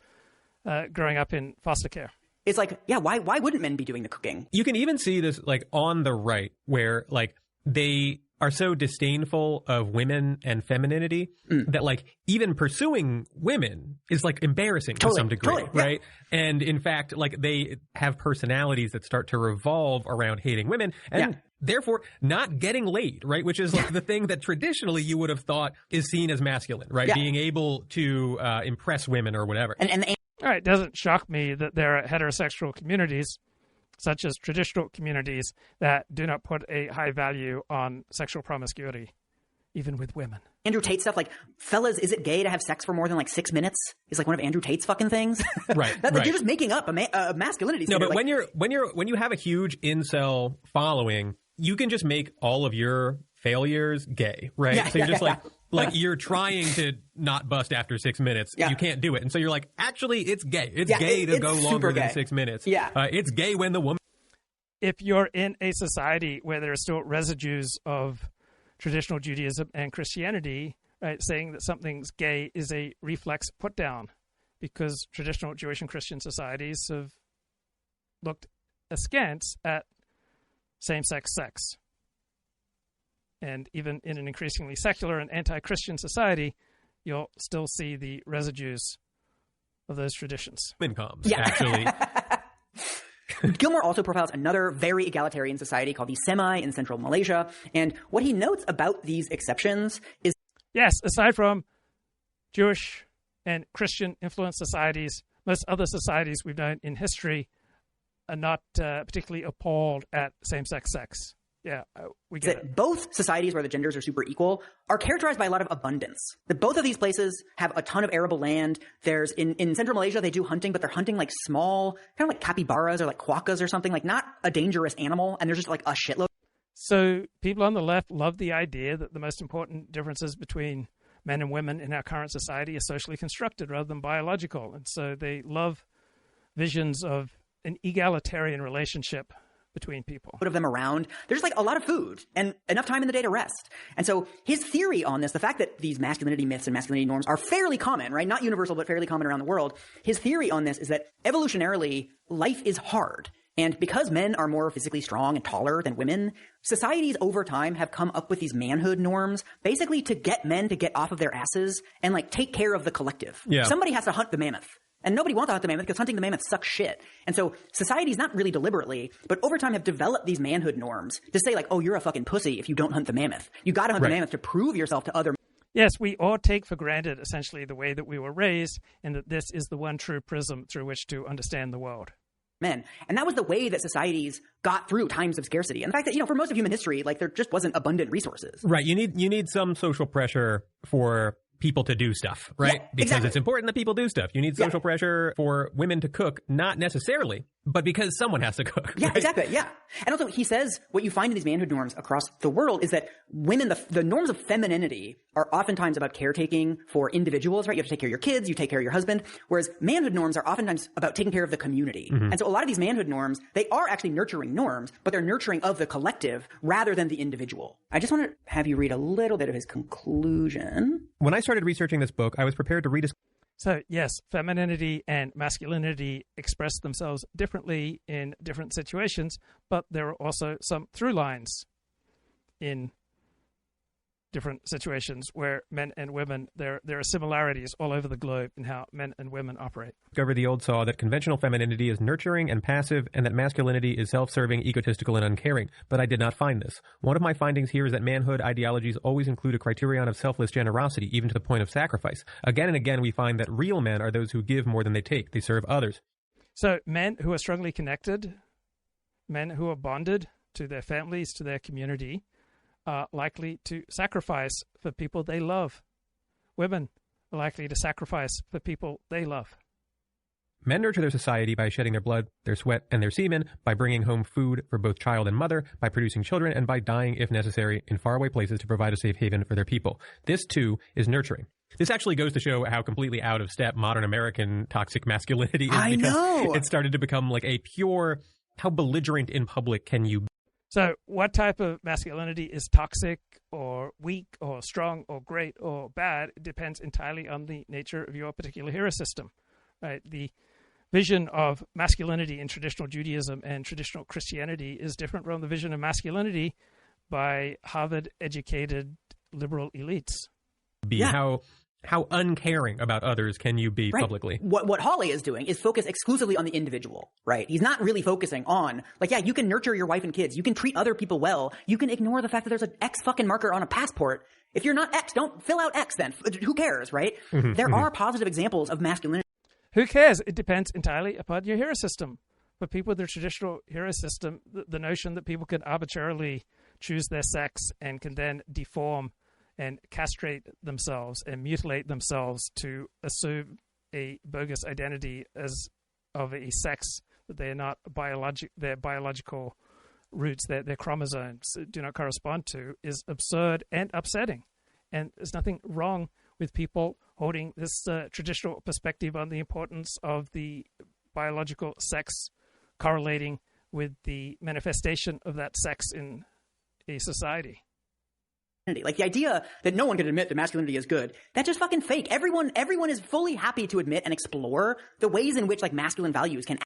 Speaker 1: growing up in foster care.
Speaker 19: It's like, yeah, why wouldn't men be doing the cooking?
Speaker 18: You can even see this, like, on the right, where, like, they are so disdainful of women and femininity that, like, even pursuing women is, like, embarrassing to some degree, right? Yeah. And in fact, like, they have personalities that start to revolve around hating women and therefore not getting laid, right? Which is, like, the thing that traditionally you would have thought is seen as masculine, right? Yeah. Being able to impress women or whatever.
Speaker 1: All right, it doesn't shock me that there are heterosexual communities, such as traditional communities, that do not put a high value on sexual promiscuity, even with women.
Speaker 19: Andrew Tate stuff, like, fellas, is it gay to have sex for more than like 6 minutes? Is like one of Andrew Tate's fucking things.
Speaker 18: Right.
Speaker 19: You're just making up a masculinity.
Speaker 18: No,
Speaker 19: standard.
Speaker 18: but
Speaker 19: like,
Speaker 18: when you have a huge incel following, you can just make all of your failures gay, right?
Speaker 19: Yeah,
Speaker 18: so you're
Speaker 19: yeah,
Speaker 18: just like you're trying to not bust after 6 minutes.
Speaker 19: Yeah.
Speaker 18: You can't do it. And so you're like, actually, it's gay. It's
Speaker 19: Yeah,
Speaker 18: gay to
Speaker 19: it's
Speaker 18: go
Speaker 19: super
Speaker 18: longer than
Speaker 19: gay.
Speaker 18: 6 minutes.
Speaker 19: Yeah.
Speaker 18: It's gay when the woman.
Speaker 1: If you're in a society where there are still residues of traditional Judaism and Christianity, right, saying that something's gay is a reflex put down, because traditional Jewish and Christian societies have looked askance at same-sex sex. And even in an increasingly secular and anti-Christian society, you'll still see the residues of those traditions.
Speaker 18: Incomes, actually.
Speaker 19: Gilmore also profiles another very egalitarian society called the Semi in central Malaysia. And what he notes about these exceptions is...
Speaker 1: Yes, aside from Jewish and Christian influenced societies, most other societies we've known in history are not particularly appalled at same-sex sex. Yeah, we get it.
Speaker 19: Both societies where the genders are super equal are characterized by a lot of abundance. That both of these places have a ton of arable land. There's in central Malaysia, they do hunting, but they're hunting like small, kind of like capybaras or like quokkas or something, like not a dangerous animal. And there's just like a shitload.
Speaker 1: So people on the left love the idea that the most important differences between men and women in our current society are socially constructed rather than biological. And so they love visions of an egalitarian relationship between people.
Speaker 19: Of them around. There's like a lot of food and enough time in the day to rest. And so his theory on this, the fact that these masculinity myths and masculinity norms are fairly common, right? Not universal, but fairly common around the world. His theory on this is that evolutionarily, life is hard. And because men are more physically strong and taller than women, societies over time have come up with these manhood norms, basically to get men to get off of their asses and like take care of the collective.
Speaker 18: Yeah.
Speaker 19: Somebody has to hunt the mammoth. And nobody wants to hunt the mammoth because hunting the mammoth sucks shit. And so societies, not really deliberately, but over time have developed these manhood norms to say like, oh, you're a fucking pussy if you don't hunt the mammoth. You got to hunt the mammoth to prove yourself to other.
Speaker 1: Yes, we all take for granted essentially the way that we were raised and that this is the one true prism through which to understand the world.
Speaker 19: Men. And that was the way that societies got through times of scarcity. And the fact that, for most of human history, like there just wasn't abundant resources.
Speaker 18: Right. You need some social pressure for people to do stuff, right?
Speaker 19: Yeah,
Speaker 18: because
Speaker 19: exactly.
Speaker 18: it's important that people do stuff. You need social pressure for women to cook, not necessarily, but because someone has to cook.
Speaker 19: Yeah,
Speaker 18: right?
Speaker 19: exactly. Yeah. And also he says what you find in these manhood norms across the world is that women, the norms of femininity are oftentimes about caretaking for individuals, right? You have to take care of your kids, you take care of your husband, whereas manhood norms are oftentimes about taking care of the community.
Speaker 18: Mm-hmm.
Speaker 19: And so a lot of these manhood norms, they are actually nurturing norms, but they're nurturing of the collective rather than the individual. I just want to have you read a little bit of his conclusion.
Speaker 18: When I started researching this book, I was prepared to read
Speaker 1: So, yes, femininity and masculinity express themselves differently in different situations, but there are also some through lines in different situations where men and women, there are similarities all over the globe in how men and women operate.
Speaker 18: Discover the old saw that conventional femininity is nurturing and passive, and that masculinity is self-serving, egotistical, and uncaring. But I did not find this. One of my findings here is that manhood ideologies always include a criterion of selfless generosity, even to the point of sacrifice. Again and again, we find that real men are those who give more than they take. They serve others.
Speaker 1: So men who are strongly connected, men who are bonded to their families, to their community, are likely to sacrifice for people they love. Women are likely to sacrifice for people they love.
Speaker 18: Men nurture their society by shedding their blood, their sweat, and their semen, by bringing home food for both child and mother, by producing children, and by dying, if necessary, in faraway places to provide a safe haven for their people. This, too, is nurturing. This actually goes to show how completely out of step modern American toxic masculinity is.
Speaker 19: I know!
Speaker 18: It started to become like a pure, how belligerent in public can you be?
Speaker 1: So what type of masculinity is toxic or weak or strong or great or bad? It depends entirely on the nature of your particular hero system, right? The vision of masculinity in traditional Judaism and traditional Christianity is different from the vision of masculinity by Harvard-educated liberal elites.
Speaker 18: How uncaring about others can you be publicly?
Speaker 19: What Hawley is doing is focus exclusively on the individual, right? He's not really focusing on, like, yeah, you can nurture your wife and kids. You can treat other people well. You can ignore the fact that there's an X fucking marker on a passport. If you're not X, don't fill out X then. Who cares, right?
Speaker 18: Mm-hmm,
Speaker 19: There are positive examples of masculinity.
Speaker 1: Who cares? It depends entirely upon your hero system. For people with the traditional hero system, the notion that people can arbitrarily choose their sex and can then deform and castrate themselves and mutilate themselves to assume a bogus identity as of a sex that they are not their biological roots, their chromosomes do not correspond to, is absurd and upsetting. And there's nothing wrong with people holding this traditional perspective on the importance of the biological sex correlating with the manifestation of that sex in a society.
Speaker 19: Like the idea that no one can admit that masculinity is good, that's just fucking fake. Everyone is fully happy to admit and explore the ways in which like masculine values can.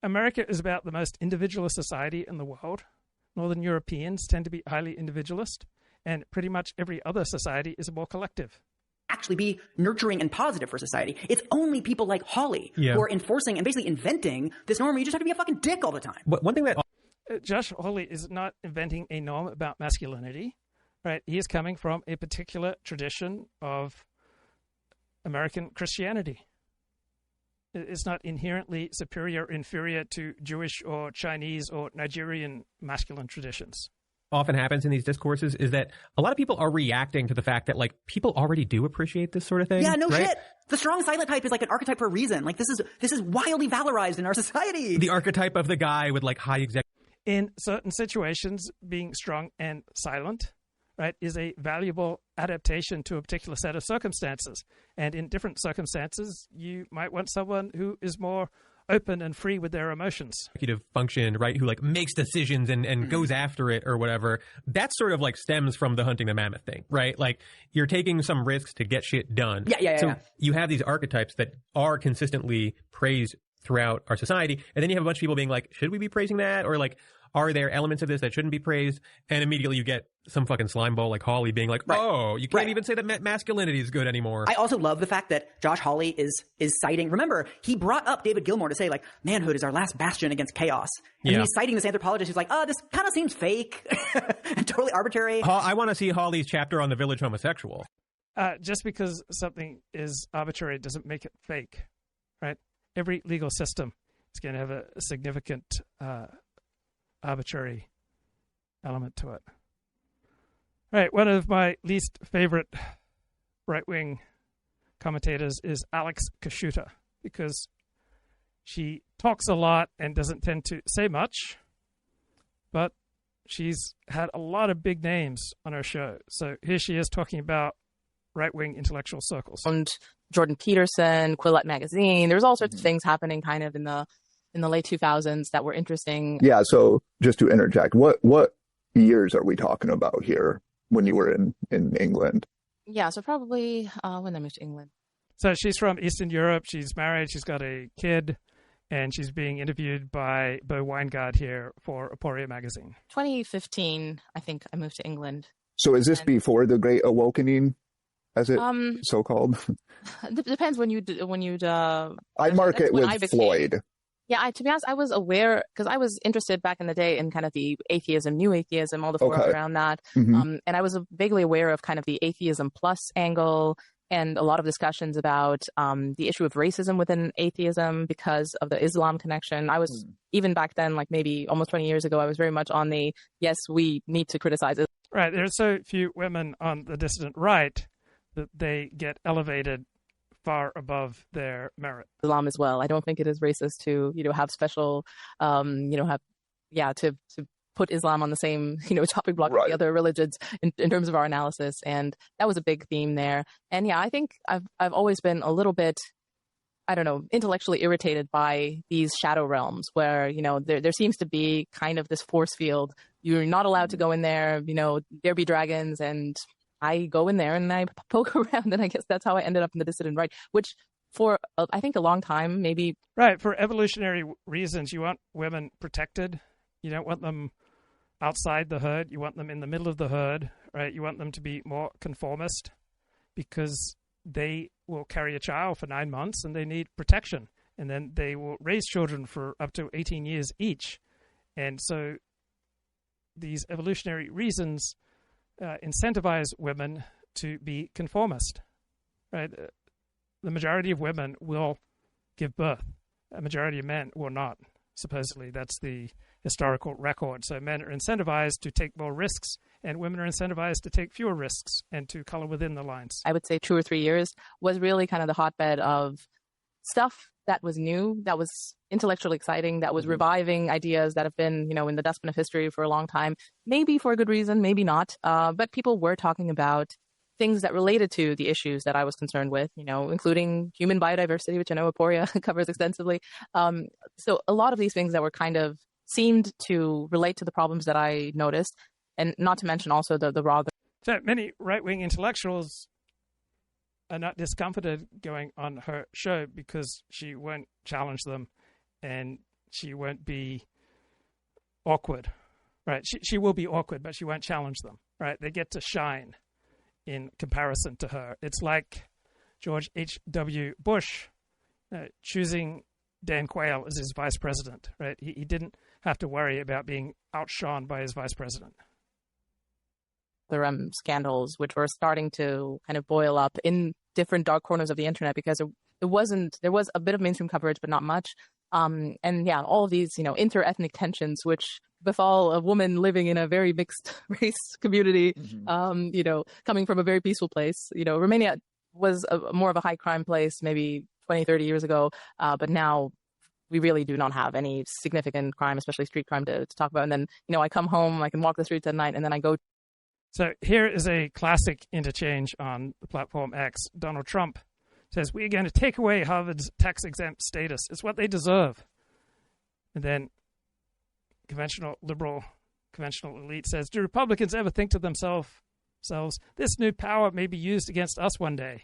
Speaker 1: America is about the most individualist society in the world. Northern Europeans tend to be highly individualist, and pretty much every other society is more collective.
Speaker 19: Actually be nurturing and positive for society. It's only people like Hawley who are enforcing and basically inventing this norm where you just have to be a fucking dick all the time.
Speaker 18: But one thing that
Speaker 1: Josh Hawley is not inventing a norm about masculinity, right? He is coming from a particular tradition of American Christianity. It's not inherently superior or inferior to Jewish or Chinese or Nigerian masculine traditions.
Speaker 18: Often happens in these discourses is that a lot of people are reacting to the fact that like people already do appreciate this sort of thing.
Speaker 19: Yeah, no
Speaker 18: right?
Speaker 19: shit. The strong silent type is like an archetype for a reason. Like this is wildly valorized in our society.
Speaker 18: The archetype of the guy with like high executive.
Speaker 1: In certain situations, being strong and silent, right, is a valuable adaptation to a particular set of circumstances. And in different circumstances, you might want someone who is more open and free with their emotions.
Speaker 18: Executive function, right, who like makes decisions and goes after it or whatever. That sort of like stems from the hunting the mammoth thing, right? Like you're taking some risks to get shit done. So you have these archetypes that are consistently praised throughout our society. And then you have a bunch of people being like, should we be praising that? Or like, are there elements of this that shouldn't be praised? And immediately you get some fucking slime ball like Hawley being like, oh, you can't even say that masculinity is good anymore.
Speaker 19: I also love the fact that Josh Hawley is citing, remember, he brought up David Gilmour to say, like, manhood is our last bastion against chaos. And he's citing this anthropologist who's like, oh, this kind of seems fake and totally arbitrary.
Speaker 18: I want to see Hawley's chapter on the village homosexual.
Speaker 1: Just because something is arbitrary doesn't make it fake, right? Every legal system is going to have a significant arbitrary element to it. Right, one of my least favorite right-wing commentators is Alex Kashuta, because she talks a lot and doesn't tend to say much, but she's had a lot of big names on her show. So here she is talking about right-wing intellectual circles.
Speaker 20: And Jordan Peterson, Quillette Magazine, there's all sorts of things happening kind of in the late 2000s that were interesting.
Speaker 21: Yeah, so just to interject, what years are we talking about here when you were in England?
Speaker 20: Yeah, so probably when I moved to England.
Speaker 1: So she's from Eastern Europe. She's married. She's got a kid. And she's being interviewed by Bo Weingart here for Aporia magazine.
Speaker 20: 2015, I think I moved to England.
Speaker 21: So is this before the Great Awakening, as it so-called?
Speaker 20: Depends when you'd
Speaker 21: I mark it with Floyd.
Speaker 20: Yeah, to be honest, I was aware because I was interested back in the day in kind of the atheism, new atheism, all the forums around that. And I was vaguely aware of kind of the atheism plus angle and a lot of discussions about the issue of racism within atheism because of the Islam connection. I was, even back then, like maybe almost 20 years ago, I was very much on the, yes, we need to criticize it.
Speaker 1: Right. There's so few women on the dissident right that they get elevated far above their merit.
Speaker 20: Islam as well. I don't think it is racist to, have special, to put Islam on the same, topic block with the other religions in terms of our analysis. And that was a big theme there. And yeah, I think I've always been a little bit, I don't know, intellectually irritated by these shadow realms where, there seems to be kind of this force field. You're not allowed to go in there, there be dragons, and I go in there and I poke around, and I guess that's how I ended up in the dissident right, which for, I think, a long time, maybe.
Speaker 1: Right. For evolutionary reasons, you want women protected. You don't want them outside the herd. You want them in the middle of the herd, right? You want them to be more conformist because they will carry a child for 9 months and they need protection. And then they will raise children for up to 18 years each. And so these evolutionary reasons incentivize women to be conformist, right? The majority of women will give birth. A majority of men will not. Supposedly, that's the historical record. So men are incentivized to take more risks, and women are incentivized to take fewer risks and to color within the lines.
Speaker 20: I would say 2 or 3 years was really kind of the hotbed of stuff that was new, that was intellectually exciting, that was reviving ideas that have been, in the dustbin of history for a long time, maybe for a good reason, maybe not. But people were talking about things that related to the issues that I was concerned with, including human biodiversity, which I know Aporia covers extensively. So a lot of these things that were kind of seemed to relate to the problems that I noticed, and not to mention also the raw.
Speaker 1: So many right-wing intellectuals are not discomforted going on her show because she won't challenge them and she won't be awkward, right? She will be awkward, but she won't challenge them, right? They get to shine in comparison to her. It's like George H.W. Bush choosing Dan Quayle as his vice president, right? He didn't have to worry about being outshone by his vice president.
Speaker 20: The scandals, which were starting to kind of boil up in different dark corners of the internet, because there was a bit of mainstream coverage, but not much. And yeah, all of these, inter-ethnic tensions, which befall a woman living in a very mixed race community, coming from a very peaceful place. Romania was more of a high crime place maybe 20, 30 years ago. But now we really do not have any significant crime, especially street crime to talk about. And then, I come home, I can walk the streets at night, and then I go.
Speaker 1: So here is a classic interchange on the platform X. Donald Trump says, "We're going to take away Harvard's tax-exempt status. It's what they deserve." And then conventional elite says, "Do Republicans ever think to themselves, this new power may be used against us one day?"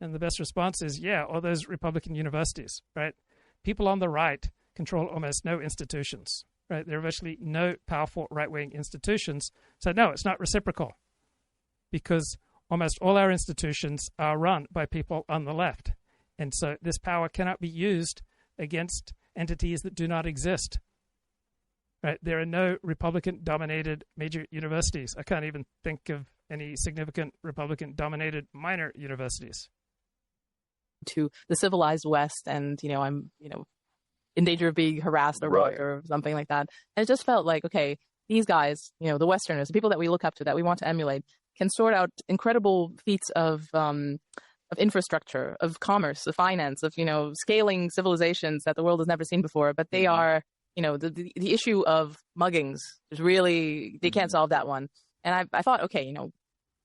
Speaker 1: And the best response is, yeah, or those Republican universities, right? People on the right control almost no institutions. Right, there are virtually no powerful right-wing institutions. So no, it's not reciprocal, because almost all our institutions are run by people on the left. And so this power cannot be used against entities that do not exist. Right, there are no Republican-dominated major universities. I can't even think of any significant Republican-dominated minor universities.
Speaker 20: To the civilized West, and I'm in danger of being harassed or something like that. And it just felt like, okay, these guys, the Westerners, the people that we look up to, that we want to emulate, can sort out incredible feats of infrastructure, of commerce, of finance, of, scaling civilizations that the world has never seen before. But they are, the issue of muggings is really, they can't solve that one. And I thought, okay,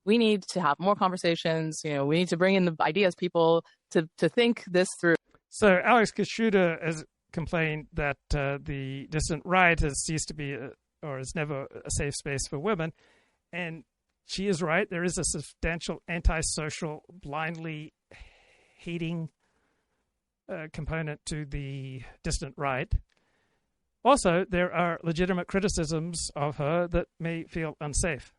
Speaker 20: we need to have more conversations. We need to bring in the ideas, people to think this through.
Speaker 1: So Alex Kashuda has complained that the dissident right has ceased to be or is never a safe space for women. And she is right. There is a substantial antisocial, blindly hating component to the dissident right. Also, there are legitimate criticisms of her that may feel unsafe.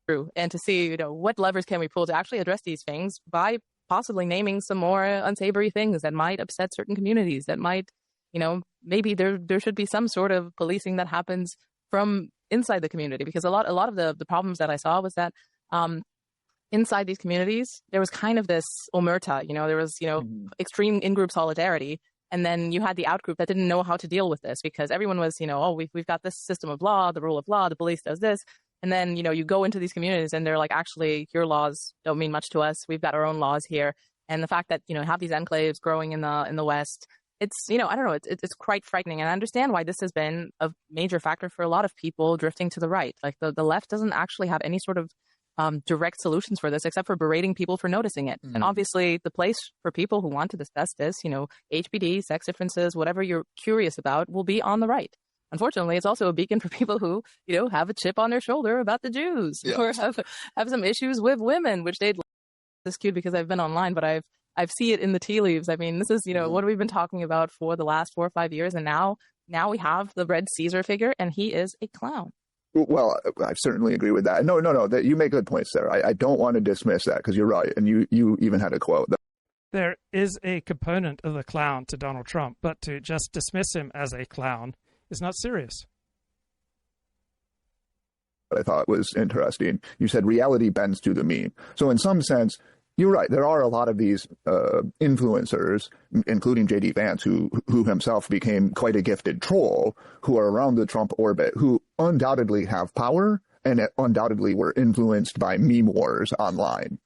Speaker 20: True. And to see, what levers can we pull to actually address these things by possibly naming some more unsavory things that might upset certain communities, that might, maybe there should be some sort of policing that happens from inside the community, because a lot of the problems that I saw was that inside these communities there was kind of this omerta, there was extreme in-group solidarity, and then you had the out-group that didn't know how to deal with this, because everyone was we've got this system of law, the rule of law, the police does this. And then, you go into these communities and they're like, actually, your laws don't mean much to us. We've got our own laws here. And the fact that, have these enclaves growing in the West, it's, I don't know, it's quite frightening. And I understand why this has been a major factor for a lot of people drifting to the right. Like the left doesn't actually have any sort of direct solutions for this, except for berating people for noticing it. And obviously the place for people who want to discuss this, HBD, sex differences, whatever you're curious about, will be on the right. Unfortunately, it's also a beacon for people who, have a chip on their shoulder about the Jews, or have some issues with women, which they'd. This cute because I've been online, but I've seen it in the tea leaves. I mean, this is what we've been talking about for the last 4 or 5 years, and now we have the Red Caesar figure, and he is a clown.
Speaker 21: Well, I certainly agree with that. No, that you make good points there. I don't want to dismiss that, because you're right, and you even had a quote.
Speaker 1: There is a component of the clown to Donald Trump, but to just dismiss him as a clown is not serious.
Speaker 21: What I thought was interesting, you said reality bends to the mean. So in some sense, you're right. There are a lot of these influencers, including J.D. Vance, who himself became quite a gifted troll, who are around the Trump orbit, who undoubtedly have power and undoubtedly were influenced by meme wars online.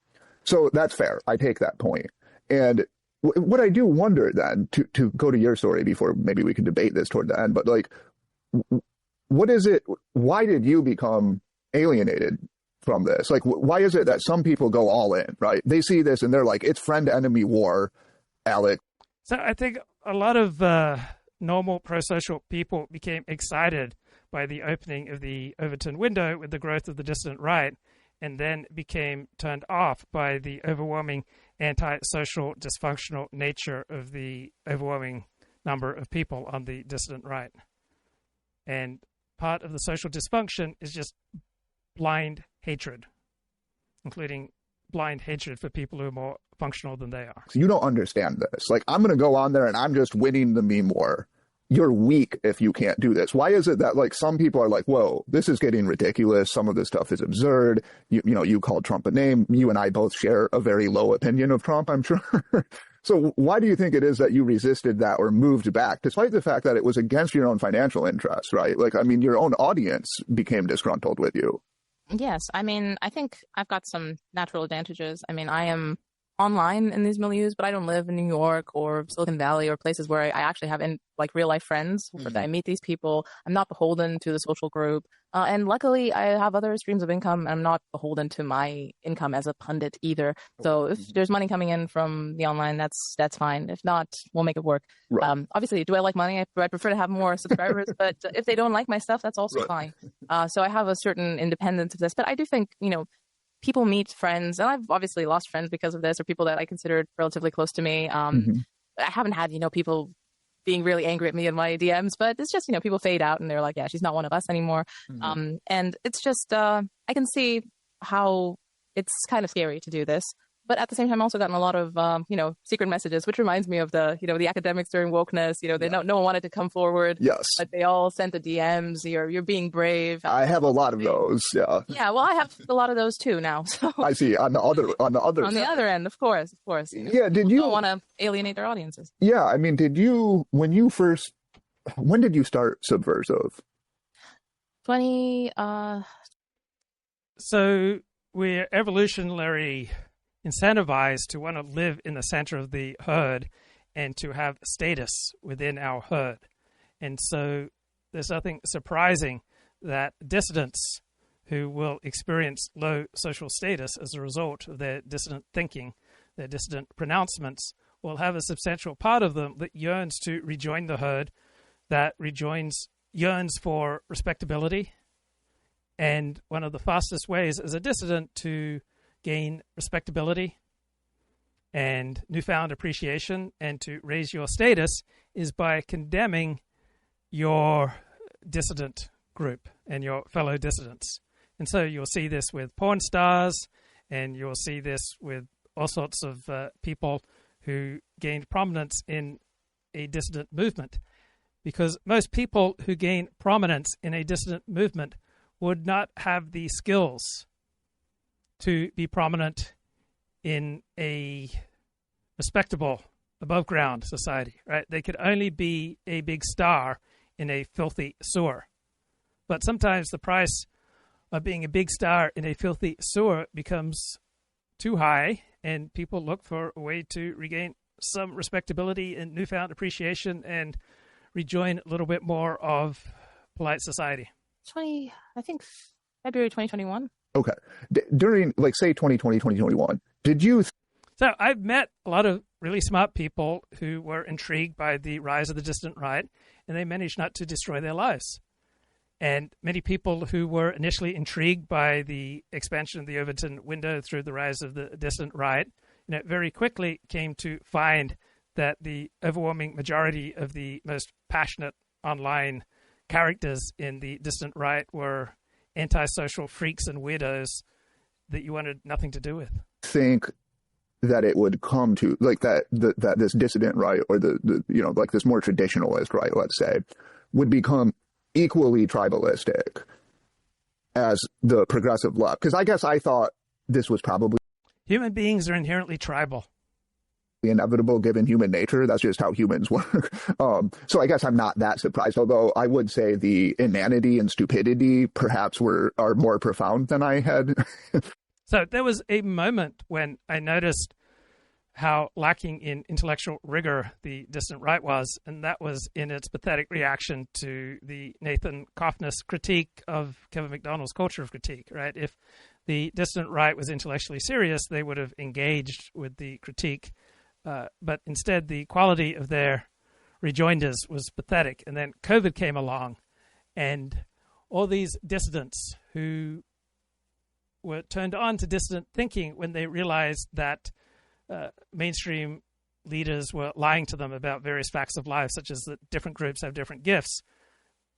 Speaker 21: So that's fair. I take that point. And what I do wonder then, to go to your story before maybe we can debate this toward the end, but like, what is it? Why did you become alienated from this? Like, why is it that some people go all in, right? They see this and they're like, it's friend-enemy war, Alec.
Speaker 1: So I think a lot of normal pro-social people became excited by the opening of the Overton window with the growth of the dissident right, and then became turned off by the overwhelming anti-social dysfunctional nature of the overwhelming number of people on the dissident right. And part of the social dysfunction is just blind hatred, including blind hatred for people who are more functional than they are.
Speaker 21: So you don't understand this. Like, I'm going to go on there and I'm just winning the meme war. You're weak if you can't do this. Why is it that, like, some people are like, whoa, this is getting ridiculous. Some of this stuff is absurd. You know, you called Trump a name. You and I both share a very low opinion of Trump, I'm sure. So why do you think it is that you resisted that or moved back, despite the fact that it was against your own financial interests, right? Like, I mean, your own audience became disgruntled with you.
Speaker 20: Yes. I mean, I think I've got some natural advantages. I mean, I am online in these milieux, but I don't live in New York or Silicon Valley or places where I actually have real life friends. Mm-hmm. I meet these people. I'm not beholden to the social group. And luckily I have other streams of income. I'm not beholden to my income as a pundit either. So if there's money coming in from the online, that's fine. If not, we'll make it work. Right. Obviously, do I like money? I prefer to have more subscribers, but if they don't like my stuff, that's also fine. So I have a certain independence of this, but I do think, people meet friends, and I've obviously lost friends because of this, or people that I considered relatively close to me. I haven't had, people being really angry at me in my DMs, but it's just, people fade out and they're like, yeah, she's not one of us anymore. And it's just, I can see how it's kind of scary to do this. But at the same time, I've also gotten a lot of, secret messages, which reminds me of the, the academics during wokeness. No one wanted to come forward.
Speaker 21: Yes.
Speaker 20: But they all sent the DMs. You're being brave.
Speaker 21: I have a lot of those. Yeah.
Speaker 20: Yeah. Well, I have a lot of those too now. So
Speaker 21: I see. On the
Speaker 20: other end, of course.
Speaker 21: Yeah. Did you
Speaker 20: don't want to alienate their audiences?
Speaker 21: Yeah. I mean, when did you start Subversive?
Speaker 1: So we're evolutionary incentivized to want to live in the center of the herd and to have status within our herd. And so there's nothing surprising that dissidents who will experience low social status as a result of their dissident thinking, their dissident pronouncements, will have a substantial part of them that yearns to rejoin the herd, that yearns for respectability. And one of the fastest ways as a dissident to gain respectability and newfound appreciation and to raise your status is by condemning your dissident group and your fellow dissidents. And so you'll see this with porn stars, and you'll see this with all sorts of people who gained prominence in a dissident movement, because most people who gain prominence in a dissident movement would not have the skills to be prominent in a respectable, above-ground society, right? They could only be a big star in a filthy sewer. But sometimes the price of being a big star in a filthy sewer becomes too high, and people look for a way to regain some respectability and newfound appreciation and rejoin a little bit more of polite society.
Speaker 20: February 2021.
Speaker 21: Okay. During, say, 2020, 2021, did you...
Speaker 1: So I've met a lot of really smart people who were intrigued by the rise of the dissident right, and they managed not to destroy their lives. And many people who were initially intrigued by the expansion of the Overton window through the rise of the dissident right, very quickly came to find that the overwhelming majority of the most passionate online characters in the dissident right were antisocial freaks and weirdos that you wanted nothing to do with.
Speaker 21: Think that it would come to that this dissident right, or the this more traditionalist right, let's say, would become equally tribalistic as the progressive left? Because I guess I thought this was probably...
Speaker 1: Human beings are inherently tribal.
Speaker 21: Inevitable given human nature. That's just how humans work. So I guess I'm not that surprised, although I would say the inanity and stupidity perhaps are more profound than I had.
Speaker 1: So there was a moment when I noticed how lacking in intellectual rigor the dissident right was, and that was in its pathetic reaction to the Nathan Coffness critique of Kevin McDonald's culture of critique, right? If the dissident right was intellectually serious, they would have engaged with the critique, but instead the quality of their rejoinders was pathetic. And then COVID came along, and all these dissidents who were turned on to dissident thinking when they realized that mainstream leaders were lying to them about various facts of life, such as that different groups have different gifts,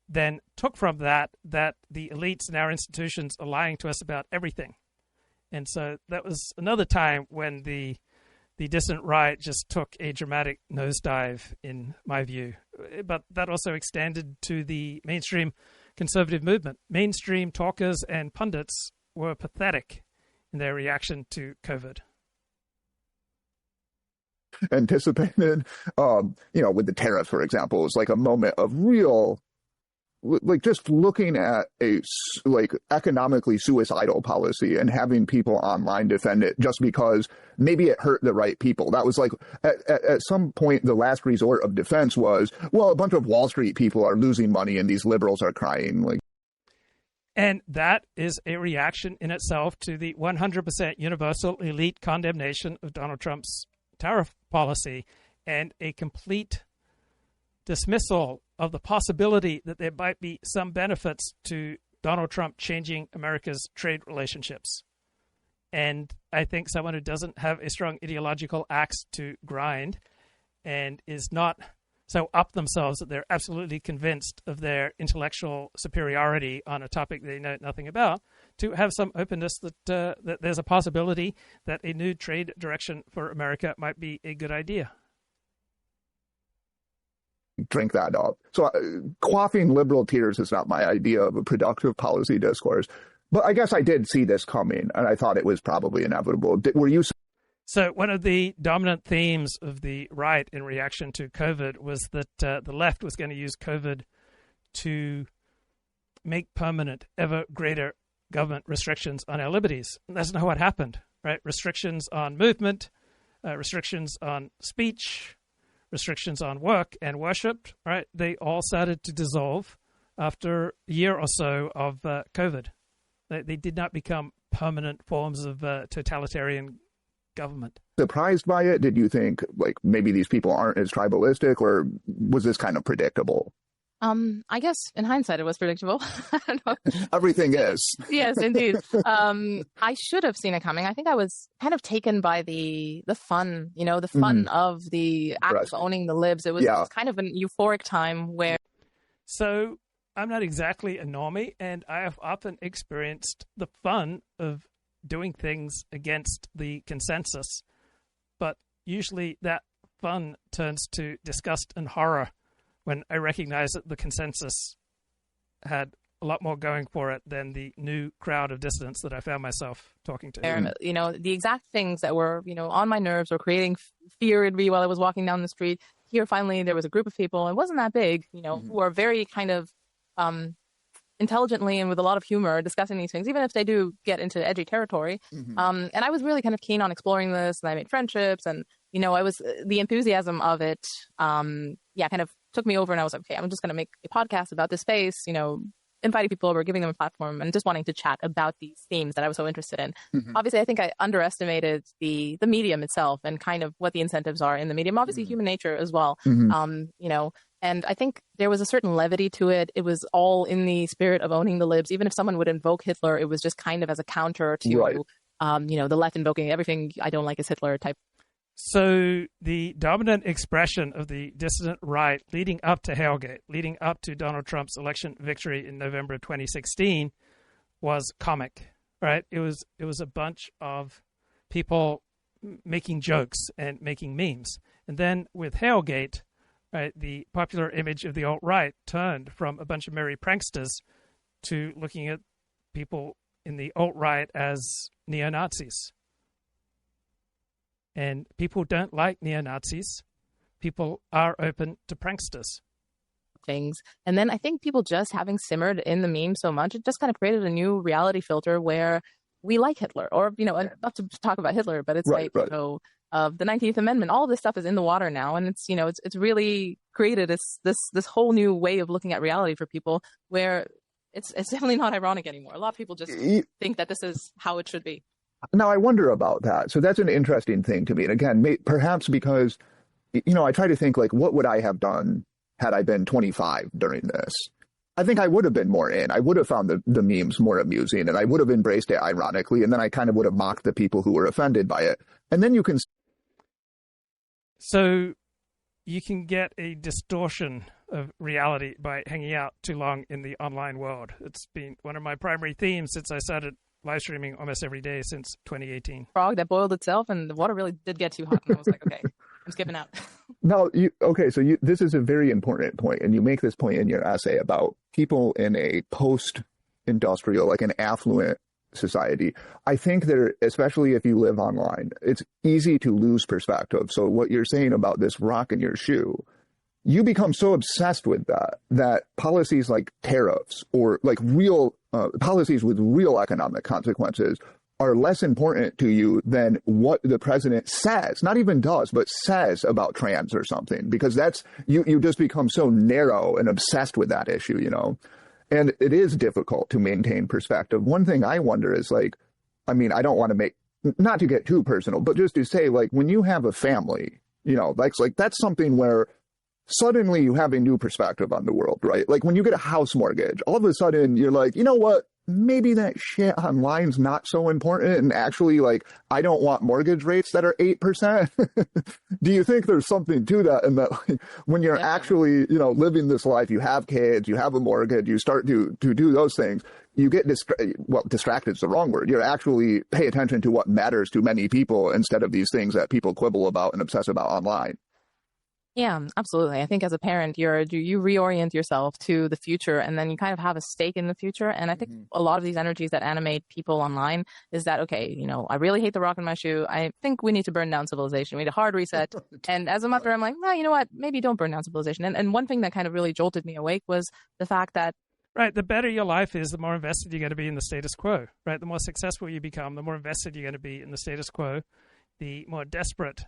Speaker 1: then took from that the elites in our institutions are lying to us about everything. And so that was another time when the dissident right just took a dramatic nosedive, in my view. But that also extended to the mainstream conservative movement. Mainstream talkers and pundits were pathetic in their reaction to COVID.
Speaker 21: Anticipated, with the tariffs, for example, was like a moment of real, like just looking at a economically suicidal policy and having people online defend it just because maybe it hurt the right people. That was like at some point the last resort of defense was, well, a bunch of Wall Street people are losing money and these liberals are crying.
Speaker 1: And that is a reaction in itself to the 100% universal elite condemnation of Donald Trump's tariff policy and a complete dismissal of the possibility that there might be some benefits to Donald Trump changing America's trade relationships. And I think someone who doesn't have a strong ideological axe to grind and is not so up themselves that they're absolutely convinced of their intellectual superiority on a topic they know nothing about, to have some openness that there's a possibility that a new trade direction for America might be a good idea.
Speaker 21: Drink that up. So quaffing liberal tears is not my idea of a productive policy discourse. But I guess I did see this coming, and I thought it was probably inevitable. Were you?
Speaker 1: So one of the dominant themes of the right in reaction to COVID was that the left was going to use COVID to make permanent ever greater government restrictions on our liberties. And that's not what happened, right? Restrictions on movement, restrictions on speech, restrictions on work and worship, right? They all started to dissolve after a year or so of COVID. They did not become permanent forms of totalitarian government.
Speaker 21: Surprised by it? Did you think maybe these people aren't as tribalistic, or was this kind of predictable?
Speaker 20: I guess in hindsight, it was predictable. I don't know.
Speaker 21: Everything is.
Speaker 20: Yes, indeed. I should have seen it coming. I think I was kind of taken by the fun, the fun of the act of owning the libs. It was kind of an euphoric time where.
Speaker 1: So I'm not exactly a normie, and I have often experienced the fun of doing things against the consensus. But usually that fun turns to disgust and horror when I recognize that the consensus had a lot more going for it than the new crowd of dissidents that I found myself talking to.
Speaker 20: The exact things that were, on my nerves or creating fear in me while I was walking down the street. Here, finally, there was a group of people, it wasn't that big, who are very kind of intelligently and with a lot of humor discussing these things, even if they do get into edgy territory. And I was really kind of keen on exploring this, and I made friendships, and, I was, the enthusiasm of it, kind of took me over, and I was like, okay, I'm just going to make a podcast about this space, inviting people over, giving them a platform, and just wanting to chat about these themes that I was so interested in. Obviously, I think I underestimated the medium itself and kind of what the incentives are in the medium. Obviously, human nature as well, and I think there was a certain levity to it. It was all in the spirit of owning the libs. Even if someone would invoke Hitler, it was just kind of as a counter to, the left invoking everything I don't like is Hitler type.
Speaker 1: So the dominant expression of the dissident right leading up to Hailgate, leading up to Donald Trump's election victory in November of 2016, was comic, right? It was a bunch of people making jokes and making memes. And then with Hailgate, right, the popular image of the alt-right turned from a bunch of merry pranksters to looking at people in the alt-right as neo-Nazis. And people don't like neo-Nazis. People are open to pranksters.
Speaker 20: Things. And then I think people just having simmered in the meme so much, it just kind of created a new reality filter where we like Hitler, or, not to talk about Hitler, but it's the 19th Amendment, all of this stuff is in the water now. And it's, it's really created this whole new way of looking at reality for people where it's definitely not ironic anymore. A lot of people just think that this is how it should be.
Speaker 21: Now, I wonder about that. So that's an interesting thing to me. And again, perhaps because, I try to think, like, what would I have done had I been 25 during this? I think I would have been more in. I would have found the memes more amusing, and I would have embraced it ironically, and then I kind of would have mocked the people who were offended by it. And then you can...
Speaker 1: So you can get a distortion of reality by hanging out too long in the online world. It's been one of my primary themes since I started live streaming almost every day since 2018.
Speaker 20: Frog that boiled itself, and the water really did get too hot, and I was like, okay, I'm skipping out.
Speaker 21: No, this is a very important point, and you make this point in your essay about people in a post-industrial, like an affluent society. I think that, especially if you live online, it's easy to lose perspective. So what you're saying about this rock in your shoe, you become so obsessed with that policies like tariffs or like real policies with real economic consequences are less important to you than what the president says, not even does, but says about trans or something, because that's, you just become so narrow and obsessed with that issue, and it is difficult to maintain perspective. One thing I wonder is, like, I mean, I don't want to not to get too personal, but just to say, like, when you have a family, like that's something where suddenly you have a new perspective on the world, right? Like when you get a house mortgage, all of a sudden you're like, you know what? Maybe that shit online's not so important. And actually, like, I don't want mortgage rates that are 8%. Do you think there's something to that? And that, like, when you're actually, living this life, you have kids, you have a mortgage, you start to do those things, you get distracted is the wrong word. You actually pay attention to what matters to many people instead of these things that people quibble about and obsess about online.
Speaker 20: Yeah, absolutely. I think as a parent, you reorient yourself to the future, and then you kind of have a stake in the future. And I think a lot of these energies that animate people online is that, okay, I really hate the rock in my shoe. I think we need to burn down civilization. We need a hard reset. And as a mother, I'm like, no, you know what? Maybe don't burn down civilization. And one thing that kind of really jolted me awake was the fact that
Speaker 1: right, the better your life is, the more invested you're going to be in the status quo. Right, the more successful you become, the more invested you're going to be in the status quo. The more desperate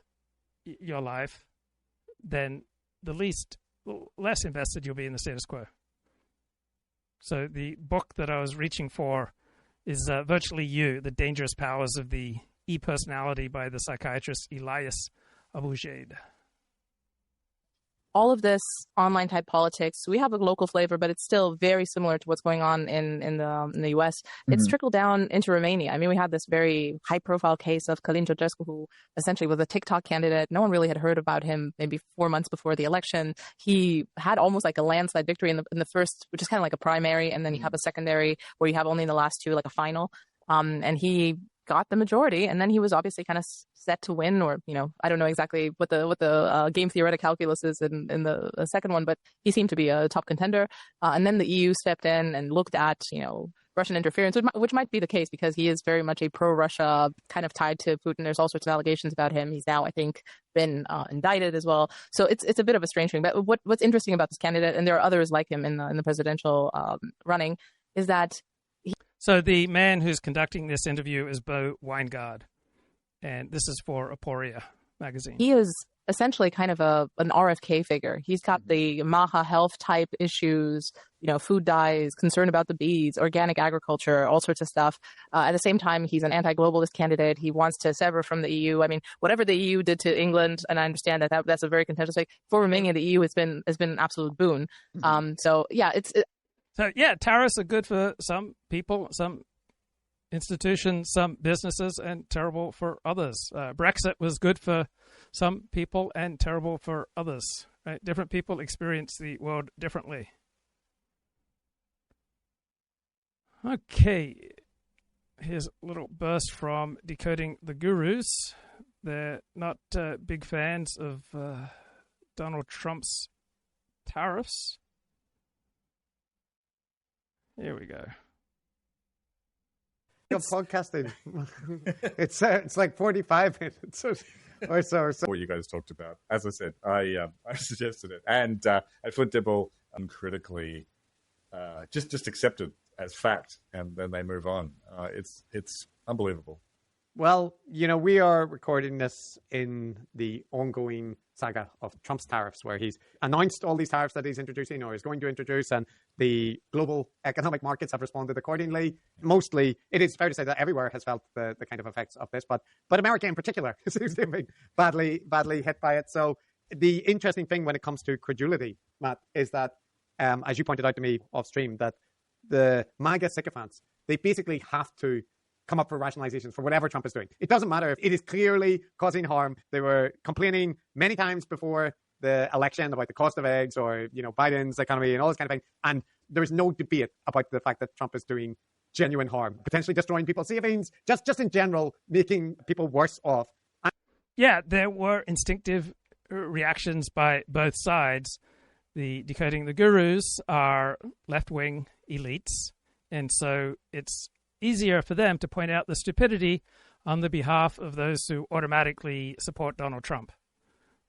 Speaker 1: your life, then the less invested you'll be in the status quo. So the book that I was reaching for is Virtually You, The Dangerous Powers of the E-Personality by the psychiatrist Elias Abu-Jaid.
Speaker 20: All of this online type politics, we have a local flavor, but it's still very similar to what's going on in the U.S. It's trickled down into Romania. I mean, we had this very high profile case of Călin Georgescu, who essentially was a TikTok candidate. No one really had heard about him maybe 4 months before the election. He had almost like a landslide victory in the first, which is kind of like a primary, and then you have a secondary where you have only in the last two, like a final. And he got the majority, and then he was obviously kind of set to win, or I don't know exactly what the game theoretic calculus is in the second one, but he seemed to be a top contender. And then the EU stepped in and looked at Russian interference, which might be the case because he is very much a pro-Russia, kind of tied to Putin. There's all sorts of allegations about him. He's now, I think, been indicted as well. So it's a bit of a strange thing. But what's interesting about this candidate, and there are others like him in the presidential running, is that.
Speaker 1: So the man who's conducting this interview is Bo Weingard, and this is for Aporia magazine.
Speaker 20: He is essentially kind of an RFK figure. He's got the Maha health type issues, food dyes, concern about the bees, organic agriculture, all sorts of stuff. At the same time, he's an anti-globalist candidate. He wants to sever from the EU. I mean, whatever the EU did to England, and I understand that's a very contentious thing, for Romania, the EU has been an absolute boon. So
Speaker 1: tariffs are good for some people, some institutions, some businesses, and terrible for others. Brexit was good for some people and terrible for others. Right? Different people experience the world differently. Okay, here's a little burst from Decoding the Gurus. They're not big fans of Donald Trump's tariffs. Here we go.
Speaker 5: Podcasting. It's like 45 minutes. or so.
Speaker 22: What you guys talked about. As I said, I suggested it, and Flint Dibble uncritically just accepted as fact, and then they move on. It's unbelievable.
Speaker 5: Well, we are recording this in the ongoing saga of Trump's tariffs, where he's announced all these tariffs that he's introducing or is going to introduce, and the global economic markets have responded accordingly. Mostly, it is fair to say that everywhere has felt the kind of effects of this, but America in particular seems to be badly hit by it. So the interesting thing when it comes to credulity, Matt, is that, as you pointed out to me off stream, that the MAGA sycophants, they basically have to come up for rationalizations for whatever Trump is doing. It doesn't matter if it is clearly causing harm. They were complaining many times before the election about the cost of eggs or, Biden's economy and all this kind of thing. And there is no debate about the fact that Trump is doing genuine harm, potentially destroying people's savings, just in general, making people worse off.
Speaker 1: Yeah, there were instinctive reactions by both sides. The Decoding the Gurus are left-wing elites, and so it's easier for them to point out the stupidity on the behalf of those who automatically support Donald Trump,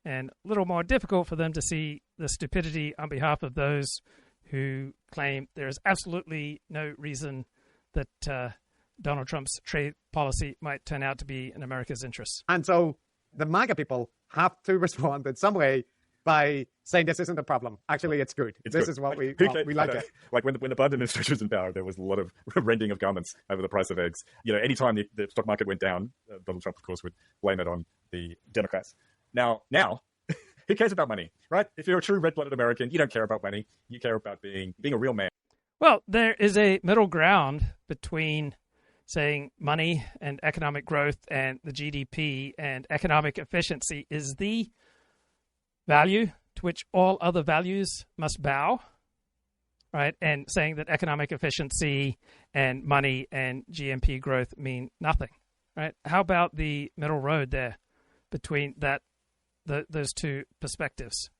Speaker 1: and a little more difficult for them to see the stupidity on behalf of those who claim there is absolutely no reason that Donald Trump's trade policy might turn out to be in America's interests.
Speaker 5: And so the MAGA people have to respond in some way by saying this isn't a problem. Actually, it's good. This is what we like it.
Speaker 22: Like when the Biden administration was in power, there was a lot of rending of garments over the price of eggs. Anytime the stock market went down, Donald Trump, of course, would blame it on the Democrats. Now, who cares about money, right? If you're a true red-blooded American, you don't care about money. You care about being a real man.
Speaker 1: Well, there is a middle ground between saying money and economic growth and the GDP and economic efficiency is the value to which all other values must bow, right? And saying that economic efficiency and money and GNP growth mean nothing, right? How about the middle road there between those two perspectives?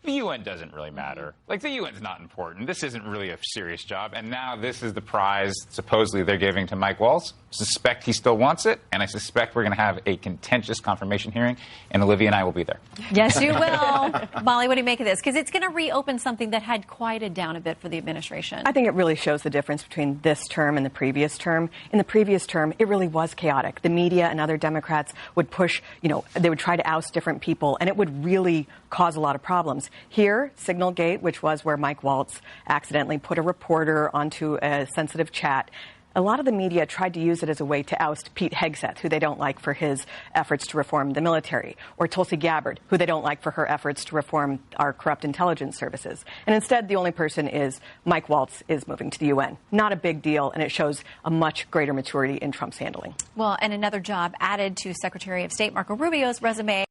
Speaker 23: The UN doesn't really matter. The UN's not important. This isn't really a serious job. And now this is the prize supposedly they're giving to Mike Walz. Suspect he still wants it. And I suspect we're going to have a contentious confirmation hearing. And Olivia and I will be there.
Speaker 24: Yes, you will. Molly, what do you make of this? Because it's going to reopen something that had quieted down a bit for the administration.
Speaker 25: I think it really shows the difference between this term and the previous term. In the previous term, it really was chaotic. The media and other Democrats would push, they would try to oust different people. And it would really cause a lot of problems. Here, Signalgate, which was where Mike Walz accidentally put a reporter onto a sensitive chat, a lot of the media tried to use it as a way to oust Pete Hegseth, who they don't like for his efforts to reform the military, or Tulsi Gabbard, who they don't like for her efforts to reform our corrupt intelligence services. And instead, the only person is Mike Walz is moving to the UN. Not a big deal, and it shows a much greater maturity in Trump's handling.
Speaker 24: Well, and another job added to Secretary of State Marco Rubio's resume.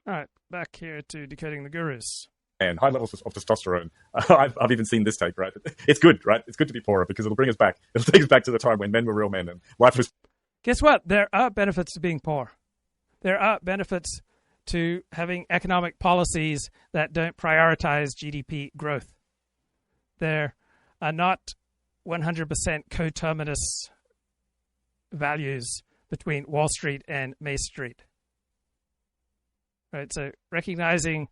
Speaker 1: All right, back here to Decoding the Gurus.
Speaker 22: And high levels of testosterone. I've even seen this take, right? It's good, right? It's good to be poorer because it'll bring us back. It'll take us back to the time when men were real men and life was...
Speaker 1: Guess what? There are benefits to being poor. There are benefits to having economic policies that don't prioritize GDP growth. There are not 100% coterminous values between Wall Street and Main Street. Right? So recognizing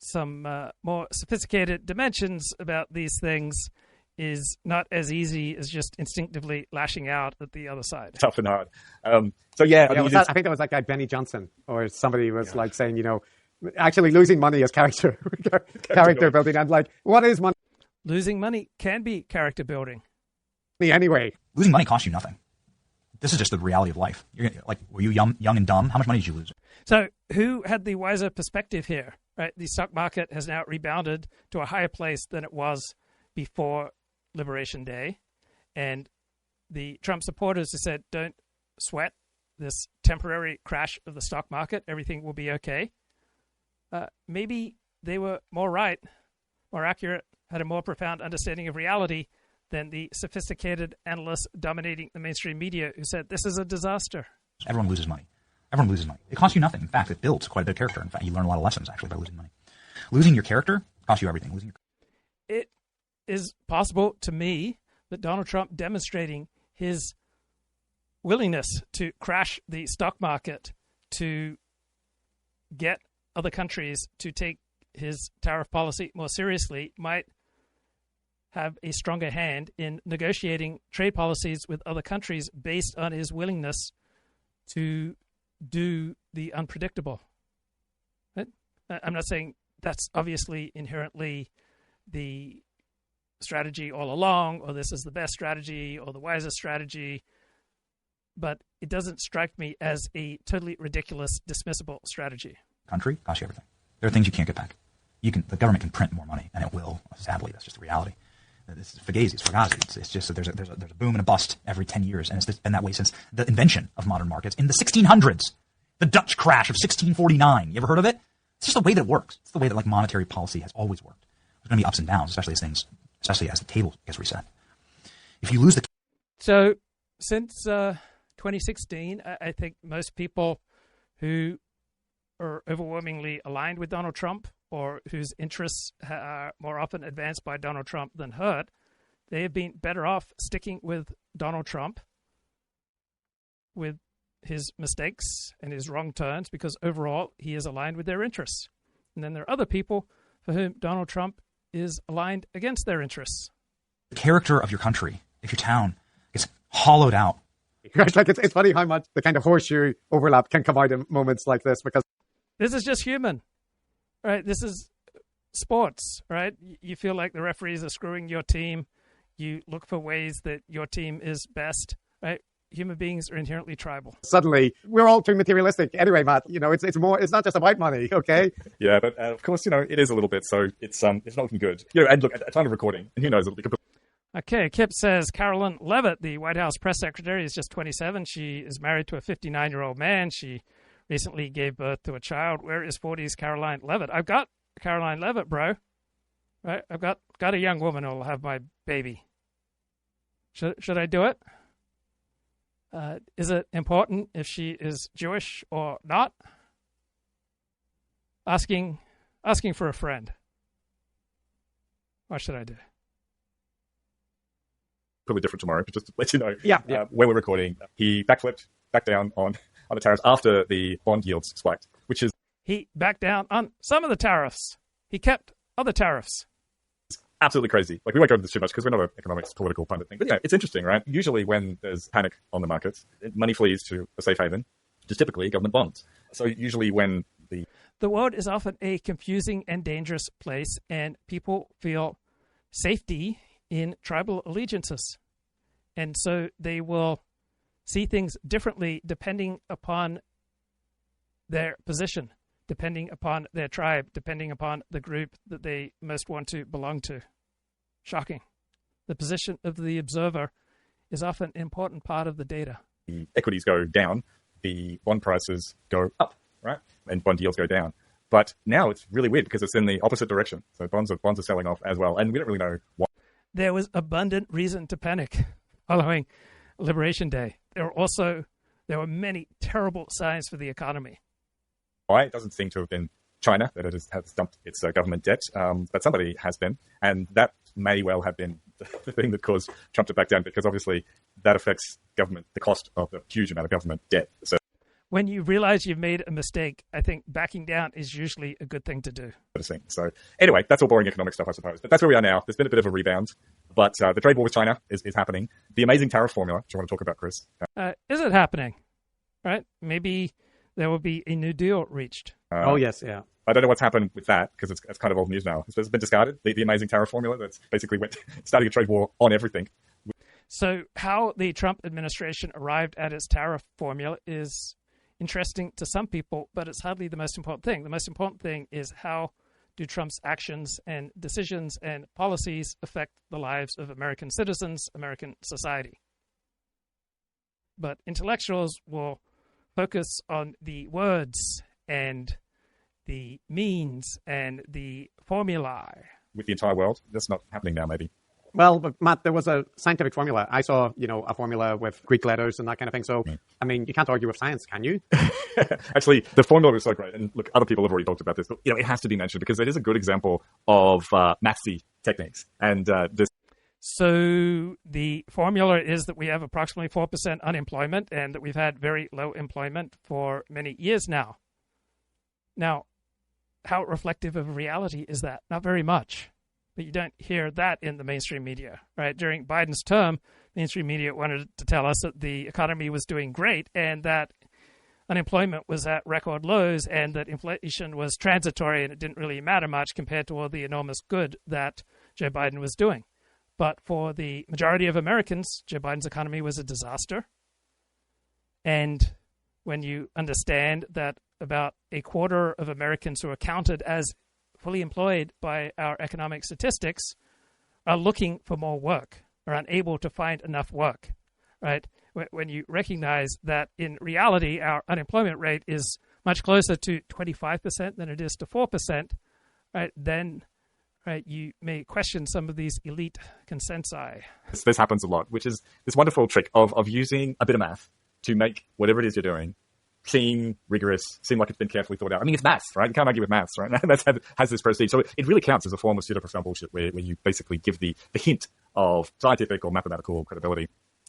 Speaker 1: some more sophisticated dimensions about these things is not as easy as just instinctively lashing out at the other side.
Speaker 22: Tough and hard. So yeah,
Speaker 5: I think that was that guy Benny Johnson, or somebody was saying, actually losing money is character building. And what is money?
Speaker 1: Losing money can be character building.
Speaker 5: Anyway,
Speaker 26: losing money costs you nothing. This is just the reality of life. Were you young and dumb? How much money did you lose?
Speaker 1: So who had the wiser perspective here? Right, the stock market has now rebounded to a higher place than it was before Liberation Day. And the Trump supporters have said, don't sweat this temporary crash of the stock market. Everything will be okay. Maybe they were more right, more accurate, had a more profound understanding of reality than the sophisticated analysts dominating the mainstream media who said this is a disaster.
Speaker 26: Everyone loses money. Everyone loses money. It costs you nothing. In fact, it builds quite a bit of character. In fact, you learn a lot of lessons, actually, by losing money. Losing your character costs you everything.
Speaker 1: It is possible to me that Donald Trump demonstrating his willingness to crash the stock market to get other countries to take his tariff policy more seriously might have a stronger hand in negotiating trade policies with other countries based on his willingness to do the unpredictable. Right? I'm not saying that's obviously inherently the strategy all along, or this is the best strategy or the wisest strategy, but it doesn't strike me as a totally ridiculous, dismissible strategy.
Speaker 26: Country costs you everything. There are things you can't get back. The government can print more money, and it will. Sadly, that's just the reality. This is Fugazi, it's Fugazi. It's just that there's a boom and a bust every 10 years, and it's been that way since the invention of modern markets in the 1600s. The Dutch crash of 1649. You ever heard of it? It's just the way that it works. It's the way that like monetary policy has always worked. There's going to be ups and downs, especially as the table gets reset. If you lose the...
Speaker 1: So since 2016, I think most people who are overwhelmingly aligned with Donald Trump or whose interests are more often advanced by Donald Trump than hurt, they have been better off sticking with Donald Trump with his mistakes and his wrong turns because overall he is aligned with their interests. And then there are other people for whom Donald Trump is aligned against their interests.
Speaker 26: The character of your country, if your town gets hollowed out.
Speaker 5: Like it's funny how much the kind of horseshoe overlap can come out in moments like this because
Speaker 1: this is just human, right? This is sports, right? You feel like the referees are screwing your team. You look for ways that your team is best, right? Human beings are inherently tribal.
Speaker 5: Suddenly, we're all too materialistic. Anyway, Matt, it's more. It's not just about money, okay?
Speaker 22: Yeah, but of course, it is a little bit. So it's not looking good. And look, at the time of recording, and who knows, it'll be completely.
Speaker 1: Okay, Kip says Carolyn Levitt, the White House press secretary, is just 27. She is married to a 59-year-old man. She recently gave birth to a child. Where is 40s Caroline Levitt? I've got Caroline Levitt, bro. Right? I've got a young woman who will have my baby. Should I do it? Is it important if she is Jewish or not? Asking for a friend. What should I do?
Speaker 22: Probably different tomorrow, but just to let you know,
Speaker 5: yeah.
Speaker 22: Where we're recording, he backflipped back down on the tariffs after the bond yields spiked, which is...
Speaker 1: He backed down on some of the tariffs. He kept other tariffs.
Speaker 22: Absolutely crazy. Like, we won't go into this too much because we're not an economics, political pundit thing. But yeah, it's interesting, right? Usually when there's panic on the markets, money flees to a safe haven, which is typically government bonds. So usually when
Speaker 1: the world is often a confusing and dangerous place, and people feel safety in tribal allegiances. And so they will see things differently depending upon their position, depending upon their tribe, depending upon the group that they most want to belong to. Shocking. The position of the observer is often an important part of the data.
Speaker 22: The equities go down, the bond prices go up, right? And bond yields go down. But now it's really weird because it's in the opposite direction. So bonds are selling off as well. And we don't really know why.
Speaker 1: There was abundant reason to panic following Liberation Day. There were many terrible signs for the economy.
Speaker 22: Why? It doesn't seem to have been China that has dumped its government debt, but somebody has been. And that may well have been the thing that caused Trump to back down, because obviously that affects government, the cost of the huge amount of government debt. So
Speaker 1: when you realize you've made a mistake, I think backing down is usually a good thing to do.
Speaker 22: So anyway, that's all boring economic stuff, I suppose. But that's where we are now. There's been a bit of a rebound, but the trade war with China is happening. The amazing tariff formula, which I want to talk about, Chris.
Speaker 1: Is it happening? Right? Maybe there will be a new deal reached.
Speaker 5: Oh, yes, yeah.
Speaker 22: I don't know what's happened with that because it's kind of old news now. It's been discarded, the amazing tariff formula that's basically starting a trade war on everything.
Speaker 1: So how the Trump administration arrived at its tariff formula is interesting to some people, but it's hardly the most important thing. The most important thing is how do Trump's actions and decisions and policies affect the lives of American citizens, American society. But intellectuals will focus on the words and the means and the formulae.
Speaker 22: With the entire world, that's not happening now, maybe.
Speaker 5: Well, but Matt, there was a scientific formula. I saw, a formula with Greek letters and that kind of thing. So, I mean, you can't argue with science, can you?
Speaker 22: Actually, the formula was so great. And look, other people have already talked about this, but, it has to be mentioned because it is a good example of mathsy techniques. And this.
Speaker 1: So the formula is that we have approximately 4% unemployment and that we've had very low employment for many years now. Now, how reflective of reality is that? Not very much. But you don't hear that in the mainstream media, right? During Biden's term, mainstream media wanted to tell us that the economy was doing great and that unemployment was at record lows and that inflation was transitory and it didn't really matter much compared to all the enormous good that Joe Biden was doing. But for the majority of Americans, Joe Biden's economy was a disaster. And when you understand that about a quarter of Americans who are counted as fully employed by our economic statistics are looking for more work, are unable to find enough work, right? When you recognize that in reality, our unemployment rate is much closer to 25% than it is to 4%, right? Then, right, you may question some of these elite consensi.
Speaker 22: This happens a lot, which is this wonderful trick of using a bit of math to make whatever it is you're doing seem rigorous, seem like it's been carefully thought out. I mean, it's maths, right? You can't argue with maths, right? That's has this prestige. So it really counts as a form of pseudo-profound bullshit where you basically give the hint of scientific or mathematical credibility.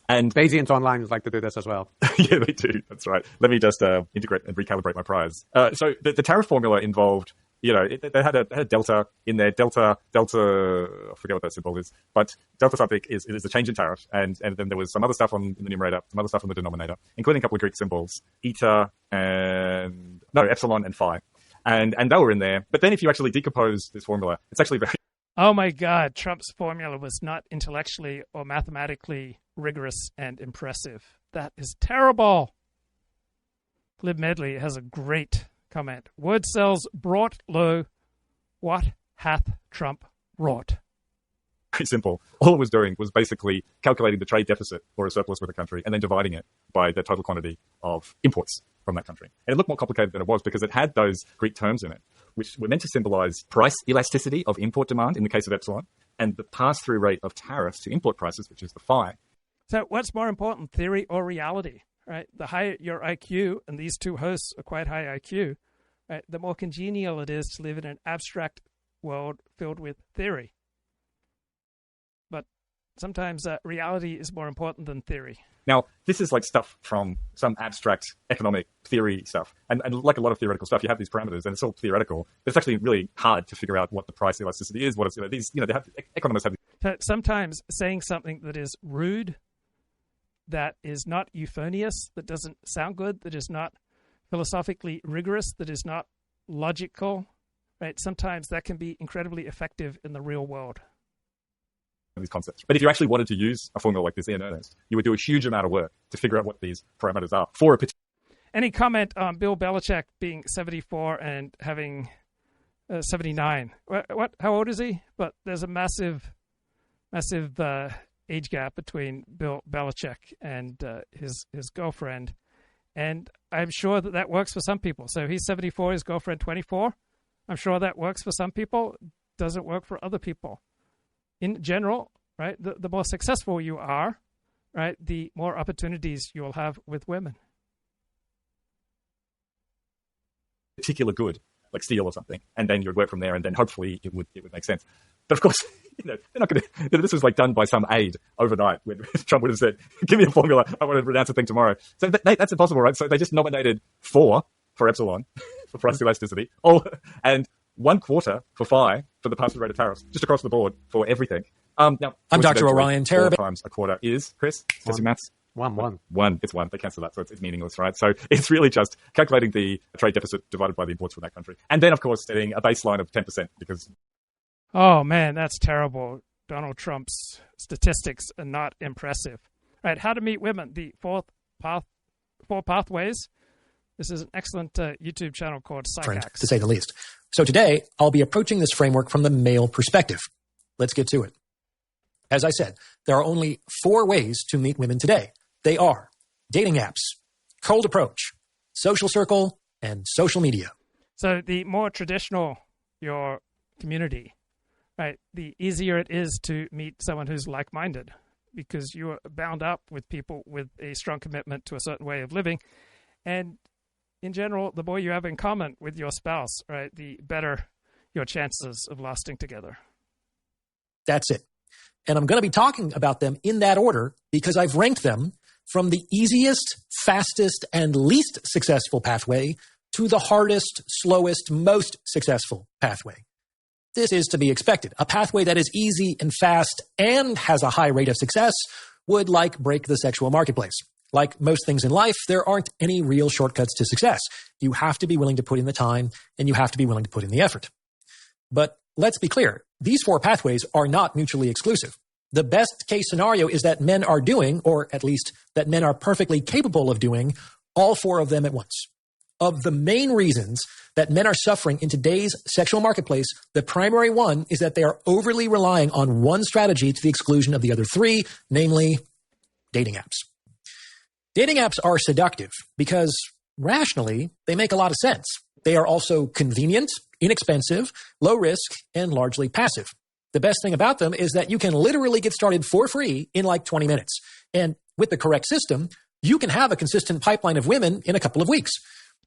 Speaker 22: And
Speaker 5: Bayesians online like to do this as well.
Speaker 22: Yeah, they do. That's right. Let me just integrate and recalibrate my priors. So the tariff formula involved, they had a delta in there. Delta, I forget what that symbol is, but delta something is a change in tariff. And then there was some other stuff in the numerator, some other stuff on the denominator, including a couple of Greek symbols, epsilon and phi. And they were in there. But then if you actually decompose this formula, it's actually very...
Speaker 1: Oh my God, Trump's formula was not intellectually or mathematically rigorous and impressive. That is terrible. Lib Medley has a great comment. Word cells brought low. What hath Trump wrought?
Speaker 22: Very simple. All it was doing was basically calculating the trade deficit or a surplus with a country and then dividing it by the total quantity of imports from that country. And it looked more complicated than it was because it had those Greek terms in it, which were meant to symbolize price elasticity of import demand in the case of epsilon and the pass-through rate of tariffs to import prices, which is the phi.
Speaker 1: So what's more important, theory or reality? Right? The higher your IQ, and these two hosts are quite high IQ, right, the more congenial it is to live in an abstract world filled with theory. But sometimes reality is more important than theory.
Speaker 22: Now, this is like stuff from some abstract economic theory stuff. And like a lot of theoretical stuff, you have these parameters, and it's all theoretical. But it's actually really hard to figure out what the price elasticity is. What it's, economists have...
Speaker 1: So sometimes saying something that is rude, that is not euphonious, that doesn't sound good, that is not philosophically rigorous, that is not logical, right? Sometimes that can be incredibly effective in the real world.
Speaker 22: These concepts. But if you actually wanted to use a formula like this in earnest, you would do a huge amount of work to figure out what these parameters are for a particular...
Speaker 1: Any comment on Bill Belichick being 74 and having 79? What? How old is he? But there's a massive age gap between Bill Belichick and his girlfriend, and I'm sure that works for some people. So he's 74, his girlfriend 24. I'm sure that works for some people. Doesn't work for other people. In general, right, the more successful you are, right, the more opportunities you'll have with women.
Speaker 22: Particular good, like steel or something, and then you'd work from there, and then hopefully it would make sense. But of course, they're not going to. This was like done by some aide overnight. When Trump would have said, "Give me a formula. I want to pronounce a thing tomorrow." So that's impossible, right? So they just nominated 4 for epsilon for price elasticity, and 1/4 for phi for the pass-through rate of tariffs, just across the board for everything. Now,
Speaker 6: I'm Dr. Orion.
Speaker 22: 4 times a quarter is, Chris, just your maths.
Speaker 5: 1.
Speaker 22: It's 1. They cancel that, so it's meaningless, right? So it's really just calculating the trade deficit divided by the imports from that country. And then, of course, setting a baseline of 10% because...
Speaker 1: Oh, man, that's terrible. Donald Trump's statistics are not impressive. Right, how to meet women, the 4 pathways. This is an excellent YouTube channel called Psychax.
Speaker 6: To say the least. So today, I'll be approaching this framework from the male perspective. Let's get to it. As I said, there are only 4 ways to meet women today. They are dating apps, cold approach, social circle, and social media.
Speaker 1: So the more traditional your community, right, the easier it is to meet someone who's like-minded because you are bound up with people with a strong commitment to a certain way of living. And in general, the more you have in common with your spouse, right, the better your chances of lasting together.
Speaker 6: That's it. And I'm going to be talking about them in that order because I've ranked them from the easiest, fastest, and least successful pathway to the hardest, slowest, most successful pathway. This is to be expected. A pathway that is easy and fast and has a high rate of success would break the sexual marketplace. Like most things in life, there aren't any real shortcuts to success. You have to be willing to put in the time, and you have to be willing to put in the effort. But let's be clear, these 4 pathways are not mutually exclusive. The best case scenario is that men are doing, or at least that men are perfectly capable of doing, all 4 of them at once. Of the main reasons that men are suffering in today's sexual marketplace, the primary one is that they are overly relying on one strategy to the exclusion of the other 3, namely dating apps. Dating apps are seductive because, rationally, they make a lot of sense. They are also convenient, inexpensive, low risk, and largely passive. The best thing about them is that you can literally get started for free in 20 minutes. And with the correct system, you can have a consistent pipeline of women in a couple of weeks.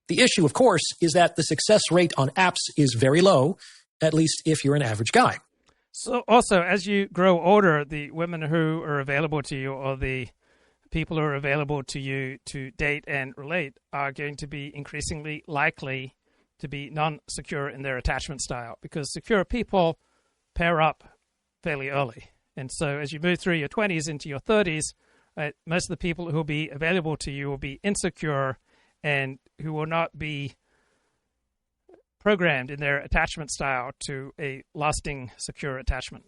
Speaker 6: The issue, of course, is that the success rate on apps is very low, at least if you're an average guy.
Speaker 1: So also, as you grow older, the women who are available to you or the people who are available to you to date and relate are going to be increasingly likely to be non-secure in their attachment style because secure people pair up fairly early. And so as you move through your 20s into your 30s, most of the people who will be available to you will be insecure and who will not be programmed in their attachment style to a lasting, secure attachment.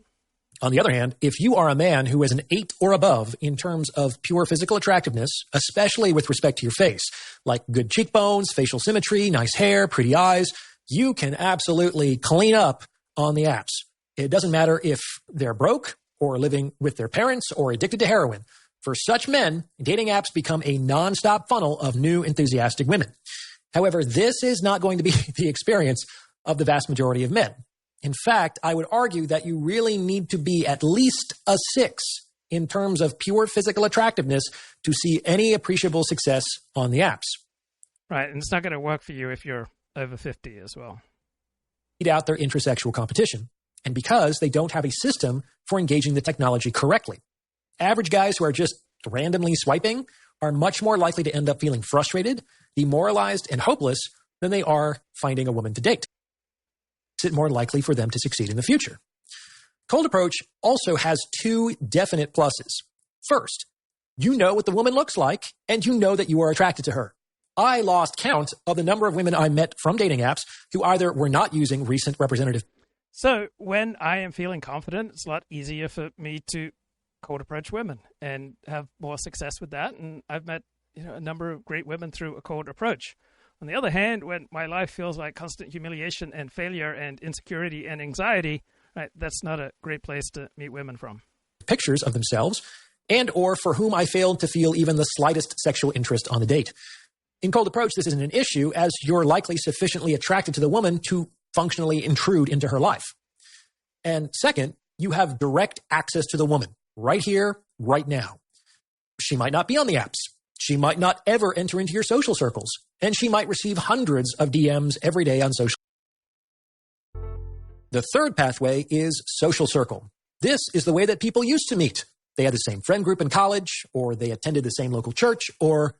Speaker 6: On the other hand, if you are a man who is an 8 or above in terms of pure physical attractiveness, especially with respect to your face, like good cheekbones, facial symmetry, nice hair, pretty eyes, you can absolutely clean up on the apps. It doesn't matter if they're broke or living with their parents or addicted to heroin. For such men, dating apps become a nonstop funnel of new enthusiastic women. However, this is not going to be the experience of the vast majority of men. In fact, I would argue that you really need to be at least a 6 in terms of pure physical attractiveness to see any appreciable success on the apps.
Speaker 1: Right, and it's not going to work for you if you're over 50 as well.
Speaker 6: Beat out their intrasexual competition, and because they don't have a system for engaging the technology correctly. Average guys who are just randomly swiping are much more likely to end up feeling frustrated, demoralized, and hopeless than they are finding a woman to date. It's more likely for them to succeed in the future. Cold approach also has 2 definite pluses. First, you know what the woman looks like, and you know that you are attracted to her. I lost count of the number of women I met from dating apps who either were not using recent representative.
Speaker 1: So when I am feeling confident, it's a lot easier for me to cold approach women and have more success with that. And I've met a number of great women through a cold approach. On the other hand, when my life feels like constant humiliation and failure and insecurity and anxiety, right, that's not a great place to meet women from.
Speaker 6: Pictures of themselves and or for whom I failed to feel even the slightest sexual interest on the date. In cold approach, this isn't an issue as you're likely sufficiently attracted to the woman to functionally intrude into her life. And second, you have direct access to the woman right here, right now. She might not be on the apps. She might not ever enter into your social circles, and she might receive hundreds of DMs every day on social. The third pathway is social circle. This is the way that people used to meet. They had the same friend group in college, or they attended the same local church, or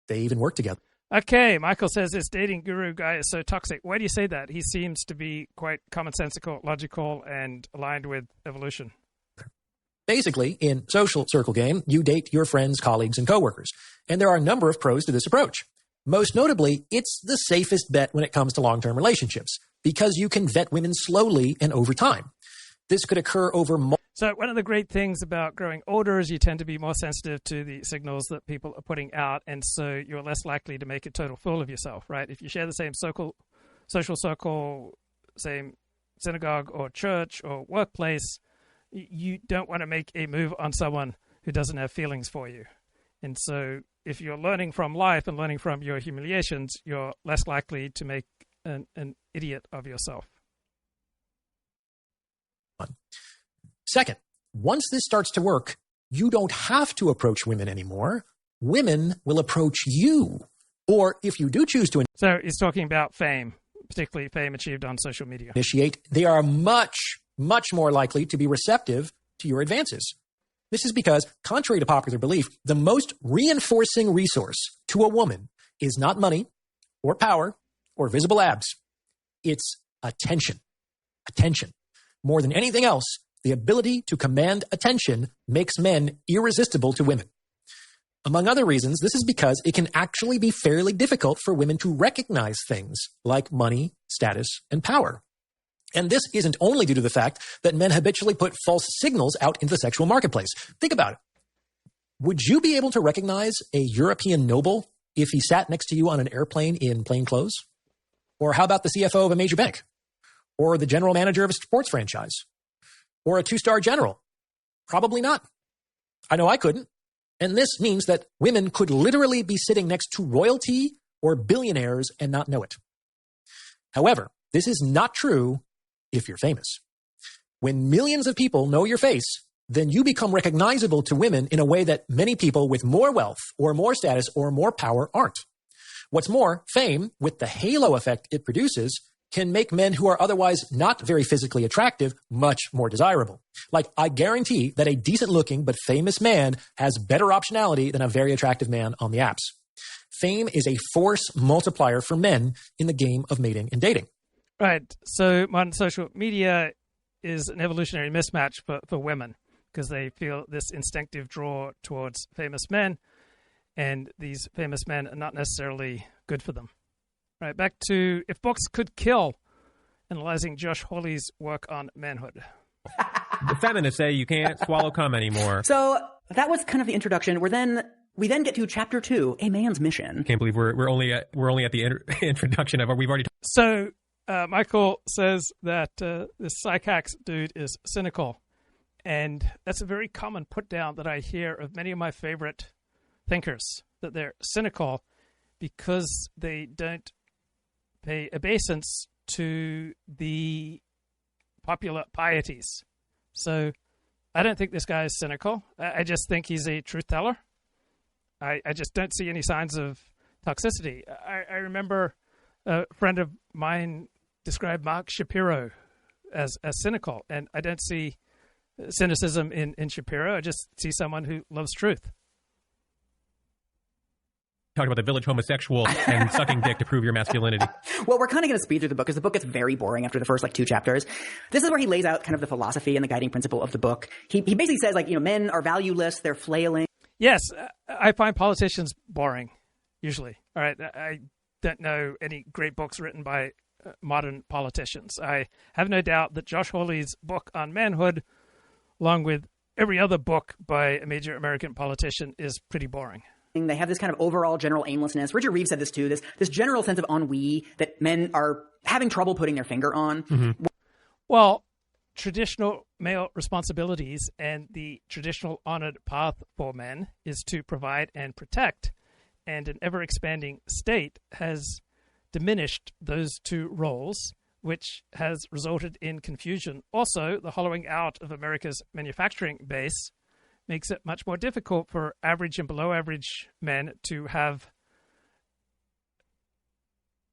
Speaker 6: they even worked together.
Speaker 1: Okay, Michael says this dating guru guy is so toxic. Why do you say that? He seems to be quite commonsensical, logical, and aligned with evolution.
Speaker 6: Basically, in social circle game, you date your friends, colleagues, and coworkers. And there are a number of pros to this approach. Most notably, it's the safest bet when it comes to long-term relationships because you can vet women slowly and over time. This could occur over
Speaker 1: So one of the great things about growing older is you tend to be more sensitive to the signals that people are putting out, and so you're less likely to make a total fool of yourself, right? If you share the same social circle, same synagogue or church or workplace, you don't want to make a move on someone who doesn't have feelings for you. And so if you're learning from life and learning from your humiliations, you're less likely to make an idiot of yourself.
Speaker 6: Second, once this starts to work, you don't have to approach women anymore. Women will approach you. Or if you do choose to
Speaker 1: So he's talking about fame, particularly fame achieved on social media.
Speaker 6: Initiate, they are much much more likely to be receptive to your advances. This is because, contrary to popular belief, the most reinforcing resource to a woman is not money or power or visible abs. It's attention. Attention. More than anything else, the ability to command attention makes men irresistible to women. Among other reasons, this is because it can actually be fairly difficult for women to recognize things like money, status, and power. And this isn't only due to the fact that men habitually put false signals out into the sexual marketplace. Think about it. Would you be able to recognize a European noble if he sat next to you on an airplane in plain clothes? Or how about the CFO of a major bank? Or the general manager of a sports franchise? Or a 2-star general? Probably not. I know I couldn't. And this means that women could literally be sitting next to royalty or billionaires and not know it. However, this is not true if you're famous. When millions of people know your face, then you become recognizable to women in a way that many people with more wealth or more status or more power aren't. What's more, fame, with the halo effect it produces, can make men who are otherwise not very physically attractive much more desirable. Like, I guarantee that a decent-looking but famous man has better optionality than a very attractive man on the apps. Fame is a force multiplier for men in the game of mating and dating.
Speaker 1: Right. So modern social media is an evolutionary mismatch for women because they feel this instinctive draw towards famous men, and these famous men are not necessarily good for them. Right. Back to If Books Could Kill, analyzing Josh Hawley's work on manhood.
Speaker 18: The feminists say you can't swallow cum anymore.
Speaker 19: So that was kind of the introduction. We then get to chapter 2, A Man's Mission.
Speaker 18: Can't believe we're only at the introduction of it. We've already.
Speaker 1: So Michael says that this psychax dude is cynical, and that's a very common put down that I hear of many of my favorite thinkers, that they're cynical because they don't pay obeisance to the popular pieties. So I don't think this guy is cynical. I just think he's a truth teller. I just don't see any signs of toxicity. I remember a friend of mine described Mark Shapiro as cynical, and I don't see cynicism in Shapiro. I just see someone who loves truth.
Speaker 18: Talking about the village homosexual and sucking dick to prove your masculinity.
Speaker 19: Well, we're kind of going to speed through the book because the book gets very boring after the first 2 chapters. This is where he lays out kind of the philosophy and the guiding principle of the book. He basically says, men are valueless, they're flailing.
Speaker 1: Yes, I find politicians boring, usually. All right, I don't know any great books written by modern politicians. I have no doubt that Josh Hawley's book on manhood, along with every other book by a major American politician, is pretty boring.
Speaker 19: They have this kind of overall general aimlessness. Richard Reeves said this too, this general sense of ennui that men are having trouble putting their finger on.
Speaker 1: Mm-hmm. Well, traditional male responsibilities and the traditional honored path for men is to provide and protect, and an ever-expanding state has diminished those 2 roles, which has resulted in confusion. Also, the hollowing out of America's manufacturing base makes it much more difficult for average and below average men to have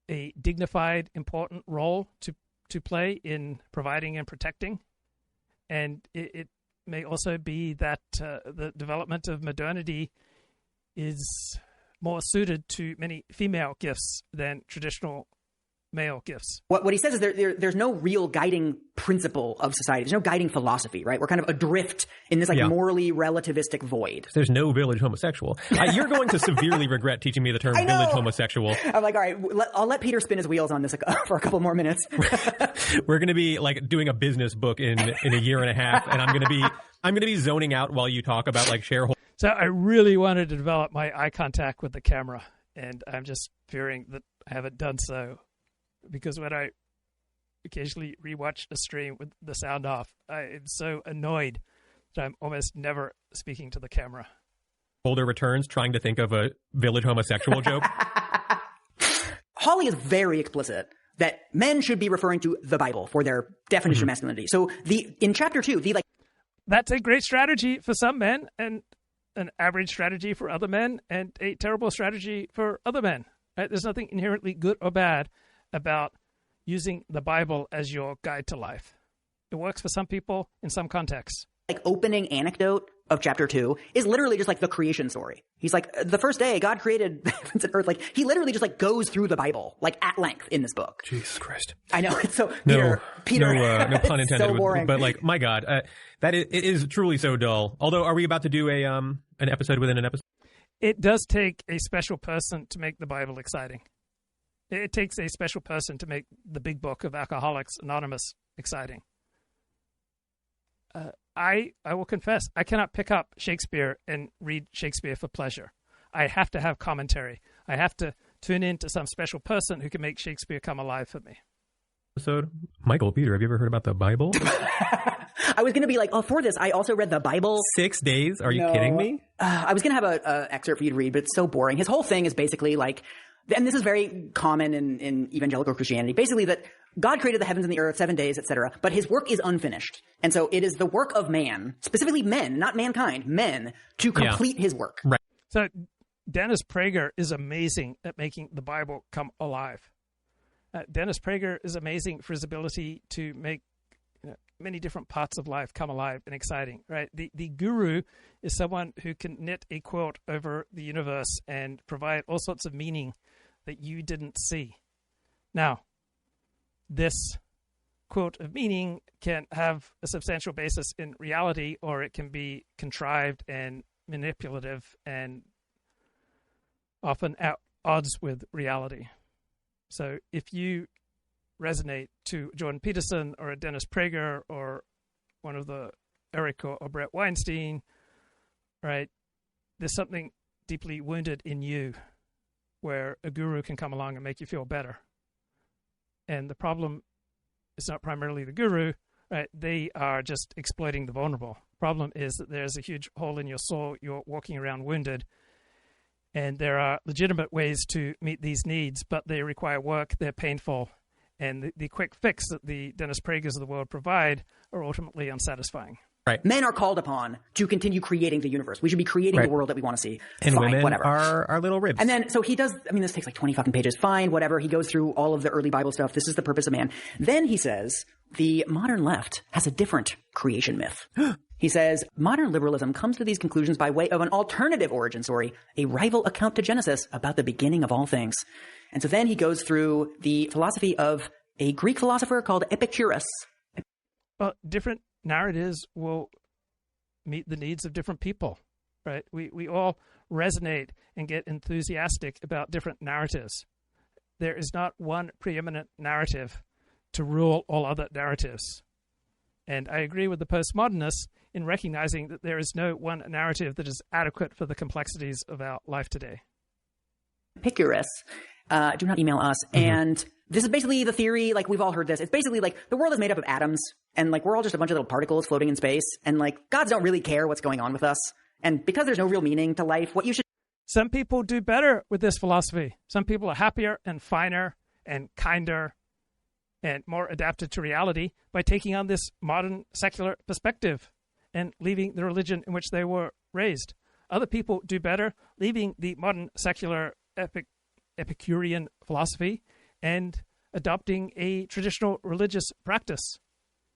Speaker 1: a dignified, important role to play in providing and protecting. And it may also be that the development of modernity is more suited to many female gifts than traditional male gifts.
Speaker 19: What he says is there's no real guiding principle of society. There's no guiding philosophy, right? We're kind of adrift in this morally relativistic void.
Speaker 18: There's no village homosexual. You're going to severely regret teaching me the term village homosexual.
Speaker 19: I'm like, all right, I'll let Peter spin his wheels on this for a couple more minutes.
Speaker 18: We're going to be like doing a business book in a year and a half, and I'm going to be zoning out while you talk about like shareholders.
Speaker 1: So I really wanted to develop my eye contact with the camera, and I'm just fearing that I haven't done so. Because when I occasionally rewatch a stream with the sound off, I'm so annoyed that I'm almost never speaking to the camera.
Speaker 18: Holder returns trying to think of a village homosexual joke.
Speaker 19: Hawley is very explicit that men should be referring to the Bible for their definition of masculinity. So in chapter 2,
Speaker 1: that's a great strategy for some men and an average strategy for other men and a terrible strategy for other men. Right? There's nothing inherently good or bad about using the Bible as your guide to life. It works for some people in some contexts.
Speaker 19: Like opening anecdote of chapter 2 is literally just like the creation story. He's like, the first day God created the heavens and earth. Like he literally just like goes through the Bible like at length in this book.
Speaker 18: Jesus Christ.
Speaker 19: I know. It's so
Speaker 18: No
Speaker 19: Peter,
Speaker 18: no pun
Speaker 19: it's
Speaker 18: intended.
Speaker 19: so boring.
Speaker 18: But like, my God, it is truly so dull. Although, are we about to do an episode within an episode?
Speaker 1: It does take a special person to make the Bible exciting. It takes a special person to make the big book of Alcoholics Anonymous exciting. I will confess, I cannot pick up Shakespeare and read Shakespeare for pleasure. I have to have commentary. I have to tune in to some special person who can make Shakespeare come alive for me.
Speaker 18: Episode, Michael, Peter, have you ever heard about the Bible?
Speaker 19: I was going to be like, oh, for this, I also read the Bible.
Speaker 18: 6 days? Are you kidding me?
Speaker 19: I was going to have an excerpt for you to read, but it's so boring. His whole thing is basically like, and this is very common in evangelical Christianity, basically that God created the heavens and the earth, 7 days, etc., but his work is unfinished. And so it is the work of man, specifically men, not mankind, men, to complete his work.
Speaker 18: Right.
Speaker 1: So Dennis Prager is amazing at making the Bible come alive. Dennis Prager is amazing for his ability to make many different parts of life come alive and exciting, right? The guru is someone who can knit a quilt over the universe and provide all sorts of meaning that you didn't see. Now, this quilt of meaning can have a substantial basis in reality, or it can be contrived and manipulative and often at odds with reality. So if you resonate to Jordan Peterson or a Dennis Prager or one of the Eric or Brett Weinstein, right, there's something deeply wounded in you where a guru can come along and make you feel better. And the problem is not primarily the guru, right? They are just exploiting the vulnerable. The problem is that there's a huge hole in your soul. You're walking around wounded. And there are legitimate ways to meet these needs, but they require work. They're painful. And the quick fix that the Dennis Pragers of the world provide are ultimately unsatisfying.
Speaker 18: Right.
Speaker 19: Men are called upon to continue creating the universe. We should be creating the world that we want to see.
Speaker 18: And
Speaker 19: fine,
Speaker 18: women
Speaker 19: whatever.
Speaker 18: are little ribs.
Speaker 19: And then, so he does, I mean, this takes like 20 fucking pages. Fine, whatever. He goes through all of the early Bible stuff. This is the purpose of man. Then he says, the modern left has a different creation myth. He says, modern liberalism comes to these conclusions by way of an alternative origin story, a rival account to Genesis about the beginning of all things. And so then he goes through the philosophy of a Greek philosopher called Epicurus.
Speaker 1: Well, different narratives will meet the needs of different people, right? We all resonate and get enthusiastic about different narratives. There is not one preeminent narrative to rule all other narratives. And I agree with the postmodernists in recognizing that there is no one narrative that is adequate for the complexities of our life today.
Speaker 19: Epicurus, do not email us. Mm-hmm. And this is basically the theory, like we've all heard this. It's basically like the world is made up of atoms and like we're all just a bunch of little particles floating in space and like gods don't really care what's going on with us. And because there's no real meaning to life, what you should...
Speaker 1: Some people do better with this philosophy. Some people are happier and finer and kinder and more adapted to reality by taking on this modern secular perspective and leaving the religion in which they were raised. Other people do better leaving the modern secular Epicurean philosophy and adopting a traditional religious practice.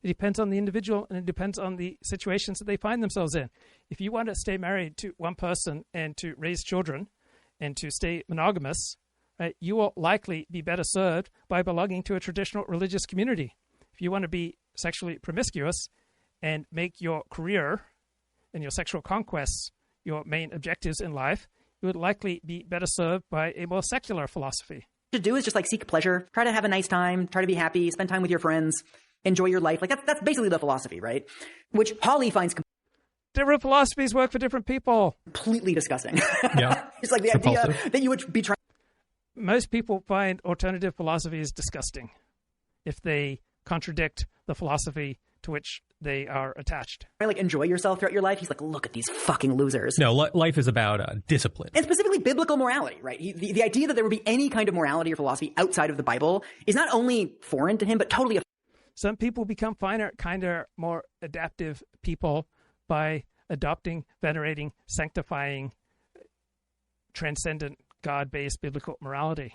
Speaker 1: It depends on the individual and it depends on the situations that they find themselves in. If you want to stay married to one person and to raise children and to stay monogamous, right, you will likely be better served by belonging to a traditional religious community. If you want to be sexually promiscuous and make your career and your sexual conquests your main objectives in life, you would likely be better served by a more secular philosophy.
Speaker 19: To do is just like seek pleasure, try to have a nice time, try to be happy, spend time with your friends, enjoy your life. Like that's basically the philosophy, right? Which Hawley finds
Speaker 1: different philosophies work for different people.
Speaker 19: Completely disgusting.
Speaker 1: Yeah.
Speaker 19: It's like the idea that you would be trying.
Speaker 1: Most people find alternative philosophies disgusting if they contradict the philosophy to which they are attached.
Speaker 19: Like enjoy yourself throughout your life. He's like, look at these fucking losers.
Speaker 18: No, life is about discipline.
Speaker 19: And specifically biblical morality, right? The idea that there would be any kind of morality or philosophy outside of the Bible is not only foreign to him, but totally...
Speaker 1: Some people become finer, kinder, more adaptive people by adopting, venerating, sanctifying, transcendent, God-based biblical morality.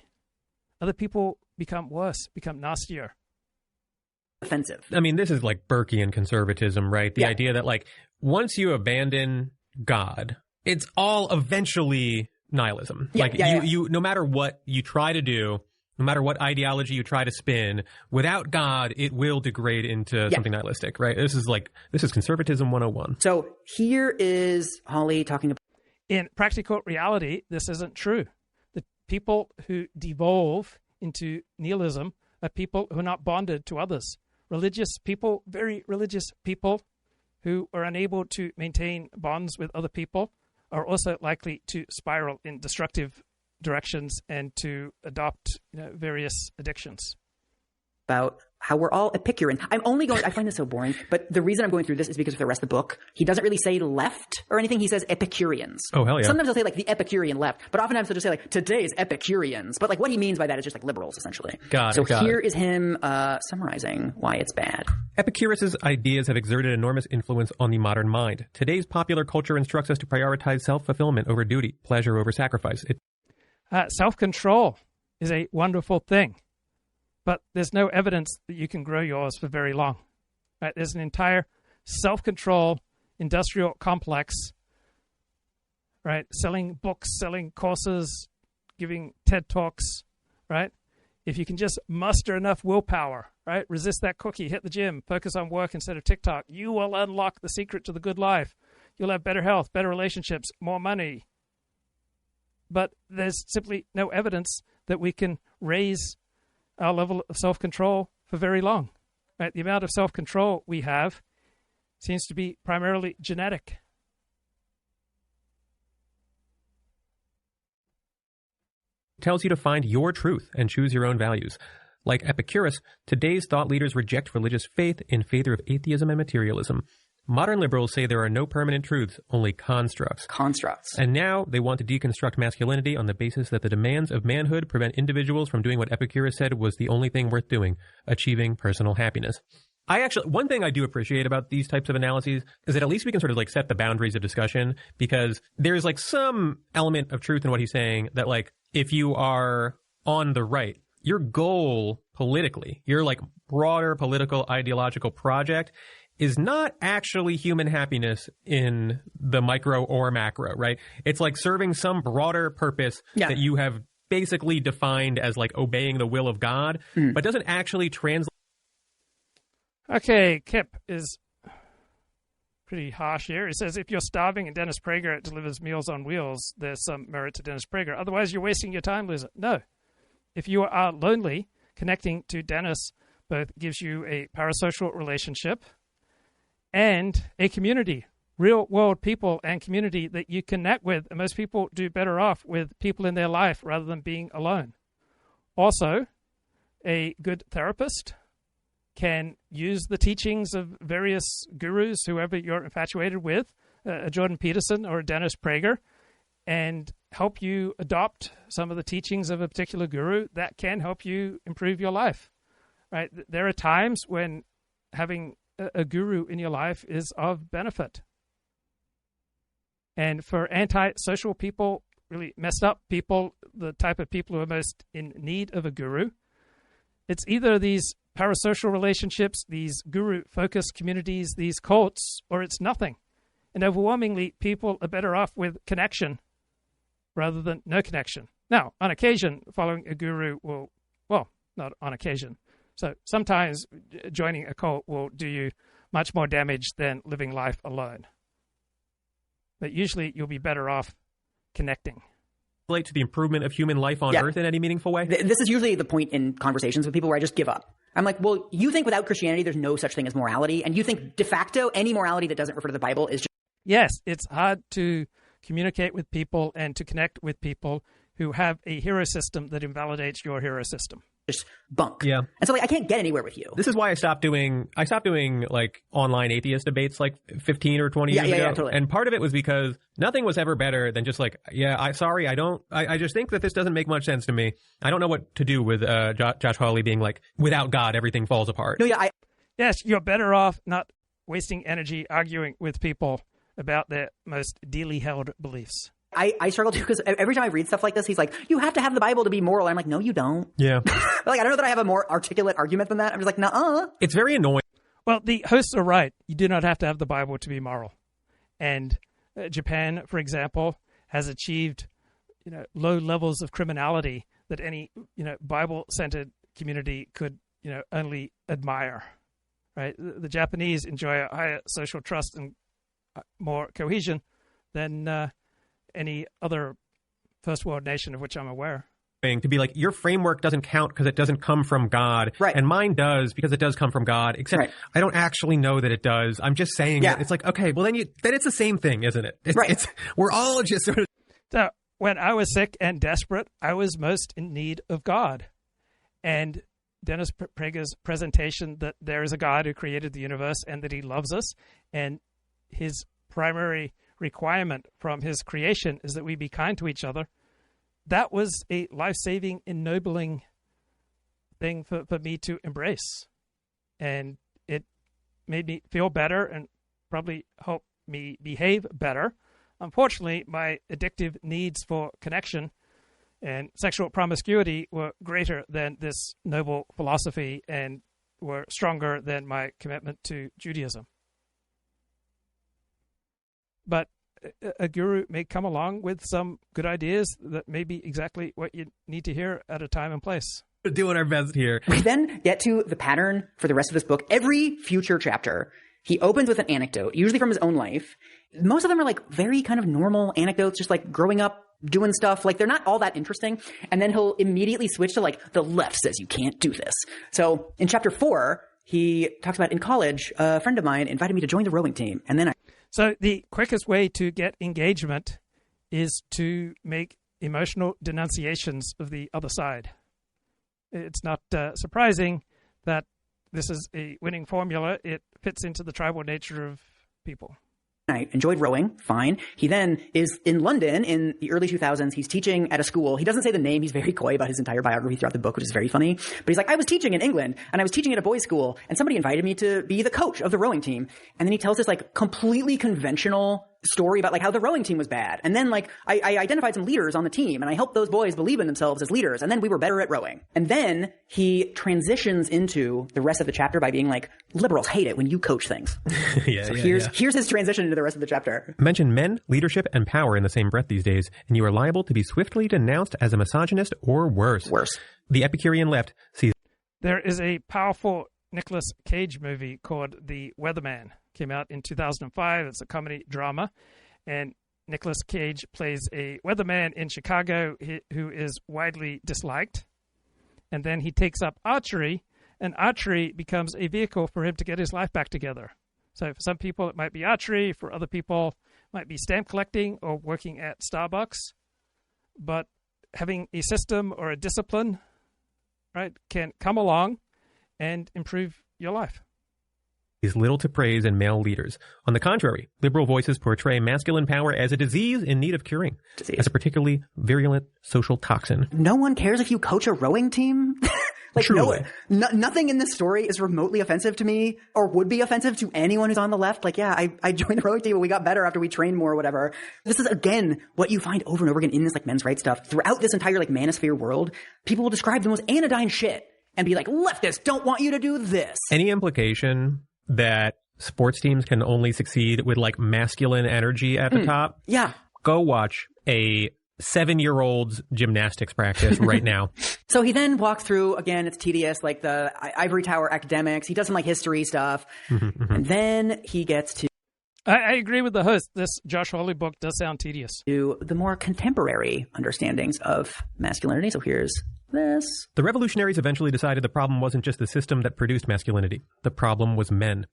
Speaker 1: Other people become worse, become nastier.
Speaker 19: offensive.
Speaker 18: I mean, this is like Burkean conservatism, right? The idea that like once you abandon God, it's all eventually nihilism. You no matter what you try to do, no matter what ideology you try to spin, without God, it will degrade into something nihilistic, right? This is conservatism 101.
Speaker 19: So here is Hawley talking about.
Speaker 1: In practical reality, this isn't true. The people who devolve into nihilism are people who are not bonded to others. Religious people, very religious people who are unable to maintain bonds with other people are also likely to spiral in destructive directions and to adopt various addictions.
Speaker 19: About how we're all Epicurean. I find this so boring, but the reason I'm going through this is because of the rest of the book. He doesn't really say left or anything. He says Epicureans.
Speaker 18: Oh, hell yeah.
Speaker 19: Sometimes he'll say like the Epicurean left, but oftentimes he'll just say like today's Epicureans. But like what he means by that is just like liberals, essentially.
Speaker 18: Got
Speaker 19: it.
Speaker 18: So
Speaker 19: here is him summarizing why it's bad.
Speaker 18: Epicurus' ideas have exerted enormous influence on the modern mind. Today's popular culture instructs us to prioritize self-fulfillment over duty, pleasure over sacrifice.
Speaker 1: Self-control is a wonderful thing. But there's no evidence that you can grow yours for very long. Right? There's an entire self-control industrial complex, right? Selling books, selling courses, giving TED Talks, right? If you can just muster enough willpower, right? Resist that cookie, hit the gym, focus on work instead of TikTok, you will unlock the secret to the good life. You'll have better health, better relationships, more money. But there's simply no evidence that we can raise our level of self-control for very long. Right? The amount of self-control we have seems to be primarily genetic.
Speaker 18: Tells you to find your truth and choose your own values. Like Epicurus, today's thought leaders reject religious faith in favor of atheism and materialism. Modern liberals say there are no permanent truths, only constructs. And now they want to deconstruct masculinity on the basis that the demands of manhood prevent individuals from doing what Epicurus said was the only thing worth doing, achieving personal happiness. One thing I do appreciate about these types of analyses is that at least we can sort of like set the boundaries of discussion, because there's like some element of truth in what he's saying that like if you are on the right, your goal politically, your like broader political ideological project is not actually human happiness in the micro or macro, right? It's like serving some broader purpose that you have basically defined as like obeying the will of God, but doesn't actually translate.
Speaker 1: Okay, Kip is pretty harsh here. He says, if you're starving and Dennis Prager delivers Meals on Wheels, there's some merit to Dennis Prager. Otherwise, you're wasting your time, loser. No. If you are lonely, connecting to Dennis both gives you a parasocial relationship and a community, real world people and community that you connect with. And most people do better off with people in their life rather than being alone. Also, a good therapist can use the teachings of various gurus, whoever you're infatuated with, a Jordan Peterson or a Dennis Prager, and help you adopt some of the teachings of a particular guru that can help you improve your life. Right? There are times when having a guru in your life is of benefit. And for anti-social people, really messed up people, the type of people who are most in need of a guru, it's either these parasocial relationships, these guru-focused communities, these cults, or it's nothing. And overwhelmingly, people are better off with connection rather than no connection. Now, on occasion, following a guru will, well, not on occasion. So sometimes joining a cult will do you much more damage than living life alone. But usually you'll be better off connecting.
Speaker 18: Relate to the improvement of human life on Earth in any meaningful way?
Speaker 19: This is usually the point in conversations with people where I just give up. I'm like, well, you think without Christianity there's no such thing as morality, and you think de facto any morality that doesn't refer to the Bible is just...
Speaker 1: Yes, it's hard to communicate with people and to connect with people who have a hero system that invalidates your hero system.
Speaker 19: Just bunk.
Speaker 18: Yeah.
Speaker 19: And so like I can't get anywhere with you.
Speaker 18: This is why I stopped doing like online atheist debates like 15 or 20 years ago.
Speaker 19: Yeah, totally.
Speaker 18: And part of it was because nothing was ever better than just like, I just think that this doesn't make much sense to me. I don't know what to do with Josh Hawley being like, without God, everything falls apart.
Speaker 19: No,
Speaker 1: yes, you're better off not wasting energy arguing with people about their most dearly held beliefs.
Speaker 19: I struggle too because every time I read stuff like this, he's like, you have to have the Bible to be moral. I'm like, no, you don't.
Speaker 18: Yeah.
Speaker 19: Like, I don't know that I have a more articulate argument than that. I'm just like, nuh-uh.
Speaker 18: It's very annoying.
Speaker 1: Well, the hosts are right. You do not have to have the Bible to be moral. And Japan, for example, has achieved, low levels of criminality that any, Bible-centered community could, only admire. Right? The Japanese enjoy a higher social trust and more cohesion than any other first world nation of which I'm aware.
Speaker 18: To be like, your framework doesn't count because it doesn't come from God.
Speaker 19: Right.
Speaker 18: And mine does because it does come from God, except I don't actually know that it does. I'm just saying it. It's like, okay, well then it's the same thing, isn't it? We're all just sort of...
Speaker 1: So when I was sick and desperate, I was most in need of God. And Dennis Prager's presentation that there is a God who created the universe and that he loves us, and his primary requirement from his creation is that we be kind to each other. That was a life-saving, ennobling thing for me to embrace. And it made me feel better and probably helped me behave better. Unfortunately, my addictive needs for connection and sexual promiscuity were greater than this noble philosophy and were stronger than my commitment to Judaism. But a guru may come along with some good ideas that may be exactly what you need to hear at a time and place.
Speaker 18: We're doing our best here.
Speaker 19: We then get to the pattern for the rest of this book. Every future chapter, he opens with an anecdote, usually from his own life. Most of them are like very kind of normal anecdotes, just like growing up, doing stuff. Like they're not all that interesting. And then he'll immediately switch to like, the left says you can't do this. So in chapter 4, he talks about in college, a friend of mine invited me to join the rowing team. And then
Speaker 1: So the quickest way to get engagement is to make emotional denunciations of the other side. It's not surprising that this is a winning formula. It fits into the tribal nature of people.
Speaker 19: I enjoyed rowing, fine. He then is in London in the early 2000s. He's teaching at a school. He doesn't say the name. He's very coy about his entire biography throughout the book, which is very funny. But he's like, I was teaching in England, and I was teaching at a boys' school, and somebody invited me to be the coach of the rowing team. And then he tells this like completely conventional story about like how the rowing team was bad. And then like I identified some leaders on the team, and I helped those boys believe in themselves as leaders, and then we were better at rowing. And then he transitions into the rest of the chapter by being like, liberals hate it when you coach things. Here's his transition into the rest of the chapter.
Speaker 18: Mention men, leadership, and power in the same breath these days, and you are liable to be swiftly denounced as a misogynist or worse. The Epicurean left sees...
Speaker 1: There is a powerful Nicolas Cage movie called The Weatherman. Came out in 2005. It's a comedy drama. And Nicolas Cage plays a weatherman in Chicago who is widely disliked. And then he takes up archery, and archery becomes a vehicle for him to get his life back together. So for some people, it might be archery. For other people, it might be stamp collecting or working at Starbucks. But having a system or a discipline, right, can come along and improve your life.
Speaker 18: Is little to praise in male leaders. On the contrary, liberal voices portray masculine power as a disease in need of curing, as a particularly virulent social toxin.
Speaker 19: No one cares if you coach a rowing team. Like nothing in this story is remotely offensive to me or would be offensive to anyone who's on the left. Like, yeah, I joined the rowing team and we got better after we trained more or whatever. This is, again, what you find over and over again in this like men's rights stuff. Throughout this entire like manosphere world, people will describe the most anodyne shit and be like, leftists don't want you to do this.
Speaker 18: Any implication that sports teams can only succeed with like masculine energy at the top?
Speaker 19: Yeah.
Speaker 18: Go watch a 7-year-old's gymnastics practice right now.
Speaker 19: So he then walks through, again, it's tedious, like the ivory tower academics. He does some like history stuff. And then he gets to...
Speaker 1: I agree with the host. This Josh Hawley book does sound tedious.
Speaker 19: To the more contemporary understandings of masculinity. So here's this.
Speaker 18: The revolutionaries eventually decided the problem wasn't just the system that produced masculinity. The problem was men.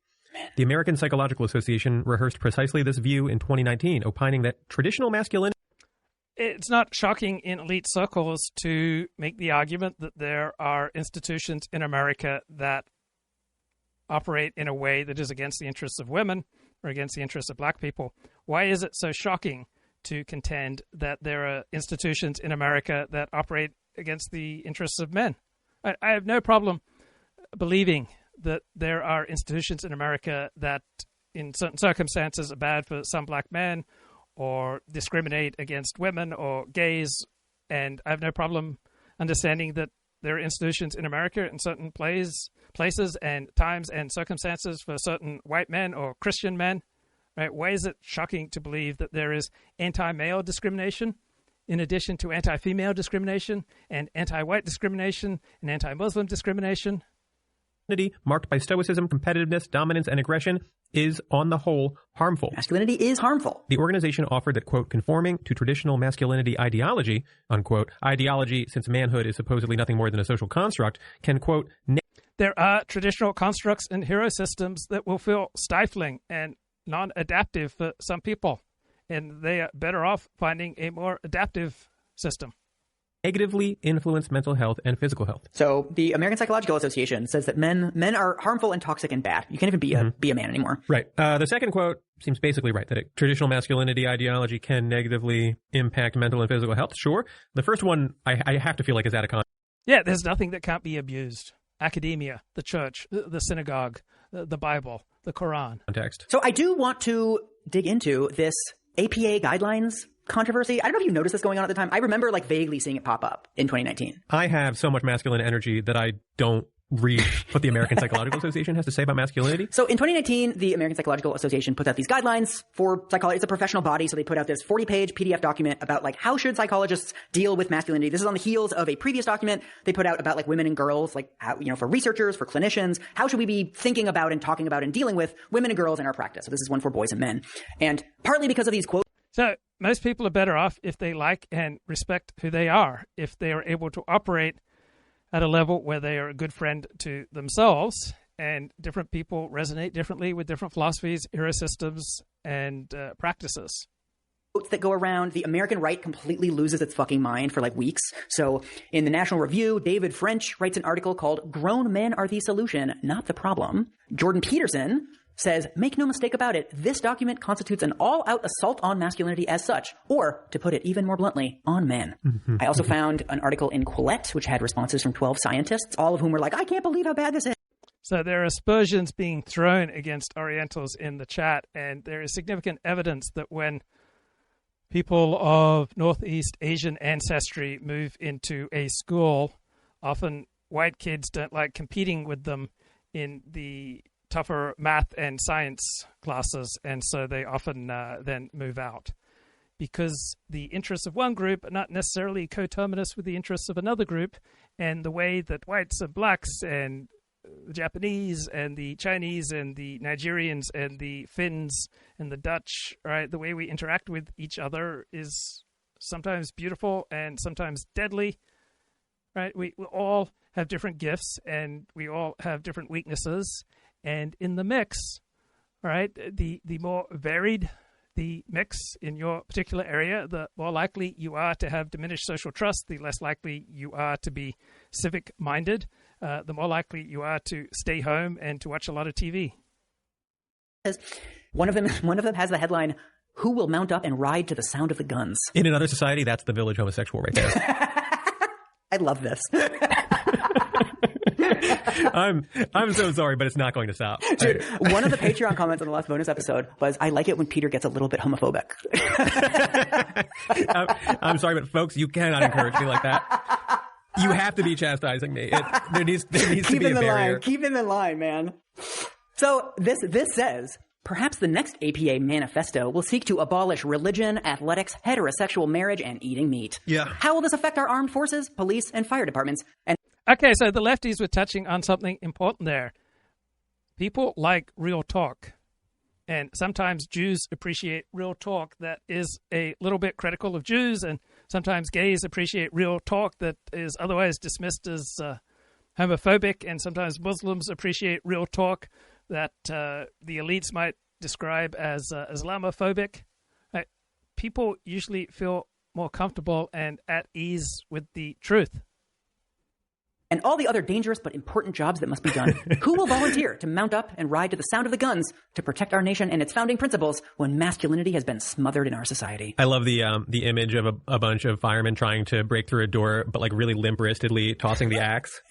Speaker 18: The American Psychological Association rehearsed precisely this view in 2019, opining that traditional masculinity...
Speaker 1: It's not shocking in elite circles to make the argument that there are institutions in America that operate in a way that is against the interests of women or against the interests of black people. Why is it so shocking to contend that there are institutions in America that operate against the interests of men? I have no problem believing that there are institutions in America that in certain circumstances are bad for some black men or discriminate against women or gays. And I have no problem understanding that there are institutions in America in certain places and times and circumstances for certain white men or Christian men. Right? Why is it shocking to believe that there is anti-male discrimination in addition to anti-female discrimination and anti-white discrimination and anti-Muslim discrimination?
Speaker 18: Marked by stoicism, competitiveness, dominance, and aggression is, on the whole, harmful.
Speaker 19: Masculinity is harmful.
Speaker 18: The organization offered that, quote, conforming to traditional masculinity ideology, unquote, ideology, since manhood is supposedly nothing more than a social construct, can, quote,
Speaker 1: there are traditional constructs and hero systems that will feel stifling and non-adaptive for some people, and they are better off finding a more adaptive system.
Speaker 18: Negatively influence mental health and physical health.
Speaker 19: So the American Psychological Association says that men are harmful and toxic and bad. You can't even be a man anymore.
Speaker 18: Right. The second quote seems basically right, that traditional masculinity ideology can negatively impact mental and physical health. Sure. The first one I have to feel like is out of context.
Speaker 1: Yeah, there's nothing that can't be abused. Academia, the church, the synagogue, the Bible, the Quran.
Speaker 18: Context.
Speaker 19: So I do want to dig into this APA guidelines controversy. I don't know if you noticed this going on at the time. I remember like vaguely seeing it pop up in 2019.
Speaker 18: I have so much masculine energy that I don't read what the American Psychological Association has to say about masculinity.
Speaker 19: So in 2019, the American Psychological Association puts out these guidelines for psychology. It's a professional body, so they put out this 40-page PDF document about like how should psychologists deal with masculinity. This is on the heels of a previous document they put out about like women and girls, like how, for researchers, for clinicians, how should we be thinking about and talking about and dealing with women and girls in our practice. So this is one for boys and men. And partly because of these quotes.
Speaker 1: So most people are better off if they like and respect who they are, if they are able to operate at a level where they are a good friend to themselves, and different people resonate differently with different philosophies, hero systems, and practices.
Speaker 19: That go around, the American right completely loses its fucking mind for like weeks. So in the National Review, David French writes an article called "Grown Men Are the Solution, Not the Problem." Jordan Peterson says, make no mistake about it, this document constitutes an all-out assault on masculinity as such, or, to put it even more bluntly, on men. I also found an article in Quillette, which had responses from 12 scientists, all of whom were like, I can't believe how bad this is.
Speaker 1: So there are aspersions being thrown against Orientals in the chat, and there is significant evidence that when people of Northeast Asian ancestry move into a school, often white kids don't like competing with them in the tougher math and science classes, and so they often then move out because the interests of one group are not necessarily coterminous with the interests of another group, and the way that whites and blacks and the Japanese and the Chinese and the Nigerians and the Finns and the Dutch, right, the way we interact with each other is sometimes beautiful and sometimes deadly, right? We all have different gifts and we all have different weaknesses. And in the mix, right, the more varied the mix in your particular area, the more likely you are to have diminished social trust, the less likely you are to be civic-minded, the more likely you are to stay home and to watch a lot of TV.
Speaker 19: One of them has the headline, "Who will mount up and ride to the sound of the guns?"
Speaker 18: In another society, that's the village homosexual right there.
Speaker 19: I love this.
Speaker 18: I'm so sorry, but it's not going to stop.
Speaker 19: Dude, one of the Patreon comments on the last bonus episode was, I like it when Peter gets a little bit homophobic.
Speaker 18: I'm sorry, but folks, you cannot encourage me like that. You have to be chastising me. There needs to be a barrier.
Speaker 19: Keep in the line, man. So this says, perhaps the next APA manifesto will seek to abolish religion, athletics, heterosexual marriage, and eating meat.
Speaker 18: Yeah.
Speaker 19: How will this affect our armed forces, police, and fire departments?
Speaker 1: Okay, so the lefties were touching on something important there. People like real talk. And sometimes Jews appreciate real talk that is a little bit critical of Jews, and sometimes gays appreciate real talk that is otherwise dismissed as homophobic, and sometimes Muslims appreciate real talk that the elites might describe as Islamophobic. People usually feel more comfortable and at ease with the truth.
Speaker 19: And all the other dangerous but important jobs that must be done. Who will volunteer to mount up and ride to the sound of the guns to protect our nation and its founding principles when masculinity has been smothered in our society?
Speaker 18: I love the image of a bunch of firemen trying to break through a door, but like really limp-wristedly tossing the axe.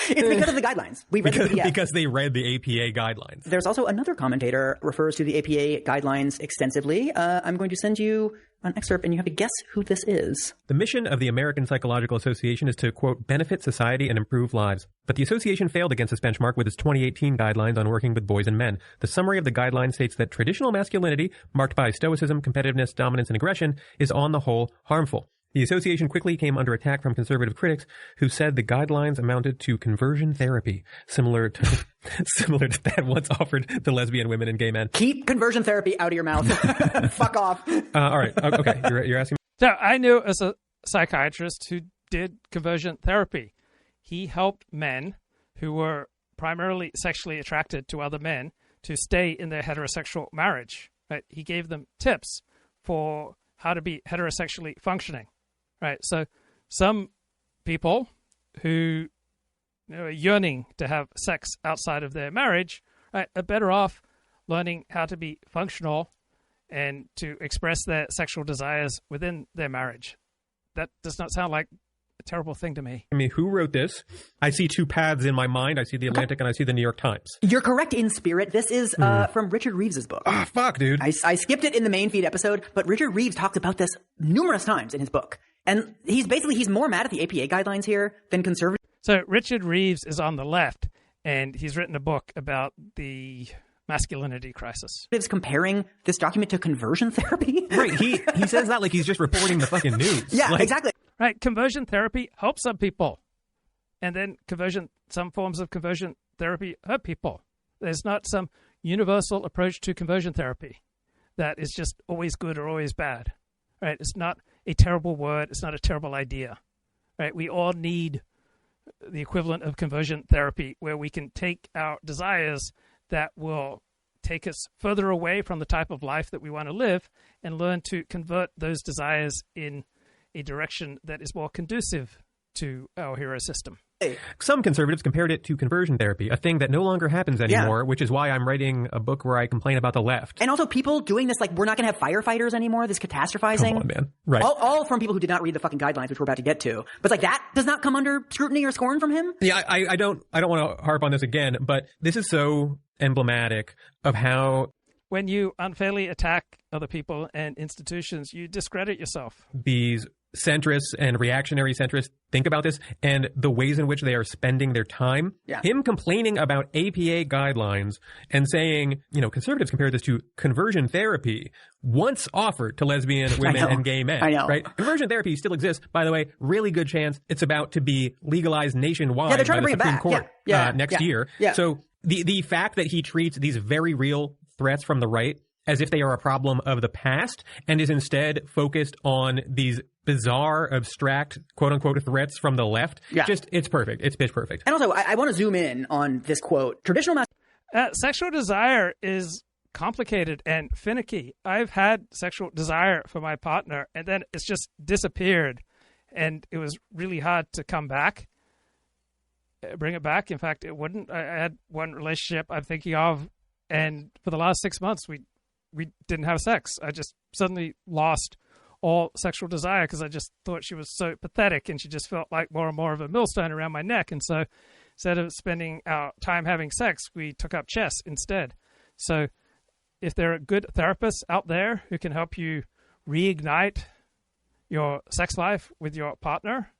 Speaker 19: It's because of the guidelines. We read the PDF.
Speaker 18: Because they read the APA guidelines.
Speaker 19: There's also another commentator refers to the APA guidelines extensively. I'm going to send you an excerpt, and you have to guess who this is.
Speaker 18: The mission of the American Psychological Association is to, quote, benefit society and improve lives. But the association failed against this benchmark with its 2018 guidelines on working with boys and men. The summary of the guidelines states that traditional masculinity, marked by stoicism, competitiveness, dominance, and aggression, is on the whole harmful. The association quickly came under attack from conservative critics who said the guidelines amounted to conversion therapy, similar to that once offered to lesbian women and gay men.
Speaker 19: Keep conversion therapy out of your mouth. Fuck off.
Speaker 18: All right. Okay. You're asking me.
Speaker 1: So I knew as a psychiatrist who did conversion therapy. He helped men who were primarily sexually attracted to other men to stay in their heterosexual marriage. Right? He gave them tips for how to be heterosexually functioning. Right, so some people who are yearning to have sex outside of their marriage, right, are better off learning how to be functional and to express their sexual desires within their marriage. That does not sound like a terrible thing to me.
Speaker 18: I mean, who wrote this? I see two paths in my mind. I see the Atlantic and I see the New York Times.
Speaker 19: You're correct in spirit. This is from Richard Reeves's book.
Speaker 18: Ah, fuck, dude.
Speaker 19: I skipped it in the main feed episode, but Richard Reeves talks about this numerous times in his book. And he's more mad at the APA guidelines here than conservative.
Speaker 1: So Richard Reeves is on the left, and he's written a book about the masculinity crisis.
Speaker 19: He's comparing this document to conversion therapy.
Speaker 18: Right. He says that like he's just reporting the fucking news.
Speaker 19: Yeah, exactly.
Speaker 1: Right. Conversion therapy helps some people. And then some forms of conversion therapy hurt people. There's not some universal approach to conversion therapy that is just always good or always bad. Right. It's not a terrible word. It's not a terrible idea. Right. We all need the equivalent of conversion therapy where we can take our desires that will take us further away from the type of life that we want to live and learn to convert those desires in a direction that is more conducive to our hero system.
Speaker 18: Some conservatives compared it to conversion therapy, a thing that no longer happens anymore, which is why I'm writing a book where I complain about the left.
Speaker 19: And also people doing this, like, we're not going to have firefighters anymore, this catastrophizing.
Speaker 18: Come on, man. Right.
Speaker 19: All from people who did not read the fucking guidelines, which we're about to get to. But, like, that does not come under scrutiny or scorn from him?
Speaker 18: Yeah, I don't want to harp on this again, but this is so emblematic of how...
Speaker 1: When you unfairly attack other people and institutions, you discredit yourself.
Speaker 18: These centrists and reactionary centrists think about this and the ways in which they are spending their time.
Speaker 19: Yeah.
Speaker 18: Him complaining about APA guidelines and saying, conservatives compare this to conversion therapy once offered to lesbian women and gay men.
Speaker 19: I know.
Speaker 18: Right? Conversion therapy still exists. By the way, really good chance it's about to be legalized nationwide
Speaker 19: they're trying
Speaker 18: by
Speaker 19: to
Speaker 18: the
Speaker 19: bring
Speaker 18: Supreme
Speaker 19: it back.
Speaker 18: Court next year.
Speaker 19: Yeah.
Speaker 18: So the fact that he treats these very real threats from the right as if they are a problem of the past and is instead focused on these bizarre, abstract, quote-unquote, threats from the left.
Speaker 19: Yeah.
Speaker 18: It's perfect. It's pitch perfect.
Speaker 19: And also, I want to zoom in on this quote. Traditional
Speaker 1: sexual desire is complicated and finicky. I've had sexual desire for my partner, and then it's just disappeared. And it was really hard to come back, bring it back. In fact, it wouldn't. I had one relationship I'm thinking of, and for the last 6 months, we didn't have sex. I just suddenly lost all sexual desire because I just thought she was so pathetic and she just felt like more and more of a millstone around my neck. And so instead of spending our time having sex, we took up chess instead. So if there are good therapists out there who can help you reignite your sex life with your partner,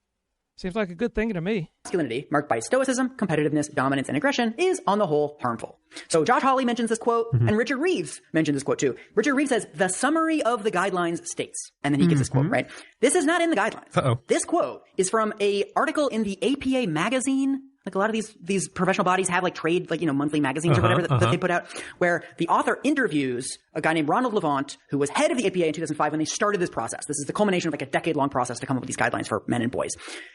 Speaker 1: seems like a good thing to me.
Speaker 19: Masculinity, marked by stoicism, competitiveness, dominance, and aggression, is on the whole harmful. So Josh Hawley mentions this quote, and Richard Reeves mentioned this quote too. Richard Reeves says, the summary of the guidelines states, and then he gives this quote, right? This is not in the guidelines.
Speaker 18: Uh-oh.
Speaker 19: This quote is from an article in the APA magazine. Like a lot of these professional bodies have like trade, like, monthly magazines or whatever that they put out, where the author interviews a guy named Ronald Levant, who was head of the APA in 2005 when they started this process. This is the culmination of like a decade-long process to come up with these guidelines for men and boys.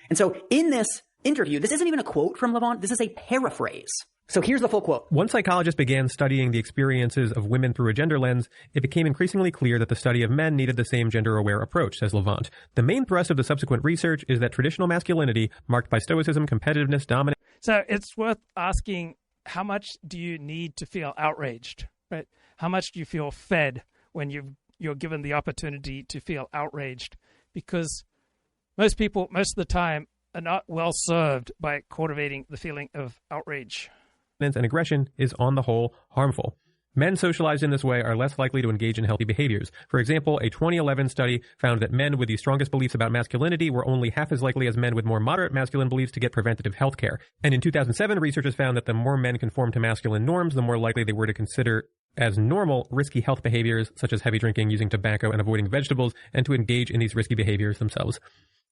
Speaker 19: And so in this interview, this isn't even a quote from Levant. This is a paraphrase. So here's the full quote.
Speaker 18: Once psychologists began studying the experiences of women through a gender lens, it became increasingly clear that the study of men needed the same gender-aware approach, says Levant. The main thrust of the subsequent research is that traditional masculinity, marked by stoicism, competitiveness, dominance...
Speaker 1: So it's worth asking, how much do you need to feel outraged, right? How much do you feel fed when you're given the opportunity to feel outraged? Because most people, most of the time, are not well served by cultivating the feeling of outrage.
Speaker 18: And aggression is, on the whole, harmful. Men socialized in this way are less likely to engage in healthy behaviors. For example, a 2011 study found that men with the strongest beliefs about masculinity were only half as likely as men with more moderate masculine beliefs to get preventative health care. And in 2007, researchers found that the more men conformed to masculine norms, the more likely they were to consider as normal risky health behaviors, such as heavy drinking, using tobacco, and avoiding vegetables, and to engage in these risky behaviors themselves.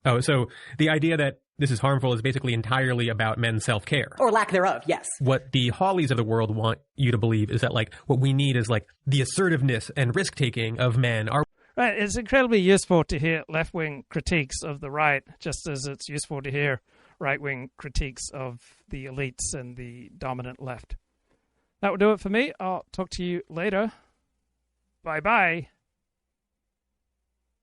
Speaker 18: Oh, so the idea that this is harmful is basically entirely about men's self-care.
Speaker 19: Or lack thereof, yes.
Speaker 18: What the Hawleys of the world want you to believe is that, like, what we need is, like, the assertiveness and risk-taking of men.
Speaker 1: Right, it's incredibly useful to hear left-wing critiques of the right, just as it's useful to hear right-wing critiques of the elites and the dominant left. That will do it for me. I'll talk to you later. Bye-bye.